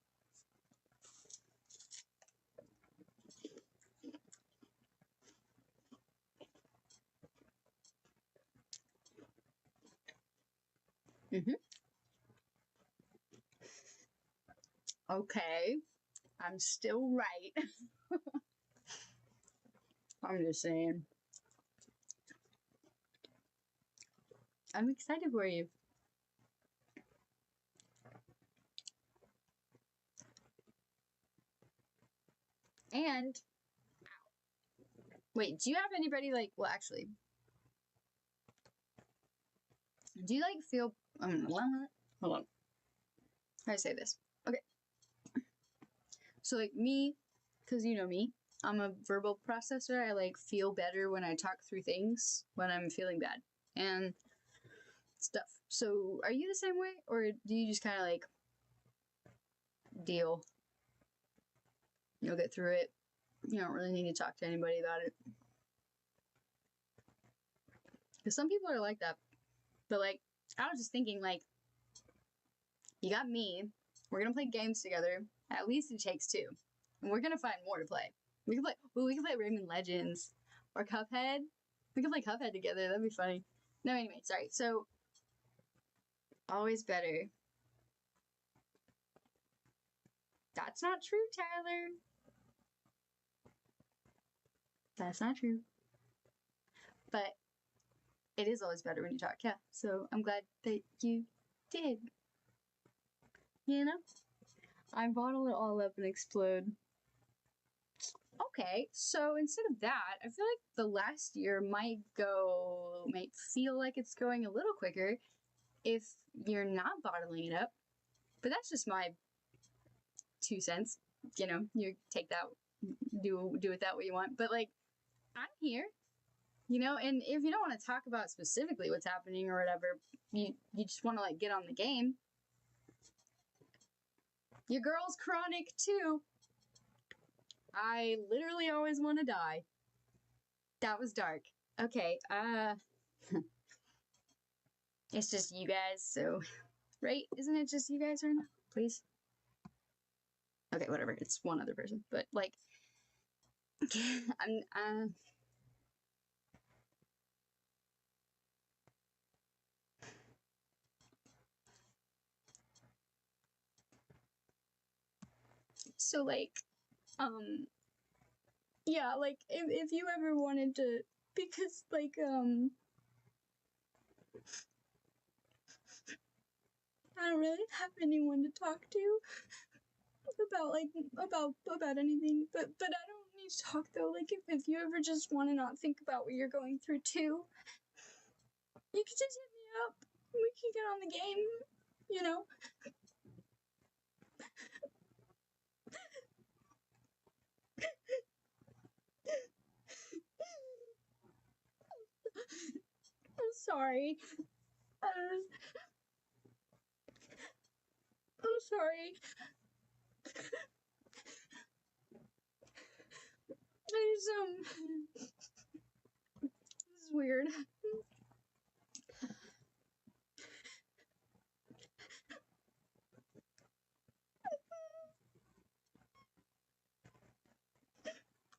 Okay. I'm still right. I'm just saying. I'm excited for you. And wait, do you have anybody like, well, actually, do you like feel, hold on. How do I say this? Okay. So like me, because you know me, I'm a verbal processor. I like feel better when I talk through things when I'm feeling bad and stuff. So are you the same way, or do you just kind of like deal? You'll get through it. you don't really need to talk to anybody about it. Because some people are like that. But, like, I was just thinking, like, you got me. We're going to play games together. At least it takes two. And we're going to find more to play. We can play Rayman Legends. Or Cuphead. We can play Cuphead together. That'd be funny. No, anyway, sorry. So, always better. That's not true, Tyler. That's not true. But it is always better when you talk, yeah. So I'm glad that you did. You know? I bottle it all up and explode. Okay, so instead of that, I feel like the last year might feel like it's going a little quicker if you're not bottling it up. But that's just my 2 cents. You know, you take that, do with that what you want. But, like, I'm here. You know, and if you don't want to talk about specifically what's happening or whatever, you just want to, like, get on the game. Your girl's chronic, too. I literally always want to die. That was dark. Okay, it's just you guys, so... Right? Isn't it just you guys right now? Please? Okay, whatever. It's one other person. But, like... I'm, So, like, yeah, like, if you ever wanted to, because, like, I don't really have anyone to talk to about, like, about anything, but I don't need to talk, though, like, if you ever just want to not think about what you're going through, too, you can just hit me up, we can get on the game, you know? I'm sorry. I'm sorry. This is weird.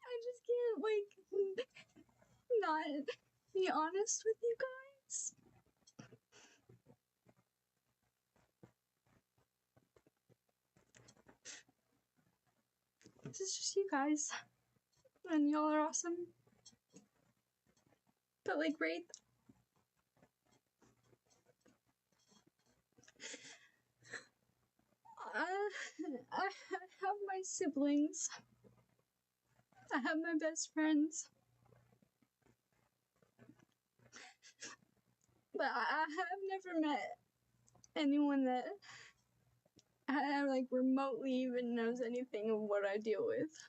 I just can't, like, not be honest with you guys. This is just you guys. And y'all are awesome. But, like, right? I have my siblings. I have my best friends. But I have never met anyone that like remotely even knows anything of what I deal with.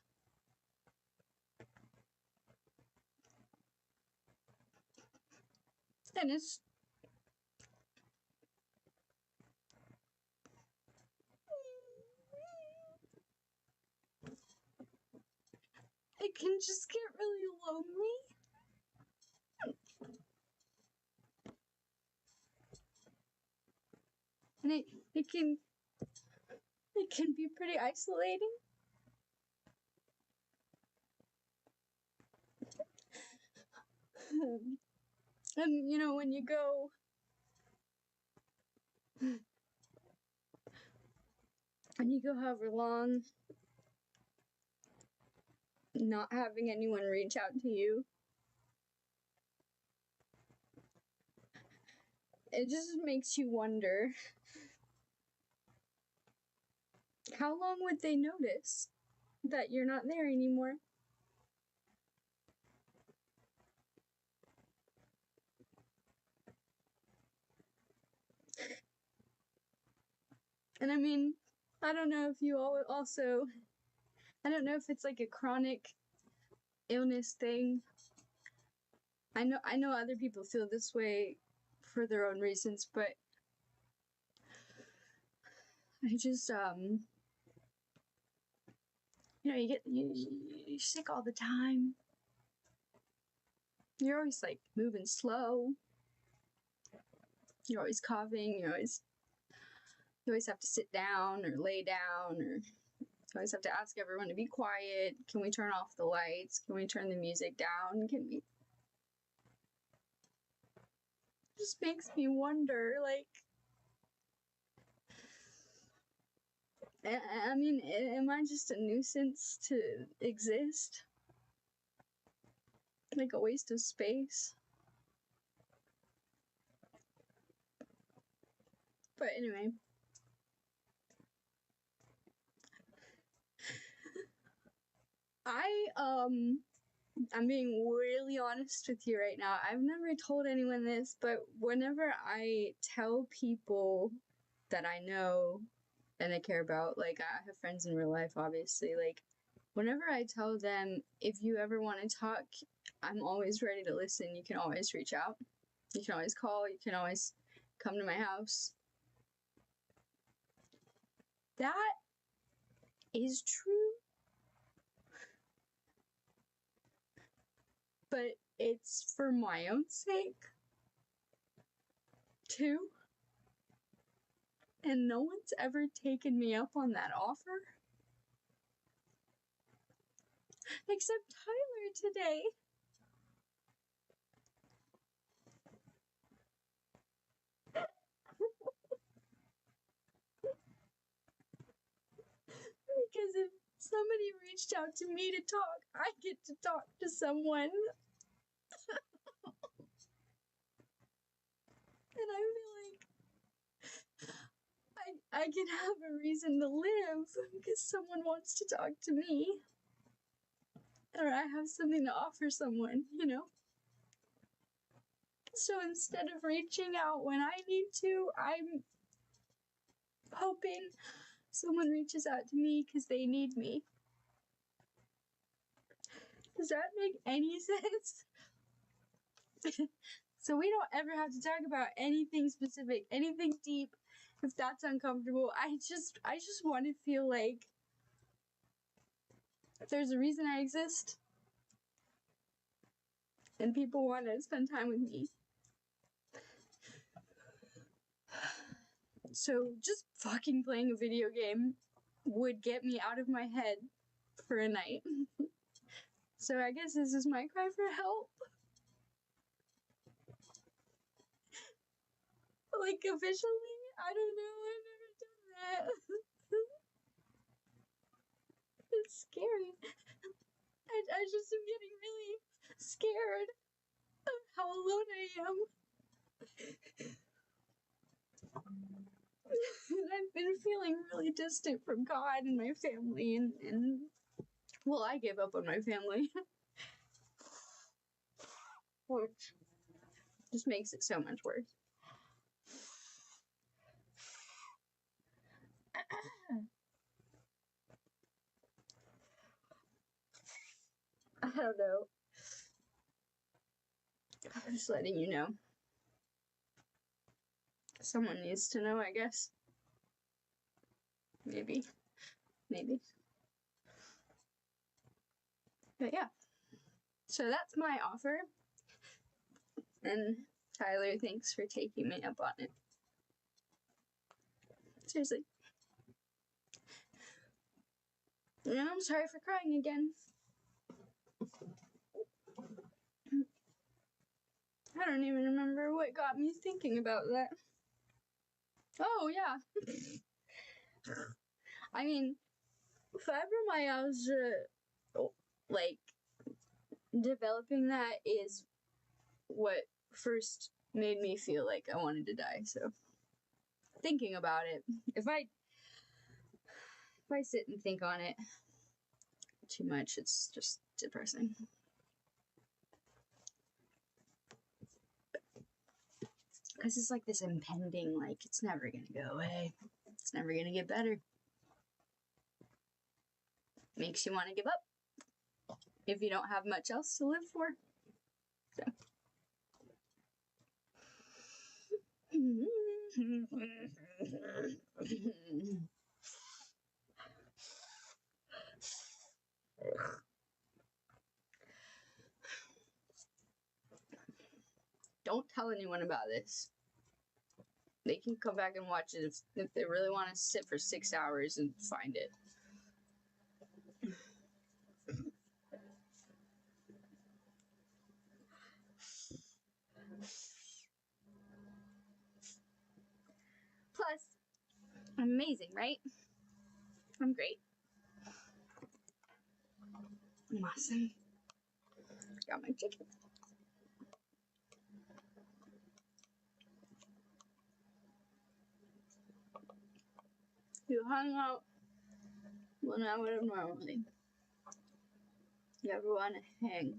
And it can just get really lonely. And it can be pretty isolating. And, you know, when you go however long not having anyone reach out to you, it just makes you wonder, how long would they notice that you're not there anymore? And I mean, I don't know if you all also, I don't know if it's like a chronic illness thing. I know other people feel this way for their own reasons, but I just, You know, you're sick all the time. You're always like moving slow. You're always coughing. You always have to sit down or lay down, or you always have to ask everyone to be quiet. Can we turn off the lights? Can we turn the music down? Can we? It just makes me wonder, like, I mean, am I just a nuisance to exist? Like a waste of space? But anyway. I'm being really honest with you right now. I've never told anyone this, but whenever I tell people that I know and I care about, like, I have friends in real life, obviously, like, whenever I tell them, if you ever want to talk, I'm always ready to listen. You can always reach out. You can always call. You can always come to my house. That is true. But it's for my own sake, too. And no one's ever taken me up on that offer. Except Tyler today. Because if somebody reached out to me to talk, I get to talk to someone. And I feel like I can have a reason to live because someone wants to talk to me. Or I have something to offer someone, you know? So instead of reaching out when I need to, I'm hoping someone reaches out to me because they need me. Does that make any sense? So we don't ever have to talk about anything specific, anything deep, if that's uncomfortable. I just want to feel like there's a reason I exist. And people want to spend time with me. So just fucking playing a video game would get me out of my head for a night. So I guess this is my cry for help. Like, officially? I don't know, I've never done that. It's scary. I just am getting really scared of how alone I am. I've been feeling really distant from God and my family, and well, I gave up on my family. Which just makes it so much worse. I don't know. I'm just letting you know. Someone needs to know, I guess. Maybe. But yeah. So that's my offer. And Tyler, thanks for taking me up on it. Seriously. And I'm sorry for crying again. I don't even remember what got me thinking about that. Oh, yeah. I mean, fibromyalgia, like, developing that is what first made me feel like I wanted to die. So, thinking about it, if I sit and think on it too much, it's just depressing. Because it's like this impending, like, it's never gonna go away. It's never gonna get better. Makes you want to give up. If you don't have much else to live for. So. tell anyone about this. They can come back and watch it if they really want to sit for 6 hours and find it. Plus, I'm amazing, right? I'm great. I'm awesome. Got my chicken. You hung out when I would have normally. You ever want to hang?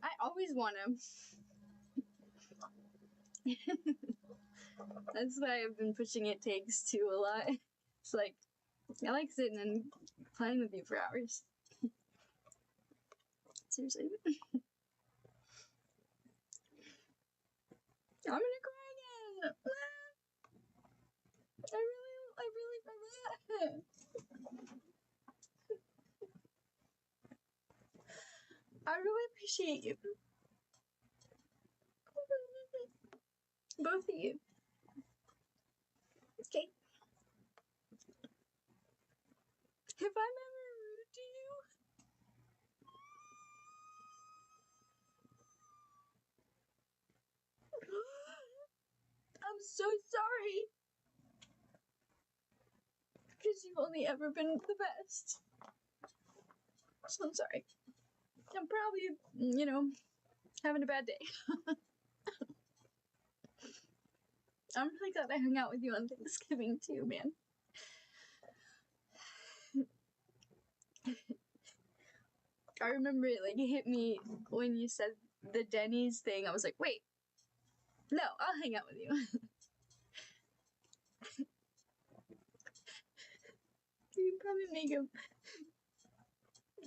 I always want to. That's why I've been pushing It Takes Two a lot. It's like, I like sitting and playing with you for hours. Seriously. I'm gonna cry again. I really appreciate you. Both of you. Okay. If I'm ever rude to you, I'm so sorry. Because you've only ever been the best. So I'm sorry. I'm probably, having a bad day. I'm really glad I hung out with you on Thanksgiving too, man. I remember it hit me when you said the Denny's thing. I was like, wait, no, I'll hang out with you. You can probably make him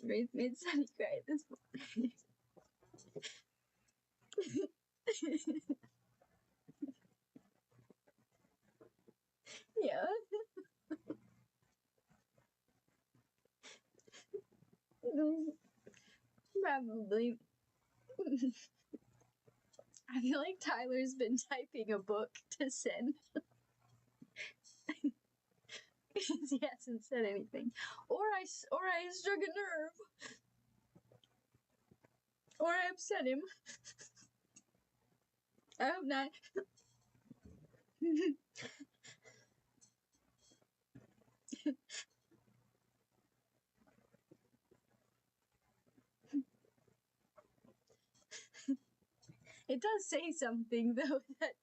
made Sunny cry at this point. Yeah. Probably. I feel like Tyler's been typing a book to send. Because he hasn't said anything. Or I struck a nerve. Or I upset him. I hope not. It does say something, though, that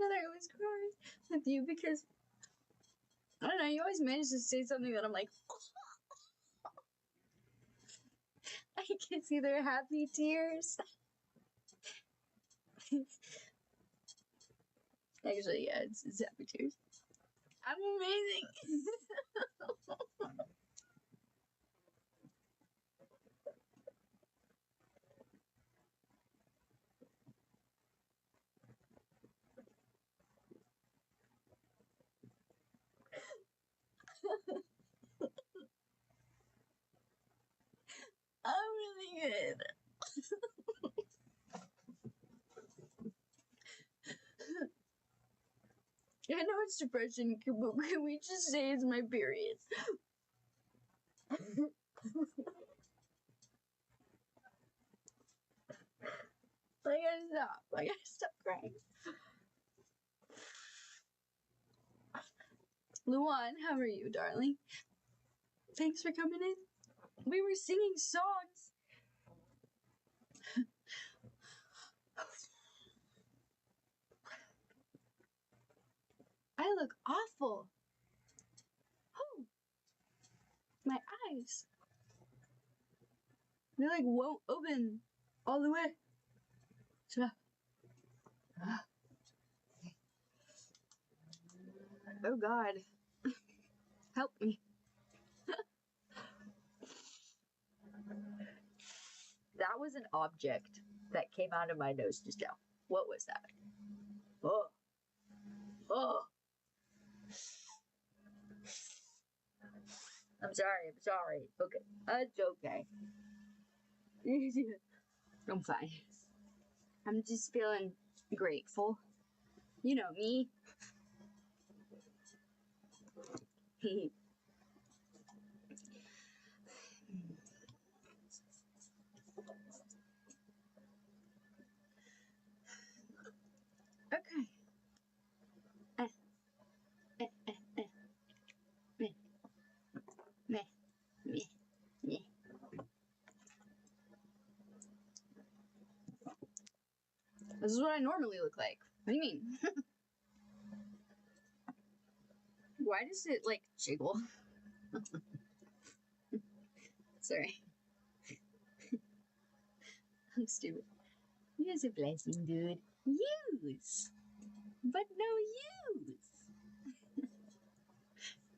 I always cry with you because, I don't know, you always manage to say something that I'm like, I can see their happy tears. Actually, yeah, it's happy tears. I'm amazing. I'm really good. I know it's depression, but can we just say it's my period? I gotta stop crying. Luan, how are you, darling? Thanks for coming in. We were singing songs. I look awful. Oh, my eyes. They won't open all the way. Oh God. Help me. That was an object that came out of my nose just now. What was that? Oh. Oh. I'm sorry. Okay. It's okay. I'm fine. I'm just feeling grateful. You know me. Okay. Meh, meh, meh, meh. This is what I normally look like. What do you mean? Why does it like jiggle? Sorry. I'm stupid. Use a blessing, dude. Use! But no use!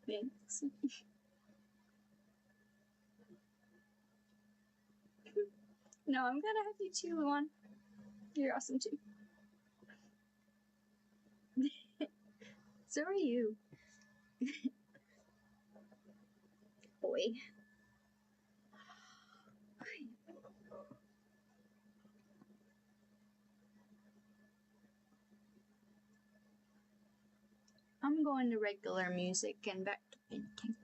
Thanks. No, I'm gonna have you too, Luan. You're awesome too. So are you. Boy. I'm going to regular music and back to painting.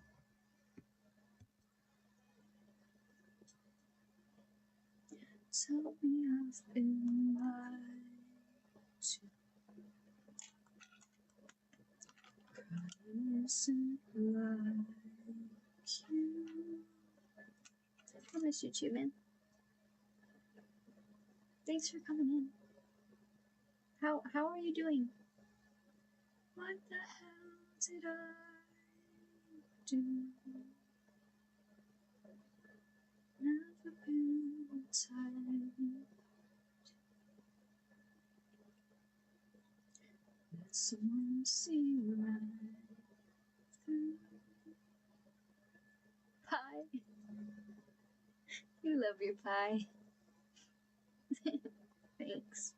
Tell me I've been lied to. Crying isn't like you. I miss you too, man. Thanks for coming in. How are you doing? What the hell did I do? Never been tired. Let someone see right through. Pie. You love your pie. Thanks.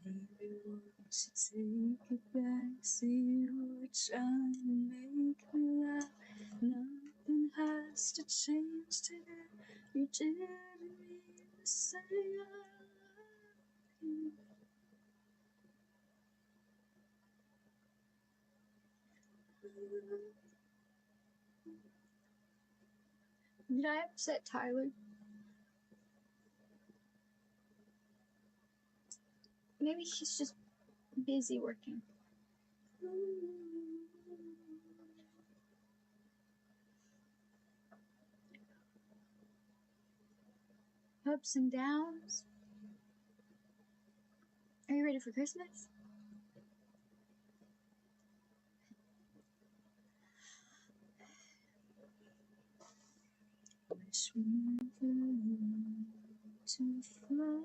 Everyone should take it back. See you're trying to make me laugh. Nothing has to change today. You didn't mean to say I love you. Did I upset Tyler? Maybe he's just busy working. Ups and downs. Are you ready for Christmas? Wish we never learned to fly.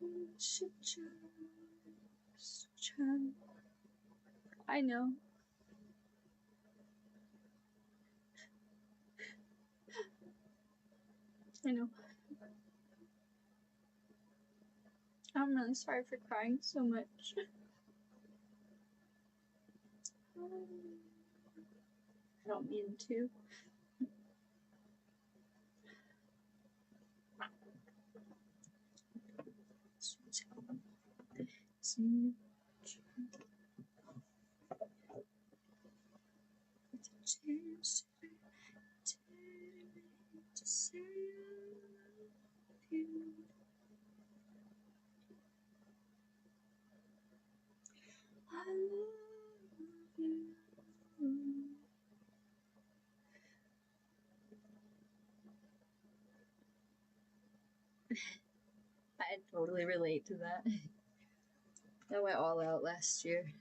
We should just try. I know. I know. I'm really sorry for crying so much. I don't mean to. See, it's a chance to say I love you. I love you. I totally relate to that. I went all out last year.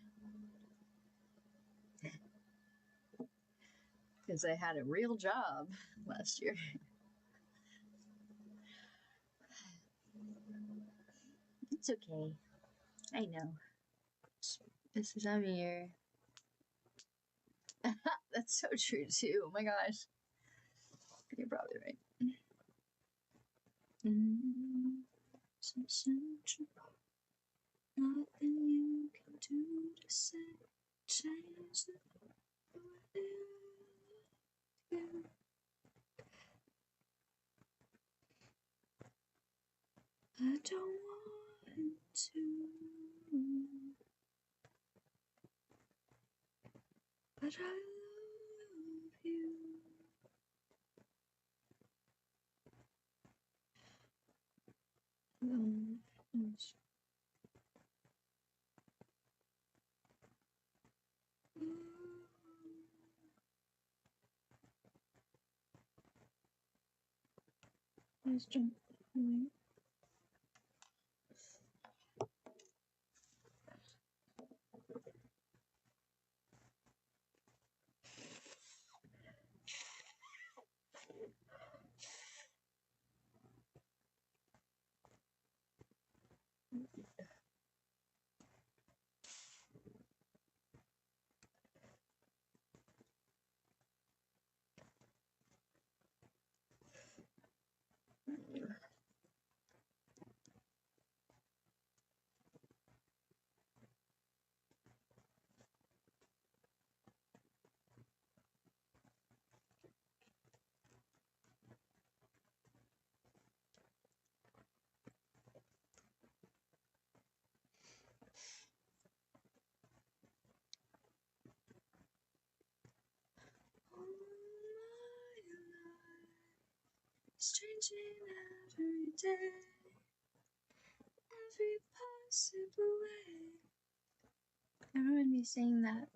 Because I had a real job last year. It's okay. I know. This is time of year. That's so true too. Oh my gosh. You're probably right. Some central part. Nothing you can do to say change the way I love you. I don't want to, but I love you. Let's jump. It's changing every day, every possible way. Everyone be saying that.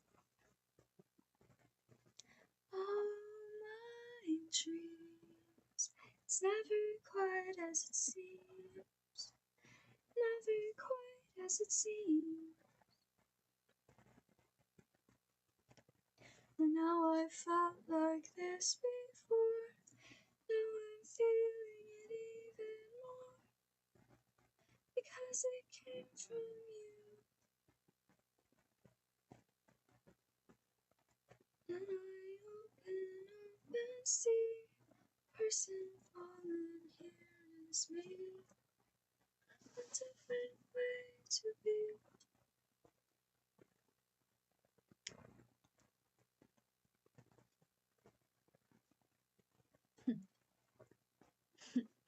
All my dreams, it's never quite as it seems, never quite as it seems. And now I felt like this before. Now I'm feeling it even more, because it came from you. And I open up and see the person fallen here is me. A different way to be.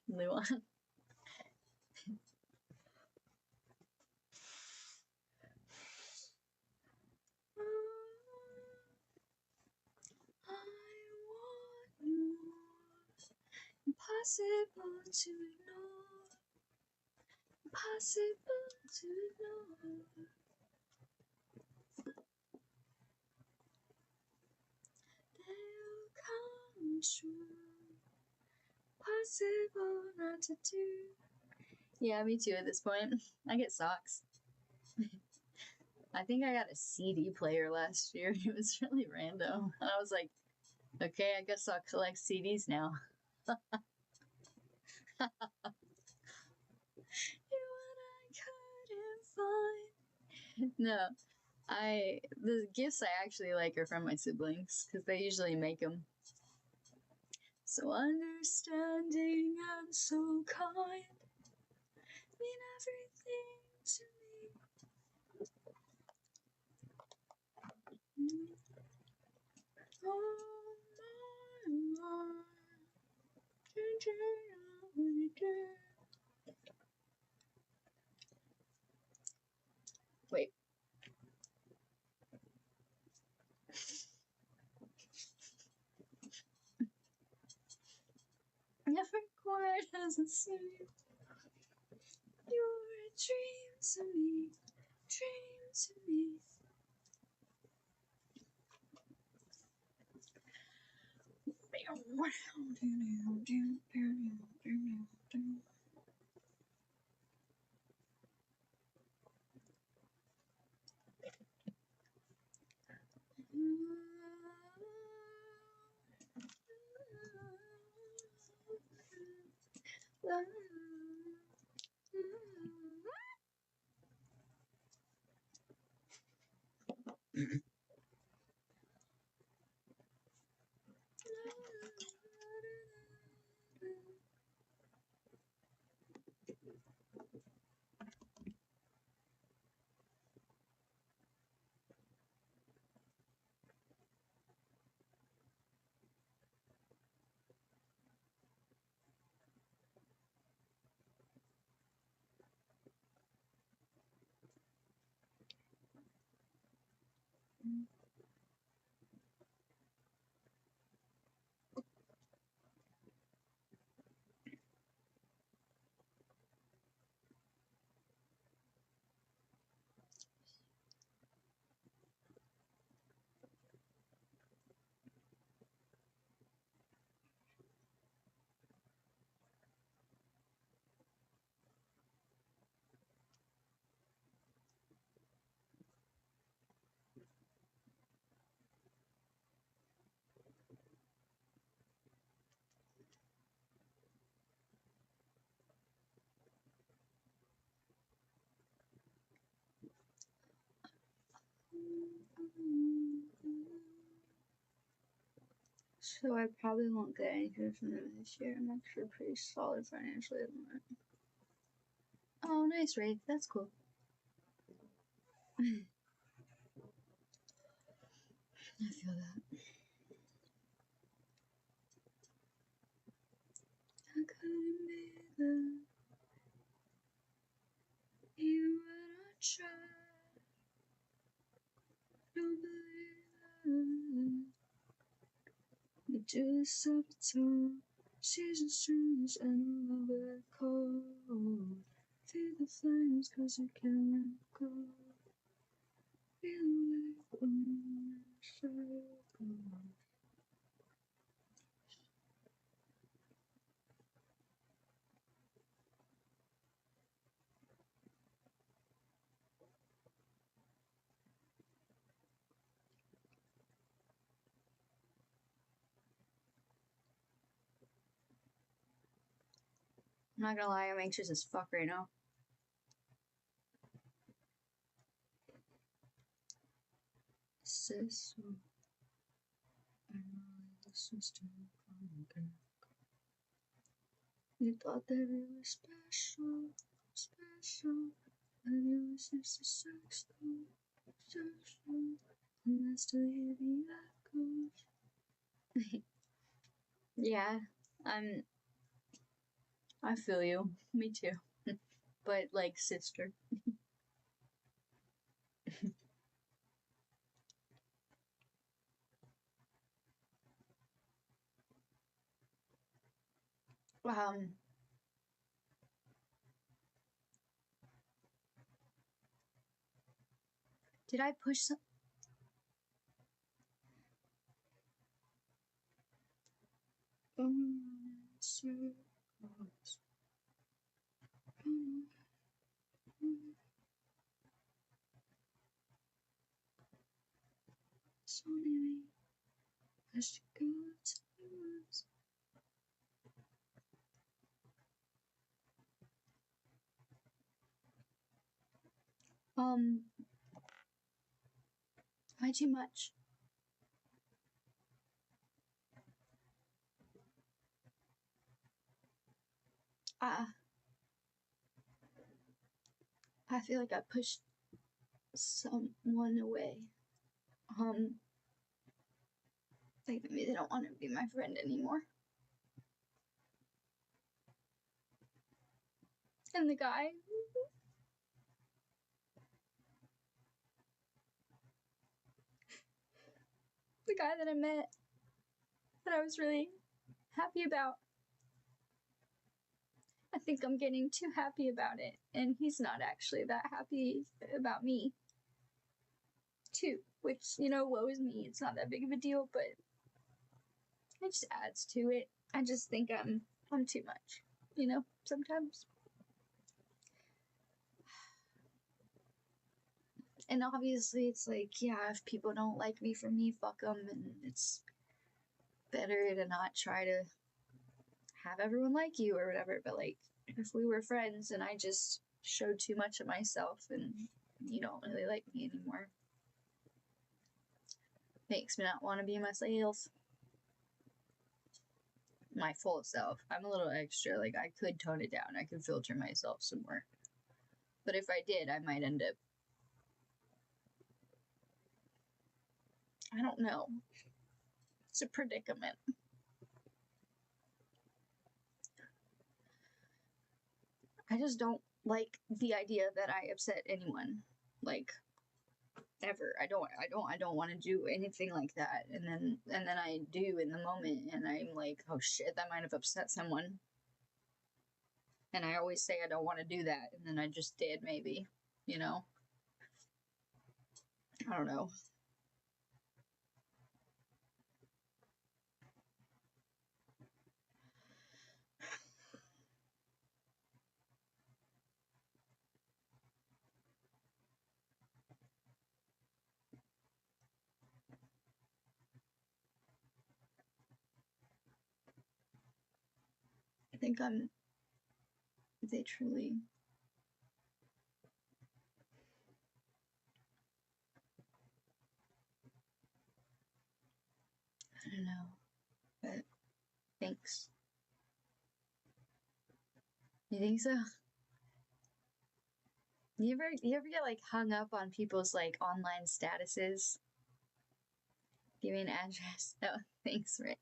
Luan. I want more. Impossible to ignore. Impossible to ignore. They'll come true. Possible not to do. Yeah, me too at this point. I get socks. I think I got a CD player last year. It was really random. And I was like, okay, I guess I'll collect CDs now. You're what I couldn't find. No, the gifts I actually like are from my siblings because they usually make them. So understanding and so kind mean everything to me. Oh my Lord, wait. Never quite as it seemed. You're a dream to me, dream to me. So I probably won't get anything from them this year. I'm actually pretty solid financially at the moment. Oh, nice, Wraith. That's cool. I feel that. I couldn't be there even when I tried. Don't believe that. We do this all the time. Seasons change and love it cold. Feel the flames 'cause you can't let go. Feel like when circle. I'm not gonna lie, I'm anxious as fuck right now. Sis, I know this was too complicated. You thought that it was special, special, but it was just a sex though, sexual, and I still hear the echoes. Yeah, I feel you. Me too. But like sister. Um, did I push some? Why too much? I feel like I pushed someone away. Like maybe they don't want to be my friend anymore. And the guy that I met, that I was really happy about, I think I'm getting too happy about it, and he's not actually that happy about me, too, which, you know, woes me. It's not that big of a deal, but it just adds to it. I just think I'm too much, you know, sometimes. And obviously it's like, yeah, if people don't like me for me, fuck them, and it's better to not try to have everyone like you or whatever. But like, if we were friends and I just showed too much of myself and you don't really like me anymore, makes me not want to be myself, my full self. I'm a little extra. Like, I could tone it down. I could filter myself some more. But if I did, I might end up, I don't know. It's a predicament. I just don't like the idea that I upset anyone, like, ever. I don't want to do anything like that. And then I do in the moment, and I'm like, oh shit, that might have upset someone. And I always say I don't want to do that, and then I just did, maybe, you know? I don't know. I think they truly, I don't know. You think so? You ever get like hung up on people's like online statuses? Give me an address. No, thanks, Rick.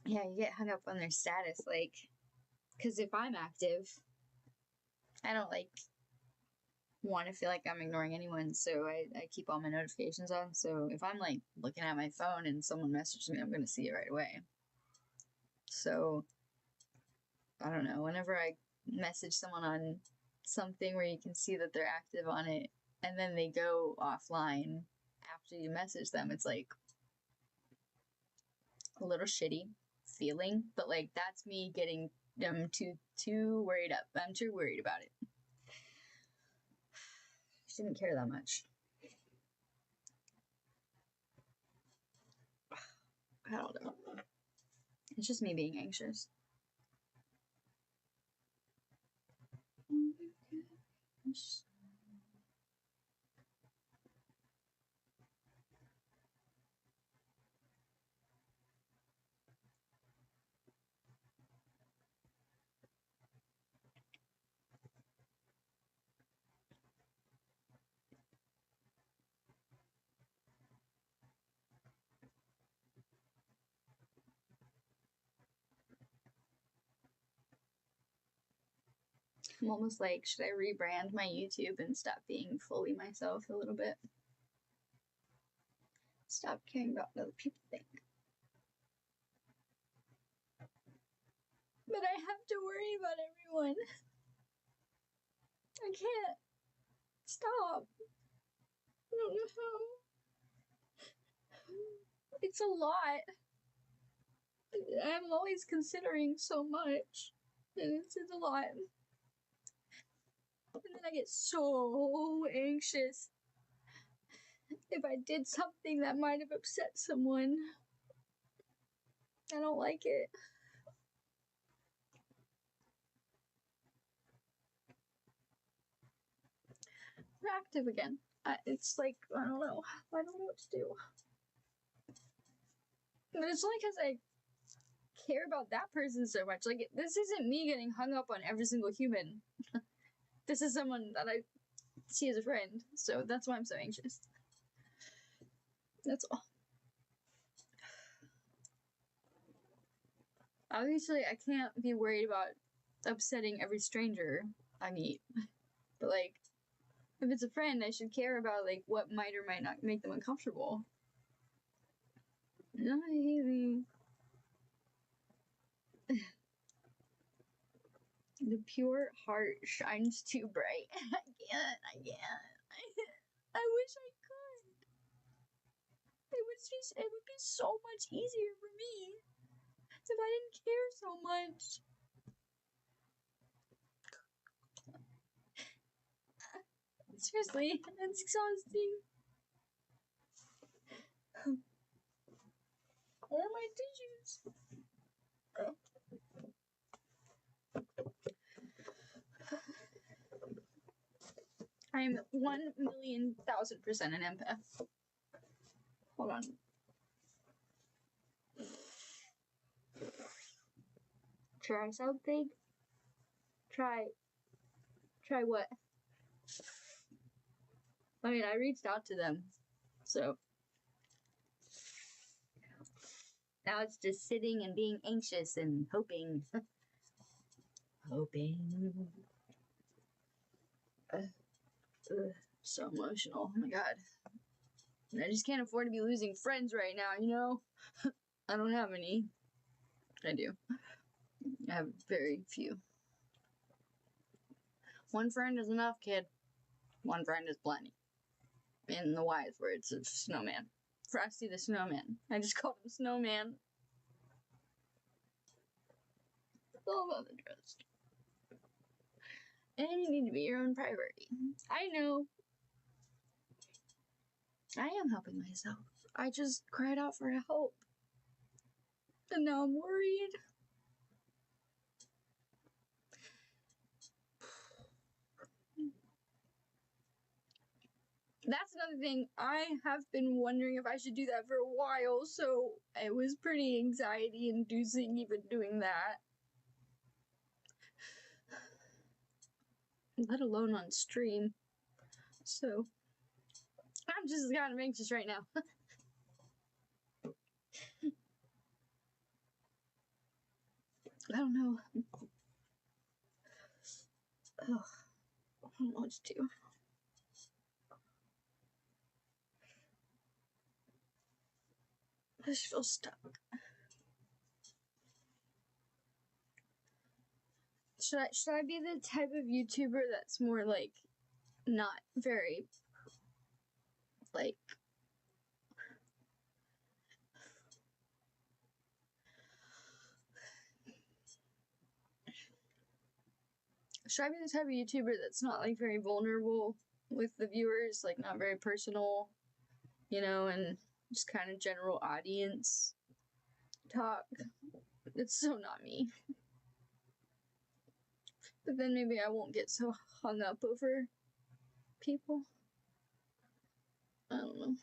Yeah, you get hung up on their status, like, because if I'm active, I don't like want to feel like I'm ignoring anyone, so I keep all my notifications on. So if I'm like looking at my phone and someone messages me, I'm gonna see it right away. So I don't know, whenever I message someone on something where you can see that they're active on it and then they go offline after you message them, it's like a little shitty feeling, but like that's me getting them too worried up. I'm too worried about it. I didn't care that much. I don't know. It's just me being anxious. I'm almost like, should I rebrand my YouTube and stop being fully myself a little bit? Stop caring about what other people think. But I have to worry about everyone. I can't stop. I don't know how. It's a lot. I'm always considering so much. And it's a lot. And then I get so anxious if I did something that might have upset someone. I don't like it. We're active again. It's like, I don't know. I don't know what to do. But it's only because I care about that person so much. Like, this isn't me getting hung up on every single human. This is someone that I see as a friend. So that's why I'm so anxious. That's all. Obviously, I can't be worried about upsetting every stranger I meet. But, like, if it's a friend, I should care about, like, what might or might not make them uncomfortable. Not easy. The pure heart shines too bright. I can't. I wish I could. It would be so much easier for me if I didn't care so much. Seriously, it's exhausting. Where are my tissues? I am 1,000,000% an empath. Hold on. Try something? Try what? I mean, I reached out to them, so now it's just sitting and being anxious and hoping. So emotional. Oh my god. I just can't afford to be losing friends right now, you know? I don't have any. I do. I have very few. One friend is enough, kid. One friend is plenty. In the wise words of Snowman. Frosty the Snowman. I just called him Snowman. It's all about the trust. And you need to be your own priority. I know. I am helping myself. I just cried out for help. And now I'm worried. That's another thing. I have been wondering if I should do that for a while, so it was pretty anxiety inducing even doing that. let alone on stream. So, I'm just kind of anxious right now. I don't know. Ugh. I don't know what to do. I just feel stuck. Should I be the type of YouTuber that's more like not very like should I be the type of YouTuber that's not like very vulnerable with the viewers, like not very personal, you know, and just kind of general audience talk? It's so not me. But then maybe I won't get so hung up over people. I don't know.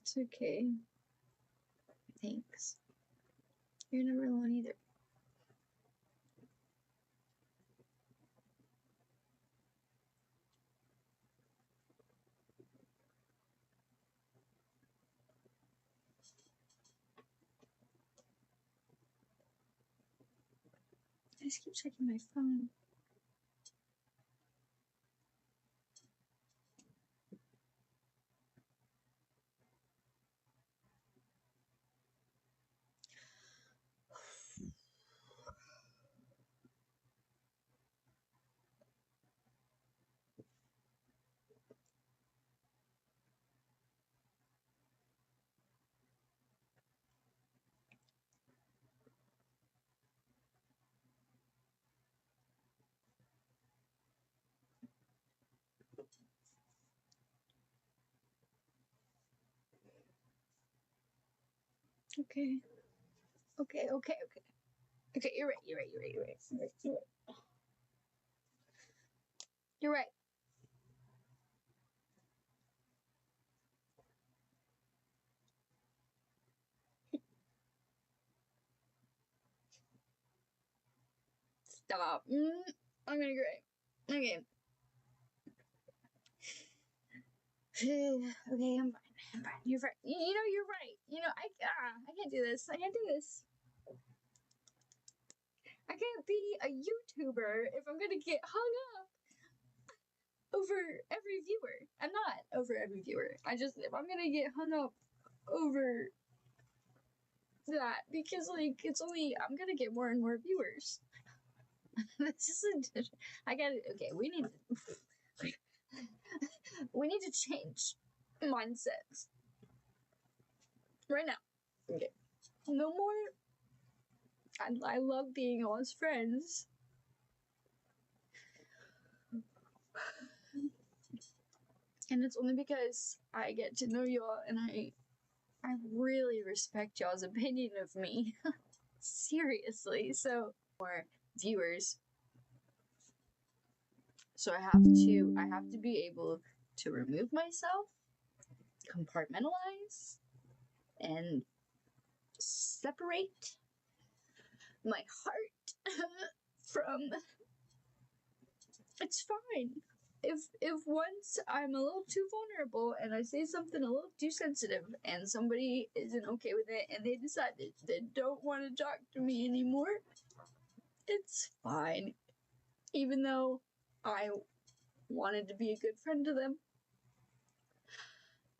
It's okay. Thanks. You're never alone either. I just keep checking my phone. Okay. Okay. Okay, you're right. You're right. Stop. I'm gonna cry. Okay. Okay, I'm fine. You're right. You know, you're right. You know, I can't do this. I can't do this. I can't be a YouTuber if I'm gonna get hung up over every viewer. I'm not over every viewer. If I'm gonna get hung up over that, because, like, I'm gonna get more and more viewers. This isn't, okay, we need to change mindsets. Right now. Okay. No more. I love being y'all's friends. And it's only because I get to know y'all and I really respect y'all's opinion of me. Seriously. So, more viewers. So I have to be able to remove myself, compartmentalize, and separate my heart from. It's fine. If once I'm a little too vulnerable and I say something a little too sensitive and somebody isn't okay with it and they decide that they don't want to talk to me anymore, it's fine. Even though I wanted to be a good friend to them,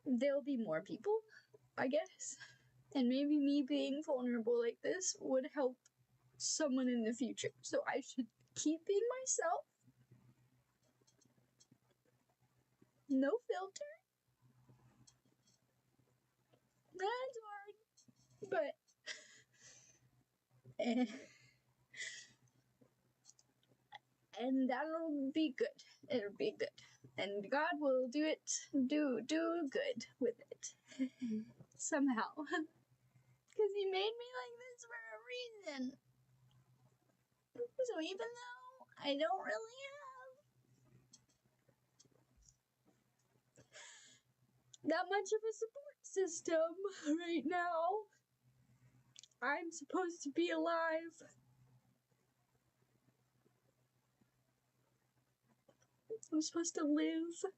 there'll be more people, I guess. And maybe me being vulnerable like this would help someone in the future. So I should keep being myself. No filter. That's hard. But and that'll be good. It'll be good. And God will do good with it. Somehow. Because he made me like this for a reason. So even though I don't really have that much of a support system right now, I'm supposed to be alive. I'm supposed to live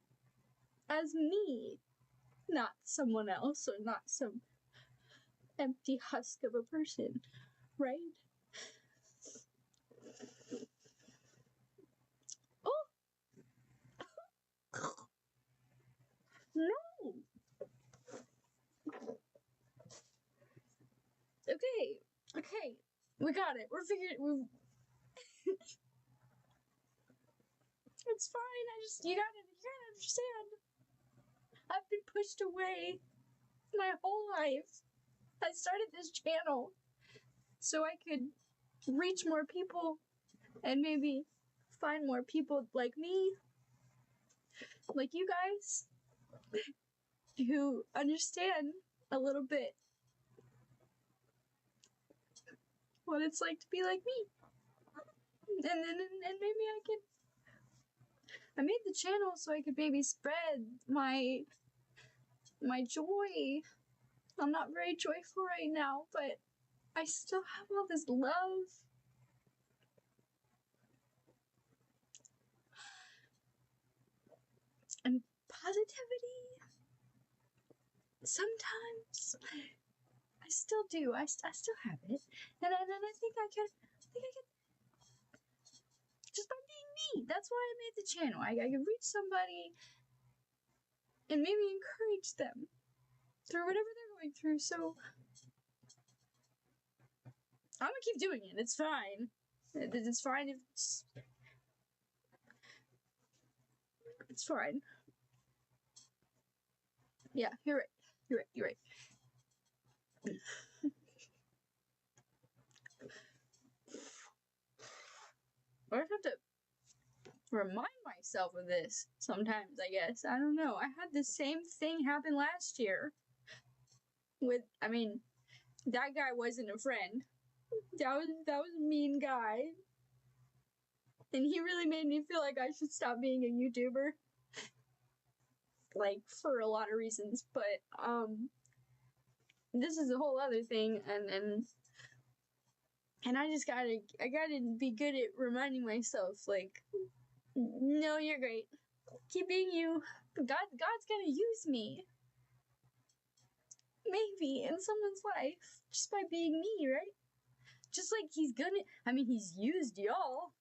as me, not someone else or not some empty husk of a person, right? Oh! No! Okay, we got it. We're figuring. It's fine. You gotta understand. I've been pushed away my whole life. I started this channel so I could reach more people and maybe find more people like me, like you guys, who understand a little bit what it's like to be like me. And maybe I made the channel so I could maybe spread my joy. I'm not very joyful right now, but I still have all this love. And positivity. Sometimes I still do. I still have it. And I think I can just by being me. That's why I made the channel. I can reach somebody and maybe encourage them through whatever they're going through. So I'm gonna keep doing it. It's fine. It's fine if it's fine. Yeah, you're right. I just have to remind myself of this sometimes, I guess. I don't know. I had the same thing happen last year with, that guy wasn't a friend. That was a mean guy. And he really made me feel like I should stop being a YouTuber. Like, for a lot of reasons. But, this is a whole other thing, and I gotta be good at reminding myself, like, no, you're great. Keep being you. God's gonna use me. Maybe in someone's life. Just by being me, right? Just like he's used y'all.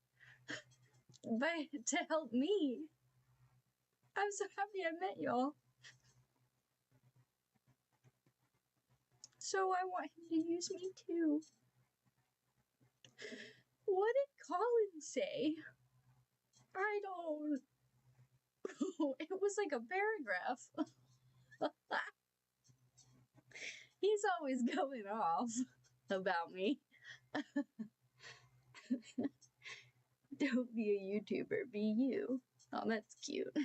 But to help me. I'm so happy I met y'all. So I want him to use me too. What did Colin say? I don't... It was like a paragraph. He's always going off about me. Don't be a YouTuber, be you. Oh, that's cute.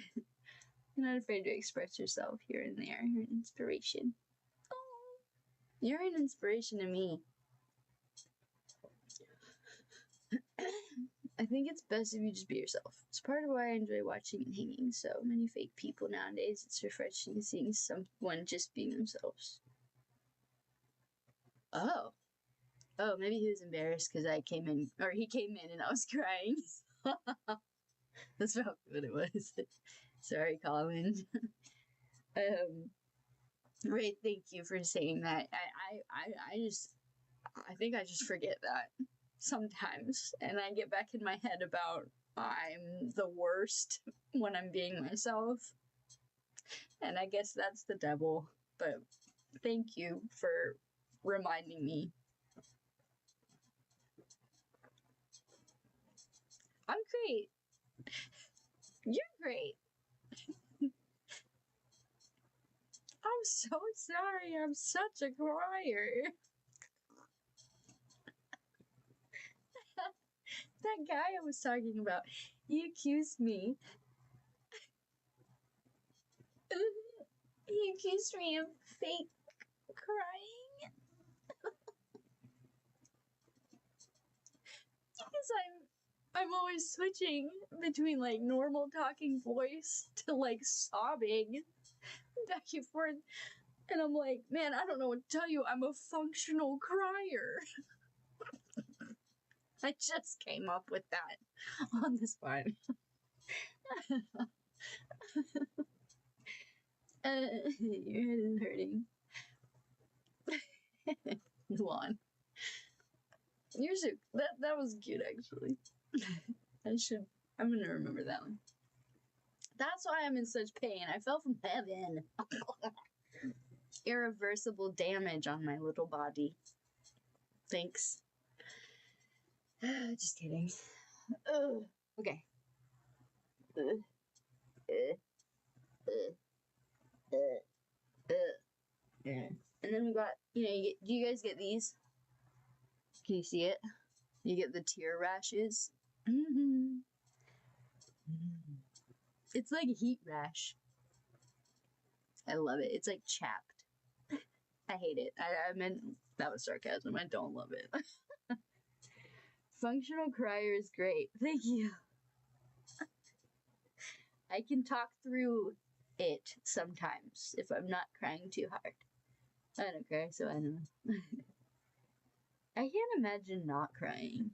You're not afraid to express yourself here and there. You're an inspiration. Oh, you're an inspiration to me. I think it's best if you just be yourself. It's part of why I enjoy watching and hanging so many fake people nowadays. It's refreshing seeing someone just being themselves. Oh, maybe he was embarrassed because he came in and I was crying. That's probably what it was. Sorry, Colin. Ray, thank you for saying that. I think I just forget that sometimes, and I get back in my head about I'm the worst when I'm being myself, and I guess that's the devil. But thank you for reminding me. I'm great. You're great. I'm so sorry. I'm such a crier. That guy I was talking about, he accused me. He accused me of fake crying. Because I'm always switching between like normal talking voice to like sobbing back and forth. And I'm like, man, I don't know what to tell you. I'm a functional crier. I just came up with that on the spot. Your head is hurting. Juan. You're so that was cute actually. I'm gonna remember that one. That's why I'm in such pain. I fell from heaven. Irreversible damage on my little body. Thanks. Just kidding. Okay. And then we got, do you guys get these? Can you see it? You get the tear rashes. It's like a heat rash. I love it. It's like chapped. I hate it. I meant that was sarcasm. I don't love it. Functional crier is great. Thank you. I can talk through it sometimes if I'm not crying too hard. I don't cry, so I don't know. I can't imagine not crying.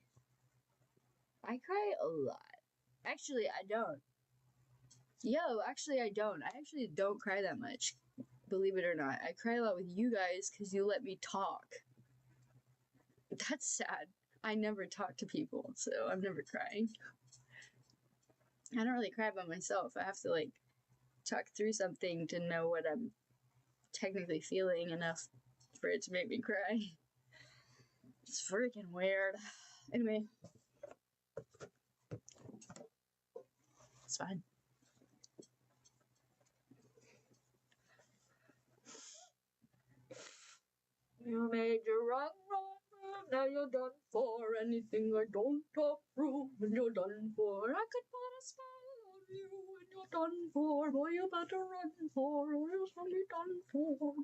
I cry a lot. Actually, I don't. Actually, I don't. I actually don't cry that much. Believe it or not. I cry a lot with you guys because you let me talk. That's sad. I never talk to people, so I'm never crying. I don't really cry by myself. I have to, talk through something to know what I'm technically feeling enough for it to make me cry. It's freaking weird. Anyway. It's fine. You made your wrong move, now you're done for. Anything I don't approve, and you're done for. I could put a spell on you, and you're done for. Boy, you better run for, or else you'll be done for.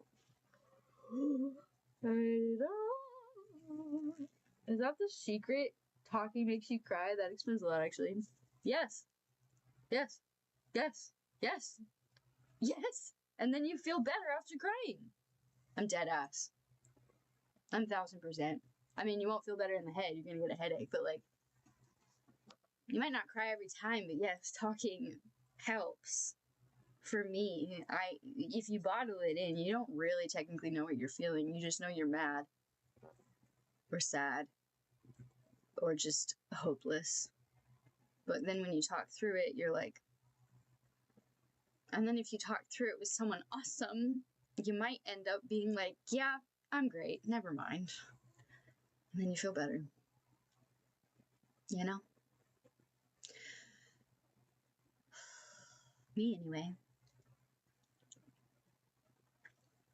Is that the secret? Talking makes you cry? That explains a lot, actually. Yes. Yes. Yes. Yes. Yes. And then you feel better after crying. I'm dead ass. I'm 1000%. I mean, you won't feel better in the head. You're gonna get a headache, but you might not cry every time, but yes, talking helps. For me, if you bottle it in, you don't really technically know what you're feeling. You just know you're mad, or sad, or just hopeless. But then when you talk through it, you're like, and then if you talk through it with someone awesome, you might end up being like, yeah, I'm great, never mind. And then you feel better. You know? Me, anyway.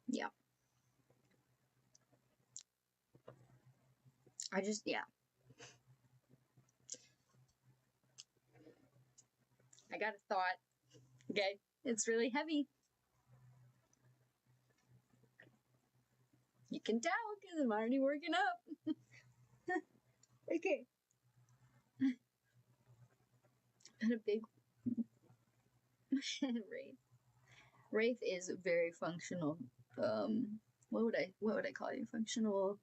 Yeah. I got a thought. Okay? It's really heavy. You can tell because I'm already working up. Okay. And a big Wraith. Wraith is very functional. What would I call you? Functional.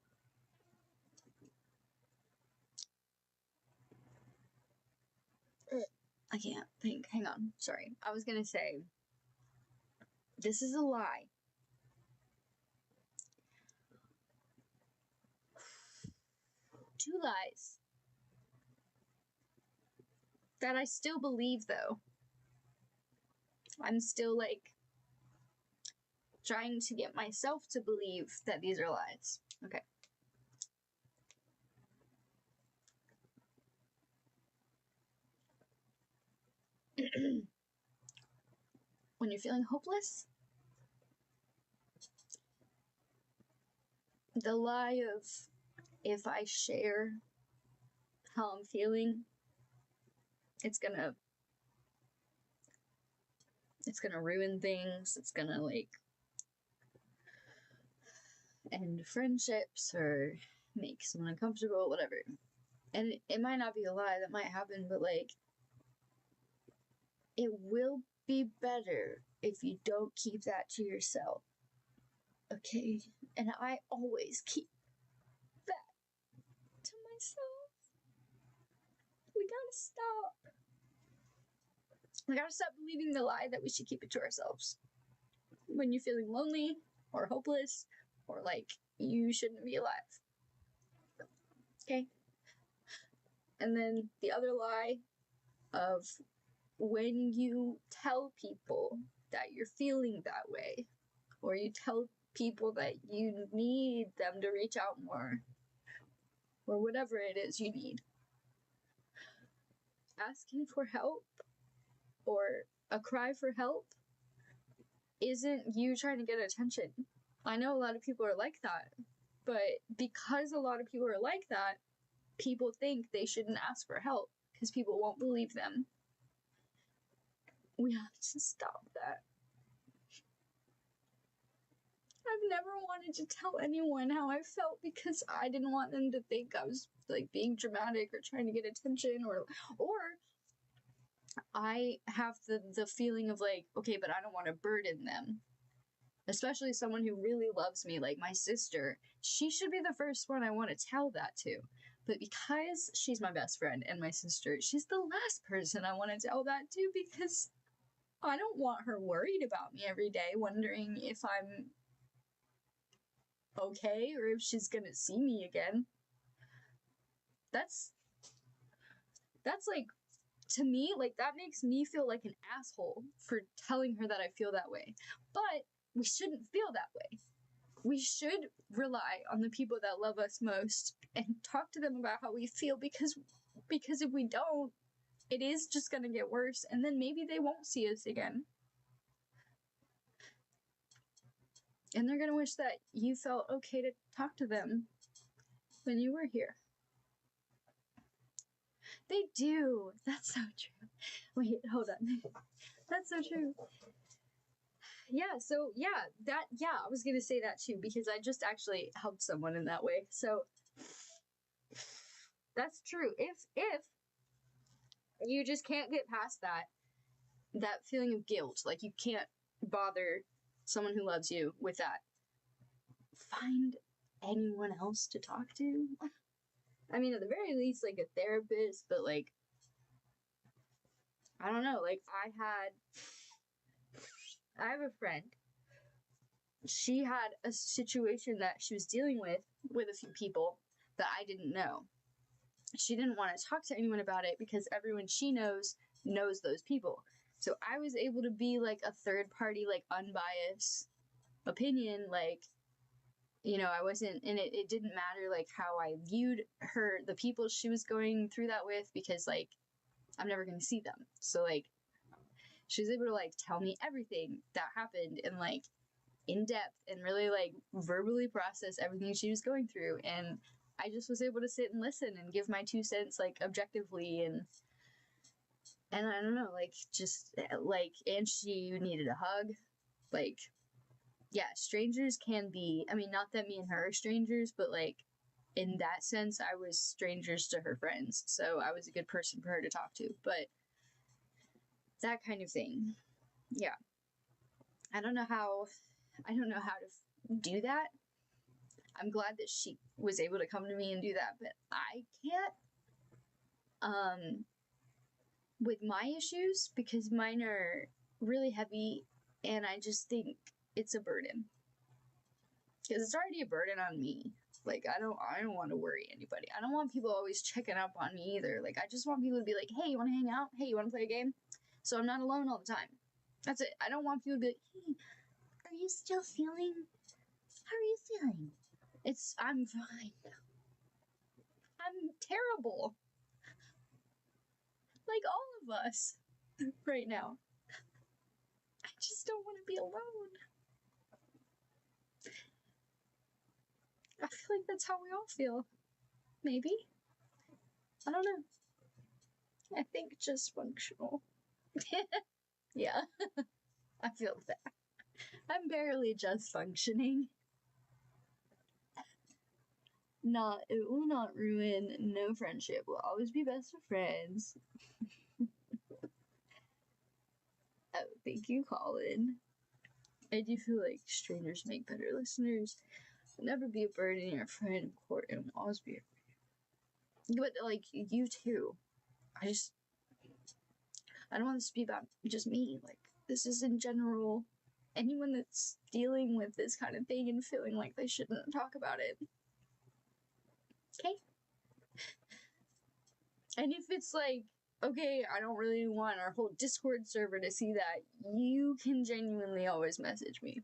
I can't think. Hang on. Sorry. I was gonna say, this is a lie. Two lies. That I still believe, though. I'm still, trying to get myself to believe that these are lies. Okay. When you're feeling hopeless, the lie of, if I share how I'm feeling, it's gonna ruin things. It's gonna end friendships or make someone uncomfortable, whatever. And it might not be a lie, that might happen, but it will be better if you don't keep that to yourself. Okay? And I always keep that to myself. We gotta stop. We gotta stop believing the lie that we should keep it to ourselves. When you're feeling lonely or hopeless or like you shouldn't be alive. Okay? And then the other lie of when you tell people that you're feeling that way, or you tell people that you need them to reach out more, or whatever it is you need. Asking for help or a cry for help isn't you trying to get attention. I know a lot of people are like that, but because a lot of people are like that, people think they shouldn't ask for help because people won't believe them. We have to stop that. I've never wanted to tell anyone how I felt because I didn't want them to think I was like being dramatic or trying to get attention, or I have the feeling of like, okay, but I don't want to burden them. Especially someone who really loves me, like my sister. She should be the first one I want to tell that to. But because she's my best friend and my sister, she's the last person I want to tell that to because I don't want her worried about me every day, wondering if I'm okay or if she's gonna see me again. That's like, to me, like that makes me feel like an asshole for telling her that I feel that way. But we shouldn't feel that way. We should rely on the people that love us most and talk to them about how we feel, because if we don't, it is just gonna get worse, and then maybe they won't see us again. And they're gonna wish that you felt okay to talk to them when you were here. They do. That's so true. Wait, hold on. That's so true. I was gonna say that too, because I just actually helped someone in that way. So that's true. If you just can't get past that feeling of guilt, like you can't bother someone who loves you with that, find anyone else to talk to. I mean, at the very least, like a therapist, but like, I don't know, like I have a friend. She had a situation that she was dealing with a few people that I didn't know. She didn't want to talk to anyone about it because everyone she knows those people. So I was able to be like a third party, like unbiased opinion, like, you know, I wasn't, and it didn't matter like how I viewed her, the people she was going through that with, because like I'm never going to see them. So like she was able to like tell me everything that happened and like in depth and really like verbally process everything she was going through, and I just was able to sit and listen and give my 2 cents like objectively, and I don't know, like just like, and she needed a hug. Like, yeah, strangers can be, I mean, not that me and her are strangers, but like in that sense I was strangers to her friends, so I was a good person for her to talk to. But that kind of thing, yeah, I don't know how to do that. I'm glad that she was able to come to me and do that, but I can't with my issues, because mine are really heavy and I just think it's a burden, because it's already a burden on me. Like, I don't want to worry anybody. I don't want people always checking up on me either. Like, I just want people to be like, hey, you want to hang out? Hey, you want to play a game? So I'm not alone all the time. That's it. I don't want people to be like, hey, are you still feeling? How are you feeling? I'm fine. I'm terrible. Like all of us right now. I just don't want to be alone. I feel like that's how we all feel. Maybe. I don't know. I think just functional. Yeah. I feel that. I'm barely just functioning. It will not ruin no friendship. We'll always be best of friends. Oh, thank you, Colin. I do feel like strangers make better listeners. Never be a burden, you're a friend, important, will always be a friend. But like, you too. I don't want this to be about just me. Like, this is in general. Anyone that's dealing with this kind of thing and feeling like they shouldn't talk about it. Okay? And if it's like, okay, I don't really want our whole Discord server to see that, you can genuinely always message me.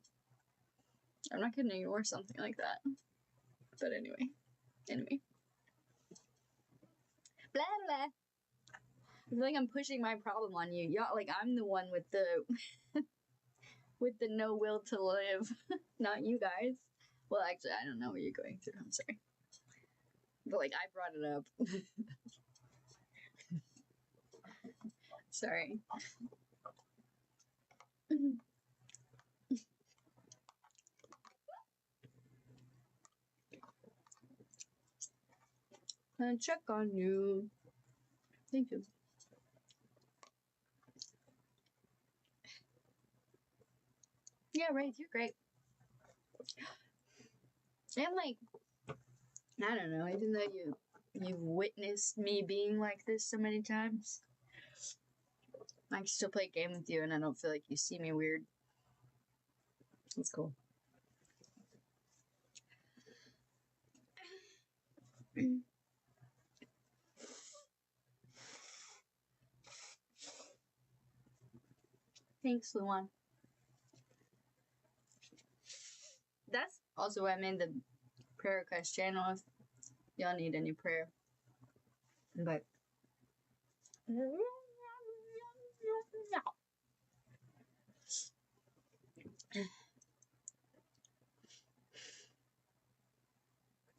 I'm not gonna ignore something like that. But anyway. Blah blah. I feel like I'm pushing my problem on you. Y'all, like, I'm the one with the with the no will to live, not you guys. Well, actually, I don't know what you're going through. I'm sorry, but like, I brought it up. Sorry. I'll check on you. Thank you. Yeah, right. You're great. And like, I don't know. Even though you've witnessed me being like this so many times, I can still play a game with you, and I don't feel like you see me weird. It's cool. Thanks, Luan. That's also why I made the prayer request channel if y'all need any prayer. But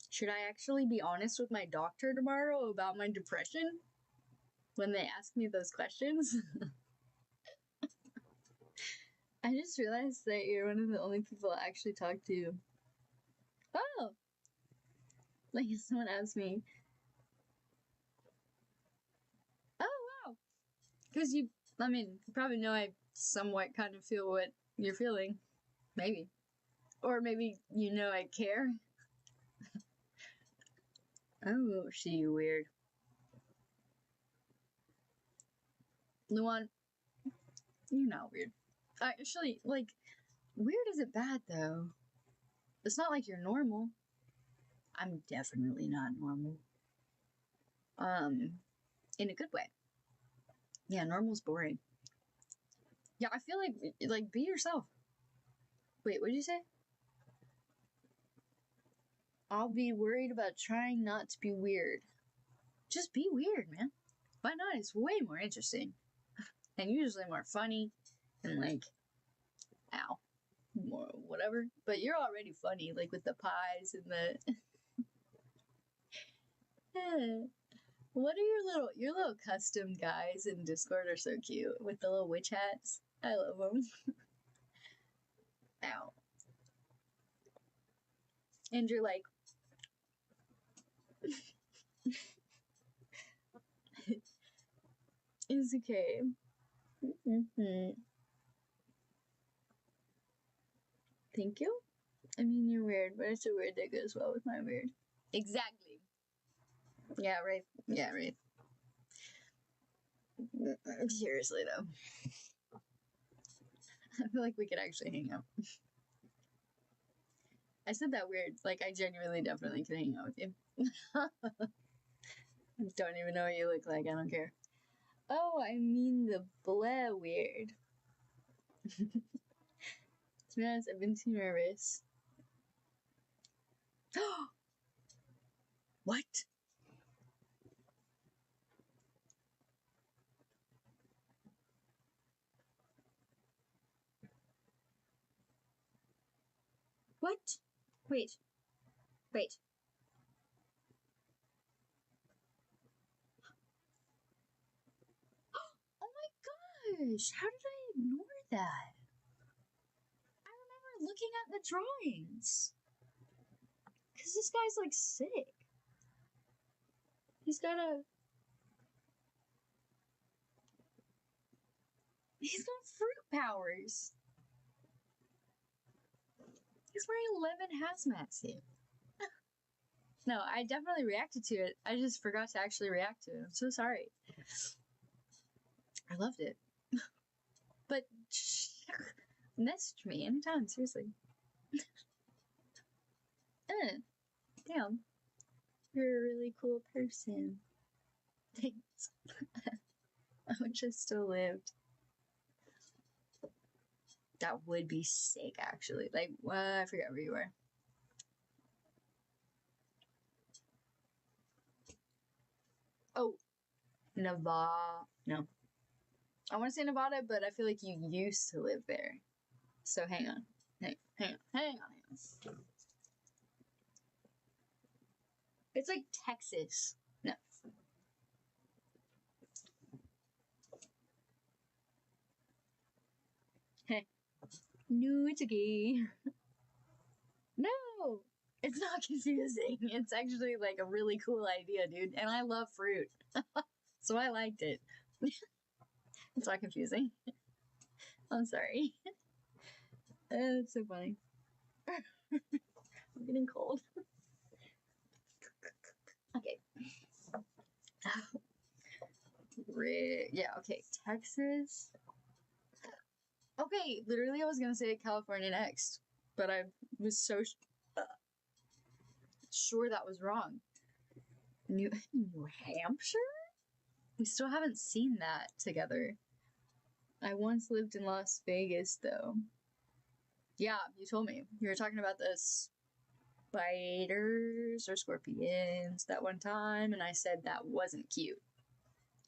should I actually be honest with my doctor tomorrow about my depression when they ask me those questions? I just realized that you're one of the only people I actually talk to. Oh! Like, someone asked me, oh, wow! Because you probably know I somewhat kind of feel what you're feeling. Maybe. Or maybe you know I care. Oh, she weird. Luan, you're not weird. Actually, like, weird isn't bad, though. It's not like you're normal. I'm definitely not normal. In a good way. Yeah, normal's boring. Yeah, I feel like, be yourself. Wait, what did you say? I'll be worried about trying not to be weird. Just be weird, man. Why not? It's way more interesting. And usually more funny. And like, ow. More whatever. But you're already funny, like with the pies and the... What are your little custom guys in Discord are so cute with the little witch hats. I love them. Ow. And you're like, it's okay. Thank you. I mean, you're weird, but it's a weird that goes well with my weird. Exactly. Yeah, right. Yeah, right. Seriously, though. I feel like we could actually hang out. I said that weird. Like, I genuinely definitely could hang out with you. Don't even know what you look like. I don't care. Oh, I mean the blah weird. To be honest, I've been too nervous. What? What? Wait. Oh my gosh! How did I ignore that? I remember looking at the drawings. Because this guy's like sick. He's got fruit powers. He's wearing 11 hazmat suit. No, I definitely reacted to it. I just forgot to actually react to it. I'm so sorry. I loved it. But message me anytime, seriously. Damn. You're a really cool person. Thanks. I wish I still lived. That would be sick, actually. Like, I forgot where you were. Oh, Nevada. No. I want to say Nevada, but I feel like you used to live there. So hang on. Hang on. It's like Texas. No. Hey. No, it's okay. No! It's not confusing. It's actually like a really cool idea, dude. And I love fruit. So I liked it. It's not confusing. I'm sorry. It's so funny. I'm getting cold. Okay. Yeah, okay. Texas. Okay, literally I was gonna say California next, but I was so sure that was wrong. New Hampshire? We still haven't seen that together. I once lived in Las Vegas, though. Yeah, you told me. You were talking about the spiders or scorpions that one time, and I said that wasn't cute.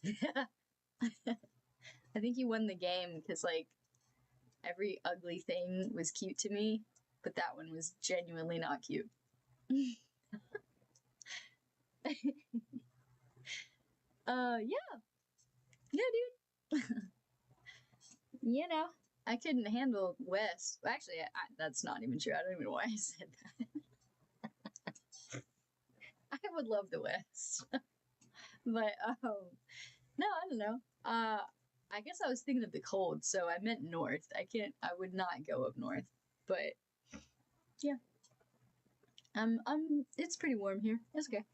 I think you won the game because, like, every ugly thing was cute to me, but that one was genuinely not cute. Yeah, dude. You know, I couldn't handle West. Actually, that's not even true. I don't even know why I said that. I would love the West. But, no, I don't know. I guess I was thinking of the cold, so I meant north. I would not go up north. But, yeah. It's pretty warm here. It's okay.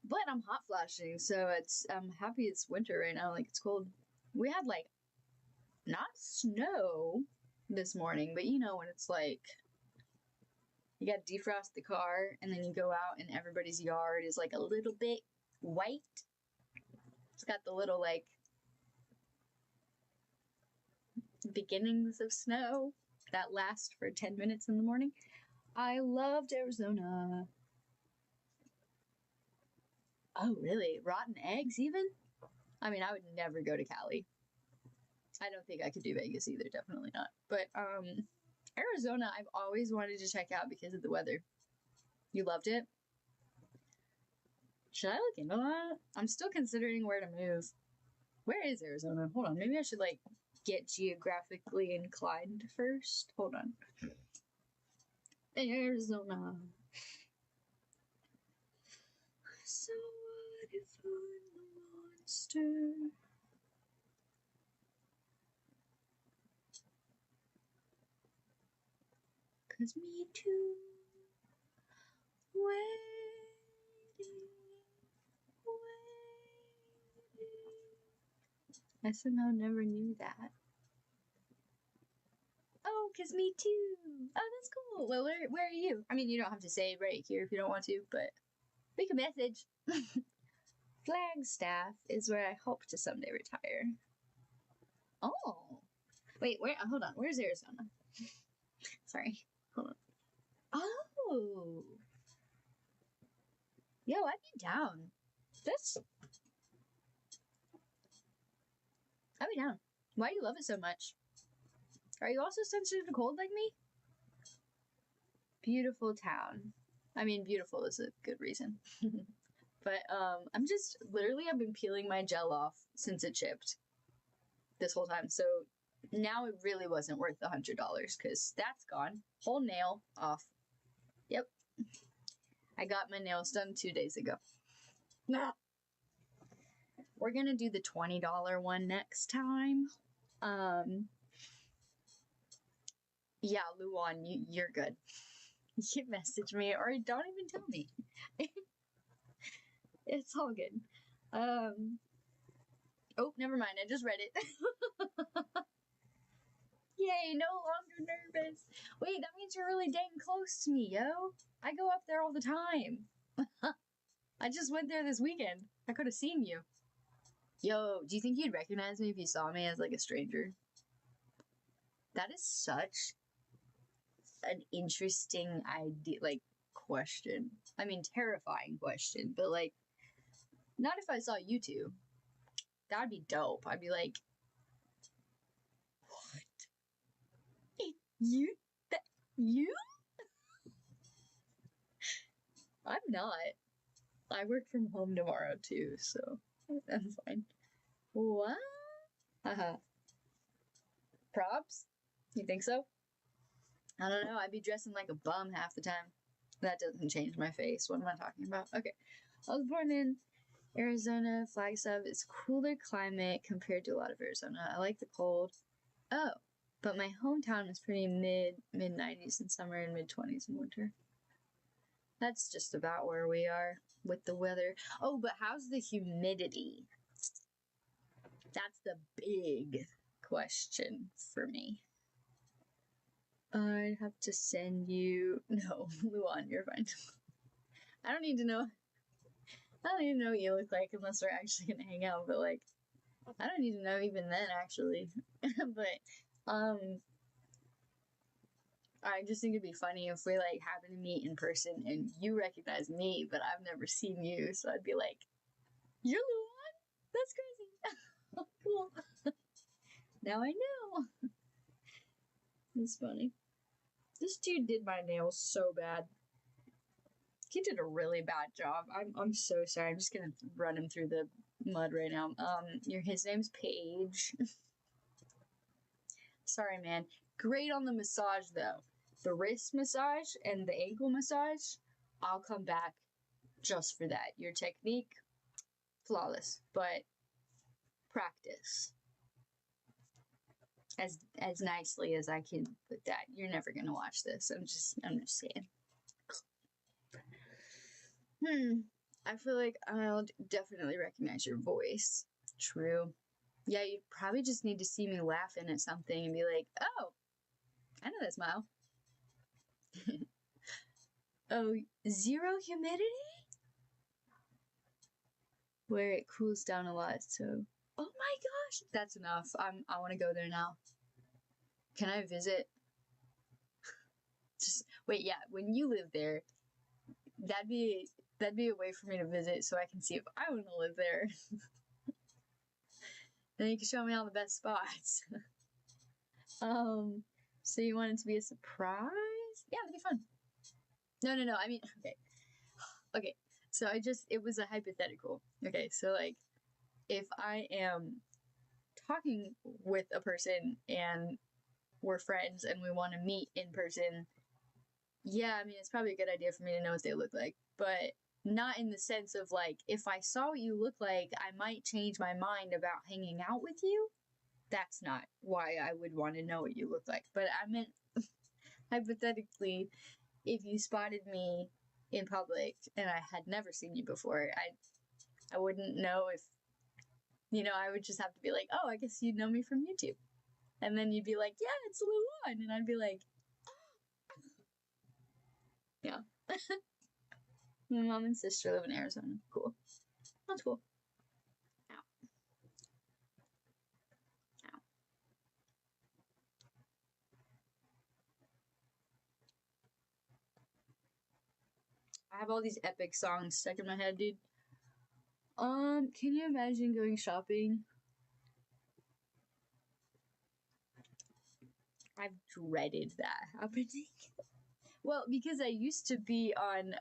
But I'm hot flashing, so I'm happy it's winter right now. Like, it's cold. We had, like, not snow this morning, but you know when it's like you gotta defrost the car and then you go out and everybody's yard is like a little bit white. It's got the little like beginnings of snow that last for 10 minutes in the morning. I loved Arizona. Oh, really? Rotten eggs, even? I mean, I would never go to Cali. I don't think I could do Vegas either. Definitely not. But, Arizona, I've always wanted to check out because of the weather. You loved it? Should I look into that? I'm still considering where to move. Where is Arizona? Hold on. Maybe I should, like, get geographically inclined first. Hold on. Arizona. So what if I'm the monster? Cause me too. Waiting. I somehow never knew that. Oh, cause me too. Oh, that's cool. Well, where are you? I mean, you don't have to say right here if you don't want to, but we can message. Flagstaff is where I hope to someday retire. Oh. Wait, where? Hold on. Where's Arizona? Sorry. Hold on. Oh. Yo, I'd be down. I'd be down. Why do you love it so much? Are you also sensitive to cold like me? Beautiful town. I mean, beautiful is a good reason. But, I'm just, literally, I've been peeling my gel off since it shipped this whole time. So now it really wasn't worth the $100 because that's gone. Whole nail off. Yep. I got my nails done 2 days ago. Nah. We're gonna do the $20 one next time. Yeah, Luan, you're good. You message me or don't even tell me. It's all good. Oh, never mind. I just read it. Yay, no longer nervous. Wait, that means you're really dang close to me, yo. I go up there all the time. I just went there this weekend. I could have seen you. Yo, do you think you'd recognize me if you saw me as like a stranger? That is such an interesting idea, like, question. I mean, terrifying question, but like, not if I saw you two. That'd be dope. I'd be like, what? You? That you? I'm not. I work from home tomorrow too, so I'm fine. What? Haha. Props? You think so? I don't know. I'd be dressing like a bum half the time. That doesn't change my face. What am I talking about? Okay. I was born in Arizona. Flagstaff is cooler climate compared to a lot of Arizona. I like the cold. Oh, but my hometown is pretty mid 90s in summer and mid 20s in winter. That's just about where we are with the weather. Oh, but how's the humidity? That's the big question for me. I'd have to send you. No, Luan, you're fine. I don't need to know. I don't even know what you look like unless we're actually gonna hang out. But like, I don't need to know even then, actually. But I just think it'd be funny if we like happen to meet in person and you recognize me, but I've never seen you. So I'd be like, "You're Luan? That's crazy." Cool. Now I know. It's funny. This dude did my nails so bad. He did a really bad job. I'm so sorry. I'm just gonna run him through the mud right now. His name's Paige. Sorry, man. Great on the massage though. The wrist massage and the ankle massage, I'll come back just for that. Your technique, flawless, but practice as nicely as I can with that. You're never gonna watch this. I'm just saying. I feel like I'll definitely recognize your voice. True. Yeah, you probably just need to see me laughing at something and be like, oh, I know that smile. Oh, 0 humidity? Where it cools down a lot, so. Oh my gosh, that's enough. I want to go there now. Can I visit? Just wait, yeah, when you live there, that'd be a way for me to visit so I can see if I want to live there. Then you can show me all the best spots. So you want it to be a surprise? Yeah, that'd be fun. No, I mean, okay, so it was a hypothetical. Okay, so like, if I am talking with a person and we're friends and we want to meet in person, yeah, I mean, it's probably a good idea for me to know what they look like, but not in the sense of like, if I saw what you look like, I might change my mind about hanging out with you. That's not why I would want to know what you look like. But I meant, hypothetically, if you spotted me in public and I had never seen you before, I wouldn't know if, I would just have to be like, oh, I guess you'd know me from YouTube. And then you'd be like, yeah, it's Luan. And I'd be like, yeah. My mom and sister live in Arizona. Cool. That's cool. Ow. Ow. I have all these epic songs stuck in my head, dude. Can you imagine going shopping? I've dreaded that happening. Well, because I used to be on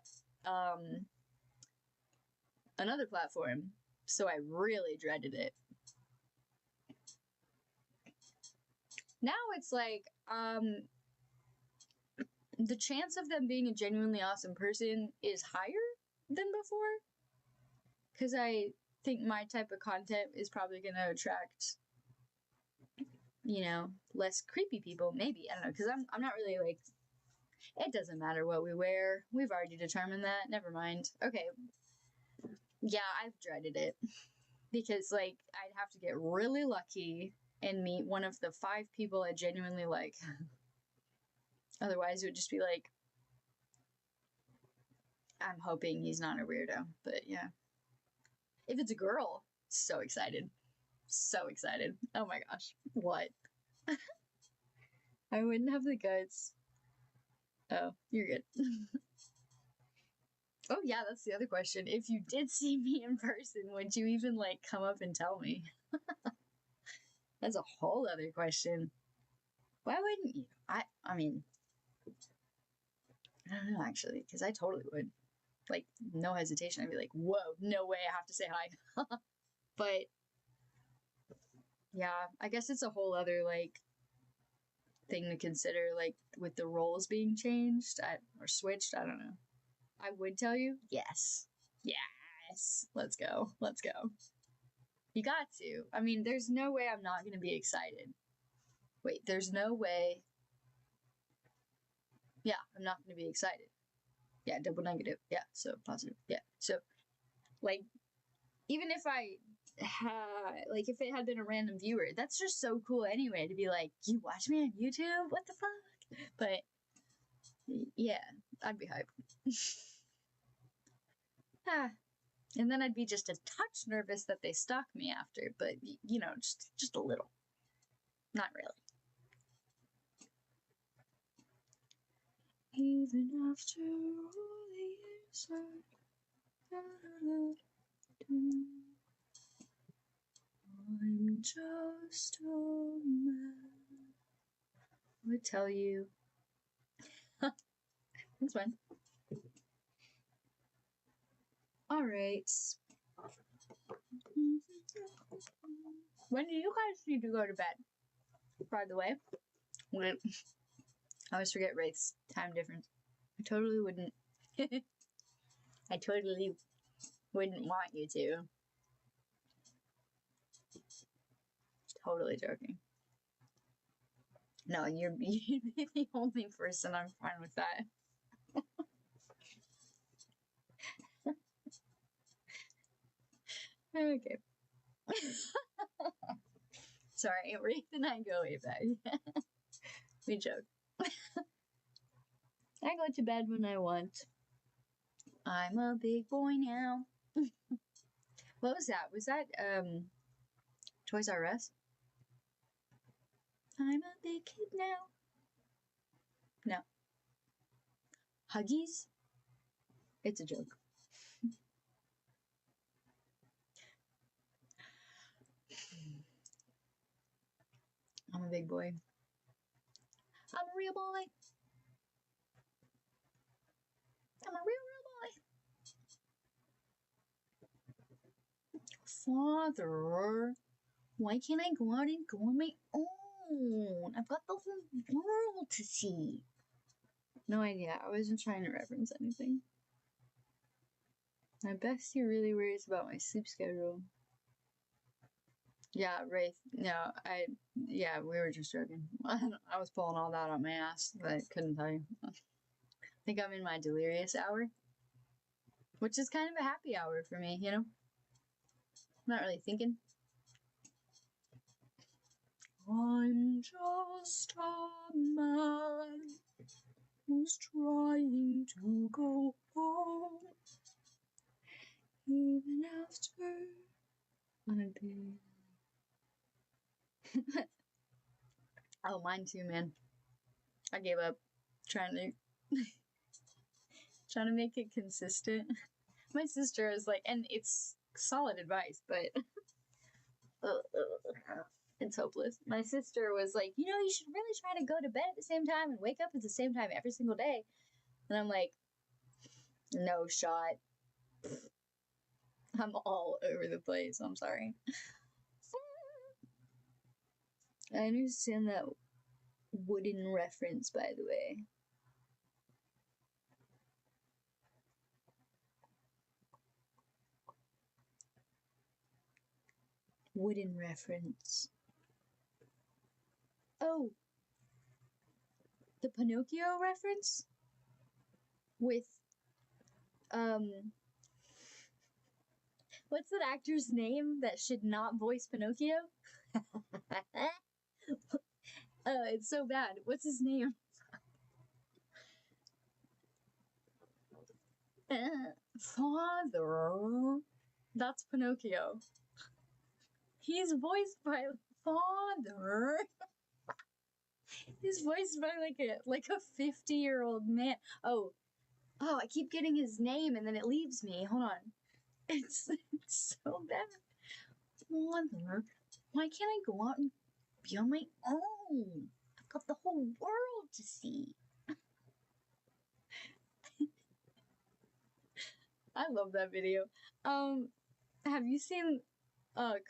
another platform, so I really dreaded it. Now it's like, the chance of them being a genuinely awesome person is higher than before. Because I think my type of content is probably going to attract, less creepy people. Maybe. I don't know. Because I'm not really like, it doesn't matter what we wear. We've already determined that. Never mind. Okay. Yeah, I've dreaded it. because like I'd have to get really lucky and meet one of the 5 people I genuinely like. Otherwise, it would just be like, I'm hoping he's not a weirdo. But yeah. If it's a girl, so excited. So excited. Oh my gosh. What? I wouldn't have the guts. Oh, you're good. Oh yeah, that's the other question. If you did see me in person, would you even like come up and tell me? That's a whole other question. Why wouldn't you? I mean, I don't know actually, because I totally would. Like, no hesitation. I'd be like, whoa, no way, I have to say hi. But yeah, I guess it's a whole other like thing to consider, like with the roles being changed or switched. I don't know. I would tell you, yes, yes. Let's go, let's go. You got to. I mean, there's no way I'm not gonna be excited. Wait, there's no way. Yeah, I'm not gonna be excited. Yeah, double negative. Yeah, so positive. Yeah, so like, even if I like if it had been a random viewer, that's just so cool anyway to be like, you watch me on YouTube? What the fuck? But yeah, I'd be hyped. And then I'd be just a touch nervous that they stalk me after, but you know, just a little. Not really. Even after all the years I'm just a man. I would tell you. That's fine. Alright. When do you guys need to go to bed? By the way. Wait. I always forget Wraith's time difference. I totally wouldn't. I totally wouldn't want you to. Totally joking. No, you'd be the only person. I'm fine with that. Okay. Sorry, Wraith and I go way back. We joke. I go to bed when I want. I'm a big boy now. What was that? Was that Toys R Us? I'm a big kid now. No. Huggies? It's a joke. I'm a big boy. I'm a real boy. I'm a real boy. Father, why can't I go out and go on my own? I've got the whole world to see. No idea. I wasn't trying to reference anything. My bestie really worries about my sleep schedule. Yeah, Wraith. No, yeah, we were just joking. I was pulling all that on my ass, but I couldn't tell you. I think I'm in my delirious hour, which is kind of a happy hour for me, you know? Not really thinking. I'm just a man who's trying to go home, even after on a day. Oh, mine too, man. I gave up trying to make it consistent. My sister is like, and it's solid advice, but it's hopeless. My sister was like, you know, you should really try to go to bed at the same time and wake up at the same time every single day. And I'm like, no shot. I'm all over the place. I'm sorry. I understand that wooden reference, by the way. Wooden reference. Oh, the Pinocchio reference with What's that actor's name that should not voice Pinocchio? It's so bad. What's his name? Father. That's Pinocchio. He's voiced by Father. He's voiced by like a 50-year-old man. Oh, I keep getting his name and then it leaves me. Hold on. It's so bad. Mother, why can't I go out and be on my own? I've got the whole world to see. I love that video. Have you seen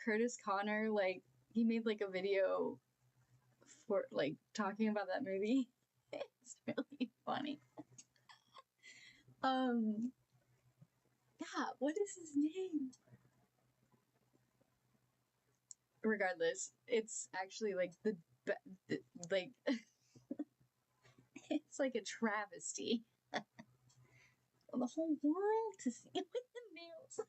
Curtis Connor? Like, he made like a video for like talking about that movie. It's really funny. Yeah, what is his name? Regardless, it's actually like like it's like a travesty. The whole world to see with the nails.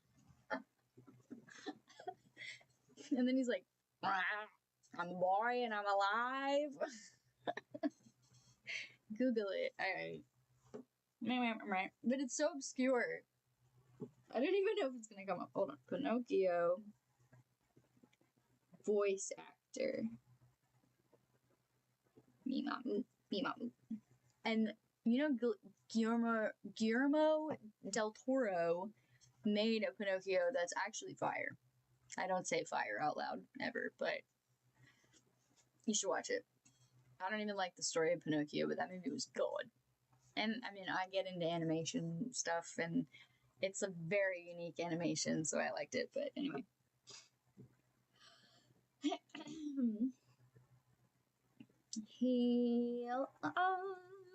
And then he's like, I'm a boy and I'm alive. Google it. Alright. But it's so obscure. I don't even know if it's gonna come up. Hold on. Pinocchio. Voice actor. Mimamu. And you know, Guillermo del Toro made a Pinocchio that's actually fire. I don't say fire out loud ever, but you should watch it. I don't even like the story of Pinocchio, but that movie was good. And I mean, I get into animation stuff, and it's a very unique animation, so I liked it. But anyway.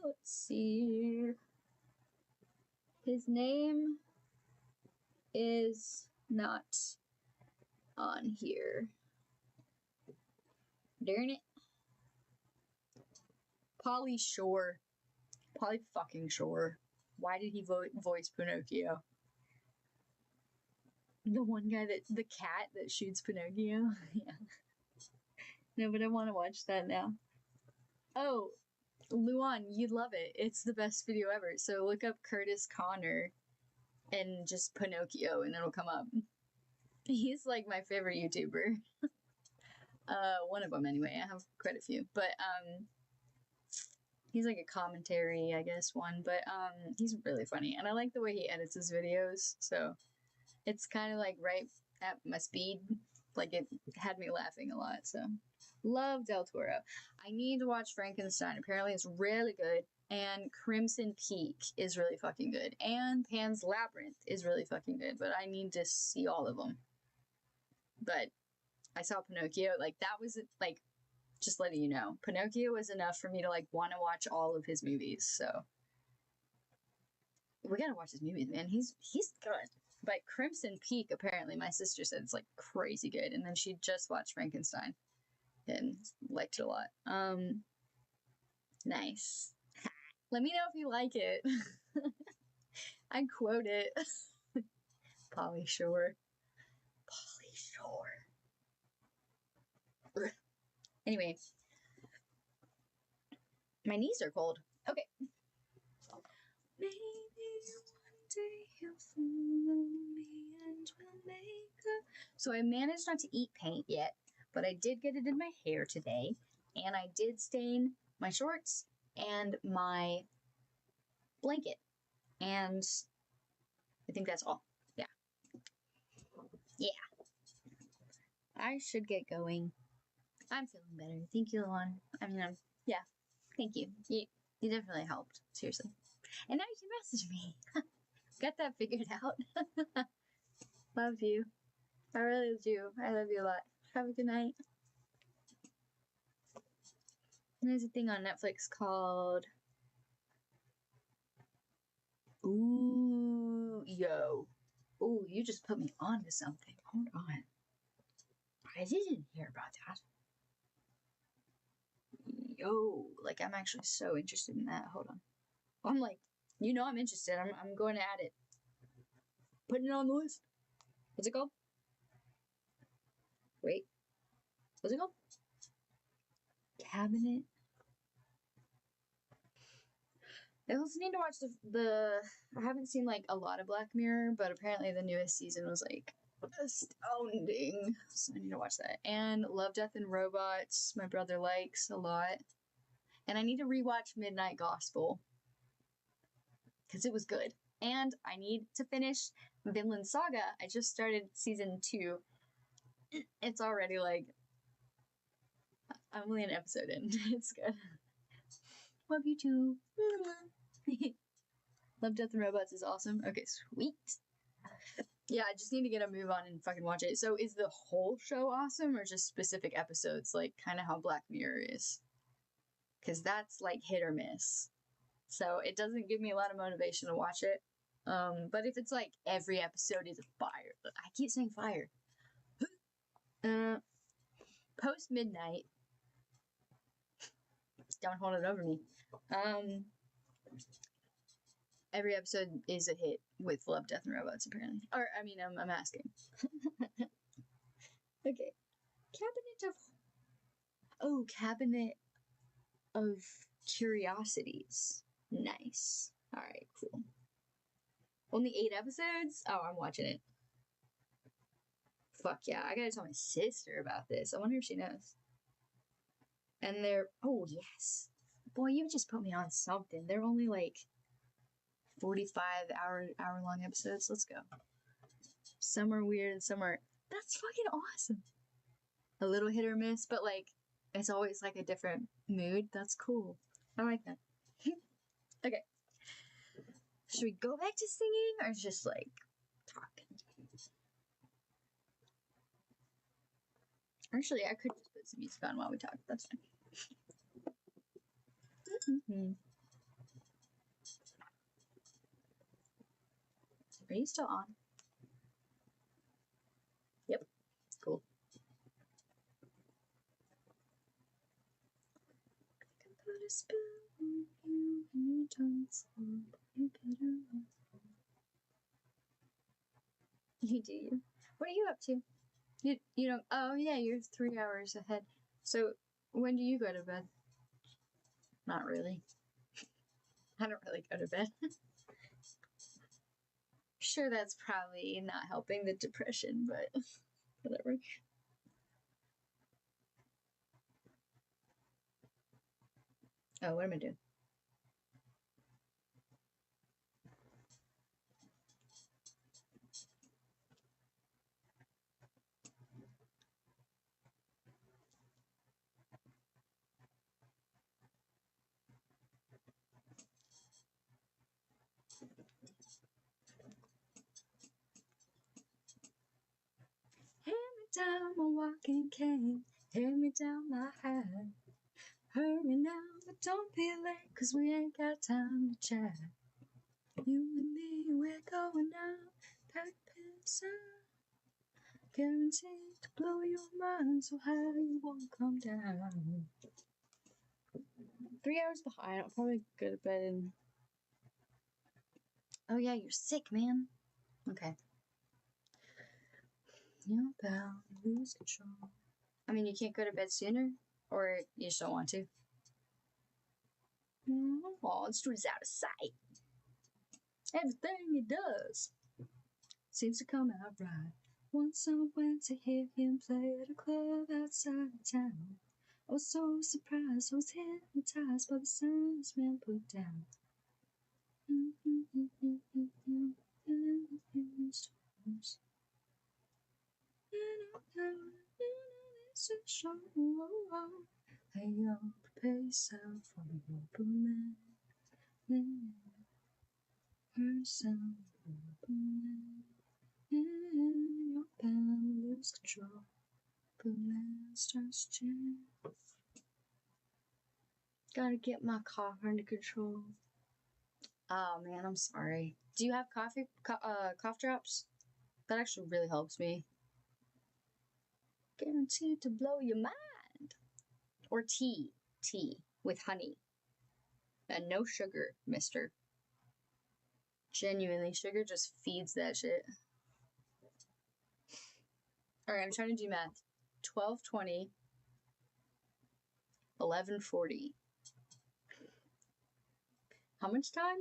Let's see. His name is not on here. Darn it. Pauly Shore. Pauly fucking Shore. Why did he voice Pinocchio? The one guy the cat that shoots Pinocchio? Yeah. No, but I want to watch that now. Oh, Luan, you'd love it. It's the best video ever. So look up Curtis Connor and just Pinocchio and it'll come up. He's like my favorite YouTuber. One of them anyway. I have quite a few. But he's like a commentary, I guess, one. But he's really funny. And I like the way he edits his videos. So it's kind of like right at my speed. Like it had me laughing a lot. So love Del Toro. I need to watch Frankenstein. Apparently it's really good. And Crimson Peak is really fucking good. And Pan's Labyrinth is really fucking good. But I need to see all of them. But I saw Pinocchio. Like that was like, just letting you know. Pinocchio was enough for me to like want to watch all of his movies. So we gotta watch his movies, man. He's good. But Crimson Peak, apparently, my sister said it's like crazy good. And then she just watched Frankenstein and liked it a lot. Nice. Let me know if you like it. I quote it. Pauly Shore. Pauly Shore. Anyway. My knees are cold. Okay. Maybe one day he'll follow me and we'll make a... So I managed not to eat paint yet, but I did get it in my hair today, and I did stain my shorts and my blanket, and I think that's all. Yeah. I should get going. I'm feeling better. Thank you, Lon. Yeah. Thank you. You definitely helped. Seriously. And now you can message me. Got that figured out. Love you. I really do. I love you a lot. Have a good night. And there's a thing on Netflix called... Ooh, yo. Ooh, you just put me on to something. Hold on. I didn't hear about that. Yo, like I'm actually so interested in that. Hold on. I'm like, I'm interested. I'm going to add it. Putting it on the list. What's it called? Wait. What's it called? Cabinet. I also need to watch the I haven't seen like a lot of Black Mirror, but apparently the newest season was like astounding. So I need to watch that. And Love, Death, and Robots, my brother likes a lot. And I need to rewatch Midnight Gospel because it was good. And I need to finish Vinland Saga. I just started season 2. It's already like I'm only an episode in. It's good. Love you too. Love, Death, and Robots is awesome. Okay, sweet. Yeah, I just need to get a move on and fucking watch it. So is the whole show awesome or just specific episodes, like kind of how Black Mirror is? Because that's like hit or miss. So it doesn't give me a lot of motivation to watch it. But if it's like every episode is a fire, I keep saying fire. Post midnight. Don't hold it over me. Every episode is a hit with Love, Death, and Robots, apparently. Or, I mean, I'm asking. Okay. Cabinet of Curiosities. Nice. Alright, cool. Only 8 episodes? Oh, I'm watching it. Fuck yeah. I gotta tell my sister about this. I wonder if she knows. And they're... Oh, yes. Boy, you just put me on something. They're only like 45 hour long episodes. Let's go. Some are weird and some are... That's fucking awesome. A little hit or miss, but like, it's always like a different mood. That's cool. I like that. Okay. Should we go back to singing or just like talking? Actually, I could just put some music on while we talk. That's fine. Are you still on? Yep. Cool. You do you. What are you up to? You don't. Oh yeah, you're 3 hours ahead. So when do you go to bed? Not really. I don't really go to bed. Sure, that's probably not helping the depression, but whatever. Oh, what am I doing? Hand me down my walking cane, hand me down my hat. Hurry now, but don't be late, 'cause we ain't got time to chat. You and me, we're going out, pack pants up. Guaranteed to blow your mind so high you won't come down. 3 hours behind, I'll probably go to bed and... Oh yeah, you're sick, man. Okay. You're bound to lose control. I mean, you can't go to bed sooner? Or you just don't want to? Oh, it's just out of sight. Everything he does seems to come out right. Once I went to hear him play at a club outside of town. I was so surprised, I was hypnotized by the sound this man put down. Hey yo, prepare yourself for the open man. Yourself for the open man. You're bound to lose control. But man starts to jam. Gotta get my cough under control. Oh man, I'm sorry. Do you have cough drops? That actually really helps me. Guaranteed to blow your mind. Or tea with honey. And no sugar, mister. Genuinely, sugar just feeds that shit. Alright, I'm trying to do math. 12:20, 11:40. How much time?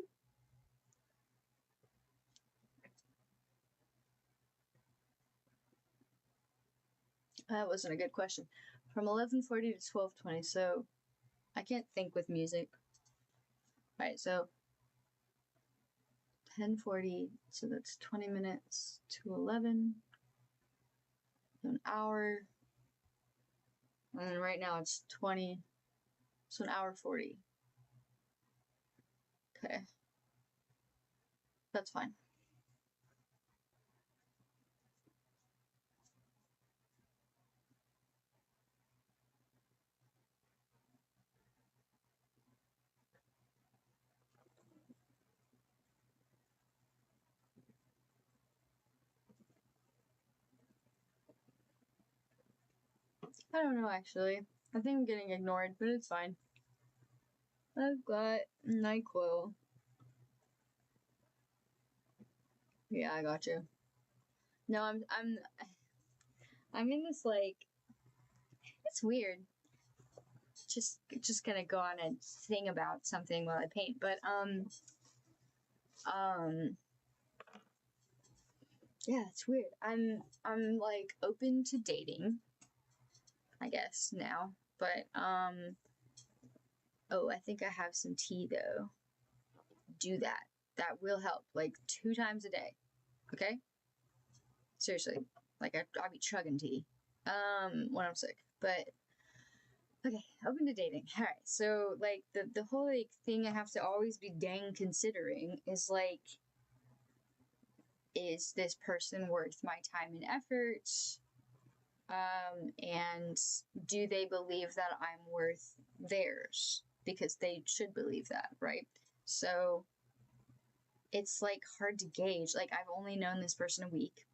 That wasn't a good question. From 11:40 to 12:20, so I can't think with music. Alright, so 10:40, so that's 20 minutes to 11. An hour. And then right now it's 20, so an hour 40. Okay. That's fine. I don't know, actually. I think I'm getting ignored, but it's fine. I've got NyQuil. Yeah, I got you. No, I'm in this, like, it's weird. Just gonna go on and sing about something while I paint, but yeah, it's weird. I'm like open to dating, I guess now, but oh, I think I have some tea though. Do that. That will help. Like 2 times a day. Okay? Seriously. Like I'll be chugging tea. When I'm sick. But okay, open to dating. Alright, so like the whole like thing I have to always be dang considering is like, is this person worth my time and effort? And do they believe that I'm worth theirs? Because they should believe that, right? So it's like hard to gauge. Like I've only known this person a week.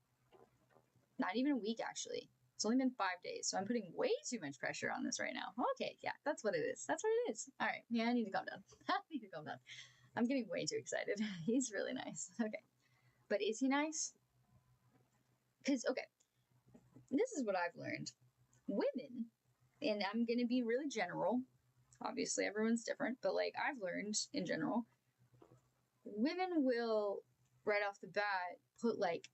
Not even a week, actually. It's only been 5 days, so I'm putting way too much pressure on this right now. Okay, yeah, that's what it is. That's what it is. All right, yeah, I need to calm down. I need to calm down. I'm getting way too excited. He's really nice. Okay. But is he nice? Because, okay, this is what I've learned. Women, and I'm going to be really general. Obviously, everyone's different, but like I've learned in general, women will, right off the bat, put like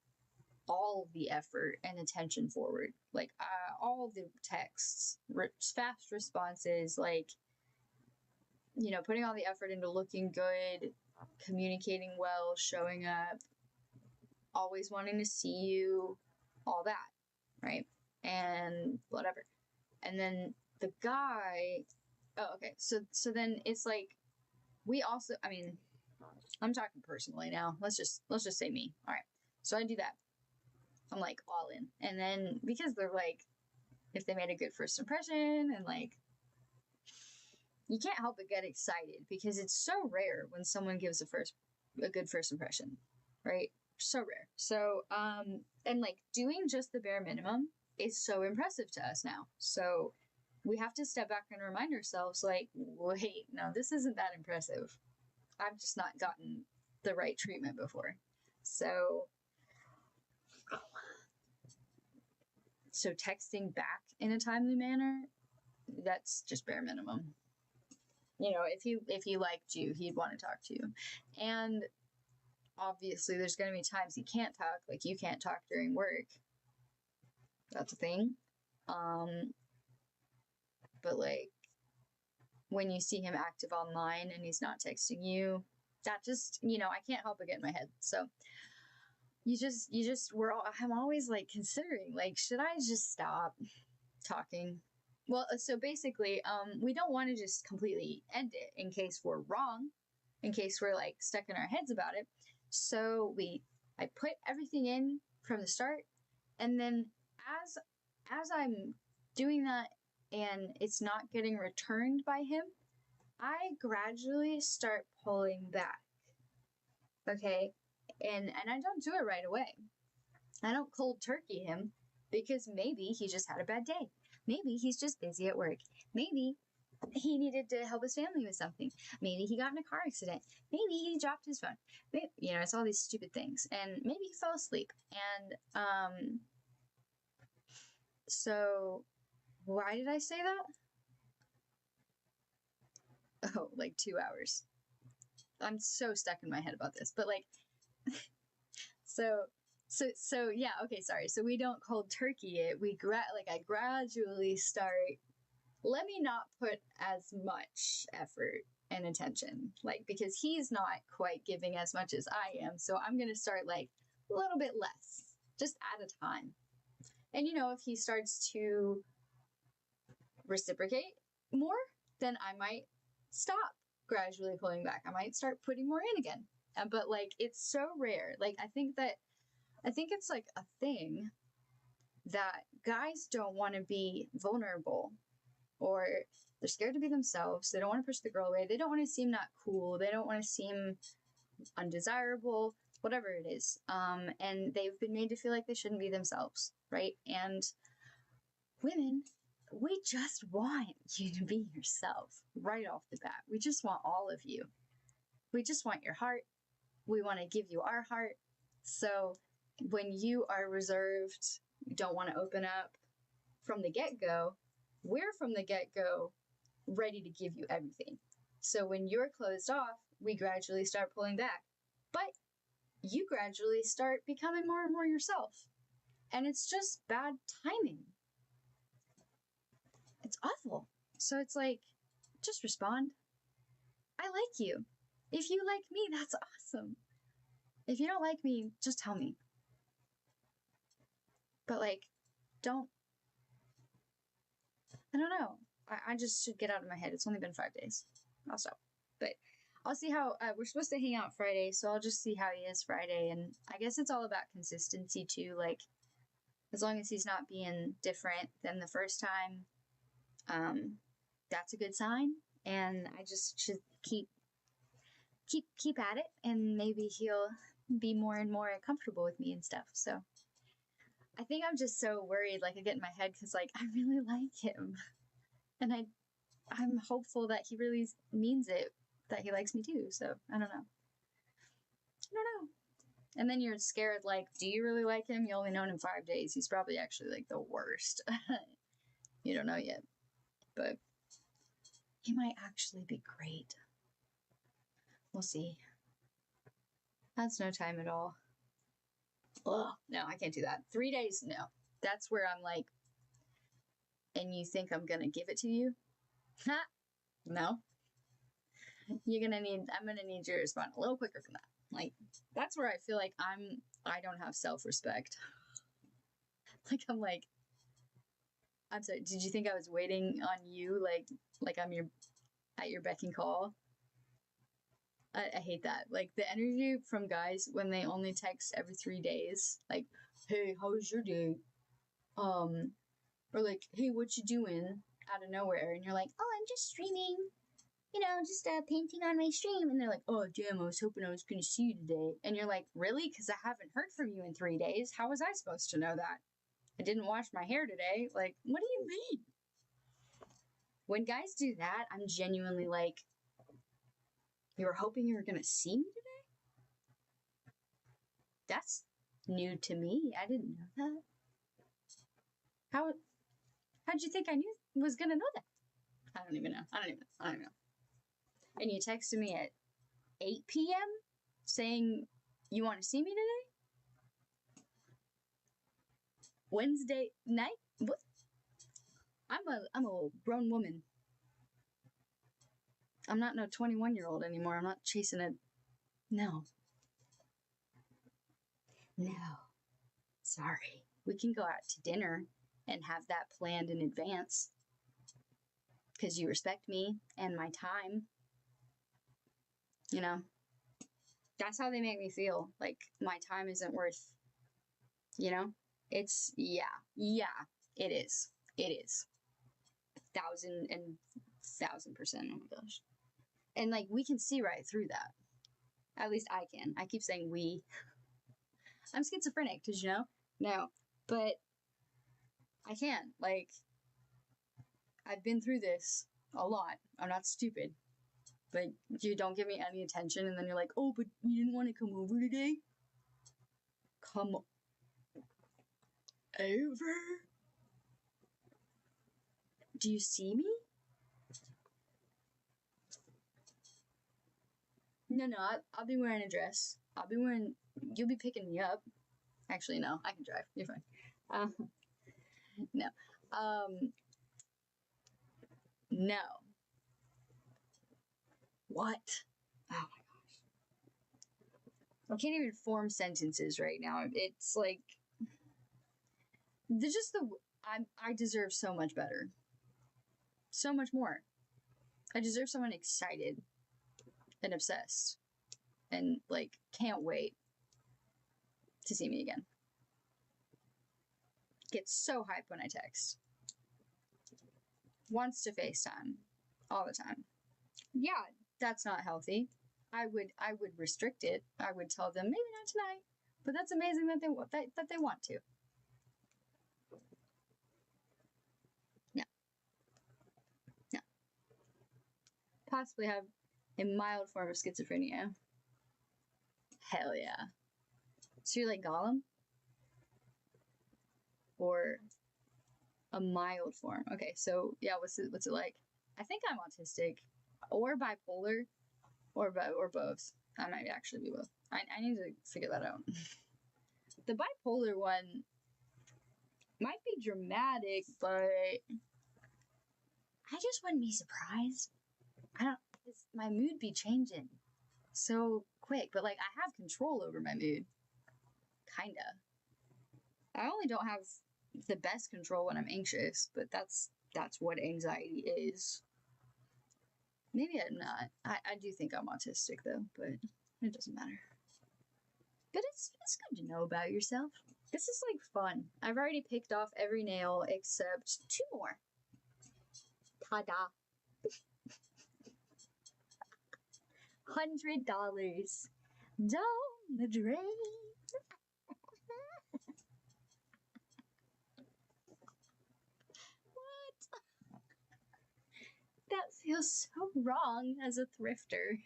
all of the effort and attention forward. Like all of the texts, fast responses, like, you know, putting all the effort into looking good, communicating well, showing up, always wanting to see you, all that, right? And whatever. And then the guy, oh, okay. So then it's like, we also, I mean, I'm talking personally now. Let's just say me. All right. So I do that. I'm like all in. And then because they're like, if they made a good first impression and like, you can't help but get excited because it's so rare when someone gives a good first impression, right? So rare. So, and like doing just the bare minimum is so impressive to us now. So we have to step back and remind ourselves like, wait, no, this isn't that impressive. I've just not gotten the right treatment before. So texting back in a timely manner, that's just bare minimum. You know, if he liked you, he'd want to talk to you. And obviously there's going to be times he can't talk, like you can't talk during work. That's a thing. But like when you see him active online and he's not texting you, that just, you know, I can't help but get in my head. So I'm always like considering, like, should I just stop talking? Well, so basically, we don't want to just completely end it in case we're wrong, in case we're like stuck in our heads about it. So I put everything in from the start, and then as I'm doing that and it's not getting returned by him, I gradually start pulling back. Okay? And I don't do it right away. I don't cold turkey him because maybe he just had a bad day. Maybe he's just busy at work. Maybe he needed to help his family with something. Maybe he got in a car accident. Maybe he dropped his phone. Maybe, you know, it's all these stupid things. And maybe he fell asleep. And So, why did I say that? Oh, like 2 hours. I'm so stuck in my head about this, but like, so yeah, okay, sorry. So we don't cold turkey it. I gradually start. Let me not put as much effort and attention, like, because he's not quite giving as much as I am. So I'm gonna start like a little bit less, just at a time. And you know, if he starts to reciprocate more, then I might stop gradually pulling back. I might start putting more in again. But like, it's so rare. Like, I think it's like a thing that guys don't want to be vulnerable, or they're scared to be themselves. They don't want to push the girl away. They don't want to seem not cool. They don't want to seem undesirable, whatever it is. And they've been made to feel like they shouldn't be themselves, right? And women, we just want you to be yourself right off the bat. We just want all of you. We just want your heart. We want to give you our heart. So when you are reserved, you don't want to open up from the get-go, we're from the get-go ready to give you everything. So when you're closed off, we gradually start pulling back. But you gradually start becoming more and more yourself. And it's just bad timing. It's awful. So it's like, just respond. I like you. If you like me, that's awesome. If you don't like me, just tell me. But like, I don't know. I just should get out of my head. It's only been 5 days. I'll stop. But I'll see how, we're supposed to hang out Friday, so I'll just see how he is Friday. And I guess it's all about consistency too. Like, as long as he's not being different than the first time, that's a good sign. And I just should keep at it, and maybe he'll be more and more comfortable with me and stuff. So I think I'm just so worried, like, I get in my head because, like, I really like him. And I'm hopeful that he really means it, that he likes me too. So I don't know. And then you're scared, like, do you really like him? You only known him 5 days. He's probably actually, like, the worst. You don't know yet. But he might actually be great. We'll see. That's no time at all. Ugh, no, I can't do that. 3 days, no. That's where I'm like, and you think I'm gonna give it to you? Ha! No. I'm gonna need you to respond a little quicker than that. Like, that's where I feel like I don't have self-respect. Like, I'm sorry, did you think I was waiting on you, like I'm at your beck and call? I hate that. Like, the energy from guys when they only text every 3 days, like, hey, how was your day? Or like, hey, what you doing? Out of nowhere. And you're like, oh, I'm just streaming. You know, just painting on my stream. And they're like, oh, damn, I was hoping I was going to see you today. And you're like, really? Because I haven't heard from you in 3 days. How was I supposed to know that? I didn't wash my hair today. Like, what do you mean? When guys do that, I'm genuinely like, you were hoping you were going to see me today? That's new to me. I didn't know that. How'd you think I was going to know that? I don't even know. And you texted me at 8 p.m. saying you want to see me today? Wednesday night? What? I'm a grown woman. I'm not no 21-year-old anymore. I'm not chasing a... No. Sorry. We can go out to dinner and have that planned in advance. Because you respect me and my time. You know? That's how they make me feel. Like, my time isn't worth... You know? It's... Yeah, it is. It is. 1,000%. Oh my gosh. And, like, we can see right through that. At least I can. I keep saying we. I'm schizophrenic, did you know? No. But I can. Like, I've been through this a lot. I'm not stupid. But you don't give me any attention, and then you're like, oh, but you didn't want to come over today? Come over? Do you see me? No, I'll be wearing a dress. You'll be picking me up. Actually, no, I can drive. You're fine. No. No. What? Oh my gosh. I can't even form sentences right now. It's like, there's just I deserve so much better. So much more. I deserve someone excited and obsessed and like can't wait to see me again. Gets so hyped when I text. Wants to FaceTime all the time. Yeah, that's not healthy. I would restrict it. I would tell them maybe not tonight, but that's amazing that they want to. No. Possibly have a mild form of schizophrenia. Hell yeah. So you're like Gollum? Or a mild form. Okay, so yeah, what's it like? I think I'm autistic or bipolar or both. I might actually be both. I need to figure that out. The bipolar one might be dramatic, but I just wouldn't be surprised. My mood be changing so quick, but like I have control over my mood. Kinda. I only don't have the best control when I'm anxious, but that's what anxiety is. Maybe I'm not. I do think I'm autistic though, but it doesn't matter. But it's good to know about yourself. This is like fun. I've already picked off every nail except 2 more. Ta-da. $100 down the drain. What? That feels so wrong as a thrifter.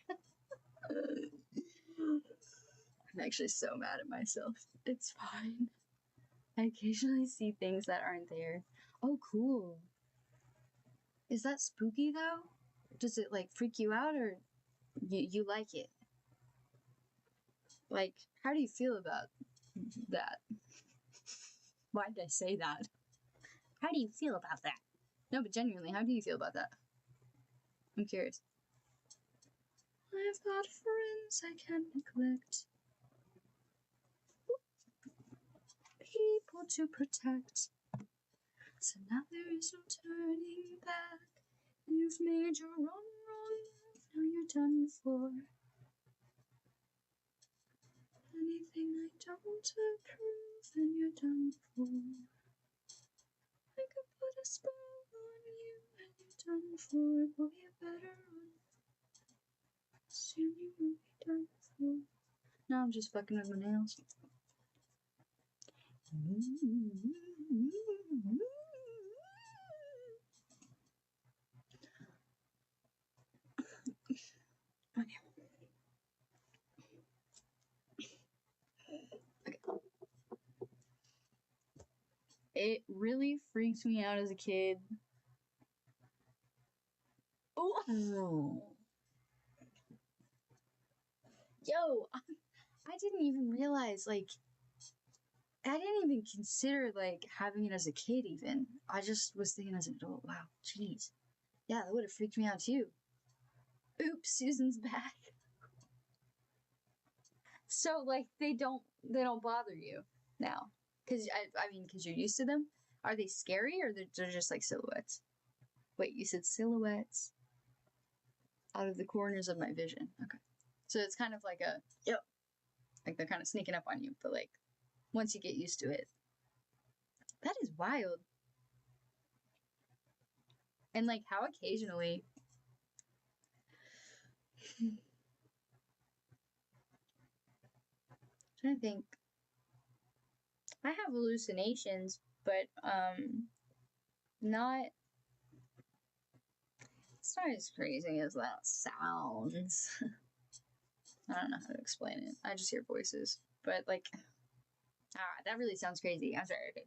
I'm actually so mad at myself. It's fine. I occasionally see things that aren't there. Oh, cool. Is that spooky though? Does it like freak you out or you like it? Like, how do you feel about that? Why did I say that? How do you feel about that? No, but genuinely, how do you feel about that? I'm curious. I've got friends I can't neglect. People to protect. So now there is no turning back. You've made your own wrong. Now you're done for. Anything I don't approve, then you're done for. I could put a spell on you, and you're done for. Boy, you better run. Soon you will be done for. Now I'm just fucking with my nails. Okay. It really freaked me out as a kid. Oh. Yo, I didn't even realize, like, I didn't even consider, like, having it as a kid, even. I just was thinking as an adult, wow, jeez. Yeah, that would have freaked me out, too. Oops, Susan's back. So, like, they don't bother you now. Because, I mean, because you're used to them. Are they scary, or they're just, like, silhouettes? Wait, you said silhouettes? Out of the corners of my vision. Okay. So it's kind of like a, yep. Like, they're kind of sneaking up on you, but, like, once you get used to it. That is wild. And, like, how occasionally... I'm trying to think. I have hallucinations, but, not... It's not as crazy as that sounds. I don't know how to explain it. I just hear voices. But, like... that really sounds crazy. I'm sorry. Okay.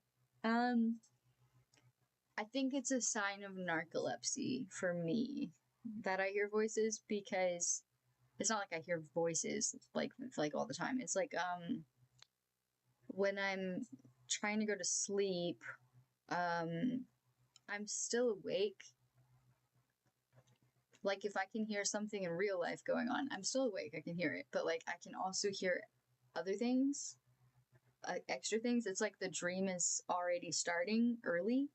I think it's a sign of narcolepsy for me that I hear voices, because it's not like I hear voices like all the time. It's like when I'm trying to go to sleep, I'm still awake. Like if I can hear something in real life going on, I'm still awake. I can hear it, but like I can also hear other things, extra things. It's like the dream is already starting early.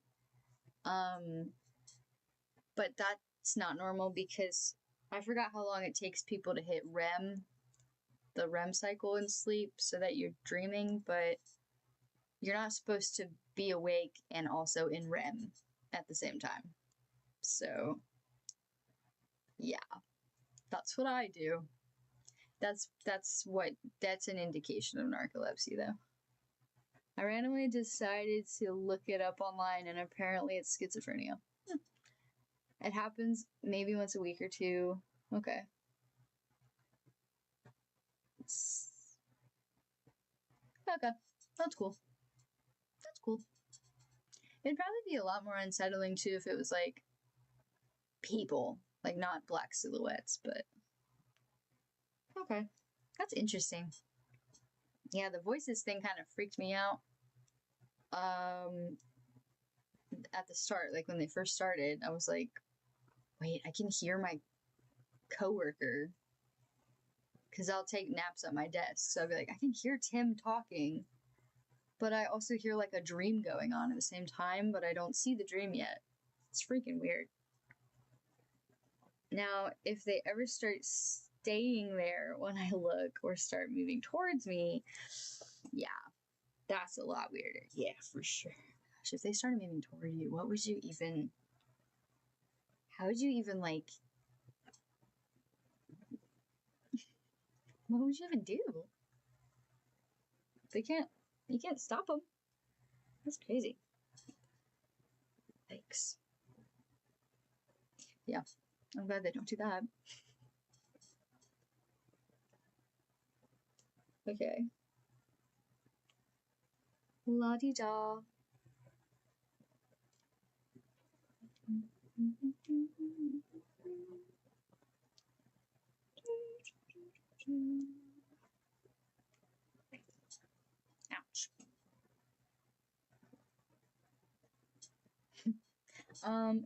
But that's not normal because I forgot how long it takes people to hit the REM cycle in sleep, so that you're dreaming, but you're not supposed to be awake and also in REM at the same time. So, yeah, that's what I do. That's an indication of narcolepsy, though. I randomly decided to look it up online, and apparently it's schizophrenia. It happens maybe once a week or two. Okay. Okay, that's cool. That's cool. It'd probably be a lot more unsettling too if it was like people, like not black silhouettes, but okay. That's interesting. Yeah, the voices thing kind of freaked me out. At the start, like when they first started, I was like, wait, I can hear my coworker, because I'll take naps at my desk. So I'll be like, I can hear Tim talking, but I also hear like a dream going on at the same time, but I don't see the dream yet. It's freaking weird. Now, if they ever start staying there when I look or start moving towards me, yeah, that's a lot weirder. Yeah, for sure. Gosh, if they started moving toward you, how would you even like, what would you even do? You can't stop them. That's crazy. Thanks. Yeah, I'm glad they don't do that. Okay. La-di-da. Ouch.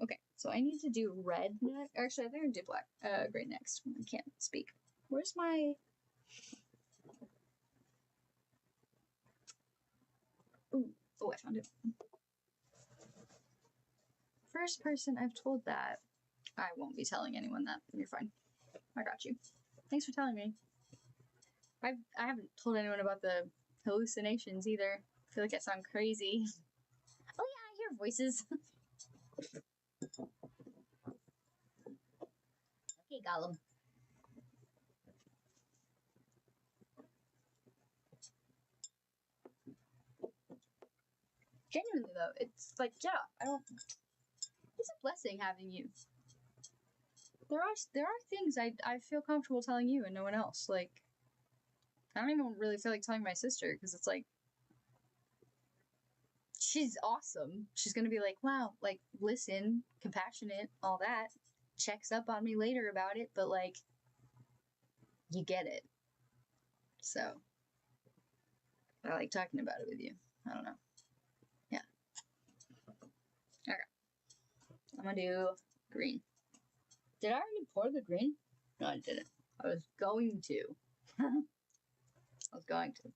Okay, so I need to do red next. Actually, I think I did gray next. I can't speak. Where's my... Oh, I found it. First person I've told that. I won't be telling anyone that. You're fine. I got you. Thanks for telling me. I haven't told anyone about the hallucinations either. I feel like I sound crazy. Oh yeah, I hear voices. Okay, Gollum. Genuinely though, it's like, yeah, it's a blessing having you. There are things I feel comfortable telling you and no one else. Like, I don't even really feel like telling my sister, because it's like, she's awesome. She's gonna be like, wow, like, listen, compassionate, all that. Checks up on me later about it, but like, you get it. So, I like talking about it with you. I don't know. Yeah. Okay. I'm gonna do green. Did I already pour the green? No, I didn't. I was going to. I was going to.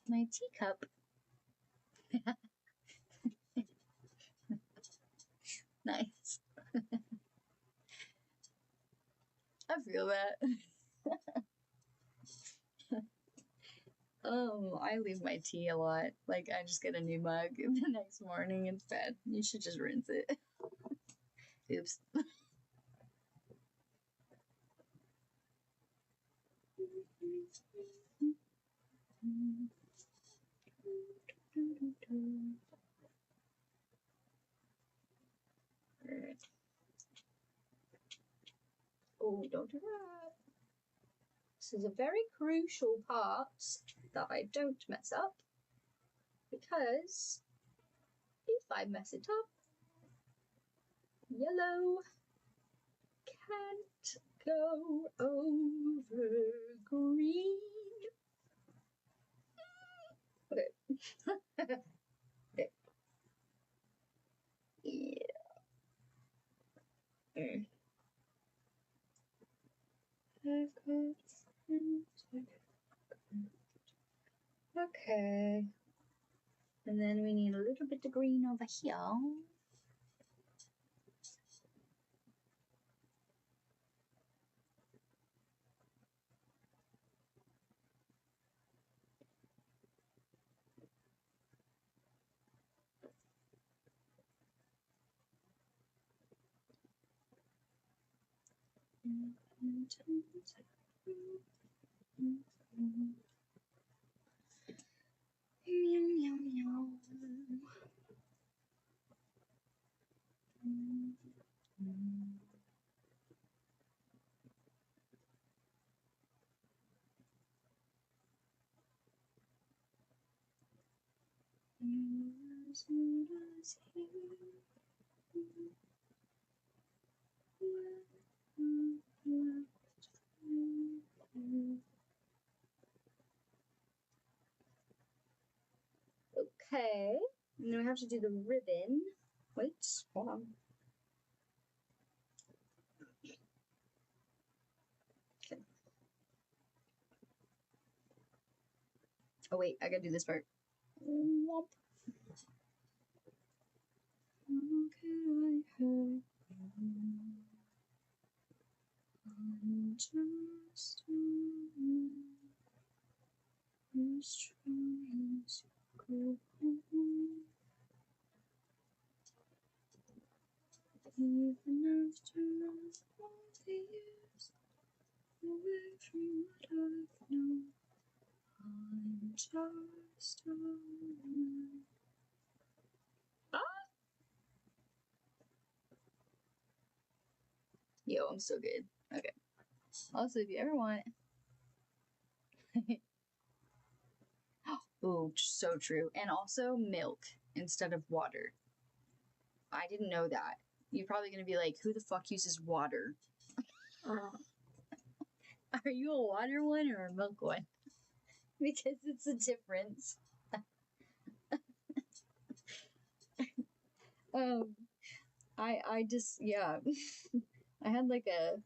My teacup. Nice. I feel that. I leave my tea a lot. Like, I just get a new mug the next morning. It's bad. You should just rinse it. Oops. Oh, don't do that. This is a very crucial part that I don't mess up, because if I mess it up, yellow can't go over green. Okay. Okay. Yeah. Okay. And then we need a little bit of green over here. Meow, meow, meow. Okay, and then we have to do the ribbon. Wait, hold on. Okay. Oh wait, I gotta do this part. Womp. How can I hurt you? I'm just as trying to go home. Even after all the years away from what I've known, I'm just alone. Yo, I'm so good. Okay. Also, if you ever want. Oh, so true. And also milk instead of water. I didn't know that. You're probably going to be like, who the fuck uses water? Are you a water one or a milk one? Because it's a difference. I just, yeah. I had like I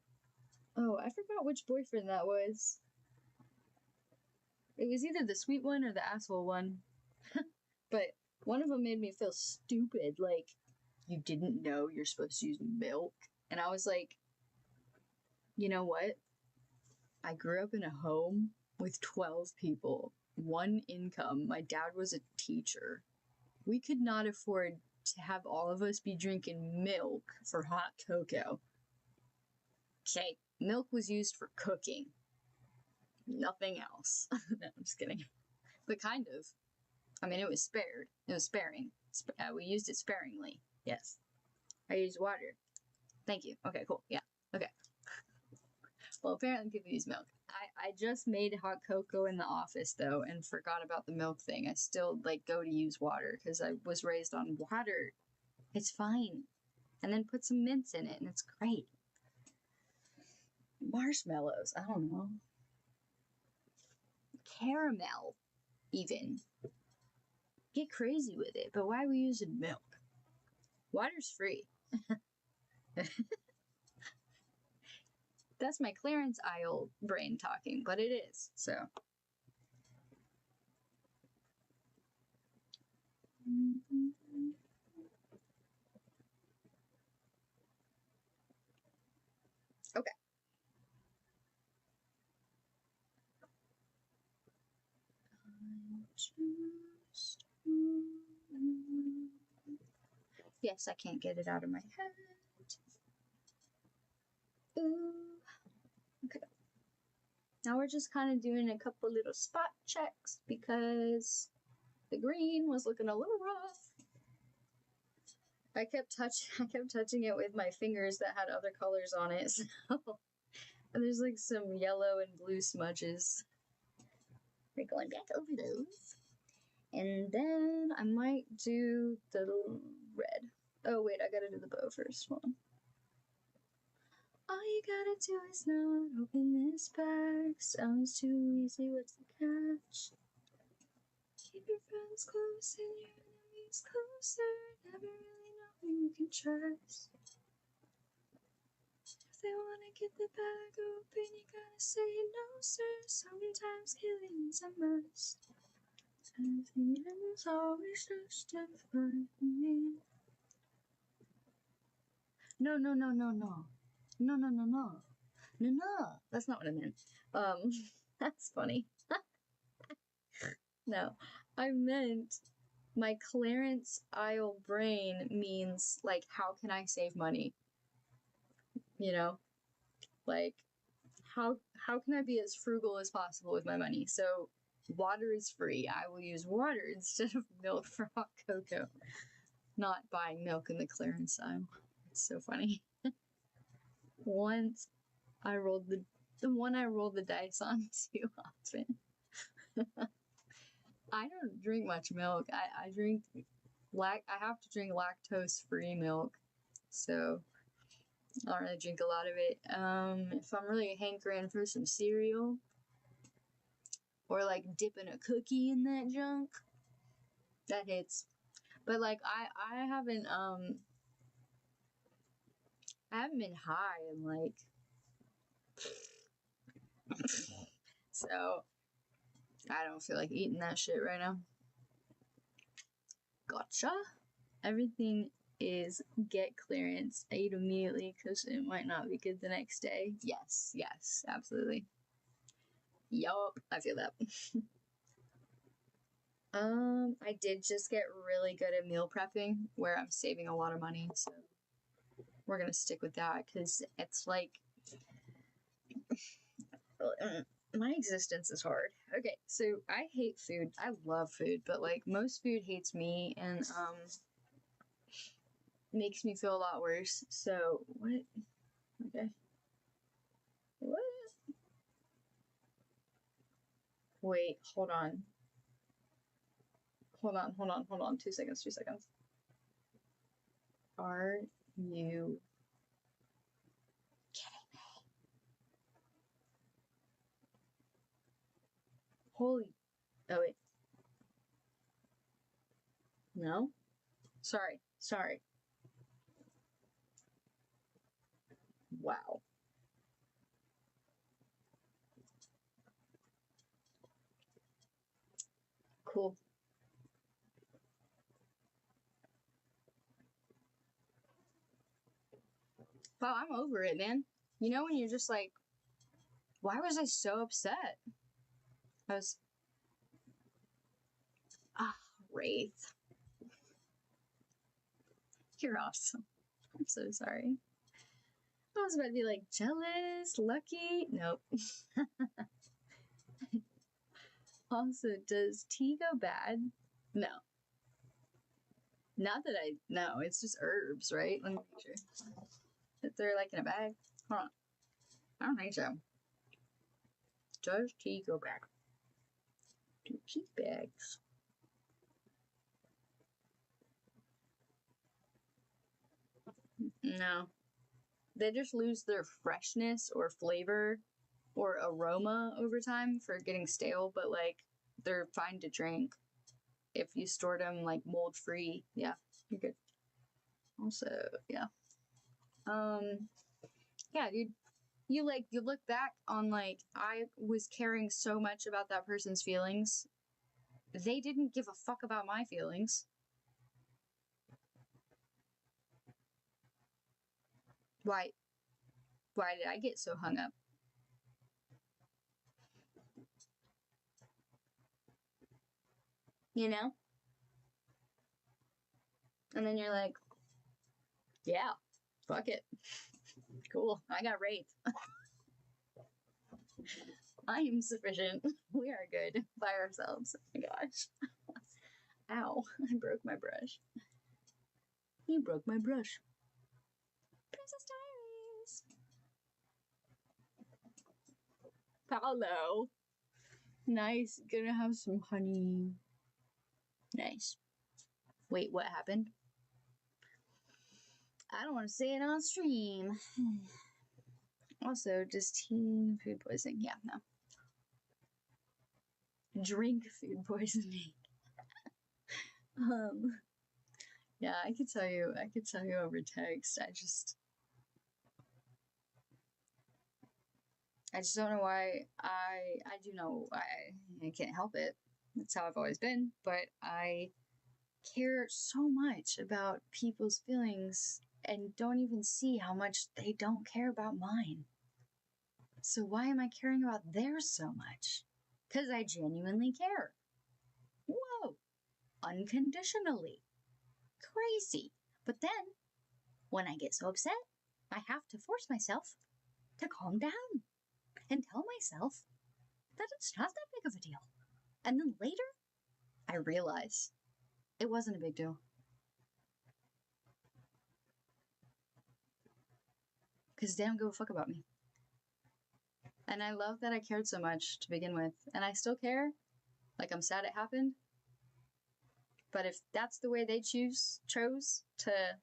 forgot which boyfriend that was. It was either the sweet one or the asshole one. But one of them made me feel stupid. Like, you didn't know you're supposed to use milk? And I was like, you know what? I grew up in a home with 12 people, one income. My dad was a teacher. We could not afford to have all of us be drinking milk for hot cocoa. Okay, milk was used for cooking. Nothing else. No, I'm just kidding. But kind of. I mean, it was spared. It was sparing. We used it sparingly. Yes. I used water. Thank you. Okay, cool. Yeah. Okay. Well, apparently people use milk. I just made hot cocoa in the office, though, and forgot about the milk thing. I still, go to use water, because I was raised on water. It's fine. And then put some mints in it, and it's great. Marshmallows. I don't know. Caramel, even. Get crazy with it, but why are we using milk? Water's free. That's my clearance aisle brain talking, but it is, so. Okay. Yes, I can't get it out of my head. Ooh. Okay. Now we're just kind of doing a couple little spot checks because The green was looking a little rough. I kept touching it with my fingers that had other colors on it. So and there's like some yellow and blue smudges. We're going back over those. And then I might do the red. Oh wait, I gotta do the bow first. Hold on. All you gotta do is not open this bag. Sounds too easy, what's the catch? Keep your friends close and your enemies closer. Never really know who you can trust. If they wanna get the bag open, you gotta say no, sir. Sometimes killing's a must. And feeling's always justified for me. No. No. That's not what I meant. That's funny. No, I meant my clearance aisle brain means like, how can I save money? You know, like how can I be as frugal as possible with my money? So water is free. I will use water instead of milk for hot cocoa. Not buying milk in the clearance aisle. It's so funny. Once I rolled the one I rolled the dice on too often. I don't drink much milk. I have to drink lactose free milk. So I don't really drink a lot of it. If I'm really hankering for some cereal or like dipping a cookie in that junk, that hits. But like I haven't been high in like so I don't feel like eating that shit right now. Gotcha. Everything is get clearance. I eat immediately because it might not be good the next day. Yes, absolutely. Yup, I feel that. I did just get really good at meal prepping where I'm saving a lot of money, so we're gonna stick with that because it's like my existence is hard. Okay, so I hate food. I love food, but like most food hates me and makes me feel a lot worse. So what? Okay. What? Wait, hold on. 2 seconds. Are you kidding me? Holy. Oh, wait. No? Sorry. Wow. Cool. Wow, I'm over it, man. You know when you're just like, why was I so upset? Wraith. You're awesome. I'm so sorry. I was about to be like, jealous, lucky. Nope. Also, does tea go bad? No. Not that no, it's just herbs, right? Let me make sure. If they're like in a bag. Hold on. I don't think so. Does tea go bad? Do tea bags? No. They just lose their freshness or flavor or aroma over time for getting stale, but like they're fine to drink if you store them like mold free. Yeah, you're good. Also, yeah. Yeah, dude. You look back on like I was caring so much about that person's feelings. They didn't give a fuck about my feelings. Why did I get so hung up? You know? And then you're like, yeah, fuck it. Cool. I got raped. I am sufficient. We are good by ourselves. Oh my gosh. Ow, I broke my brush. You broke my brush. Princess Diaries. Paolo. Nice. Gonna have some honey. Nice. Wait, what happened? I don't want to say it on stream. Also, does tea food poisoning? Yeah, no. Drink food poisoning. Yeah, I could tell you over text. I just don't know why. I do know I can't help it. That's how I've always been, but I care so much about people's feelings and don't even see how much they don't care about mine. So why am I caring about theirs so much? Because I genuinely care. Whoa. Unconditionally. Crazy. But then, when I get so upset, I have to force myself to calm down and tell myself that it's not that big of a deal. And then later, I realize it wasn't a big deal. Because they don't give a fuck about me. And I love that I cared so much to begin with. And I still care. Like, I'm sad it happened. But if that's the way they chose to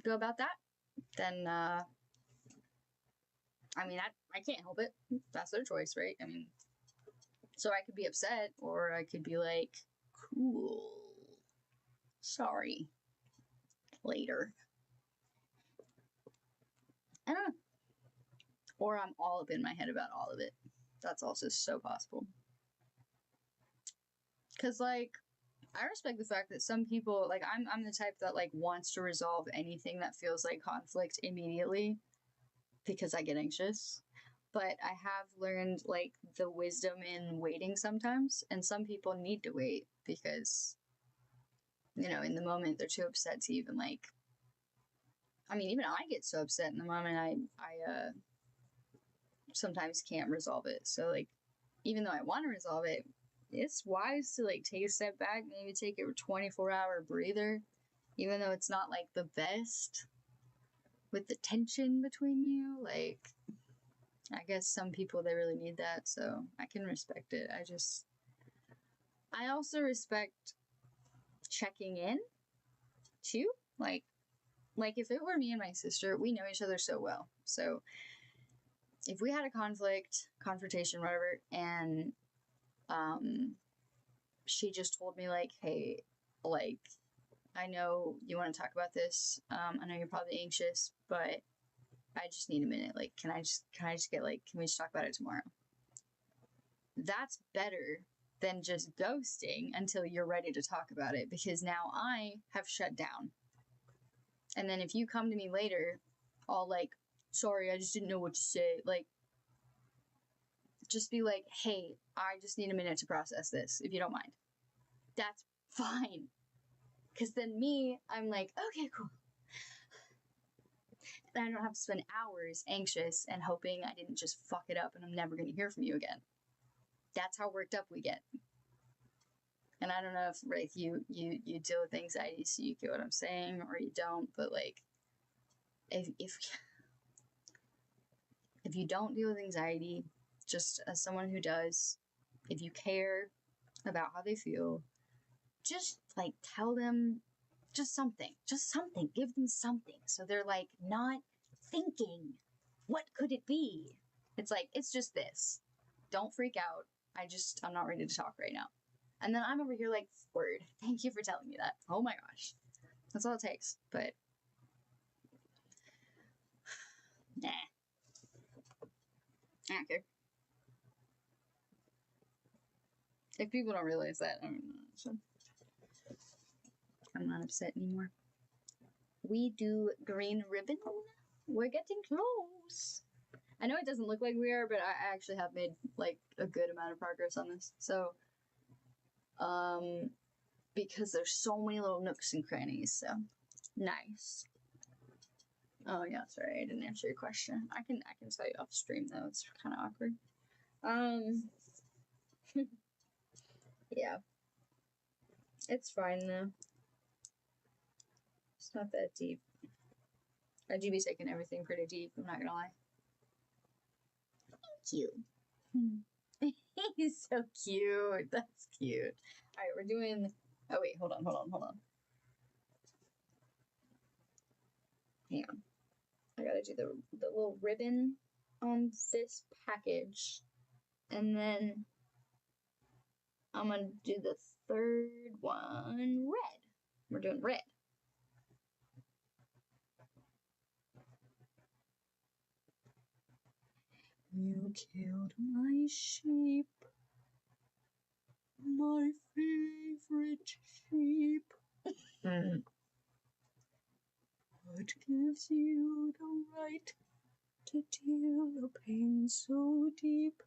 go about that, then, I mean, I can't help it. That's their choice, right? I mean, so I could be upset, or I could be like, cool. Sorry. Later. I don't know. Or I'm all up in my head about all of it. That's also so possible. Because, like, I respect the fact that some people, like, I'm the type that, like, wants to resolve anything that feels like conflict immediately because I get anxious. But I have learned, like, the wisdom in waiting sometimes. And some people need to wait because, you know, in the moment they're too upset to even, like, I mean, even I get so upset in the moment I sometimes can't resolve it. So, like, even though I want to resolve it, it's wise to, like, take a step back, maybe take a 24-hour breather, even though it's not, like, the best with the tension between you. Like, I guess some people, they really need that, so I can respect it. I also respect checking in, too. Like, if it were me and my sister, we know each other so well. So, if we had a confrontation, whatever, and she just told me, like, hey, like, I know you want to talk about this. I know you're probably anxious, but I just need a minute. Like, can we just talk about it tomorrow? That's better than just ghosting until you're ready to talk about it, because now I have shut down. And then if you come to me later, all like, sorry, I just didn't know what to say. Like, just be like, hey, I just need a minute to process this, if you don't mind. That's fine. Because then I'm like, okay, cool. And I don't have to spend hours anxious and hoping I didn't just fuck it up and I'm never going to hear from you again. That's how worked up we get. And I don't know if, right, you deal with anxiety, so you get what I'm saying, or you don't, but, like, if you don't deal with anxiety, just as someone who does, if you care about how they feel, just, like, tell them just something, give them something, so they're, like, not thinking, what could it be? It's like, it's just this. Don't freak out. I'm not ready to talk right now. And then I'm over here like, word, thank you for telling me that. Oh my gosh. That's all it takes. But, nah. I don't care. If people don't realize that, I don't know. So I'm not upset anymore. We do green ribbon. We're getting close. I know it doesn't look like we are, but I actually have made, like, a good amount of progress on this. So, because there's so many little nooks and crannies, so nice. Oh yeah, sorry, I didn't answer your question. I can tell you off stream though, it's kind of awkward. Yeah. It's fine though. It's not that deep. I do be taking everything pretty deep, I'm not gonna lie. Thank you. He's so cute. That's cute. Alright, we're doing. Oh, wait, hold on. Hang on. I gotta do the little ribbon on this package. And then I'm gonna do the third one red. We're doing red. You killed my sheep, my favorite sheep. What gives you the right to deal the pain so deep?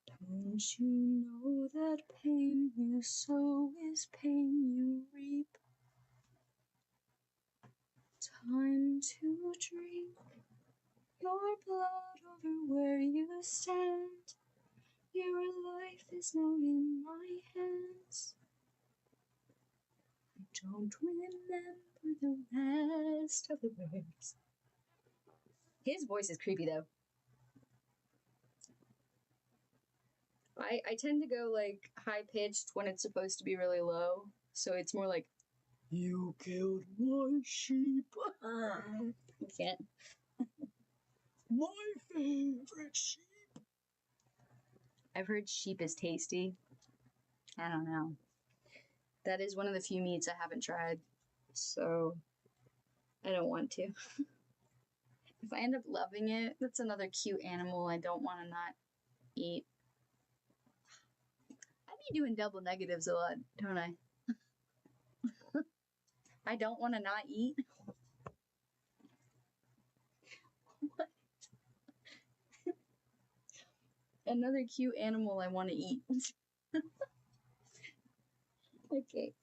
Don't you know that pain you sow is pain you reap? Time to drink your blood over where you stand. Your life is now in my hands. I don't remember the rest of the words. His voice is creepy though. I tend to go like high pitched when it's supposed to be really low, so it's more like, you killed my sheep. You can't. My favorite sheep. I've heard sheep is tasty. I don't know. That is one of the few meats I haven't tried, so I don't want to. If I end up loving it, that's another cute animal I don't want to not eat. I be doing double negatives a lot, don't I? I don't want to not eat. What? Another cute animal I want to eat. Okay.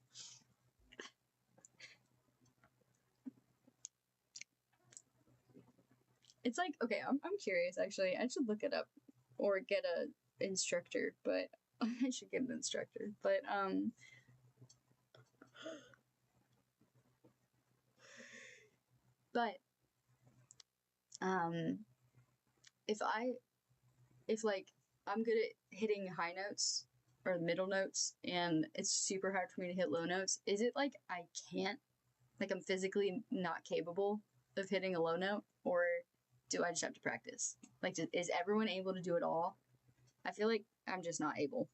It's like, okay, I'm curious actually. I should look it up or get a instructor, but I should get an instructor. But if like I'm good at hitting high notes or middle notes and it's super hard for me to hit low notes, is it like I can't, like I'm physically not capable of hitting a low note, or do I just have to practice? Like, is everyone able to do it all? I feel like I'm just not able,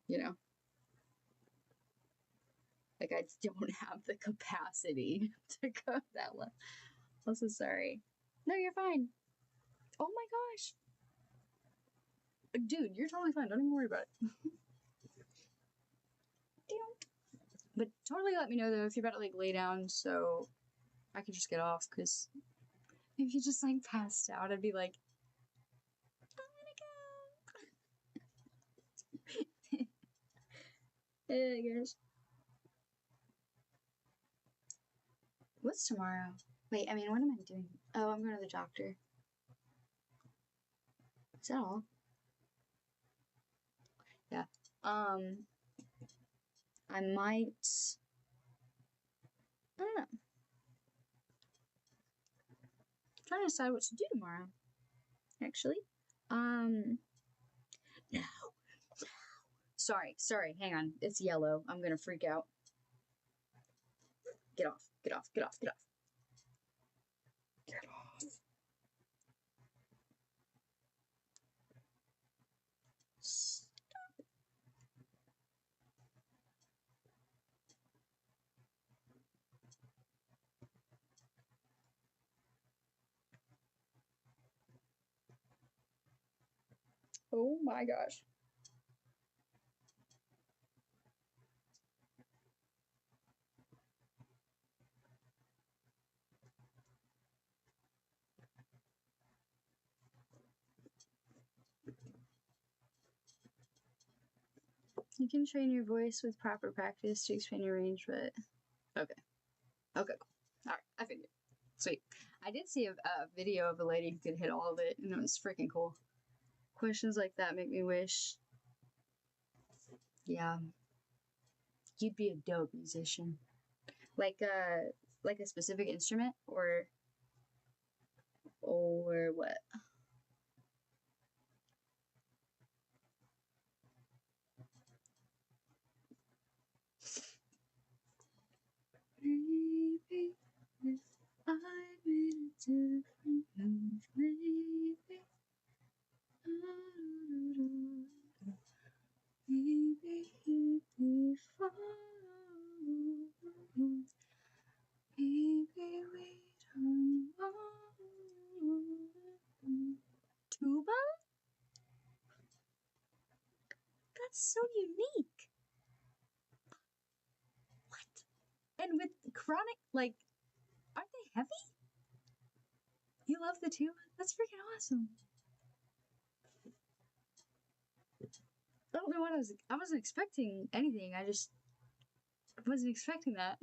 you know? Like, I don't have the capacity to go that low. I'm so sorry. No, you're fine. Oh my gosh. Dude, you're totally fine. Don't even worry about it. But totally let me know, though, if you're about to, like, lay down so I can just get off, because if you just, like, passed out, I'd be like, I'm gonna go. Yeah, gosh. What's tomorrow? Wait, I mean, what am I doing? Oh, I'm going to the doctor. Is that all? Yeah. I might... I don't know. I'm trying to decide what to do tomorrow. Actually. No. Sorry, hang on. It's yellow. I'm gonna freak out. Get off. Get off. Stop. Oh my gosh. You can train your voice with proper practice to expand your range, but... Okay, cool. Alright, I figured. Sweet. I did see a video of a lady who could hit all of it, and it was freaking cool. Questions like that make me wish Yeah. You'd be a dope musician. Like a specific instrument or what? Maybe if I made a different move, maybe. Maybe you'd be fine. Maybe we don't want tuba? That's so unique. What? And with chronic, like, aren't they heavy? You love the tuba? That's freaking awesome. I don't know what I wasn't expecting anything. I just wasn't expecting that.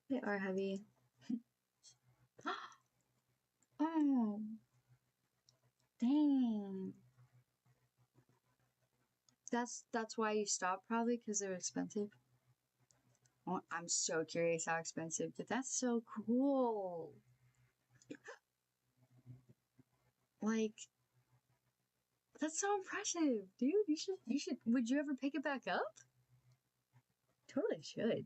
They are heavy. Oh, dang. That's why you stopped, probably because they're expensive. Oh, I'm so curious how expensive, but that's so cool. Like, that's so impressive, dude. You should. Would you ever pick it back up? Totally should.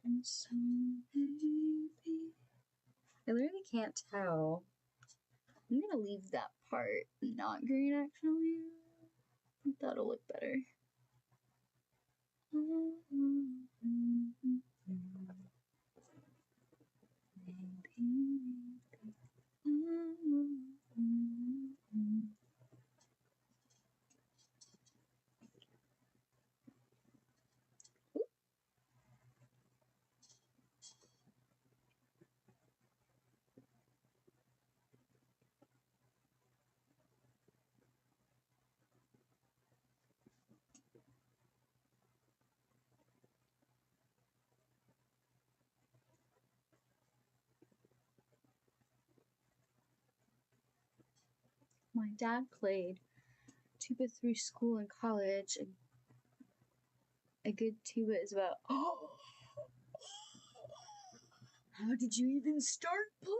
And so maybe I literally can't tell. I'm gonna leave that part not green actually. That'll look better. My dad played tuba through school and college. A good tuba is about. How did you even start playing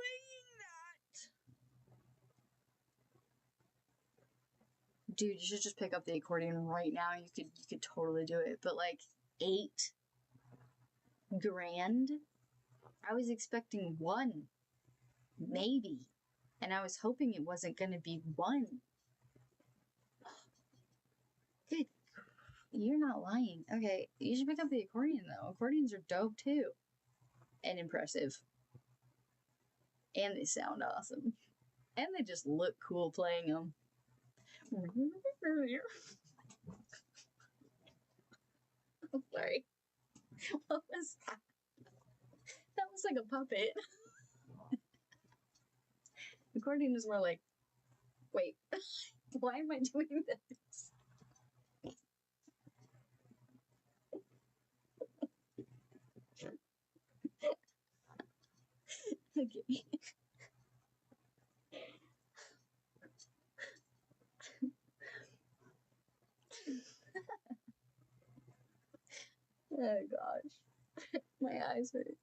that? Dude, you should just pick up the accordion right now. You could totally do it. But like $8,000? I was expecting one. Maybe. And I was hoping it wasn't gonna be one. Good. You're not lying. Okay, you should pick up the accordion though. Accordions are dope too. And impressive. And they sound awesome. And they just look cool playing them. I'm sorry. What was that? That was like a puppet. Accordion is more like, wait, why am I doing this? Okay. Oh gosh. My eyes hurt.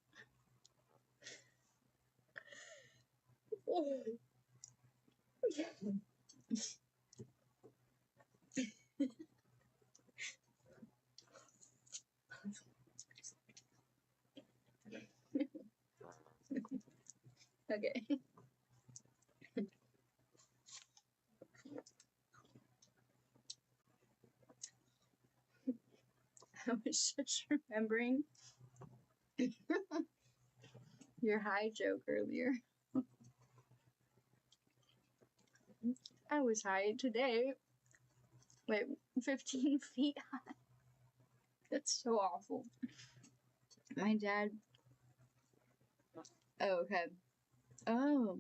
Okay. I was just remembering your high joke earlier. I was high today. Wait, 15 feet high. That's so awful. My dad. Oh, okay. Oh.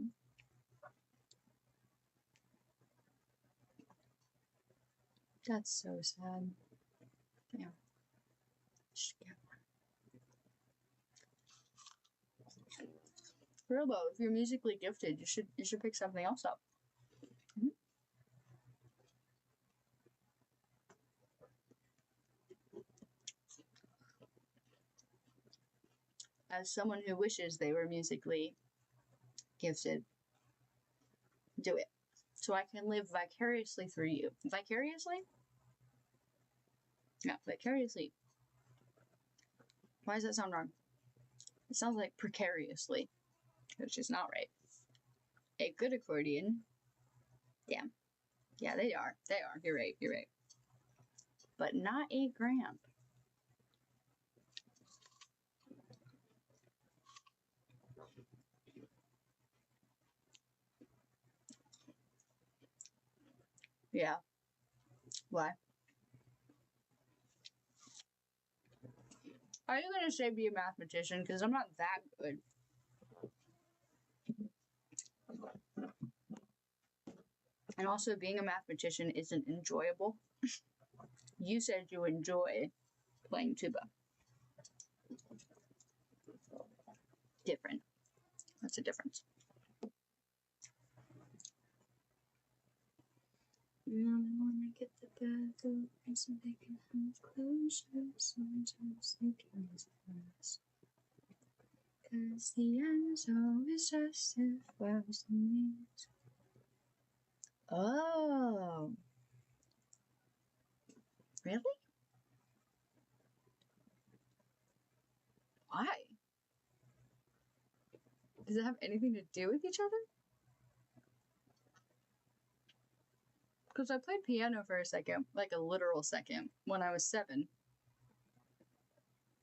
That's so sad. Yeah. Should get one. Real though, if you're musically gifted, you should pick something else up. Mhm. As someone who wishes they were musically gifted, do it. So I can live vicariously through you. Vicariously? Yeah, vicariously. Why does that sound wrong? It sounds like precariously, which is not right. A good accordion. Yeah. Yeah, they are. They are. You're right. You're right. But not a gramp. Yeah. Why? Are you going to say be a mathematician? Because I'm not that good. And also, being a mathematician isn't enjoyable. You said you enjoy playing tuba. Different. That's a difference. Now I wanna get the bag open so they can have closure. Sometimes they can use us. 'Cause the end's always just as well as the means. Oh. Really? Why? Does it have anything to do with each other? Because I played piano for a second, like a literal second, when I was 7.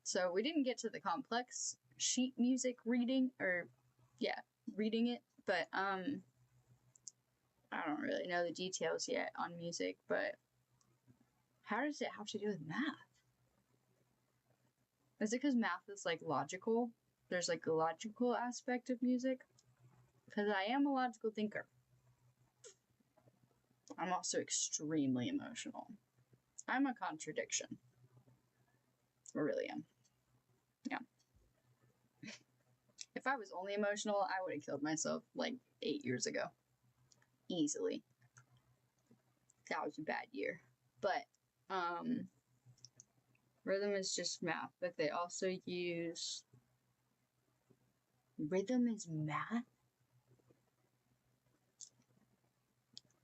So we didn't get to the complex sheet music reading, or, yeah, reading it, but, I don't really know the details yet on music, but how does it have to do with math? Is it because math is, like, logical? There's, like, a logical aspect of music? Because I am a logical thinker. I'm also extremely emotional. I'm a contradiction. I really am. Yeah. If I was only emotional, I would have killed myself like 8 years ago. Easily. That was a bad year. But, rhythm is just math, but they also use... Rhythm is math?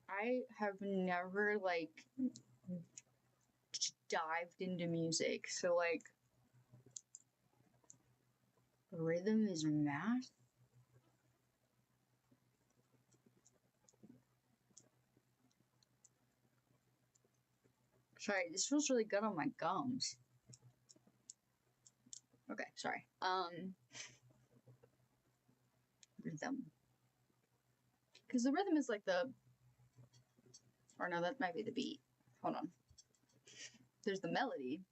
I have never, like, dived into music, so, like, rhythm is math? Sorry, this feels really good on my gums. Okay, sorry. Rhythm. Because the rhythm is like the... Or no, that might be the beat. Hold on. There's the melody.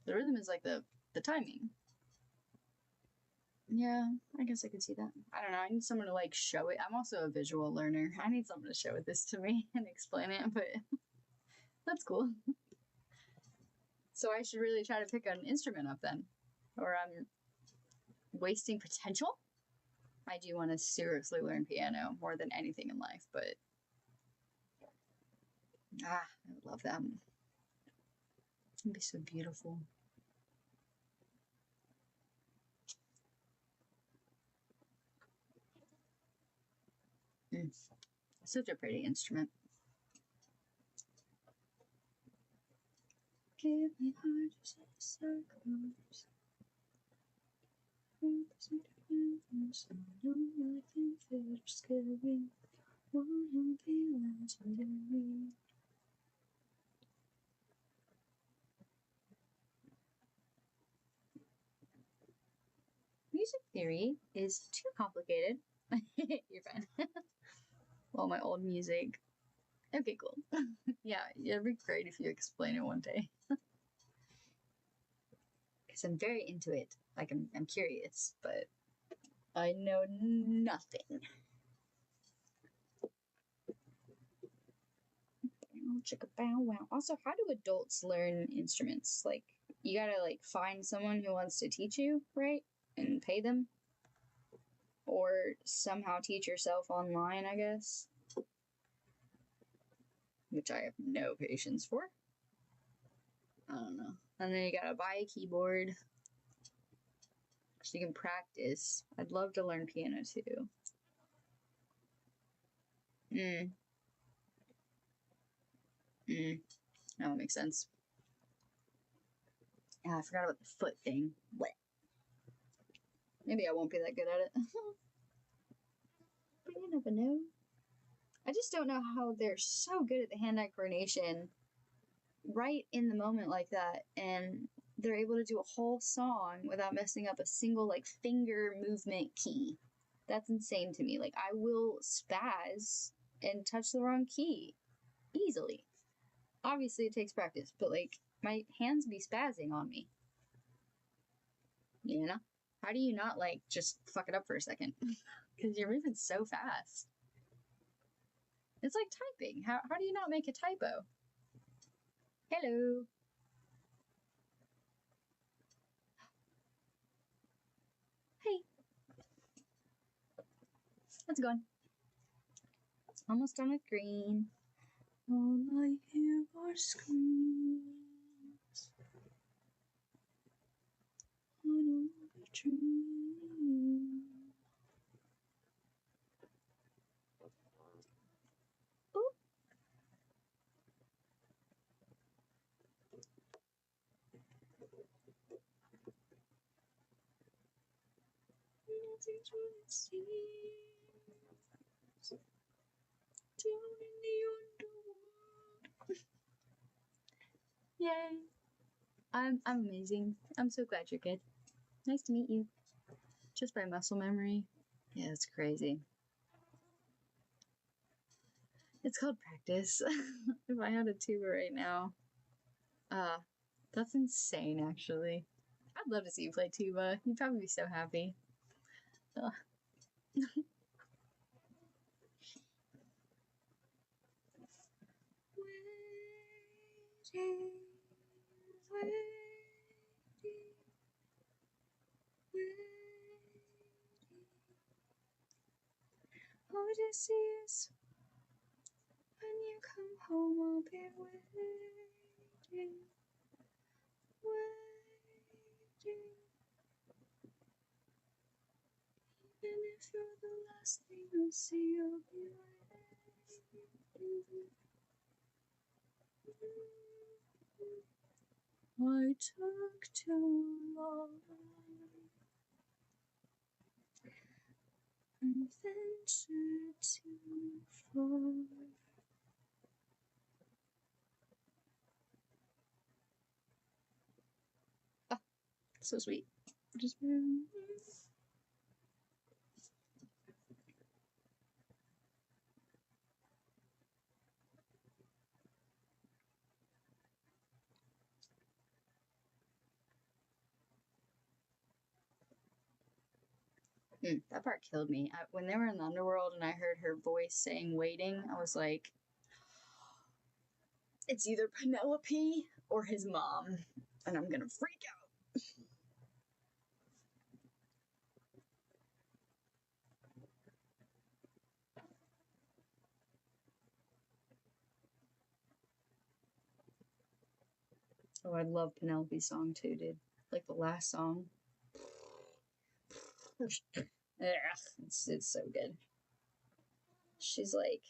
The rhythm is like the timing. Yeah, I guess I could see that. I don't know. I need someone to like show it. I'm also a visual learner. I need someone to show this to me and explain it, but that's cool. So I should really try to pick an instrument up then, or I'm wasting potential. I do want to seriously learn piano more than anything in life, but I would love that. It'd be so beautiful. Such a pretty instrument. Give me heart just like circles. Music theory is too complicated. You're fine. Well, my old music. Okay, cool. Yeah, it'd be great if you explain it one day. Because I'm very into it. Like, I'm curious, but I know nothing. Chicka bow wow. Also, how do adults learn instruments? Like, you gotta like find someone who wants to teach you, right? And pay them, or somehow teach yourself online, I guess. Which I have no patience for. I don't know. And then you gotta buy a keyboard so you can practice. I'd love to learn piano too. That makes sense. Yeah, I forgot about the foot thing. What? Maybe I won't be that good at it. But you never know. I just don't know how they're so good at the hand-eye coordination right in the moment like that, and they're able to do a whole song without messing up a single like finger movement key. That's insane to me. Like, I will spaz and touch the wrong key easily. Obviously it takes practice, but like, my hands be spazzing on me. You know? How do you not like just fuck it up for a second? Because you're moving so fast. It's like typing. How do you not make a typo? Hello. Hey. How's it going? Almost done with green. All I hear are screams. I don't dream. Oh. Nothing's what it seems. Down in the underworld. Yay. I'm amazing. I'm so glad you're good. Nice to meet you. Just by muscle memory. Yeah, it's crazy. It's called practice. If I had a tuba right now. That's insane, actually. I'd love to see you play tuba. You'd probably be so happy. Odysseus, when you come home, I'll be waiting. Even if you're the last thing I'll see, I'll be waiting. I took too long and ventured too far. Ah, so sweet. Just that part killed me. When they were in the underworld and I heard her voice saying waiting, I was like, it's either Penelope or his mom, and I'm gonna freak out. Oh, I love Penelope's song too, dude. Like the last song. It's so good. She's like,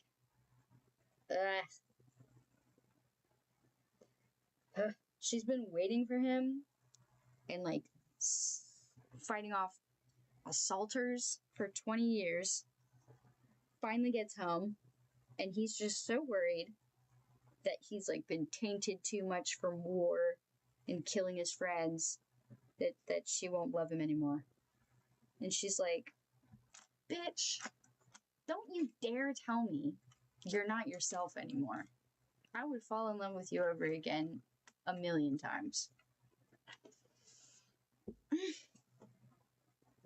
she's been waiting for him and like fighting off assaulters for 20 years, finally gets home, and he's just so worried that he's like been tainted too much from war and killing his friends that she won't love him anymore. And she's like, bitch, don't you dare tell me you're not yourself anymore. I would fall in love with you over again 1,000,000 times.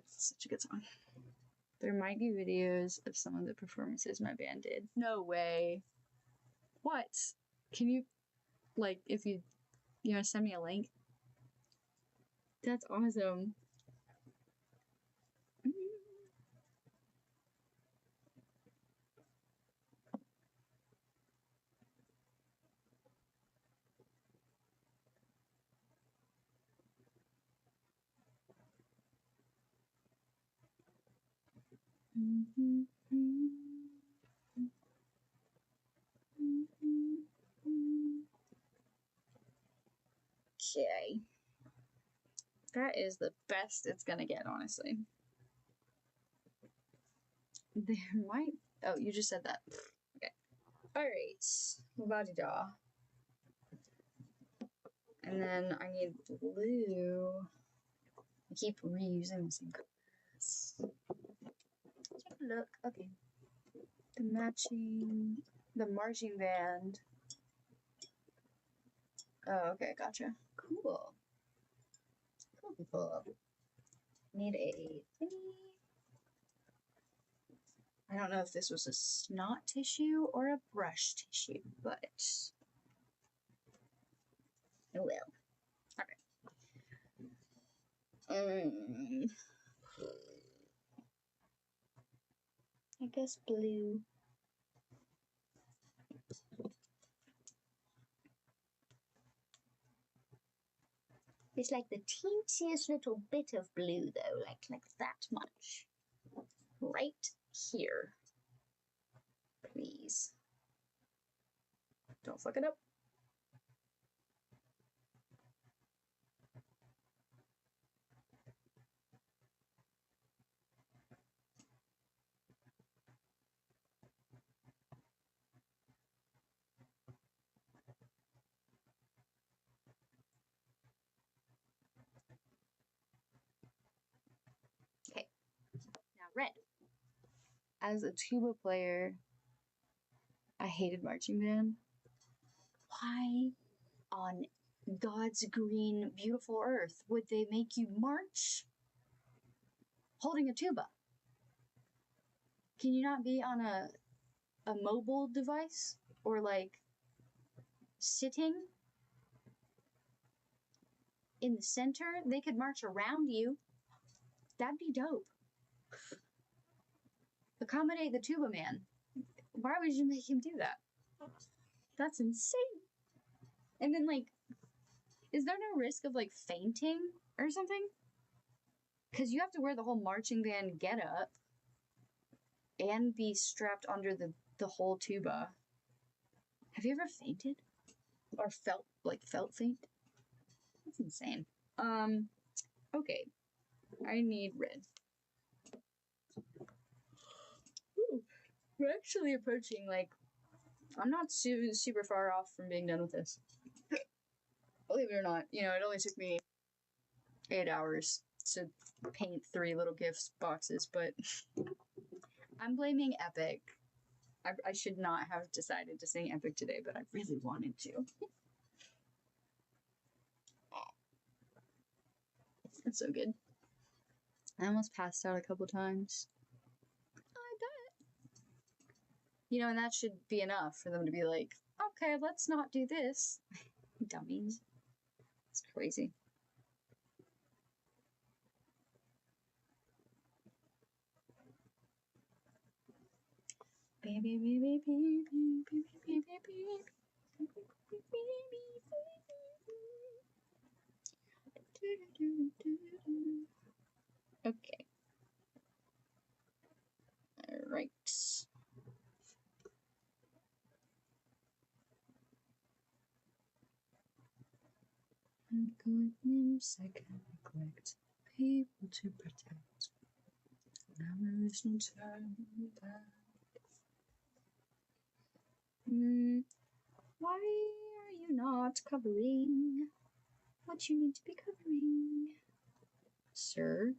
Such a good song. There might be videos of some of the performances my band did. No way. What? Can you, like, if you want to send me a link? That's awesome. Okay. That is the best it's gonna get, honestly. There might... Oh, you just said that. Okay. Alright. La-di-da. And then I need blue. I keep reusing the same colors. Let's have a look. Okay. The marching band. Oh, okay, gotcha. Cool. Cool. Need a thingy. I don't know if this was a snot tissue or a brush tissue, but oh well. Okay. I guess blue. It's like the teensiest little bit of blue, though, like that much. Right here. Please. Don't fuck it up. Okay. Now red. As a tuba player, I hated marching band. Why on God's green, beautiful earth would they make you march holding a tuba? Can you not be on a mobile device or like sitting in the center? They could march around you. That'd be dope. Accommodate the tuba man. Why would you make him do that? That's insane. And then, like, is there no risk of like fainting or something? Because you have to wear the whole marching band getup and be strapped under the whole tuba. Have you ever fainted? Or felt faint? That's insane. Okay. I need red. Ooh, we're actually approaching, like, I'm not super far off from being done with this. Believe it or not, you know, it only took me 8 hours to paint 3 little gift boxes, but I'm blaming Epic. I should not have decided to sing Epic today, but I really wanted to. It's so good. I almost passed out a couple times. I bet. You know, and that should be enough for them to be like, okay, let's not do this. Dummies. It's crazy. Okay. All right. Good names I can neglect, people to protect. There is no turning back. Why are you not covering what you need to be covering, sir?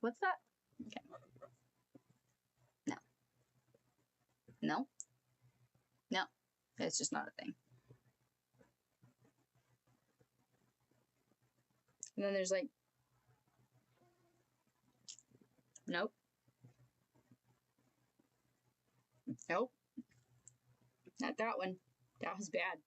What's that? Okay. No. No? No. It's just not a thing. And then there's like, nope. Nope. Not that one. That was bad.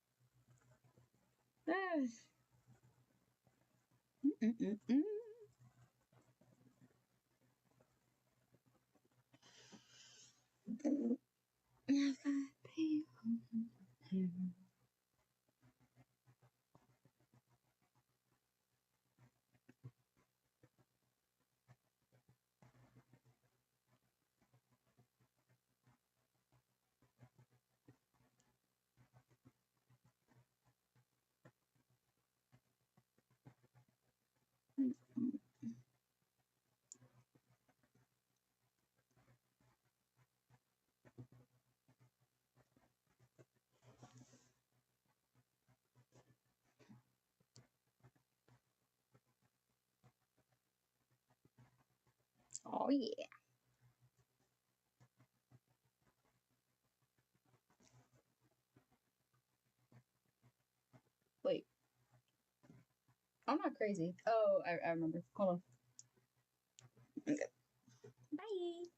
Oh yeah. Wait. I'm not crazy. Oh, I remember. Hold on. Okay. Bye.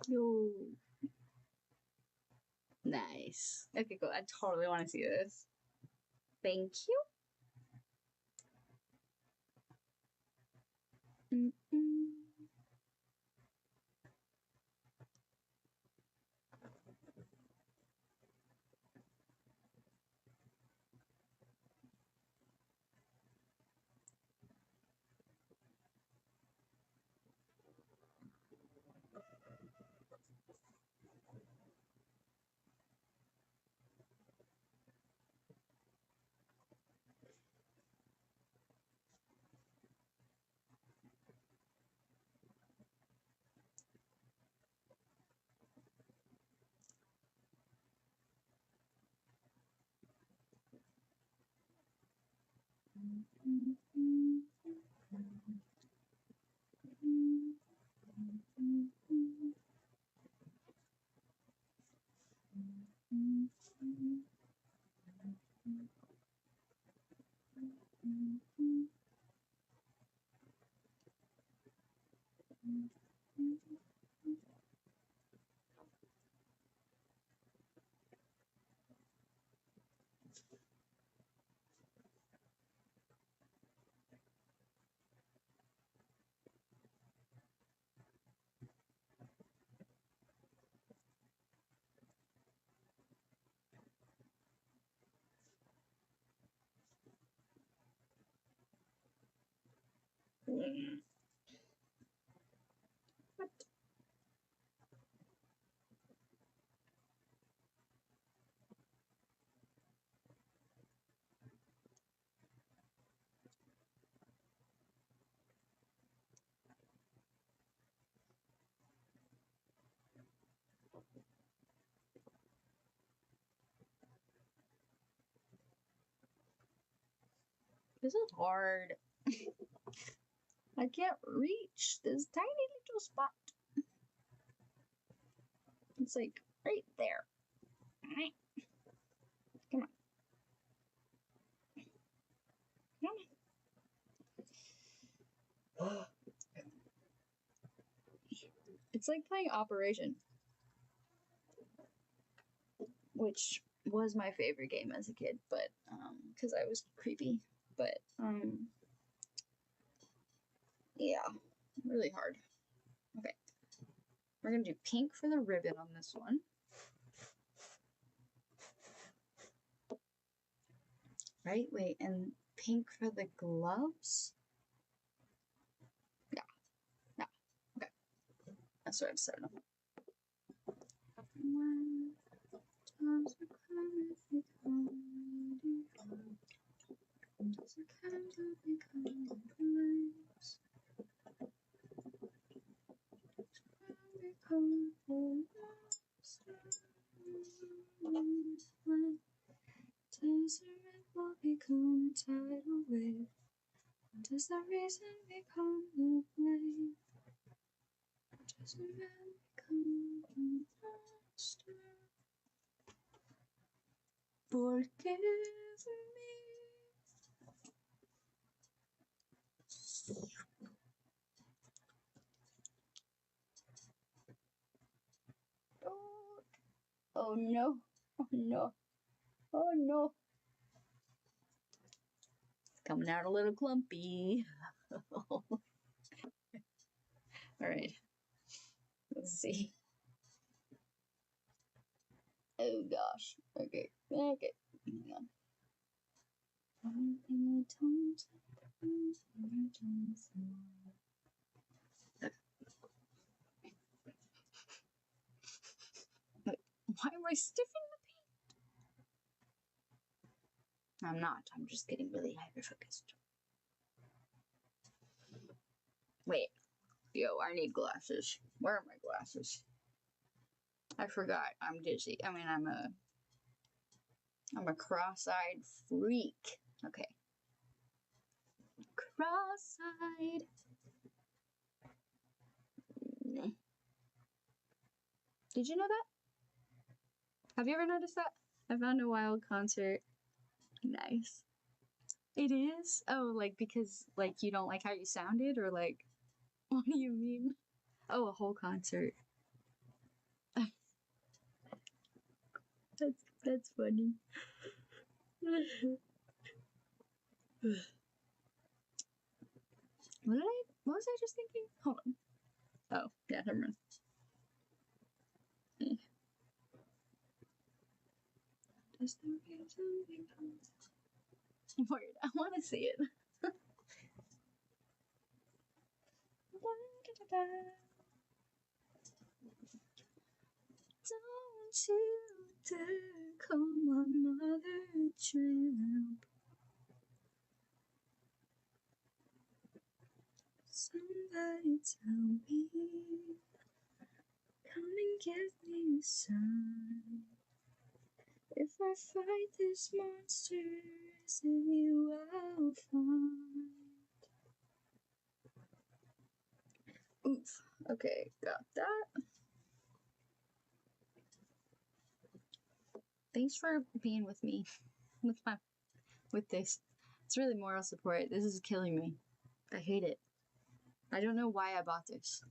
Yo. Nice. Okay, cool. I totally want to see this. Thank you. What? This is hard. I can't reach this tiny little spot. It's like right there. Come on. Come on. It's like playing Operation, which was my favorite game as a kid, but because I was creepy. But yeah, really hard. Okay, we're gonna do pink for the ribbon on this one. Right? Wait, and pink for the gloves? Yeah. Yeah. Okay. That's what I decided on. Does a candle become does the ripple become a tidal wave? Does the reason become the blame? Does a man become a monster? Forgive me. Oh no. Oh no. Oh no. It's coming out a little clumpy. Alright. Let's see. Oh gosh. Okay. Okay. Hang on. Why am I stiffing the paint? I'm not. I'm just getting really hyper-focused. Wait. Yo, I need glasses. Where are my glasses? I forgot. I'm dizzy. I mean, I'm a cross-eyed freak. Okay. Cross-eyed. Did you know that? Have you ever noticed that? I found a wild concert. Nice. It is? Oh, like because like you don't like how you sounded, or like what do you mean? Oh, a whole concert. That's funny. What was I just thinking? Hold on. Oh, yeah, never mind. Does the reason become weird? I want to see it. Don't you dare call my mother a tramp. Somebody tell me, come and give me a sign. If I fight this monster, is it you I'll find? Oof. Okay, got that. Thanks for being with me with this. It's really moral support. This is killing me. I hate it. I don't know why I bought this.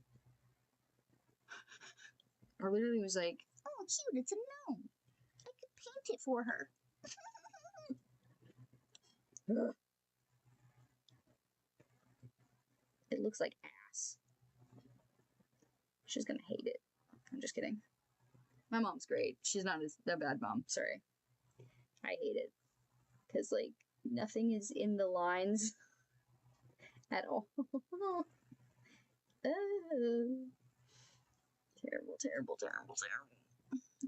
I literally was like, oh, cute, it's a gnome. I could paint it for her. It looks like ass. She's gonna hate it. I'm just kidding. My mom's great. She's not a bad mom. Sorry. I hate it. Because, like, nothing is in the lines. at all. Oh. Terrible, terrible, terrible, terrible.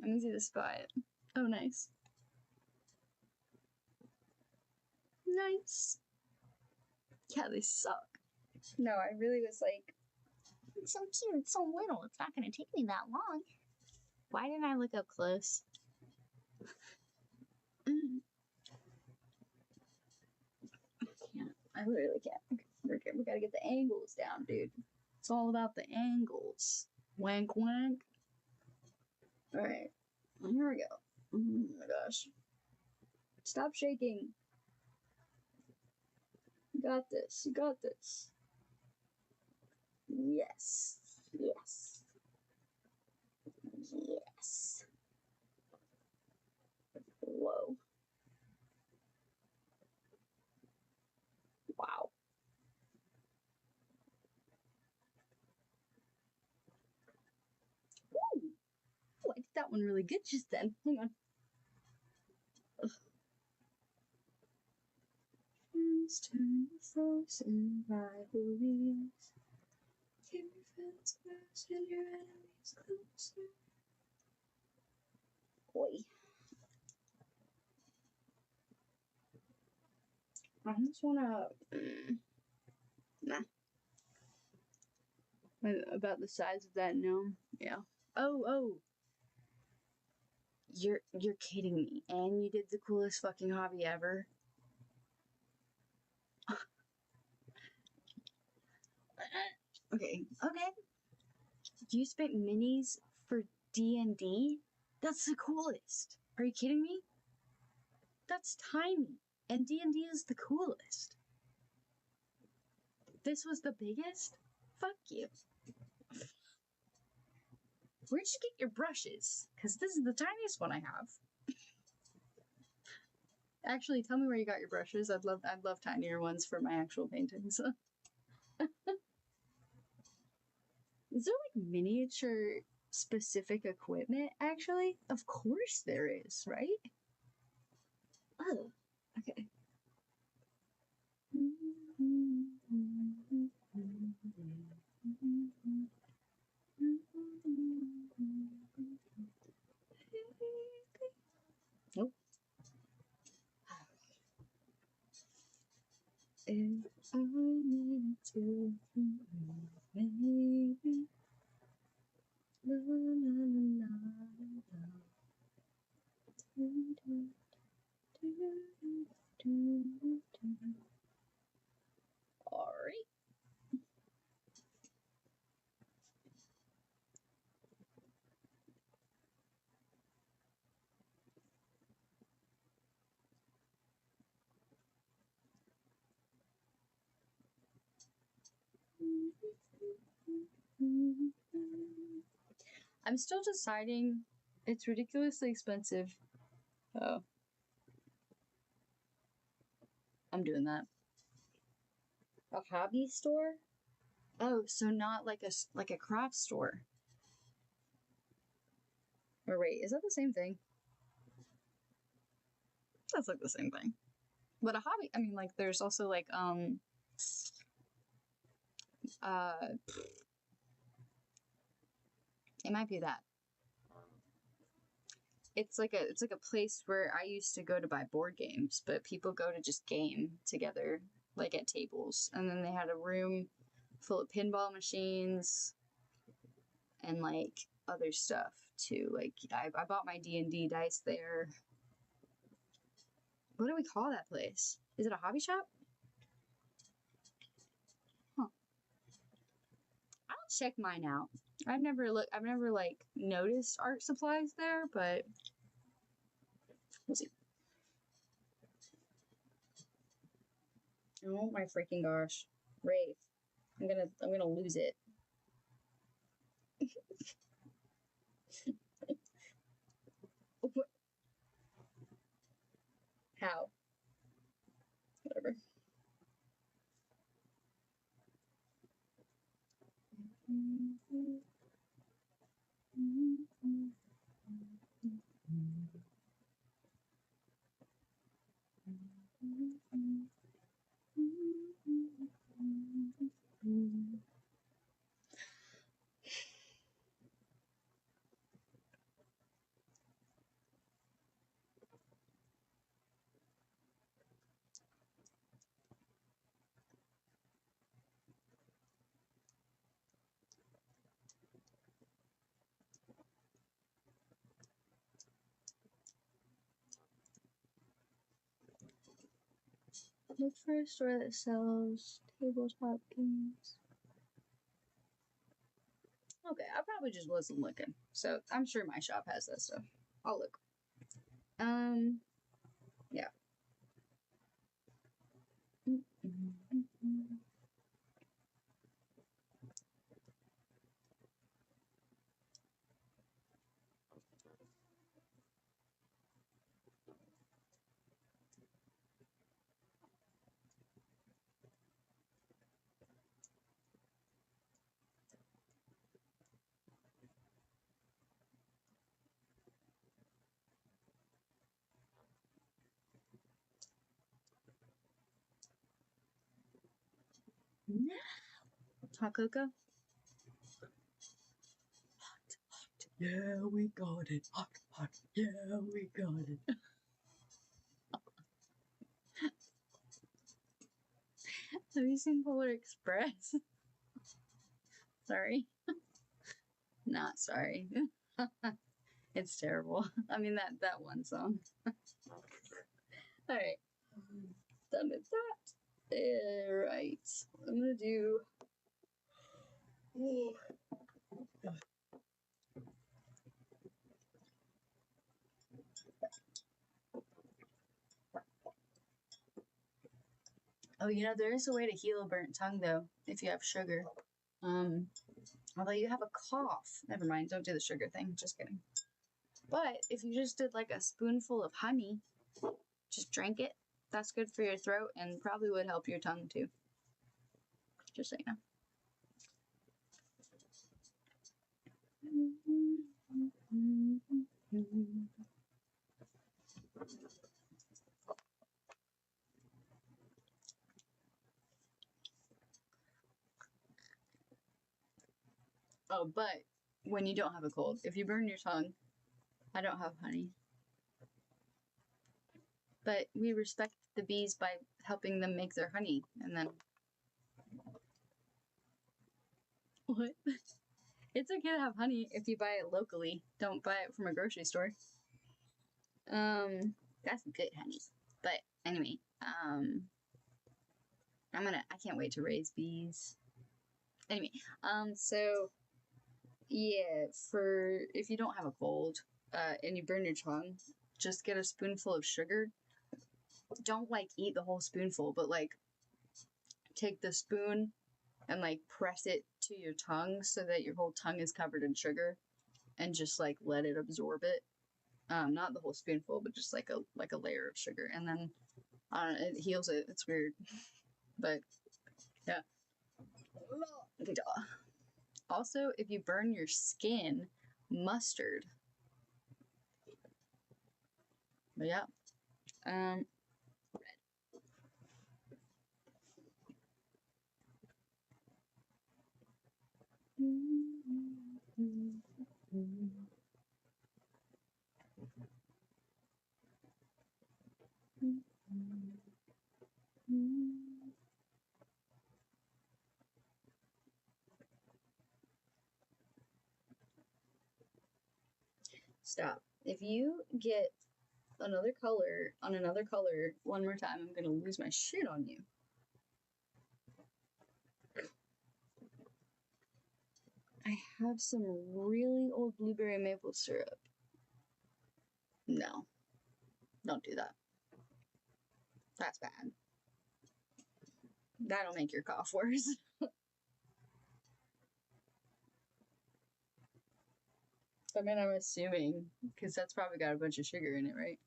Let me see the spot. Oh, nice. Nice. Yeah, they suck. No, I really was like, it's so cute, it's so little, it's not gonna take me that long. Why didn't I look up close? I can't. I literally can't. We gotta get the angles down, dude. It's all about the angles. Wank, wank. Alright. Here we go. Oh my gosh. Stop shaking. You got this. You got this. Yes. Yes. Yes. Whoa. Wow. Ooh. Ooh, I did that one really good just then. Hang on. Ugh. Friends turn to foes and rivalries. Keep your friends close and your enemies closer. Boy. I just wanna. Nah. About the size of that gnome? Yeah. Oh. You're kidding me. And you did the coolest fucking hobby ever. Okay. You spent minis for D&D? That's the coolest. Are you kidding me? That's tiny. And D&D is the coolest. This was the biggest? Fuck you. Where'd you get your brushes? Because this is the tiniest one I have. Actually, tell me where you got your brushes. I'd love tinier ones for my actual paintings. Is there like miniature specific equipment actually? Of course there is, right? Oh, okay. Nope. If I need to, maybe. La, la, la, la, All right. I'm still deciding. It's ridiculously expensive. Oh. I'm doing that. A hobby store? Oh, so not like a craft store. Or wait, is that the same thing? That's like the same thing. But a hobby, I mean, like, there's also like, it might be that. It's like a place where I used to go to buy board games, but people go to just game together, like at tables. And then they had a room full of pinball machines and like other stuff too. Like I bought my D&D dice there. What do we call that place? Is it a hobby shop? Huh. I'll check mine out. I've never like noticed art supplies there, but we'll see. Oh my freaking gosh. Rafe. I'm gonna lose it. What? How? Whatever. Look for a store that sells tabletop games. Okay, I probably just wasn't looking. So I'm sure my shop has that stuff. I'll look. Yeah. Hot cocoa? Yeah, we got it. Hot, hot. Yeah, we got it. Have you seen Polar Express? Sorry. Not sorry. It's terrible. I mean that one song. Alright. Done with that. Alright. I'm gonna do Oh, you know, there is a way to heal a burnt tongue though, if you have sugar. Although you have a cough. Never mind, don't do the sugar thing. Just kidding. But if you just did like a spoonful of honey, just drank it, that's good for your throat and probably would help your tongue too. Just so you know. Oh, but when you don't have a cold, if you burn your tongue, I don't have honey. But we respect the bees by helping them make their honey, and then... What? It's okay to have honey if you buy it locally. Don't buy it from a grocery store. That's good honey. But anyway, I can't wait to raise bees. Anyway, so yeah, for if you don't have a cold, and you burn your tongue, just get a spoonful of sugar. Don't like eat the whole spoonful, but like take the spoon and like press it to your tongue so that your whole tongue is covered in sugar, and just like let it absorb it. Not the whole spoonful, but just like a layer of sugar, and then it heals it. It's weird, but yeah. Also, if you burn your skin, mustard. But yeah. Red. Stop. If you get another color on another color one more time, I'm gonna lose my shit on you. I have some really old blueberry maple syrup. No. Don't do that. That's bad. That'll make your cough worse. I mean, I'm assuming, because that's probably got a bunch of sugar in it, right?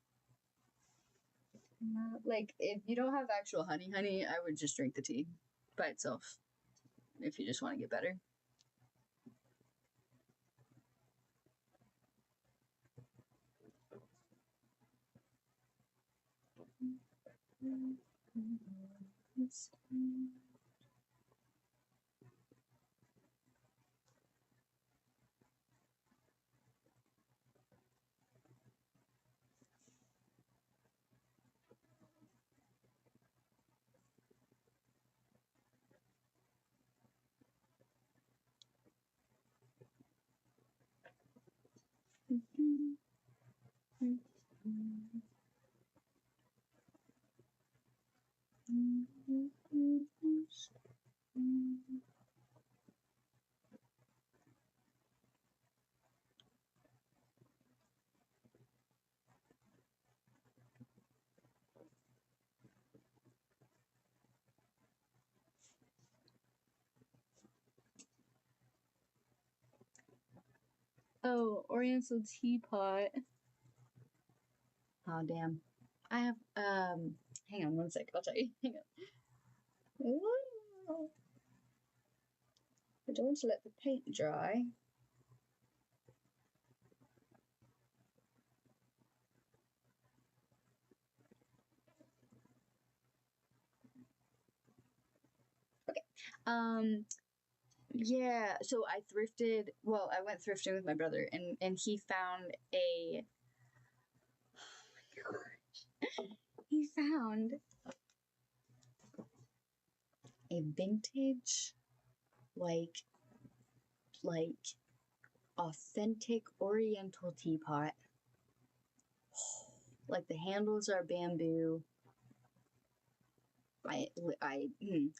Like, if you don't have actual honey, I would just drink the tea by itself, if you just want to get better. close. Oh, Oriental teapot. Oh, damn. I have, hang on one sec. I'll tell you. Hang on. Whoa. I don't want to let the paint dry. Okay. Yeah, so I thrifted, well, I went thrifting with my brother and he found a, oh my gosh, he found a vintage, like authentic Oriental teapot. Like the handles are bamboo.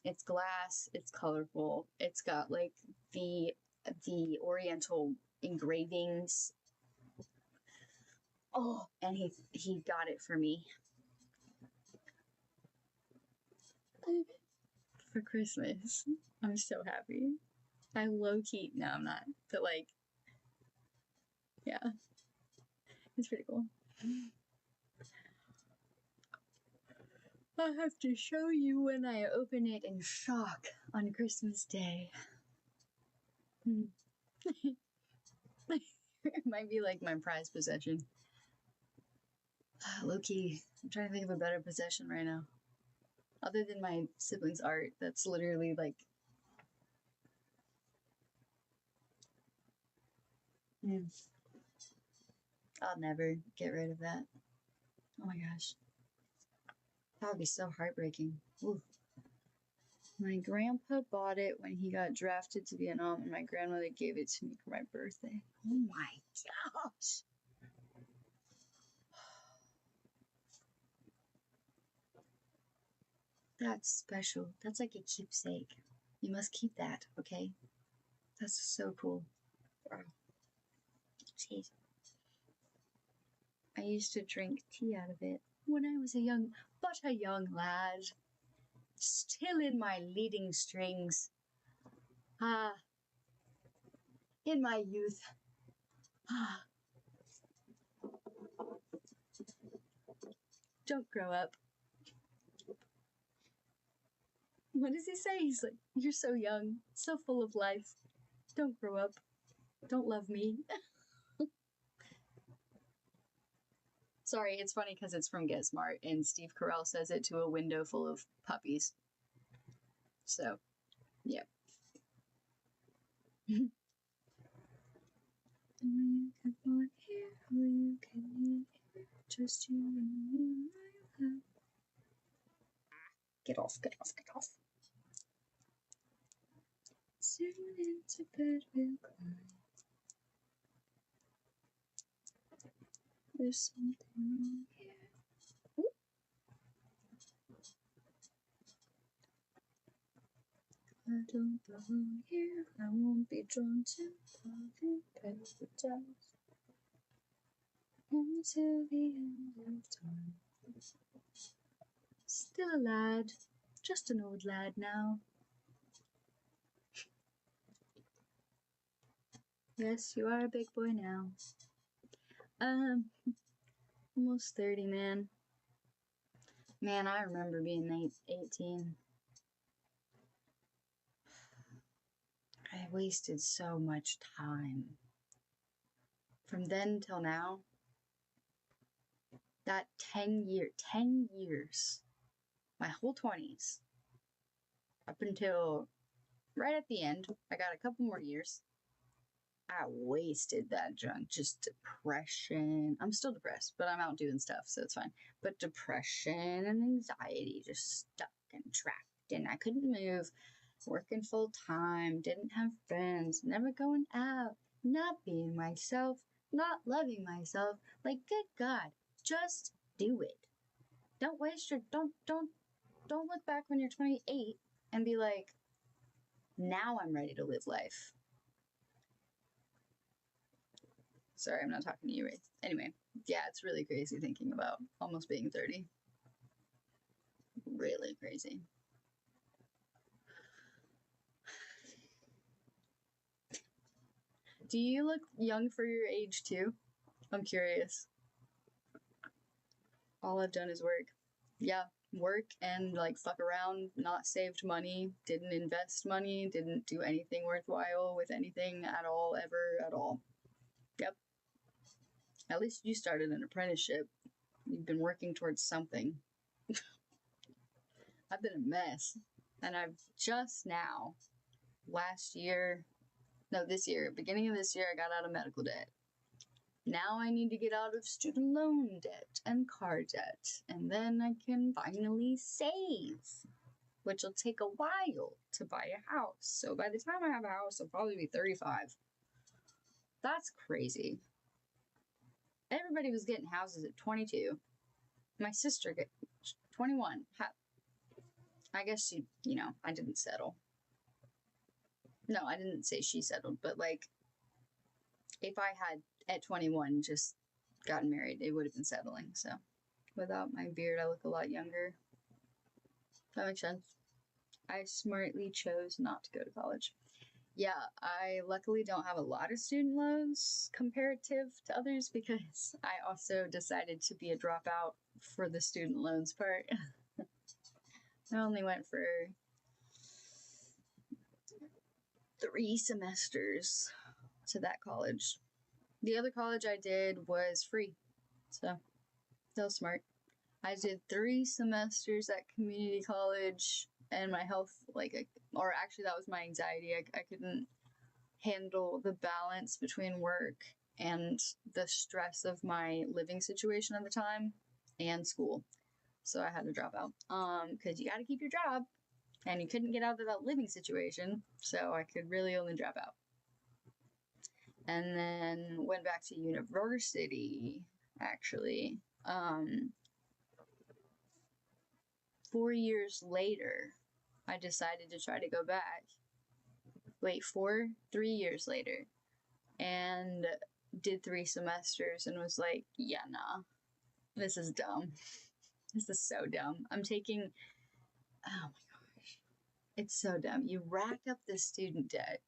It's glass. It's colorful. It's got like the Oriental engravings. Oh, and he got it for me for Christmas. I'm so happy. I low key. No, I'm not. But like, yeah, it's pretty cool. I'll have to show you when I open it in shock on Christmas Day. It might be like my prized possession. Low-key, I'm trying to think of a better possession right now. Other than my siblings' art, that's literally like... I'll never get rid of that. Oh my gosh. That would be so heartbreaking. Ooh. My grandpa bought it when he got drafted to Vietnam, and my grandmother gave it to me for my birthday. Oh my gosh. That's special. That's like a keepsake. You must keep that, okay? That's so cool. Wow. Jeez. I used to drink tea out of it when I was a young lad. Still in my leading strings. In my youth. Don't grow up. What does he say? He's like, you're so young, so full of life. Don't grow up. Don't love me. Sorry, it's funny because it's from Get Smart, and Steve Carell says it to a window full of puppies. So, yeah. Just you and me, my love. Get off, get off, get off. Soon into bed we'll climb. There's something wrong here. Ooh. I don't belong here. I won't be drawn to loving paradise until the end of time. Still a lad, just an old lad now. Yes, you are a big boy now. Almost 30, man. Man, I remember being 18. I wasted so much time. From then till now, that 10 years, my whole 20s, up until right at the end, I got a couple more years. I wasted that junk. Just depression. I'm still depressed, but I'm out doing stuff, so it's fine. But depression and anxiety, just stuck and trapped, and I couldn't move. Working full time, didn't have friends, never going out, not being myself, not loving myself. Like, good God, just do it. Don't waste your don't look back when you're 28 and be like, now I'm ready to live life. Sorry, I'm not talking to you, right? Anyway, yeah, it's really crazy thinking about almost being 30. Really crazy. Do you look young for your age too? I'm curious. All I've done is work. Yeah, work and like fuck around, not saved money, didn't invest money, didn't do anything worthwhile with anything at all, ever at all. Yep. At least you started an apprenticeship. You've been working towards something. I've been a mess. And I've just now, this year, beginning of this year, I got out of medical debt. Now I need to get out of student loan debt and car debt. And then I can finally save, which will take a while to buy a house. So by the time I have a house, I'll probably be 35. That's crazy. Everybody was getting houses at 22. My sister got 21. I guess she, I didn't settle. No, I didn't say she settled, but like, if I had at 21 just gotten married, it would have been settling. So without my beard, I look a lot younger. That makes sense. I smartly chose not to go to college. Yeah, I luckily don't have a lot of student loans comparative to others because I also decided to be a dropout for the student loans part. I only went for 3 semesters to that college. The other college I did was free, so that was smart. I did 3 semesters at community college, and my health, actually that was my anxiety. I couldn't handle the balance between work and the stress of my living situation at the time and school. So I had to drop out, because you got to keep your job, and you couldn't get out of that living situation, so I could really only drop out. And then went back to university, actually. 4 years later, I decided to try to go back. 3 years later. And did 3 semesters and was like, yeah, nah, this is dumb. This is so dumb. Oh my gosh. It's so dumb. You rack up the student debt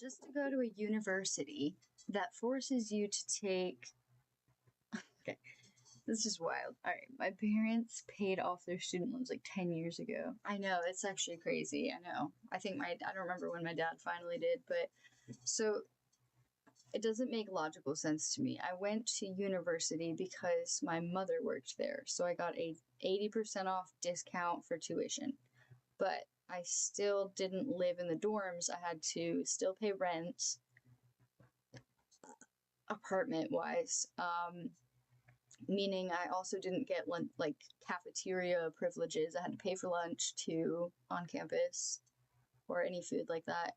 just to go to a university that forces you to take... Okay, this is wild. Alright, my parents paid off their student loans like 10 years ago. I know, it's actually crazy, I know. I don't remember when my dad finally did, but so it doesn't make logical sense to me. I went to university because my mother worked there, so I got a 80% off discount for tuition. But I still didn't live in the dorms. I had to still pay rent, apartment-wise, meaning I also didn't get cafeteria privileges. I had to pay for lunch too on campus, or any food like that.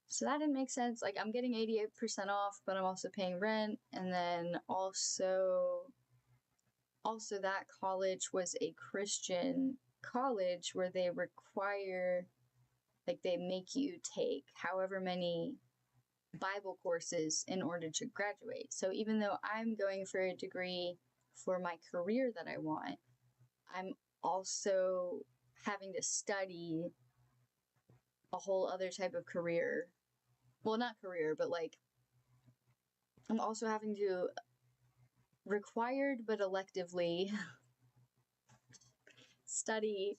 So that didn't make sense. Like, I'm getting 88% off, but I'm also paying rent, and then also that college was a Christian college where they require, they make you take however many Bible courses in order to graduate. So even though I'm going for a degree for my career that I want, I'm also having to study a whole other type of career. Well, not career, but I'm also having to, required but electively, study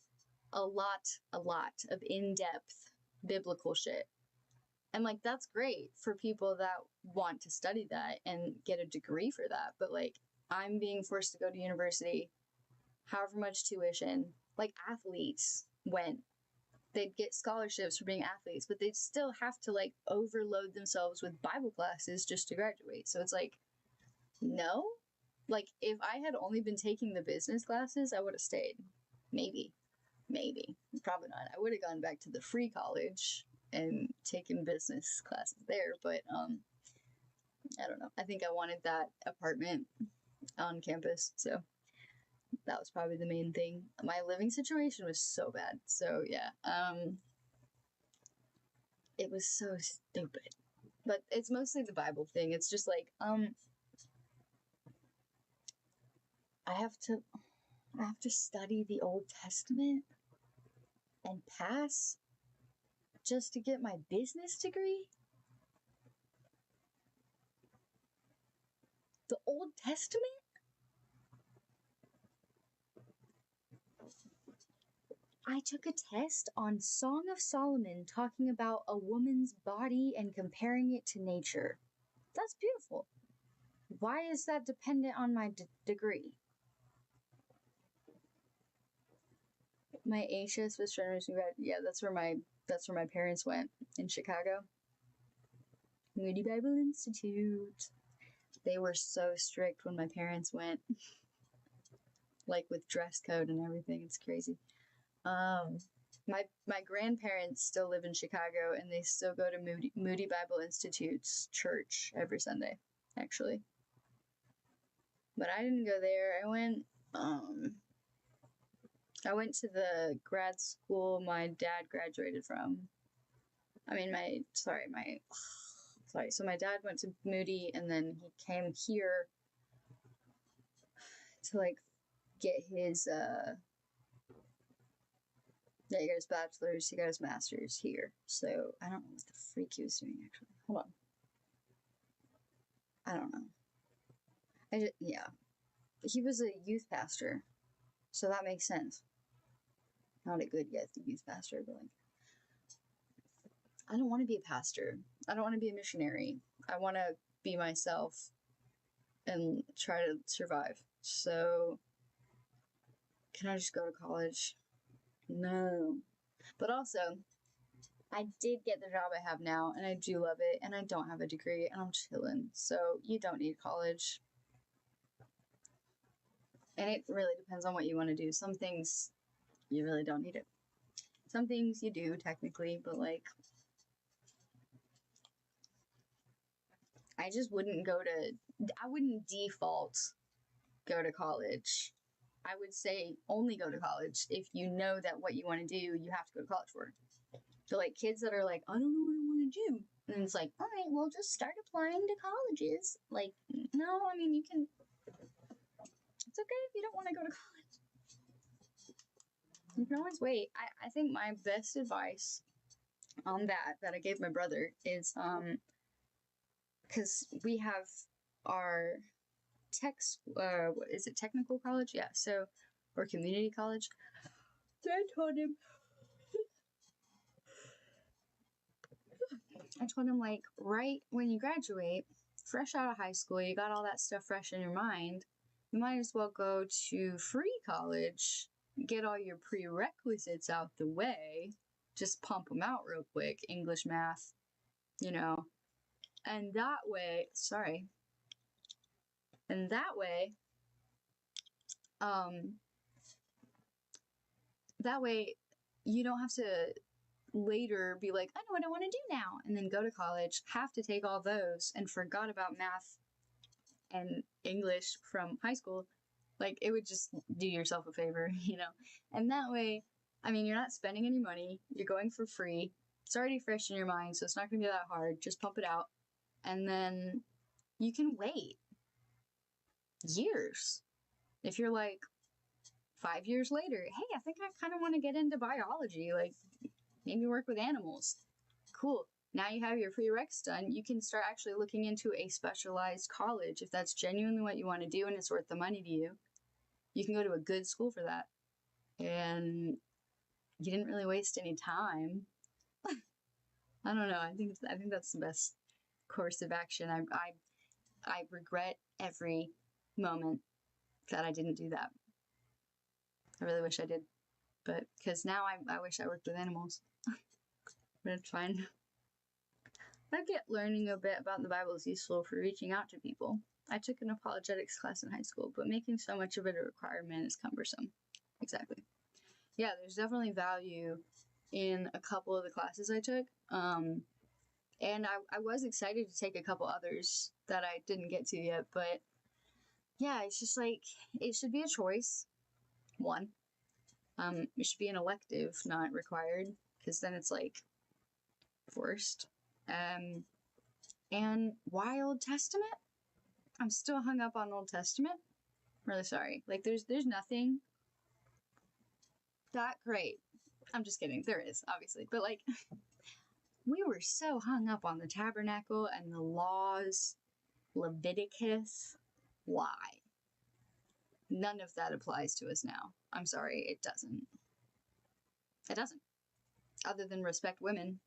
a lot of in-depth biblical shit. And that's great for people that want to study that and get a degree for that. But I'm being forced to go to university, however much tuition. Athletes they'd get scholarships for being athletes, but they'd still have to overload themselves with Bible classes just to graduate. So it's no. If I had only been taking the business classes, I would have stayed. Maybe. Probably not. I would have gone back to the free college and taken business classes there, but I don't know. I think I wanted that apartment on campus, so That was probably the main thing. My living situation was so bad. So yeah, it was so stupid. But it's mostly the Bible thing. It's just like, I have to study the Old Testament and pass just to get my business degree? The Old Testament? I took a test on Song of Solomon talking about a woman's body and comparing it to nature. That's beautiful. Why is that dependent on my degree? My HS was trying to grad. Yeah, that's where my parents went in Chicago. Moody Bible Institute. They were so strict when my parents went. Like with dress code and everything. It's crazy. My grandparents still live in Chicago, and they still go to Moody Bible Institute's church every Sunday, actually. But I didn't go there. I went to the grad school my dad graduated from. So my dad went to Moody, and then he came here to like get his he got his bachelor's, he got his master's here. So I don't know what the freak he was doing actually. Hold on. I don't know. He was a youth pastor, so that makes sense. Not a good youth pastor, but like, I don't want to be a pastor. I don't want to be a missionary. I want to be myself and try to survive. So, can I just go to college? No. But also, I did get the job I have now, and I do love it, and I don't have a degree, and I'm chilling. So, you don't need college. And it really depends on what you want to do. Some things, you really don't need it. Some things you do, technically, but like, I wouldn't default go to college. I would say only go to college if you know that what you want to do, you have to go to college for. So like kids that are like, I don't know what I want to do. And it's like, all right, well, just start applying to colleges. Like, no, I mean, you can, it's okay if you don't want to go to college. You can always wait. I think my best advice on that I gave my brother is, because we have our what is it, technical college? Yeah, so, or community college. So I told him, like, right when you graduate, fresh out of high school, you got all that stuff fresh in your mind, you might as well go to free college, get all your prerequisites out the way, just pump them out real quick, English, math, and that way, that way you don't have to later be like, I know what I want to do now, and then go to college, have to take all those, and forgot about math and English from high school. Like, it would just do yourself a favor, And that way, I mean, you're not spending any money, you're going for free, it's already fresh in your mind, so it's not going to be that hard, just pump it out, and then you can wait years. If you're like 5 years later, hey, I think I kind of want to get into biology, like maybe work with animals. Cool. Now you have your prereqs done, you can start actually looking into a specialized college if that's genuinely what you want to do and it's worth the money to you. You can go to a good school for that. And you didn't really waste any time. I don't know. I think that's the best course of action. I regret every moment that I didn't do that. I really wish I did. But, because now I wish I worked with animals. But it's fine. I get learning a bit about the Bible is useful for reaching out to people. I took an apologetics class in high school, but making so much of it a requirement is cumbersome. Exactly. Yeah, there's definitely value in a couple of the classes I took. And I was excited to take a couple others that I didn't get to yet, but yeah, it's just like, it should be a choice. one. It should be an elective, not required, because then it's like forced. And why Old Testament? I'm still hung up on Old Testament. I'm really sorry. Like, there's nothing that great. I'm just kidding. There is, obviously. But, like, we were so hung up on the tabernacle and the laws, Leviticus. Why? None of that applies to us now. I'm sorry, it doesn't. It doesn't. Other than respect women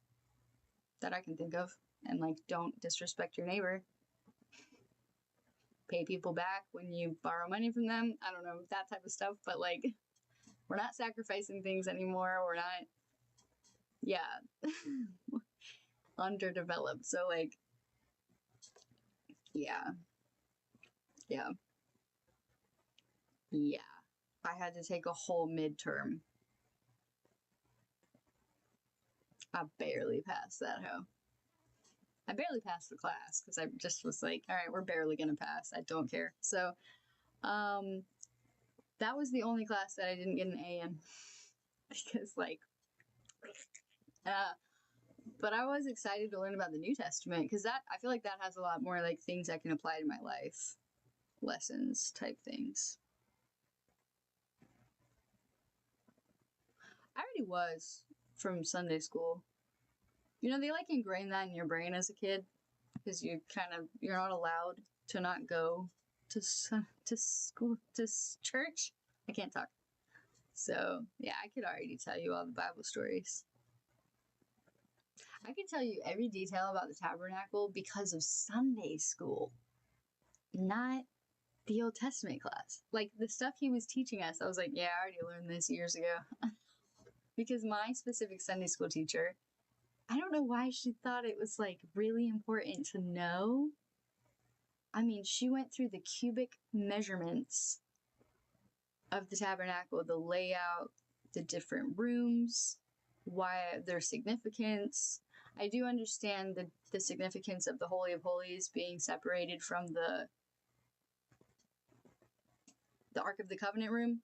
that I can think of. And, like, don't disrespect your neighbor. Pay people back when you borrow money from them. I don't know, that type of stuff. But, like, we're not sacrificing things anymore. We're not, yeah, underdeveloped. So, like, yeah. I had to take a whole midterm. I barely passed that hoe. I barely passed the class because I just was like, all right, we're barely going to pass. I don't care. So, that was the only class that I didn't get an A in because, like, but I was excited to learn about the New Testament because that, I feel like that has a lot more, like, things I can apply to my life. Lessons type things. I already was from Sunday school. You know, they, like, ingrain that in your brain as a kid because you're not allowed to not go to school, to church. I can't talk. So, yeah, I could already tell you all the Bible stories. I could tell you every detail about the tabernacle because of Sunday school, not the Old Testament class. Like, the stuff he was teaching us, I was like, yeah, I already learned this years ago. Because my specific Sunday school teacher, I don't know why she thought it was, like, really important to know. I mean, she went through the cubic measurements of the tabernacle, the layout, the different rooms, why their significance. I do understand the significance of the Holy of Holies being separated from the Ark of the Covenant room.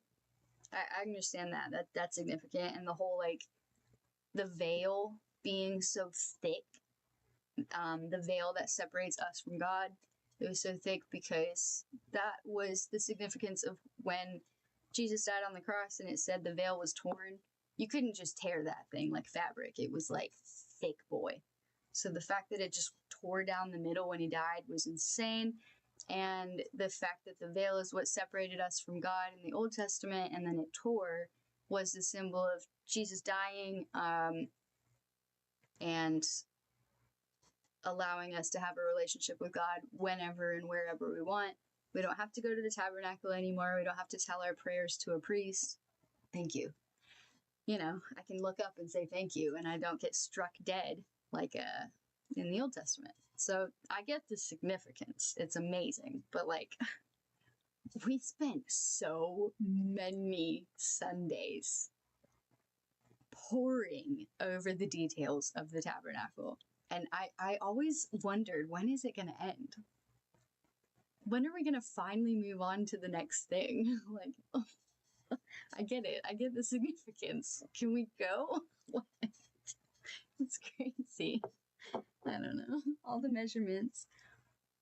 I understand that's significant, and the whole, like, the veil being so thick, the veil that separates us from God, it was so thick because that was the significance of when Jesus died on the cross and it said the veil was torn. You couldn't just tear that thing like fabric. It was like thick, boy. So the fact that it just tore down the middle when he died was insane. And the fact that the veil is what separated us from God in the Old Testament and then it tore was the symbol of Jesus dying and allowing us to have a relationship with God whenever and wherever we want. We don't have to go to the tabernacle anymore. We don't have to tell our prayers to a priest. Thank you. You know, I can look up and say thank you and I don't get struck dead like in the Old Testament. So I get the significance. It's amazing. But, like, we spent so many Sundays poring over the details of the tabernacle. And I always wondered, when is it going to end? When are we going to finally move on to the next thing? Like, I get it. I get the significance. Can we go? What? It's crazy. I don't know. All the measurements.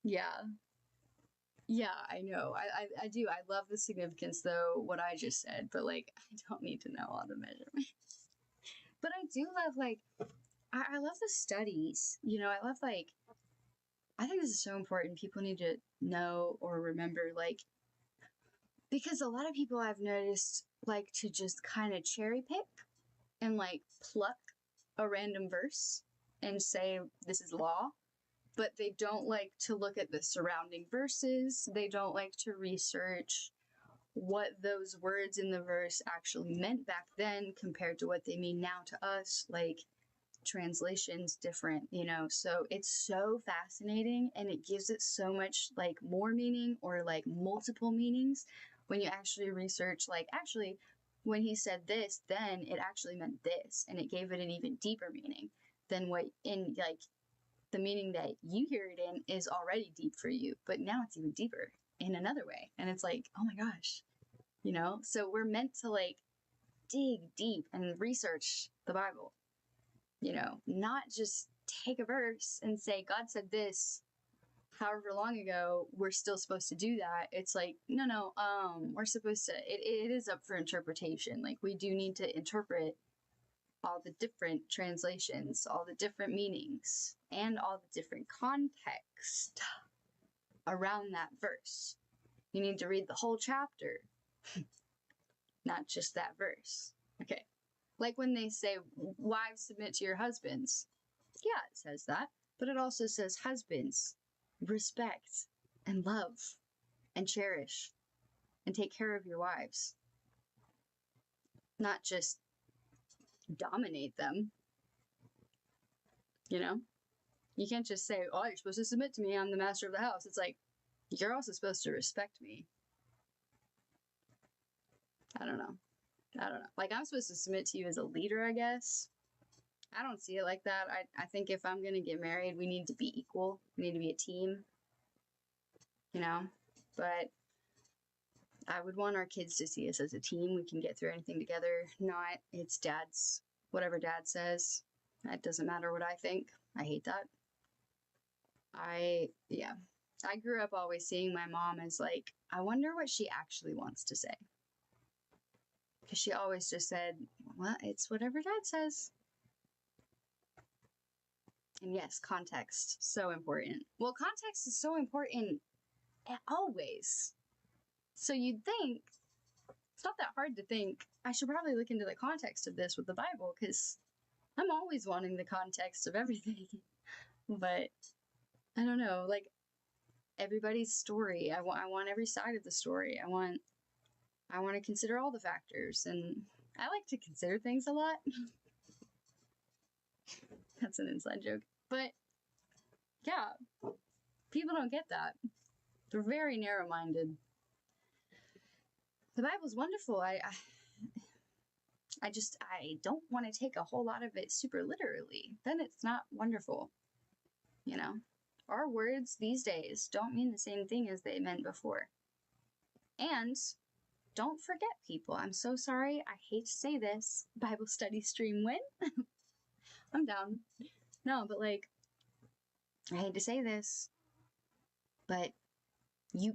Yeah. Yeah, I know. I do. I love the significance, though, what I just said. But, like, I don't need to know all the measurements. But I do love, like, I love the studies. You know, I love, like, I think this is so important. People need to know or remember, like, because a lot of people I've noticed like to just kind of cherry pick and, like, pluck a random verse and say this is law, but they don't like to look at the surrounding verses. They don't like to research what those words in the verse actually meant back then compared to what they mean now to us. Like, translations different, you know. So it's so fascinating, and it gives it so much, like, more meaning or, like, multiple meanings when you actually research, like, actually when he said this, then it actually meant this, and it gave it an even deeper meaning than what in, like, the meaning that you hear it in is already deep for you, but now it's even deeper in another way. And it's like, oh my gosh, you know? So we're meant to like dig deep and research the Bible, you know, not just take a verse and say, God said this however long ago, we're still supposed to do that. It's like, no, we're supposed to, it is up for interpretation. Like, we do need to interpret all the different translations, all the different meanings, and all the different context around that verse. You need to read the whole chapter, not just that verse. Okay. Like when they say, wives submit to your husbands. Yeah, it says that. But it also says, husbands, respect and love and cherish and take care of your wives. Not just dominate them. You know? You can't just say, oh, you're supposed to submit to me. I'm the master of the house. It's like, you're also supposed to respect me. I don't know. Like, I'm supposed to submit to you as a leader, I guess. I don't see it like that. I think if I'm going to get married, we need to be equal. We need to be a team. You know? But I would want our kids to see us as a team. We can get through anything together. Not, it's dad's, whatever dad says. It doesn't matter what I think. I hate that. I grew up always seeing my mom as like, I wonder what she actually wants to say. Because she always just said, well, it's whatever dad says. And yes, context, so important. Well, context is so important always. So you'd think, it's not that hard to think, I should probably look into the context of this with the Bible, because I'm always wanting the context of everything. But I don't know, like, everybody's story. I want every side of the story. I want to consider all the factors, and I like to consider things a lot. That's an inside joke. But yeah, people don't get that. They're very narrow-minded. The Bible's wonderful. I don't want to take a whole lot of it super literally. Then it's not wonderful. You know? Our words these days don't mean the same thing as they meant before. And don't forget, people. I'm so sorry. I hate to say this. Bible study stream win. I'm down. No, but like, I hate to say this, but you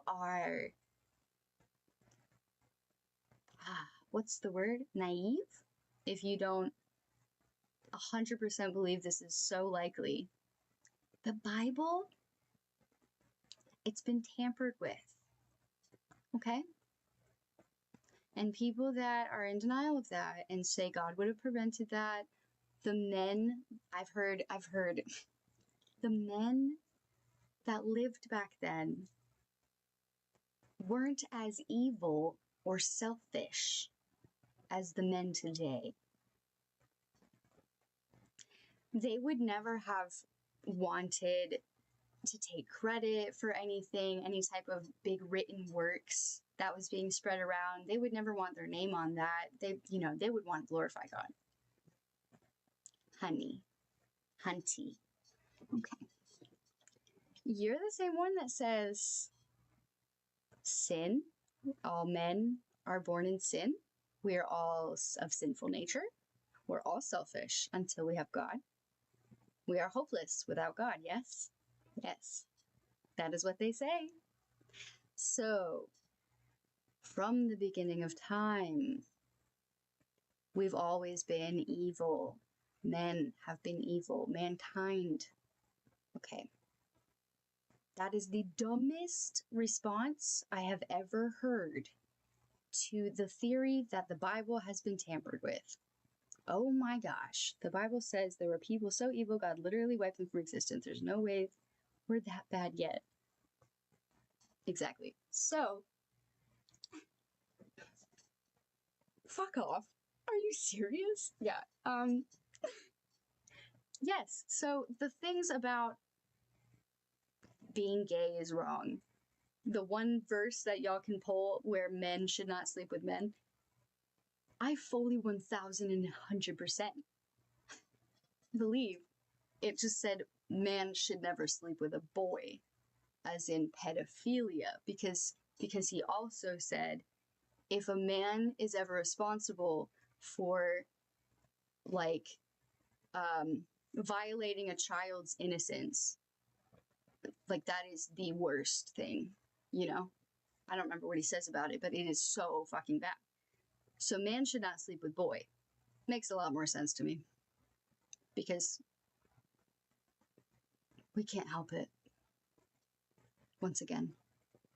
are, what's the word? Naive? If you don't 100% believe this is so likely. The Bible, it's been tampered with. Okay? And people that are in denial of that and say God would have prevented that, the men, I've heard, the men that lived back then weren't as evil or selfish as the men today. They would never have wanted to take credit for anything, any type of big written works that was being spread around. They would never want their name on that. They would want to glorify God. Honey. Hunty. Okay. You're the same one that says sin. All men are born in sin. We are all of sinful nature. We're all selfish until we have God. We are hopeless without God, yes? Yes. That is what they say. So, from the beginning of time, we've always been evil. Men have been evil. Mankind. Okay. That is the dumbest response I have ever heard to the theory that the Bible has been tampered with. Oh my gosh. The Bible says there were people so evil God literally wiped them from existence. There's no way we're that bad yet. Exactly. So, fuck off. Are you serious? Yeah. Yes. So the things about being gay is wrong. The one verse that y'all can pull where men should not sleep with men, I fully 1,100% believe it just said man should never sleep with a boy, as in pedophilia, because because he also said if a man is ever responsible for like violating a child's innocence, like that is the worst thing, you know? I don't remember what he says about it, but it is so fucking bad. So man should not sleep with boy. Makes a lot more sense to me. Because we can't help it. Once again,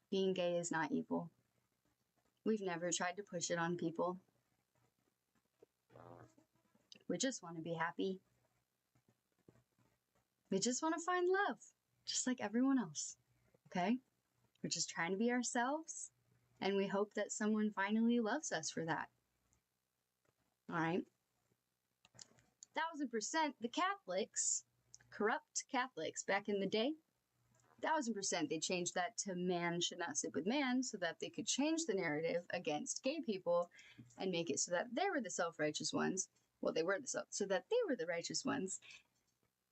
being gay is not evil. We've never tried to push it on people. We just want to be happy. We just want to find love, just like everyone else. Okay? We're just trying to be ourselves, and we hope that someone finally loves us for that. Alright? 1000% the Catholics, corrupt Catholics back in the day, 1000% they changed that to man should not sleep with man so that they could change the narrative against gay people and make it so that they were the self-righteous ones. Well, they were so that they were the righteous ones,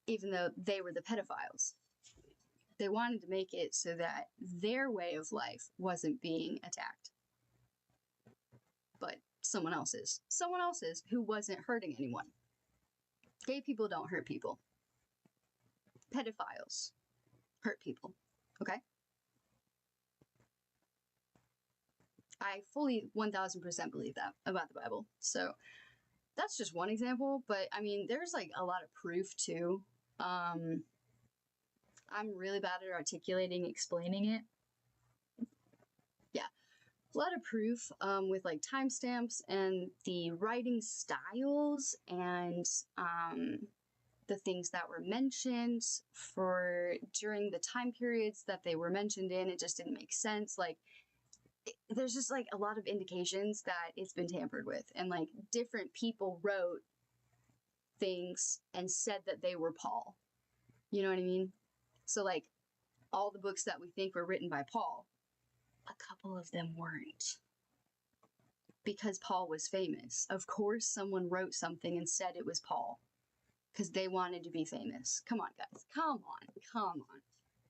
even though they were the pedophiles. They wanted to make it so that their way of life wasn't being attacked, but someone else's who wasn't hurting anyone. Gay people don't hurt people. Pedophiles hurt people, okay? I fully 1000% believe that about the Bible. So that's just one example, but I mean, there's like a lot of proof too. I'm really bad at articulating, explaining it. Yeah, a lot of proof with like timestamps and the writing styles and the things that were mentioned for during the time periods that they were mentioned in. It just didn't make sense. Like, there's just like a lot of indications that it's been tampered with, and like different people wrote things and said that they were Paul. You know what I mean? So like all the books that we think were written by Paul, a couple of them weren't. Because Paul was famous. Of course someone wrote something and said it was Paul. Because they wanted to be famous. Come on, guys. Come on.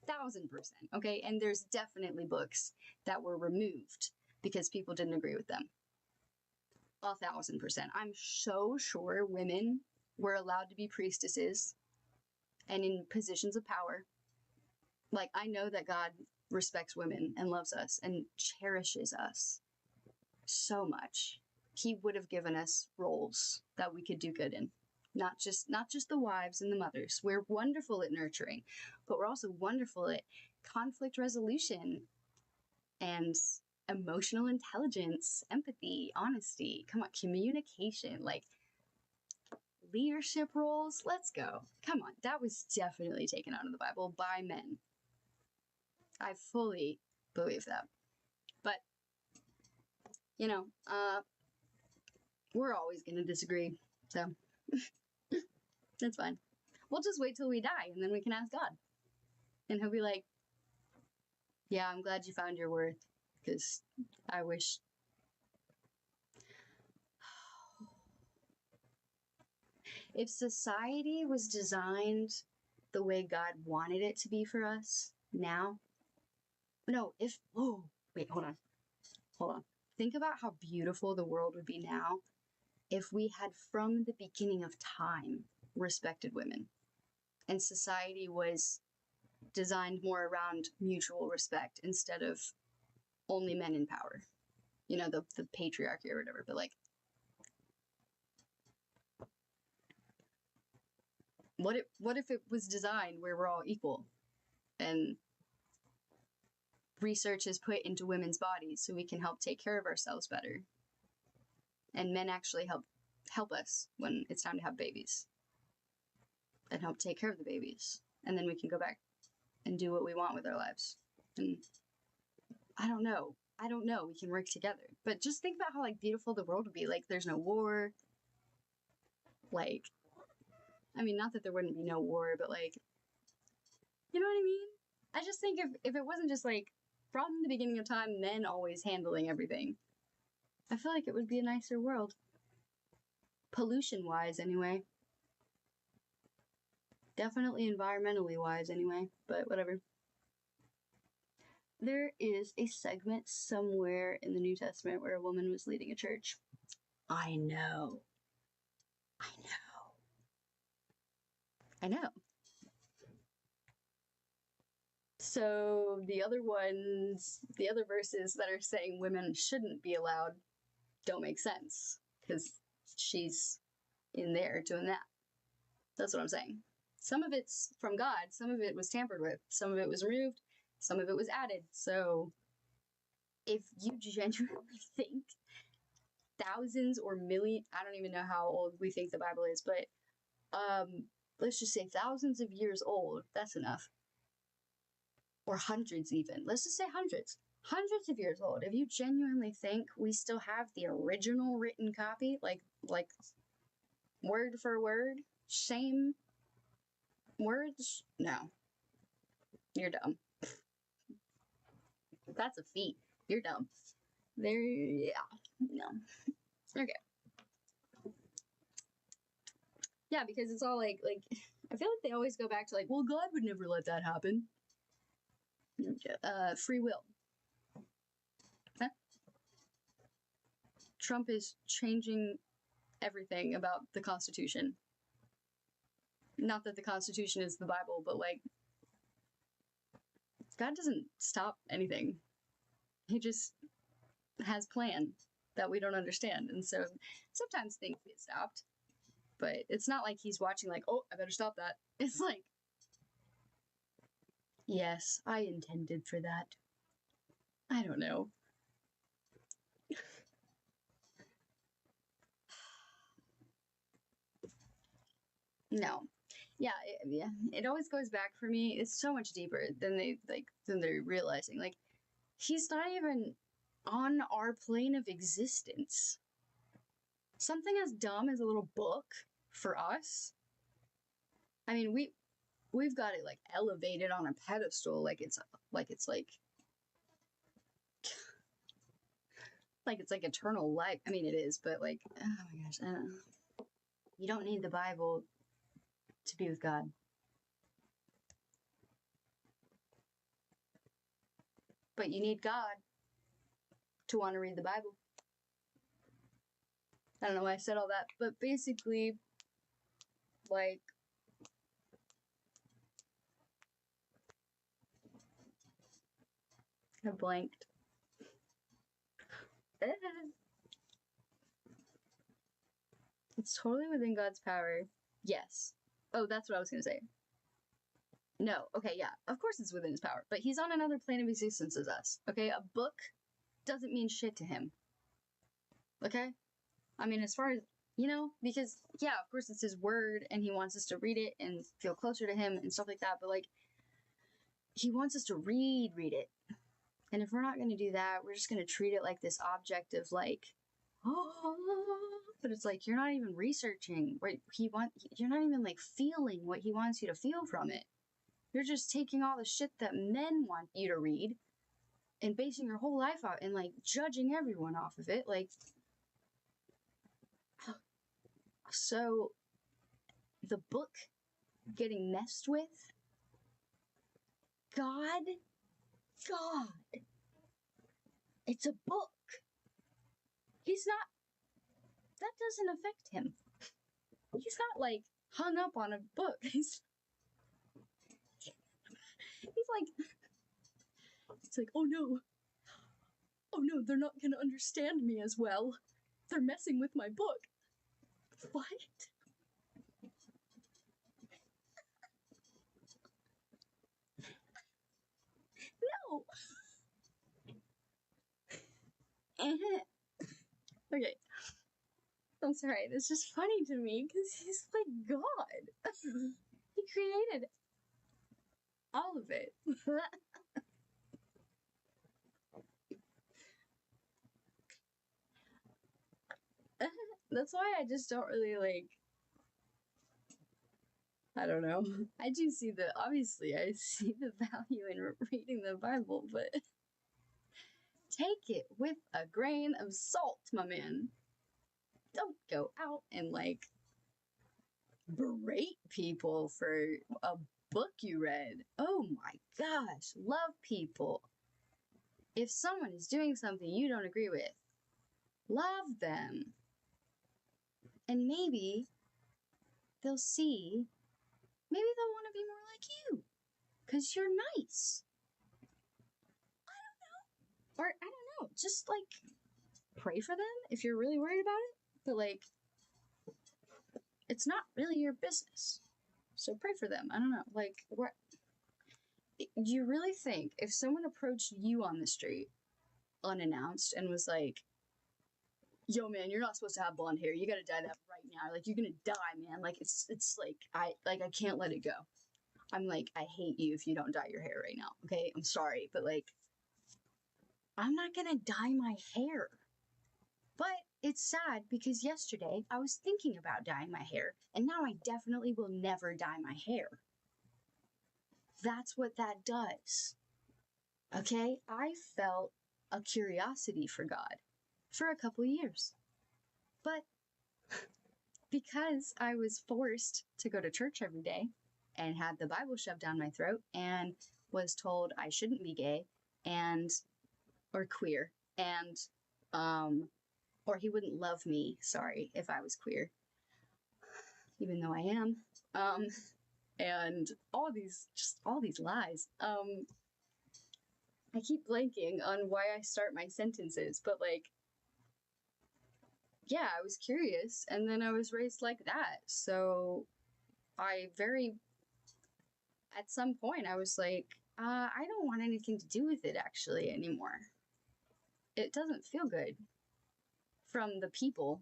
1000%. Okay? And there's definitely books that were removed because people didn't agree with them. 1000%. I'm so sure women were allowed to be priestesses and in positions of power. Like, I know that God respects women and loves us and cherishes us so much. He would have given us roles that we could do good in. Not just the wives and the mothers. We're wonderful at nurturing, but we're also wonderful at conflict resolution and emotional intelligence, empathy, honesty, come on, communication, like leadership roles. Let's go. Come on. That was definitely taken out of the Bible by men. I fully believe that. But, you know, we're always going to disagree. So, that's fine. We'll just wait till we die and then we can ask God. And he'll be like, yeah, I'm glad you found your worth. Because I wish. If society was designed the way God wanted it to be for us now. No, if. Oh, wait, hold on. Think about how beautiful the world would be now if we had from the beginning of time respected women. And society was designed more around mutual respect instead of only men in power. You know, the patriarchy or whatever, but like, what if it was designed where we're all equal and research is put into women's bodies so we can help take care of ourselves better, and men actually help us when it's time to have babies and help take care of the babies, and then we can go back and do what we want with our lives. And I don't know, we can work together. But just think about how like beautiful the world would be. Like, there's no war. Like, I mean, not that there wouldn't be no war, but like, you know what I mean? I just think if it wasn't just like from the beginning of time, men always handling everything, I feel like it would be a nicer world. Pollution wise, anyway. Definitely environmentally wise, anyway, but whatever. There is a segment somewhere in the New Testament where a woman was leading a church. I know. I know. So the other verses that are saying women shouldn't be allowed don't make sense because she's in there doing that. That's what I'm saying. Some of it's from God, some of it was tampered with, some of it was removed, some of it was added. So if you genuinely think thousands or million, I don't even know how old we think the Bible is, but let's just say thousands of years old, that's enough. Or hundreds even. Let's just say hundreds. Hundreds of years old. If you genuinely think we still have the original written copy, like word for word, same words, no. You're dumb. That's a feat. You're dumb. Yeah. No. Okay. Yeah, because it's all like I feel like they always go back to like, well, God would never let that happen. Free will. Huh? Trump is changing everything about the Constitution. Not that the Constitution is the Bible, but like, God doesn't stop anything. He just has plan that we don't understand. And so sometimes things get stopped, but it's not like he's watching like, oh, I better stop that. It's like, yes, I intended for that. I don't know. No. Yeah, it always goes back for me. It's so much deeper than they're realizing. Like, he's not even on our plane of existence. Something as dumb as a little book for us. I mean, we've got it like elevated on a pedestal, like it's like eternal life. I mean, it is, but like, oh my gosh, you don't need the Bible to be with God. But you need God to want to read the Bible. I don't know why I said all that, but basically, like, I blanked. It's totally within God's power. Yes. Oh, that's what I was going to say. No. Okay, yeah. Of course it's within his power. But he's on another plane of existence as us. Okay? A book doesn't mean shit to him. Okay? I mean, as far as, because, yeah, of course it's his word and he wants us to read it and feel closer to him and stuff like that. But, like, he wants us to read it. And if we're not going to do that, we're just going to treat it like this object of, like, oh, but it's like, you're not even researching what you're not even like feeling what he wants you to feel from it. You're just taking all the shit that men want you to read and basing your whole life out and like judging everyone off of it. Like, so the book getting messed with, God, it's a book. He's not, that doesn't affect him. He's not like hung up on a book. He's like, oh no, they're not gonna understand me as well. They're messing with my book. What? No. Okay. I'm sorry, that's just funny to me because he's like God. He created all of it. That's why I just don't really like, I don't know. I do see obviously I see the value in reading the Bible, but take it with a grain of salt, my man. Don't go out and like berate people for a book you read. Oh my gosh, love people. if someone is doing something you don't agree with, love them. And maybe they'll see, maybe they'll want to be more like you. Because you're nice. I don't know. Or, I don't know, just like, pray for them if you're really worried about it. But like, it's not really your business. So pray for them. I don't know. Like, what? Do you really think if someone approached you on the street unannounced and was like, yo man, you're not supposed to have blonde hair, you gotta dye that right now, like you're gonna die, man, like it's like I can't let it go. I'm like, I hate you if you don't dye your hair right now, okay? I'm sorry, but like, I'm not gonna dye my hair. But it's sad because yesterday I was thinking about dyeing my hair, and now I definitely will never dye my hair. That's what that does. Okay? I felt a curiosity for God for a couple years. But because I was forced to go to church every day and had the Bible shoved down my throat and was told I shouldn't be gay or queer and or he wouldn't love me, sorry, if I was queer, even though I am, and all these lies. I keep blanking on why I start my sentences, but like, yeah, I was curious, and then I was raised like that, so at some point I was like, I don't want anything to do with it actually anymore. It doesn't feel good from the people.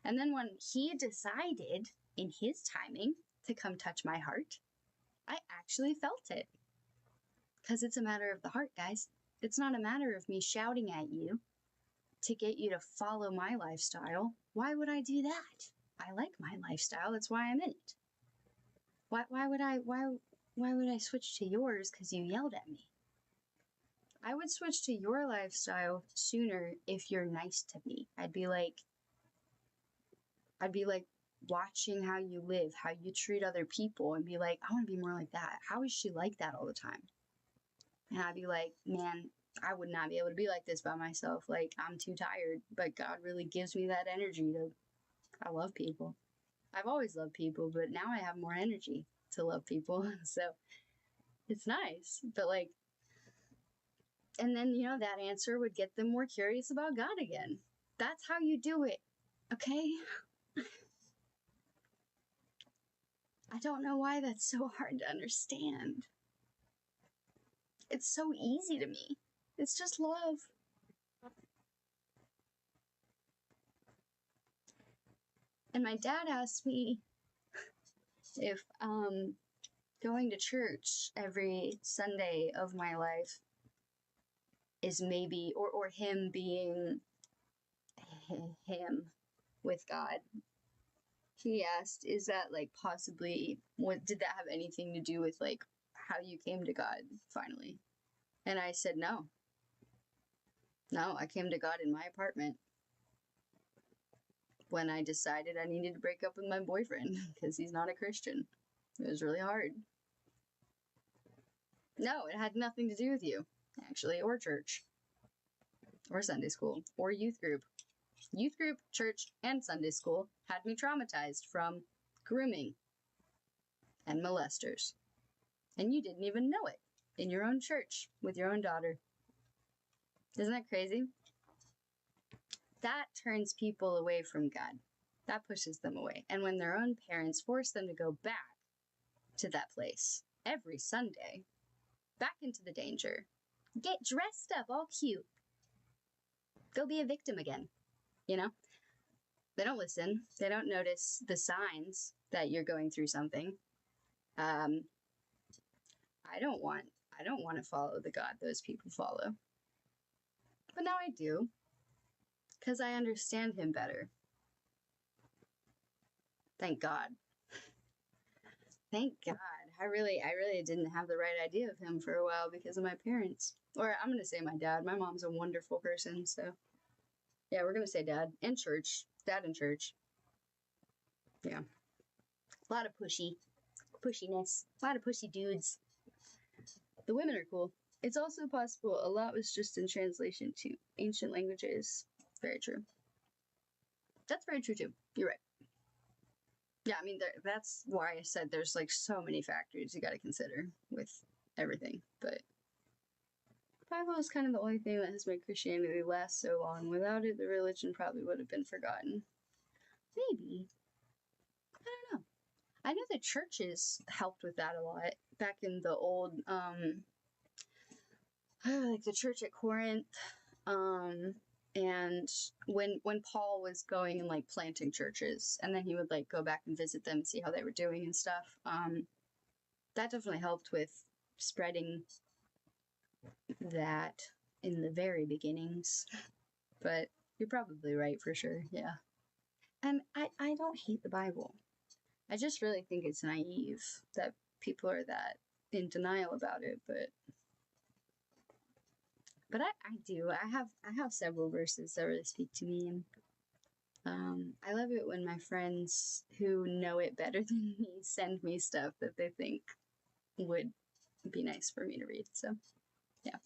And then when he decided in his timing to come touch my heart, I actually felt it. Because it's a matter of the heart, guys. It's not a matter of me shouting at you to get you to follow my lifestyle. Why would I do that? I like my lifestyle. That's why I'm in it. Why would I switch to yours because you yelled at me? I would switch to your lifestyle sooner if you're nice to me. I'd be like watching how you live, how you treat other people, and be like, I want to be more like that. How is she like that all the time? And I'd be like, man, I would not be able to be like this by myself. Like, I'm too tired, but God really gives me that energy I love people. I've always loved people, but now I have more energy to love people. So it's nice. But like, and then, that answer would get them more curious about God again. That's how you do it. Okay? I don't know why that's so hard to understand. It's so easy to me. It's just love. And my dad asked me if going to church every Sunday of my life is maybe, or him being him with God. He asked, is that like possibly, did that have anything to do with like how you came to God finally? And I said, no. No, I came to God in my apartment when I decided I needed to break up with my boyfriend because he's not a Christian. It was really hard. No, it had nothing to do with you, actually, or church, or Sunday school, or youth group. Youth group, church, and Sunday school had me traumatized from grooming and molesters. And you didn't even know it in your own church with your own daughter. Isn't that crazy? That turns people away from God. That pushes them away. And when their own parents force them to go back to that place every Sunday, back into the danger, get dressed up all cute, go be a victim again, They don't listen. They don't notice the signs that you're going through something. I don't want to follow the God those people follow. But now I do. Because I understand him better. Thank God. Thank God. I really didn't have the right idea of him for a while because of my parents. Or I'm going to say my dad. My mom's a wonderful person, so. Yeah, we're going to say dad. And church. Dad and church. Yeah. A lot of pushiness. A lot of pushy dudes. The women are cool. It's also possible a lot was just in translation to ancient languages. Very true. That's very true too. You're right. Yeah, I mean, that's why I said there's like so many factors you got to consider with everything. But Bible is kind of the only thing that has made Christianity last so long. Without it, the religion probably would have been forgotten. Maybe. I don't know. I know the churches helped with that a lot back in the old, like the church at Corinth, and when Paul was going and like planting churches, and then he would like go back and visit them and see how they were doing and stuff. That definitely helped with spreading that in the very beginnings. But you're probably right for sure, yeah. And I don't hate the Bible. I just really think it's naive that people are that in denial about it, but I do. I have several verses that really speak to me, and I love it when my friends who know it better than me send me stuff that they think would be nice for me to read. So, yeah.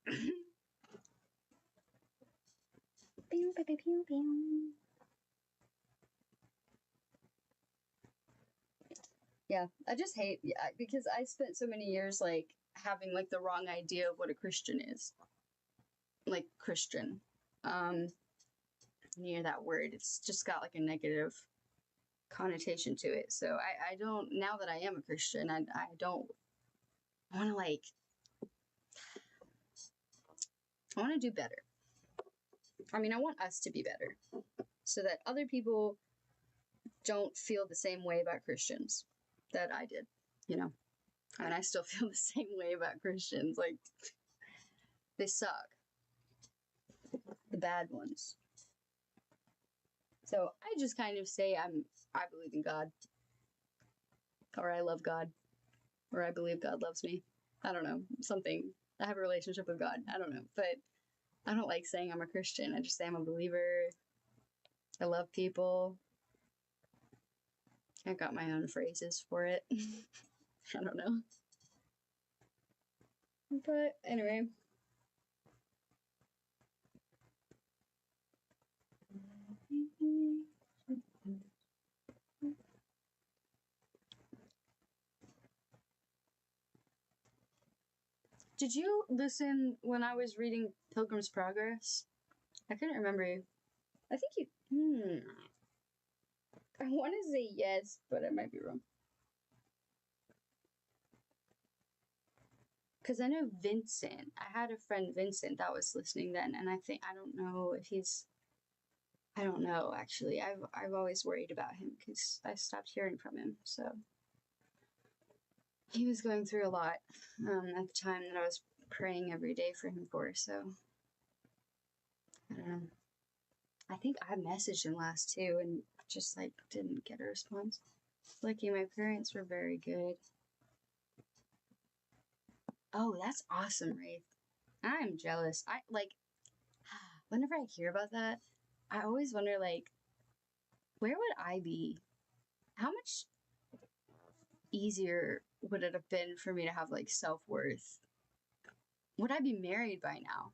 Yeah. Pew, pew, pew, pew, pew. Yeah, I just hate because I spent so many years like having like the wrong idea of what a Christian is. Like Christian. Near that word, it's just got like a negative connotation to it. So I don't, now that I am a Christian, I don't want to like, I want to do better. I mean, I want us to be better so that other people don't feel the same way about Christians that I did, you know? And I still feel the same way about Christians. Like, they suck. The bad ones. So I just kind of say I believe in God. Or I love God. Or I believe God loves me. I don't know. Something. I have a relationship with God. I don't know. But I don't like saying I'm a Christian. I just say I'm a believer. I love people. I got my own phrases for it. I don't know. But anyway. Did you listen when I was reading Pilgrim's Progress? I couldn't remember. I think you. I want to say yes, but I might be wrong. Because I know Vincent. I had a friend, Vincent, that was listening then, and I don't know if he's. I don't know, actually. I've always worried about him because I stopped hearing from him, so. He was going through a lot at the time that I was praying every day for him for, so. I don't know. I think I messaged him last too and just like didn't get a response. Lucky my parents were very good. Oh, that's awesome, Wraith. I'm jealous. I like whenever I hear about that, I always wonder like where would I be? How much easier would it have been for me to have like self-worth? Would I be married by now?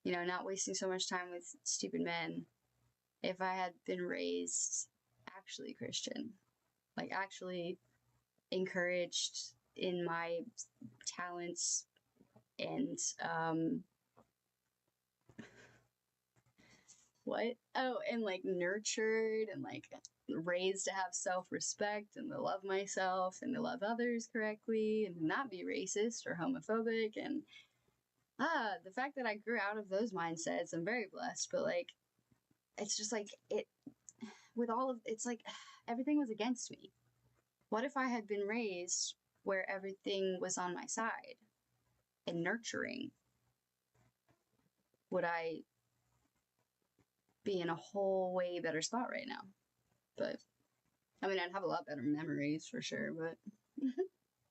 You know, not wasting so much time with stupid men if I had been raised actually Christian, like actually encouraged in my talents and and like nurtured and like raised to have self-respect and to love myself and to love others correctly and not be racist or homophobic. And the fact that I grew out of those mindsets, I'm very blessed. But like it's just like it with all of it's like everything was against me. What if I had been raised where everything was on my side and nurturing? Would I be in a whole way better spot right now? But I mean, I'd have a lot better memories for sure, but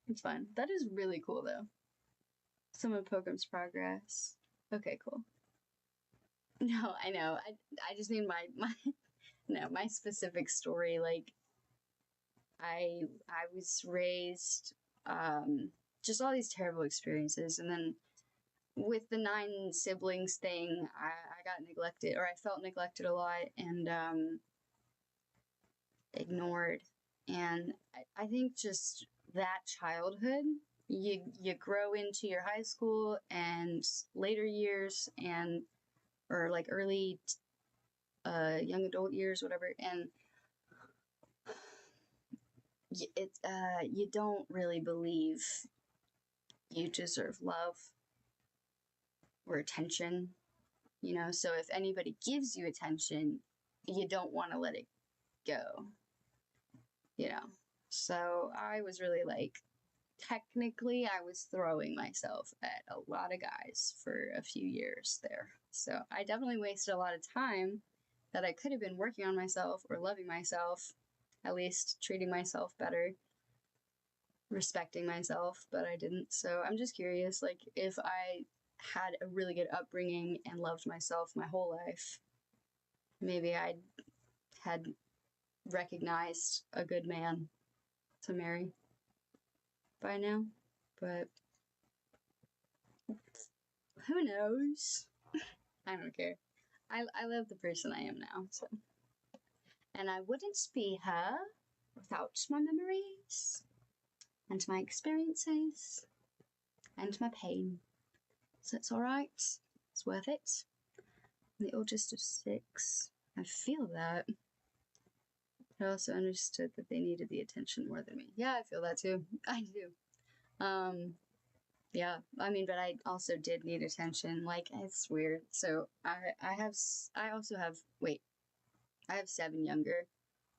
it's fine. That is really cool though. Some of Pilgrim's Progress. Okay, cool. No, I know. I just mean my specific story. Like, I was raised just all these terrible experiences, and then with the 9 siblings thing, I got neglected, or I felt neglected a lot, and ignored. And I think just that childhood, you grow into your high school and later years, and or like early young adult years, whatever, and you don't really believe you deserve love or attention, you know. So if anybody gives you attention, you don't want to let it go, you know. So I was really like, technically I was throwing myself at a lot of guys for a few years there. So I definitely wasted a lot of time that I could have been working on myself or loving myself, at least treating myself better, respecting myself, but I didn't. So I'm just curious, like, if I had a really good upbringing and loved myself my whole life, maybe I had recognized a good man to marry by now, but who knows? I don't care. I love the person I am now, so. And I wouldn't be her without my memories, and my experiences, and my pain. So it's alright. It's worth it. I'm the oldest of 6. I feel that. I also understood that they needed the attention more than me. Yeah, I feel that too. I do. Yeah, I mean, but I also did need attention. Like, it's weird. So I have 7 younger,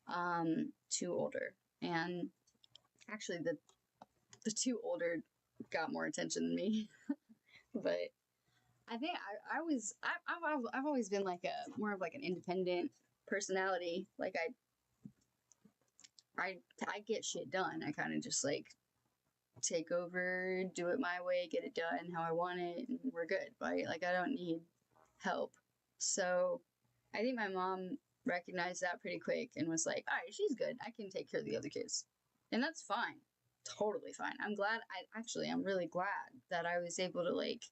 2 older, and actually the 2 older got more attention than me. But I think I've always been like more of like an independent personality. Like I get shit done. I kind of just like take over, do it my way, get it done how I want it, and we're good, right? Like, I don't need help. So I think my mom recognized that pretty quick and was like, all right, she's good. I can take care of the other kids. And that's fine. Totally fine. I'm really glad that I was able to like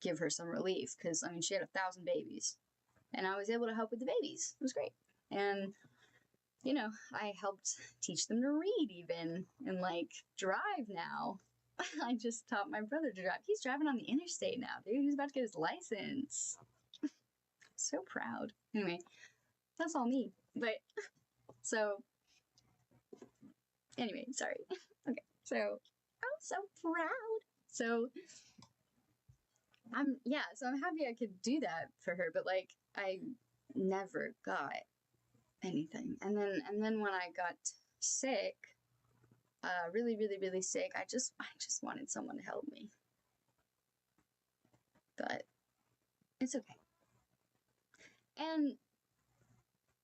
give her some relief, because I mean, she had 1,000 babies and I was able to help with the babies. It was great. And you know, I helped teach them to read even, and like drive now. I just taught my brother to drive. He's driving on the interstate now, dude. He's about to get his license. So proud. Anyway, that's all me. But so anyway, sorry. Okay, so I'm so proud. So I'm happy I could do that for her, but like I never got anything. And then when I got sick, really, really, really sick, I just wanted someone to help me. But it's okay. And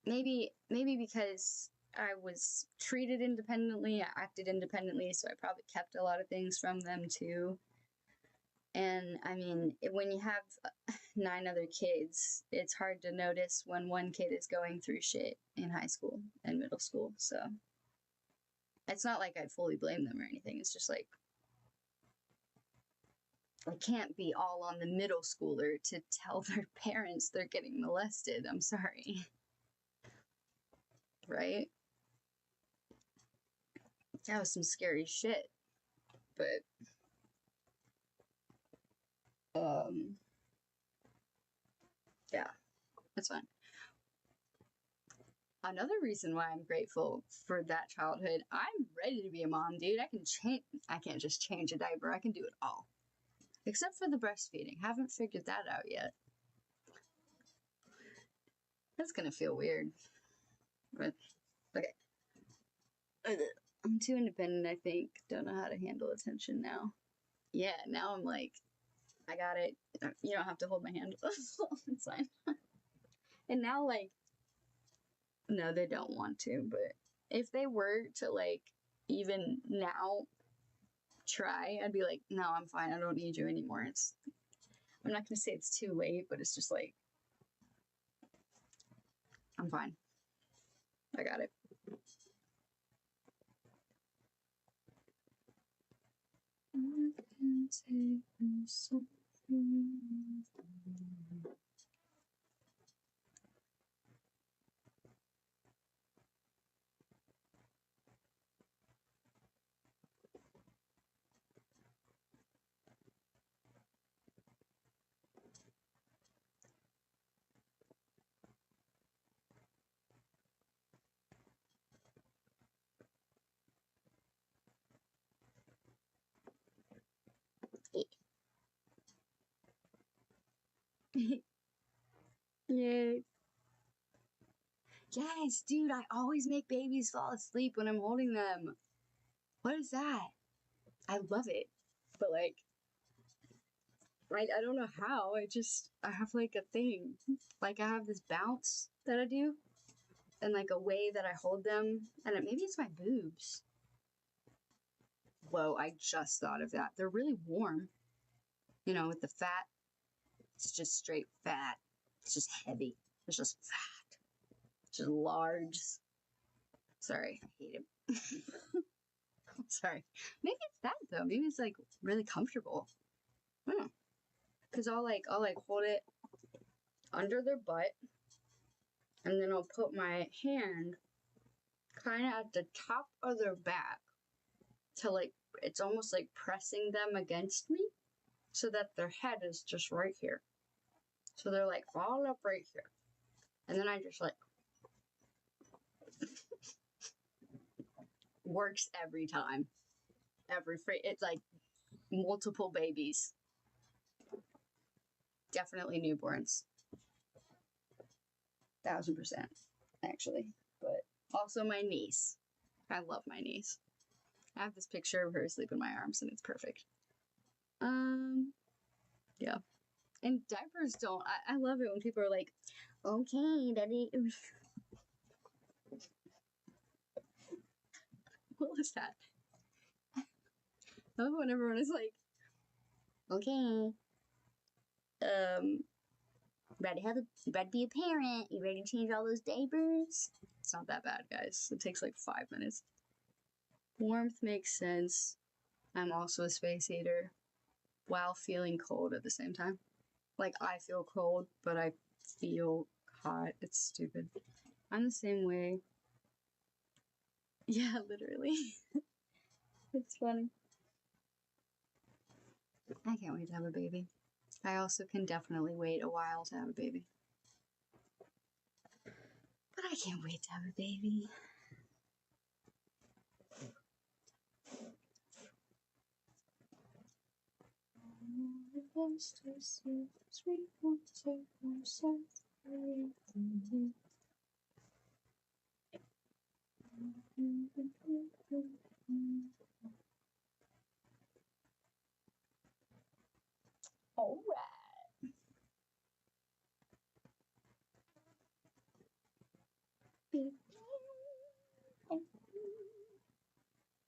maybe because I was treated independently, I acted independently, so I probably kept a lot of things from them too. And I mean, when you have 9 other kids, it's hard to notice when one kid is going through shit in high school and middle school. So it's not like I fully blame them or anything. It's just like, I can't be all on the middle schooler to tell their parents they're getting molested. I'm sorry. Right? That was some scary shit. But yeah, that's fine. Another reason why I'm grateful for that childhood, I'm ready to be a mom, dude. I can't just change a diaper. I can do it all. Except for the breastfeeding. Haven't figured that out yet. That's gonna feel weird. But, okay. I'm too independent, I think. Don't know how to handle attention now. Yeah, now I'm like, I got it. You don't have to hold my hand. It's fine. And now, like, no, they don't want to, but if they were to, like, even now try, I'd be like, no, I'm fine. I don't need you anymore. I'm not going to say it's too late, but it's just like, I'm fine. I got it. Yay. Yes, dude, I always make babies fall asleep when I'm holding them. What is that? I love it. But like, I don't know how. I have like a thing. Like I have this bounce that I do. And like a way that I hold them. And maybe it's my boobs. Whoa, I just thought of that. They're really warm. You know, with the fat. It's just straight fat. It's just heavy. It's just fat. It's just large. Sorry, I hate him. Sorry. Maybe it's that though. Maybe it's like really comfortable. Cause I'll hold it under their butt, and then I'll put my hand kind of at the top of their back to like it's almost like pressing them against me, so that their head is just right here. So they're like all up right here, and then I just like works every time. It's like multiple babies. Definitely newborns. 1000%, actually. But also my niece. I love my niece. I have this picture of her asleep in my arms and it's perfect. Yeah. And diapers don't. I love it when people are like, okay, daddy. What was that? I love when everyone is like, okay. Ready to be a parent? You ready to change all those diapers? It's not that bad, guys. It takes like 5 minutes. Warmth makes sense. I'm also a space eater while feeling cold at the same time. Like, I feel cold, but I feel hot. It's stupid. I'm the same way. Yeah, literally. It's funny. I can't wait to have a baby. I also can definitely wait a while to have a baby. But I can't wait to have a baby. All right.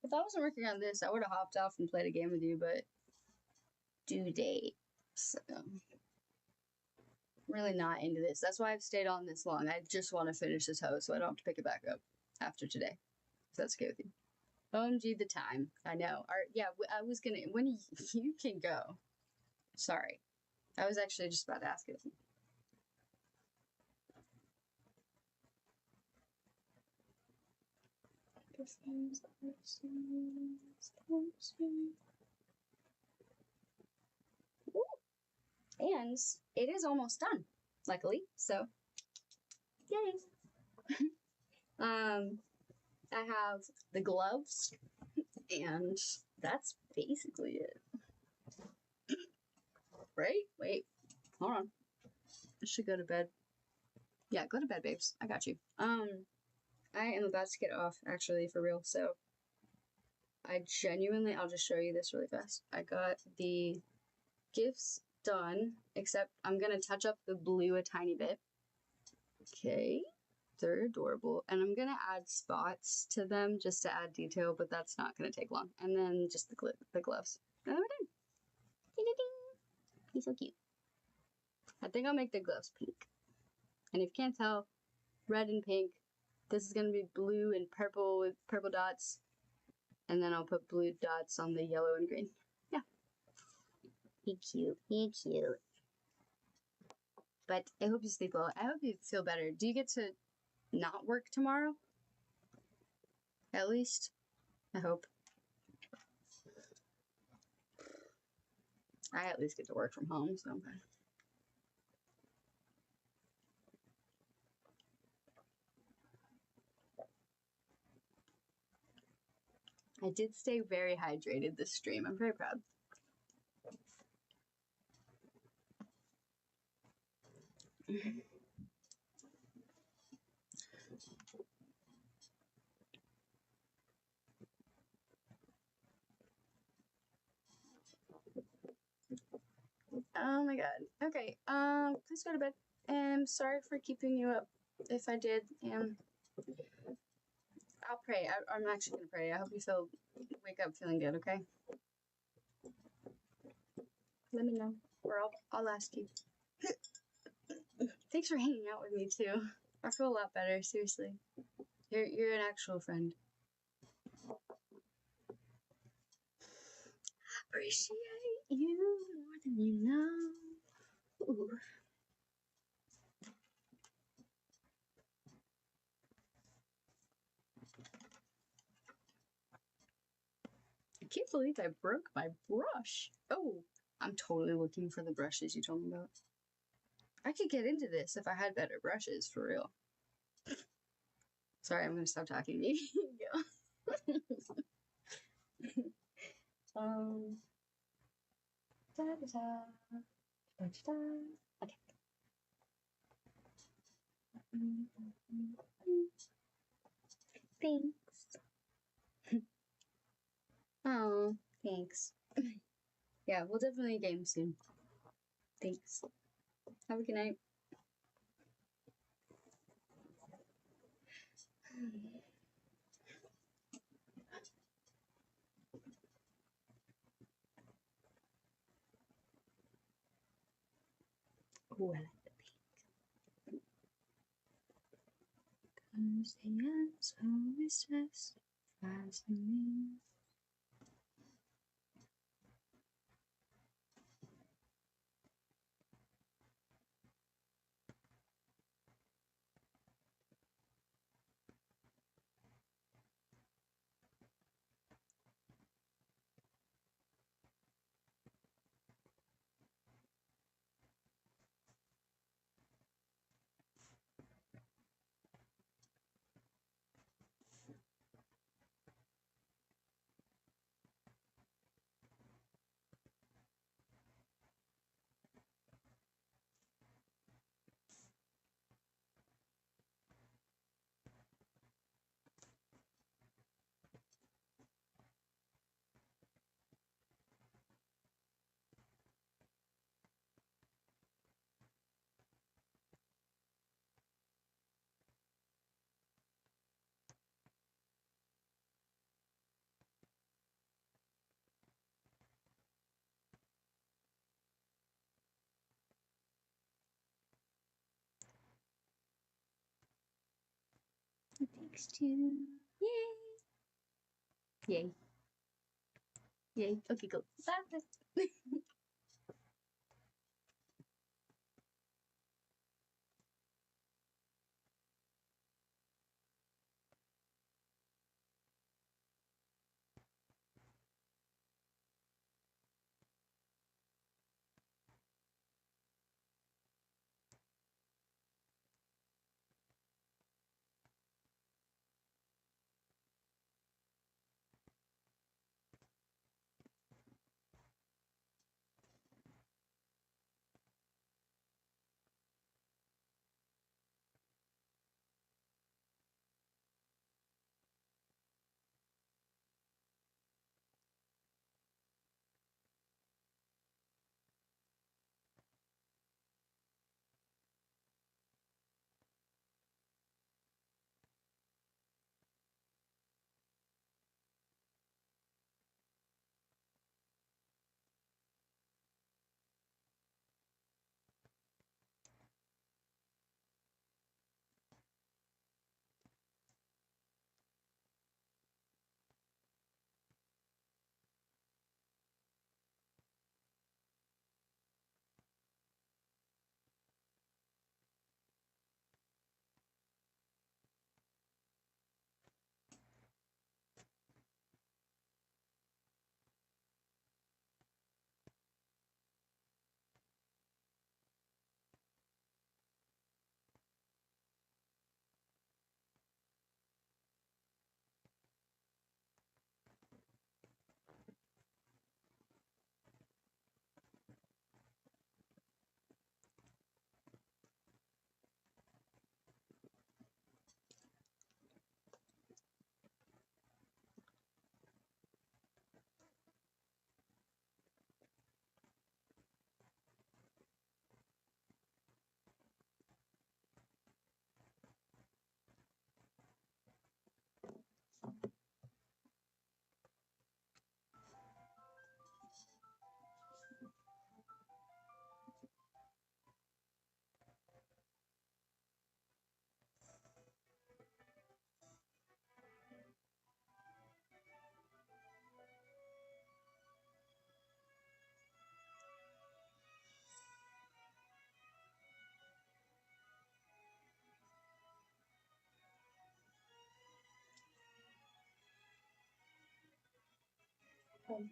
If I wasn't working on this, I would have hopped off and played a game with you, but due date. So, really not into this. That's why I've stayed on this long. I just want to finish this host so I don't have to pick it back up after today. If that's okay with you. OMG, the time. I know. I was gonna. When you can go. Sorry. I was actually just about to ask it. And it is almost done, luckily. So, yay! I have the gloves, and that's basically it. Right? Wait, hold on. I should go to bed. Yeah, go to bed, babes. I got you. I am about to get off, actually, for real. So, I'll just show you this really fast. I got the gifts done, except I'm gonna touch up the blue a tiny bit. Okay, they're adorable, and I'm gonna add spots to them just to add detail, but that's not gonna take long. And then just the gloves. And then we're done. Ding, ding, ding. He's so cute. I think I'll make the gloves pink. And if you can't tell, red and pink. This is gonna be blue and purple with purple dots. And then I'll put blue dots on the yellow and green. Yeah. He cute. He cute. But I hope you sleep well. I hope you feel better. Do you get to not work tomorrow? At least? I hope. I at least get to work from home, so I'm fine. I did stay very hydrated this stream. I'm very proud. Oh my god. Okay, please go to bed. I'm sorry for keeping you up. If I did, I'll pray. I'm actually gonna pray. I hope you wake up feeling good, okay? Let me know, or I'll ask you. Thanks for hanging out with me too. I feel a lot better, seriously. You're an actual friend. Appreciate you more than you know. Ooh. I can't believe I broke my brush. Oh, I'm totally looking for the brushes you told me about. I could get into this if I had better brushes, for real. Sorry, I'm gonna stop talking. You go. Da, da, da. Da, da, da. Okay. Thanks. Oh, thanks. Yeah, we'll definitely game soon. Thanks. Have a good night. Oh, I like the pink. 'Cause the answer always justifies the means. It takes two. Yay! Yay. Yay. Okay, go. Bye. home.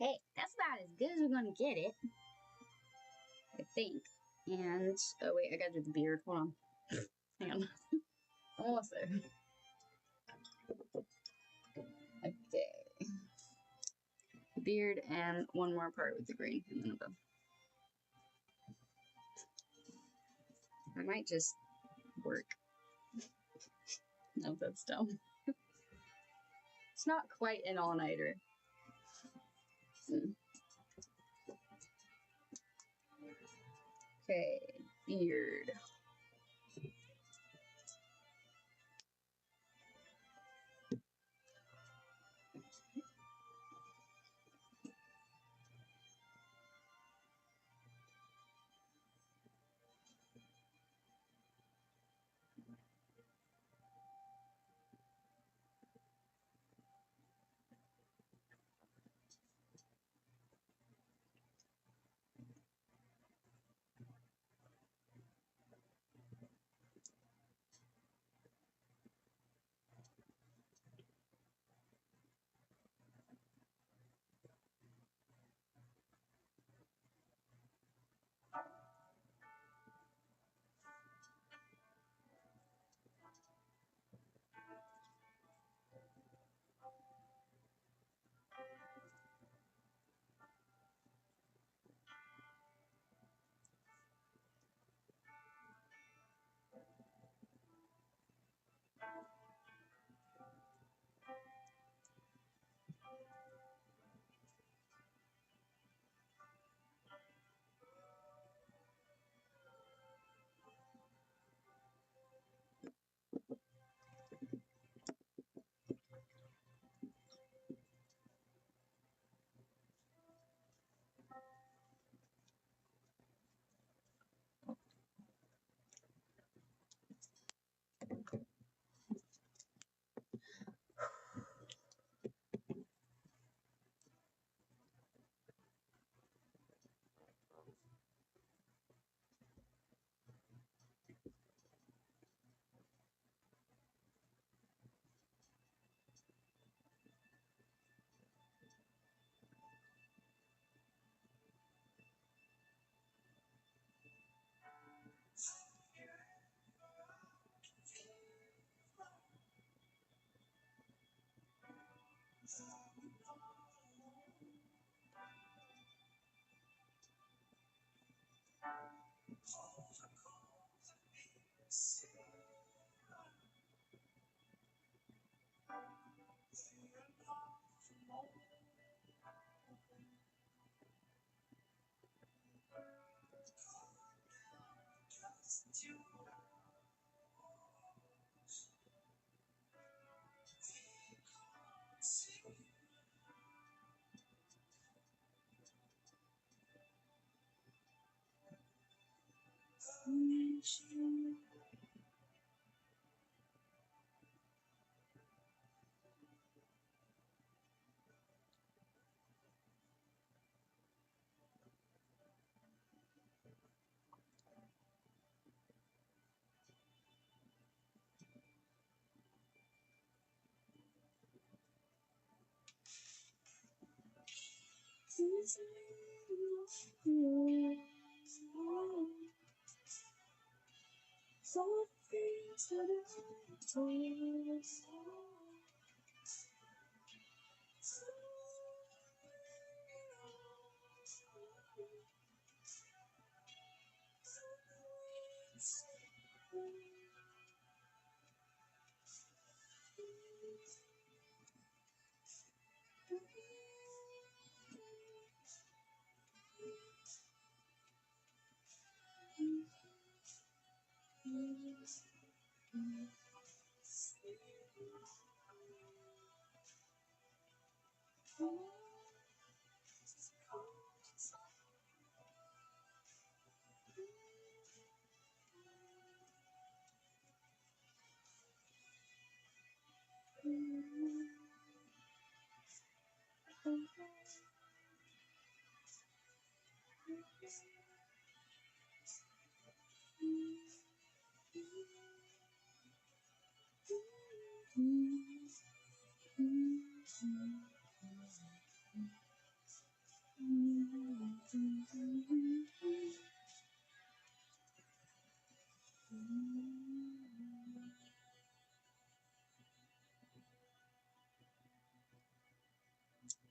Okay, that's about as good as we're gonna get it. I think. And, oh wait, I gotta do the beard. Hold on. Hang on. Almost there. Okay. Beard and one more part with the green. And then I'm done. I might just work. No, that's dumb. It's not quite an all-nighter. Okay, beard.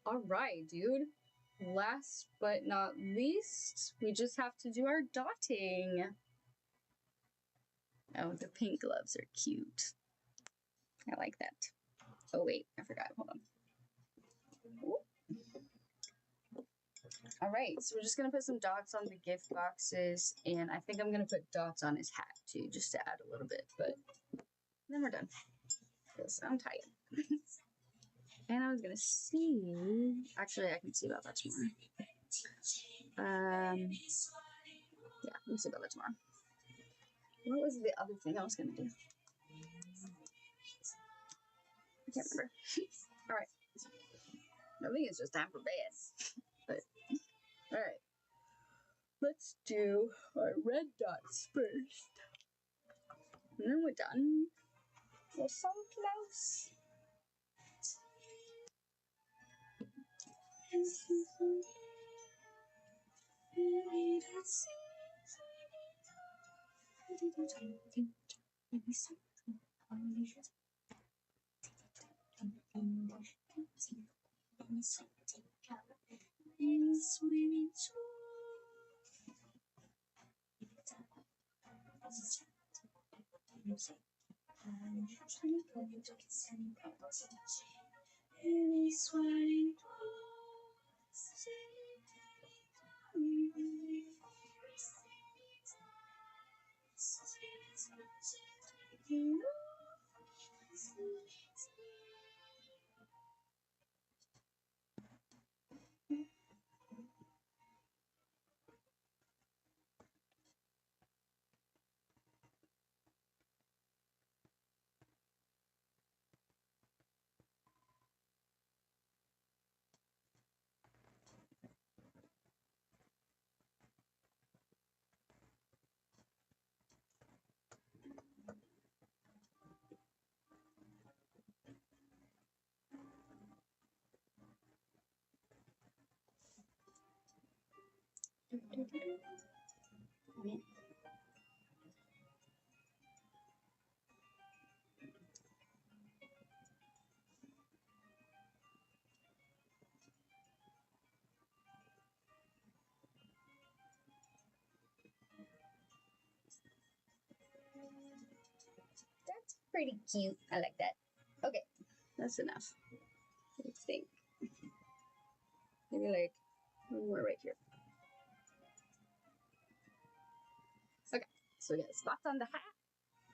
All right, dude. Last but not least, we just have to do our dotting. Oh, the pink gloves are cute. I like that. Oh, wait, I forgot. Hold on. All right, so we're just going to put some dots on the gift boxes, and I think I'm going to put dots on his hat, too, just to add a little bit, but then we're done. Because I'm tired. And I was going to see... Actually, I can see about that tomorrow. Yeah, we'll see about that tomorrow. What was the other thing I was going to do? I can't remember. All right. I think it's just time for bed. But, all right. Let's do our red dots first. And then we're done. We're so close. That's pretty cute. I like that. Okay, that's enough. I think. Maybe like one more right here. Okay, so we got spots on the hat.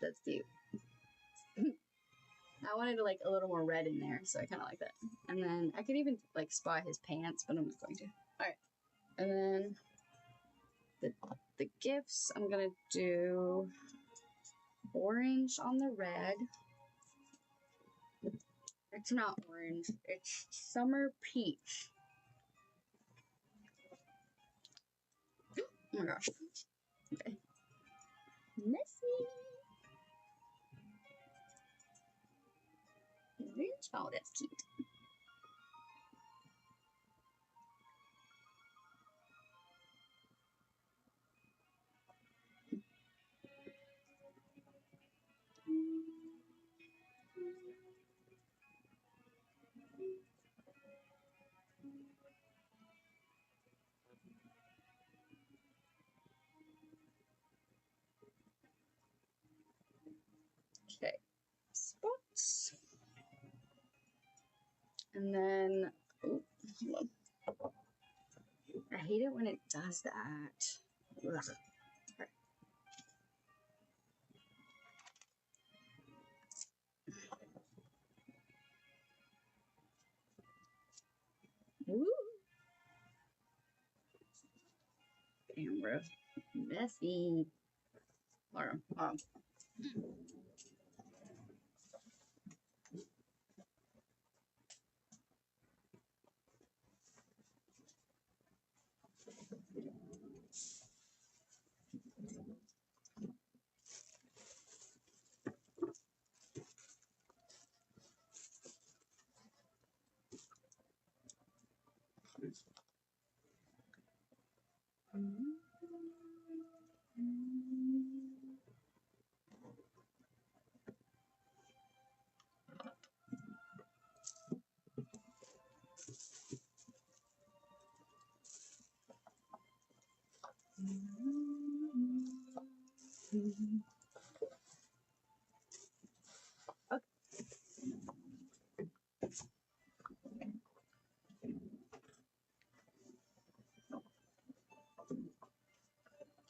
That's cute. I wanted like a little more red in there, so I kind of like that. And then I could even like spot his pants, but I'm not going to. All right, and then the gifts. I'm gonna do orange on the red. It's not orange. It's summer peach. Oh my gosh. Okay. Messy. Orange. Oh, that's cute. Okay. Spots. And then, oh, hold on. I hate it when it does that. Ugh. Okay. Woo. Camera. Messy. Hold on.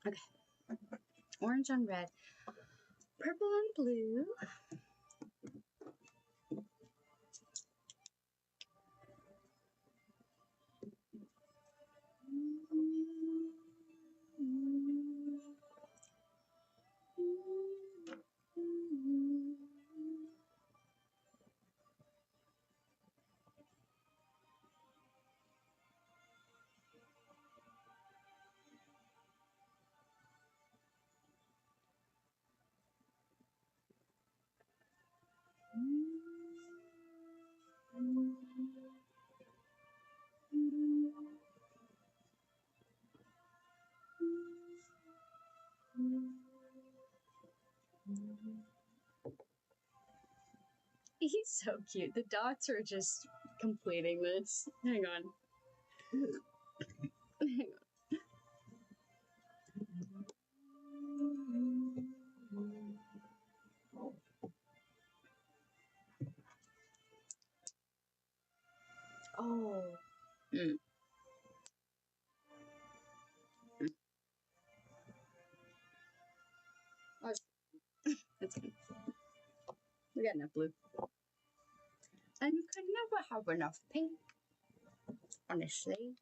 Okay. Orange on red. Purple on blue. He's so cute. The dots are just completing this. Hang on. Hang on. Oh. That's fine. We got enough blue. And you could never have enough pink, honestly.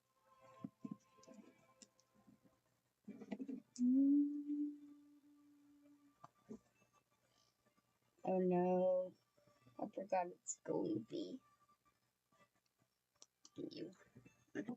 Oh no. I forgot it's going to be you. Okay.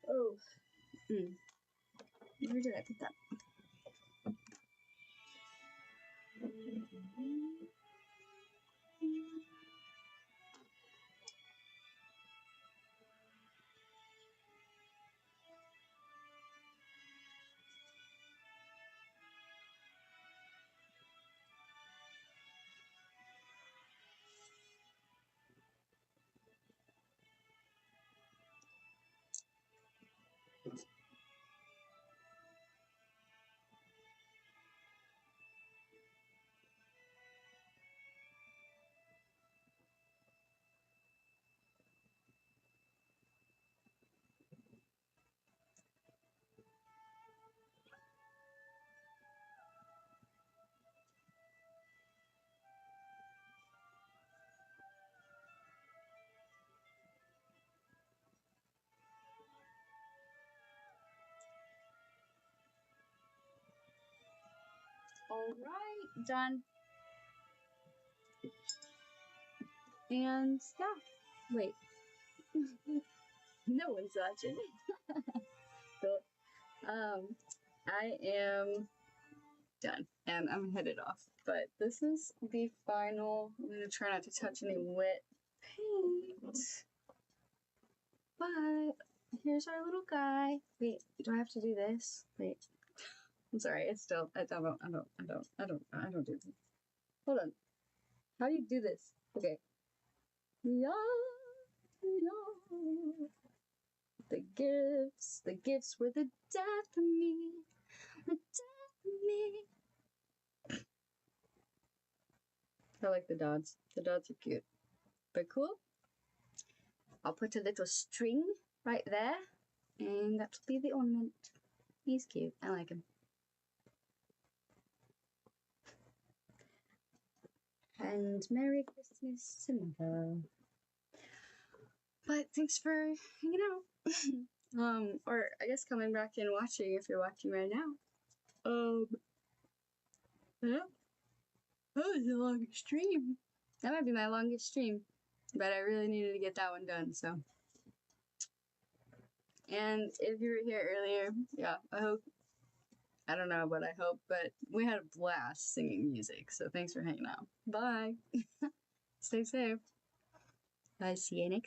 Oh. Where did I put that? Alright, done. And stop. Wait. No one's watching. Cool. I am done. And I'm headed off. But this is the final. I'm gonna try not to touch any wet paint. But here's our little guy. Wait, do I have to do this? Wait. I'm sorry, I don't do this. Hold on. How do you do this? Okay. Yeah. The gifts were the death of me. The death of me. I like the dots. The dots are cute. But cool. I'll put a little string right there, and that'll be the ornament. He's cute. I like him. And Merry Christmas, Samantha. But thanks for hanging out. Or I guess coming back and watching if you're watching right now. Yeah. That was a long stream. That might be my longest stream. But I really needed to get that one done, so. And if you were here earlier, yeah, I don't know what I hope, but we had a blast singing music, so thanks for hanging out. Bye. Stay safe. Bye, see you next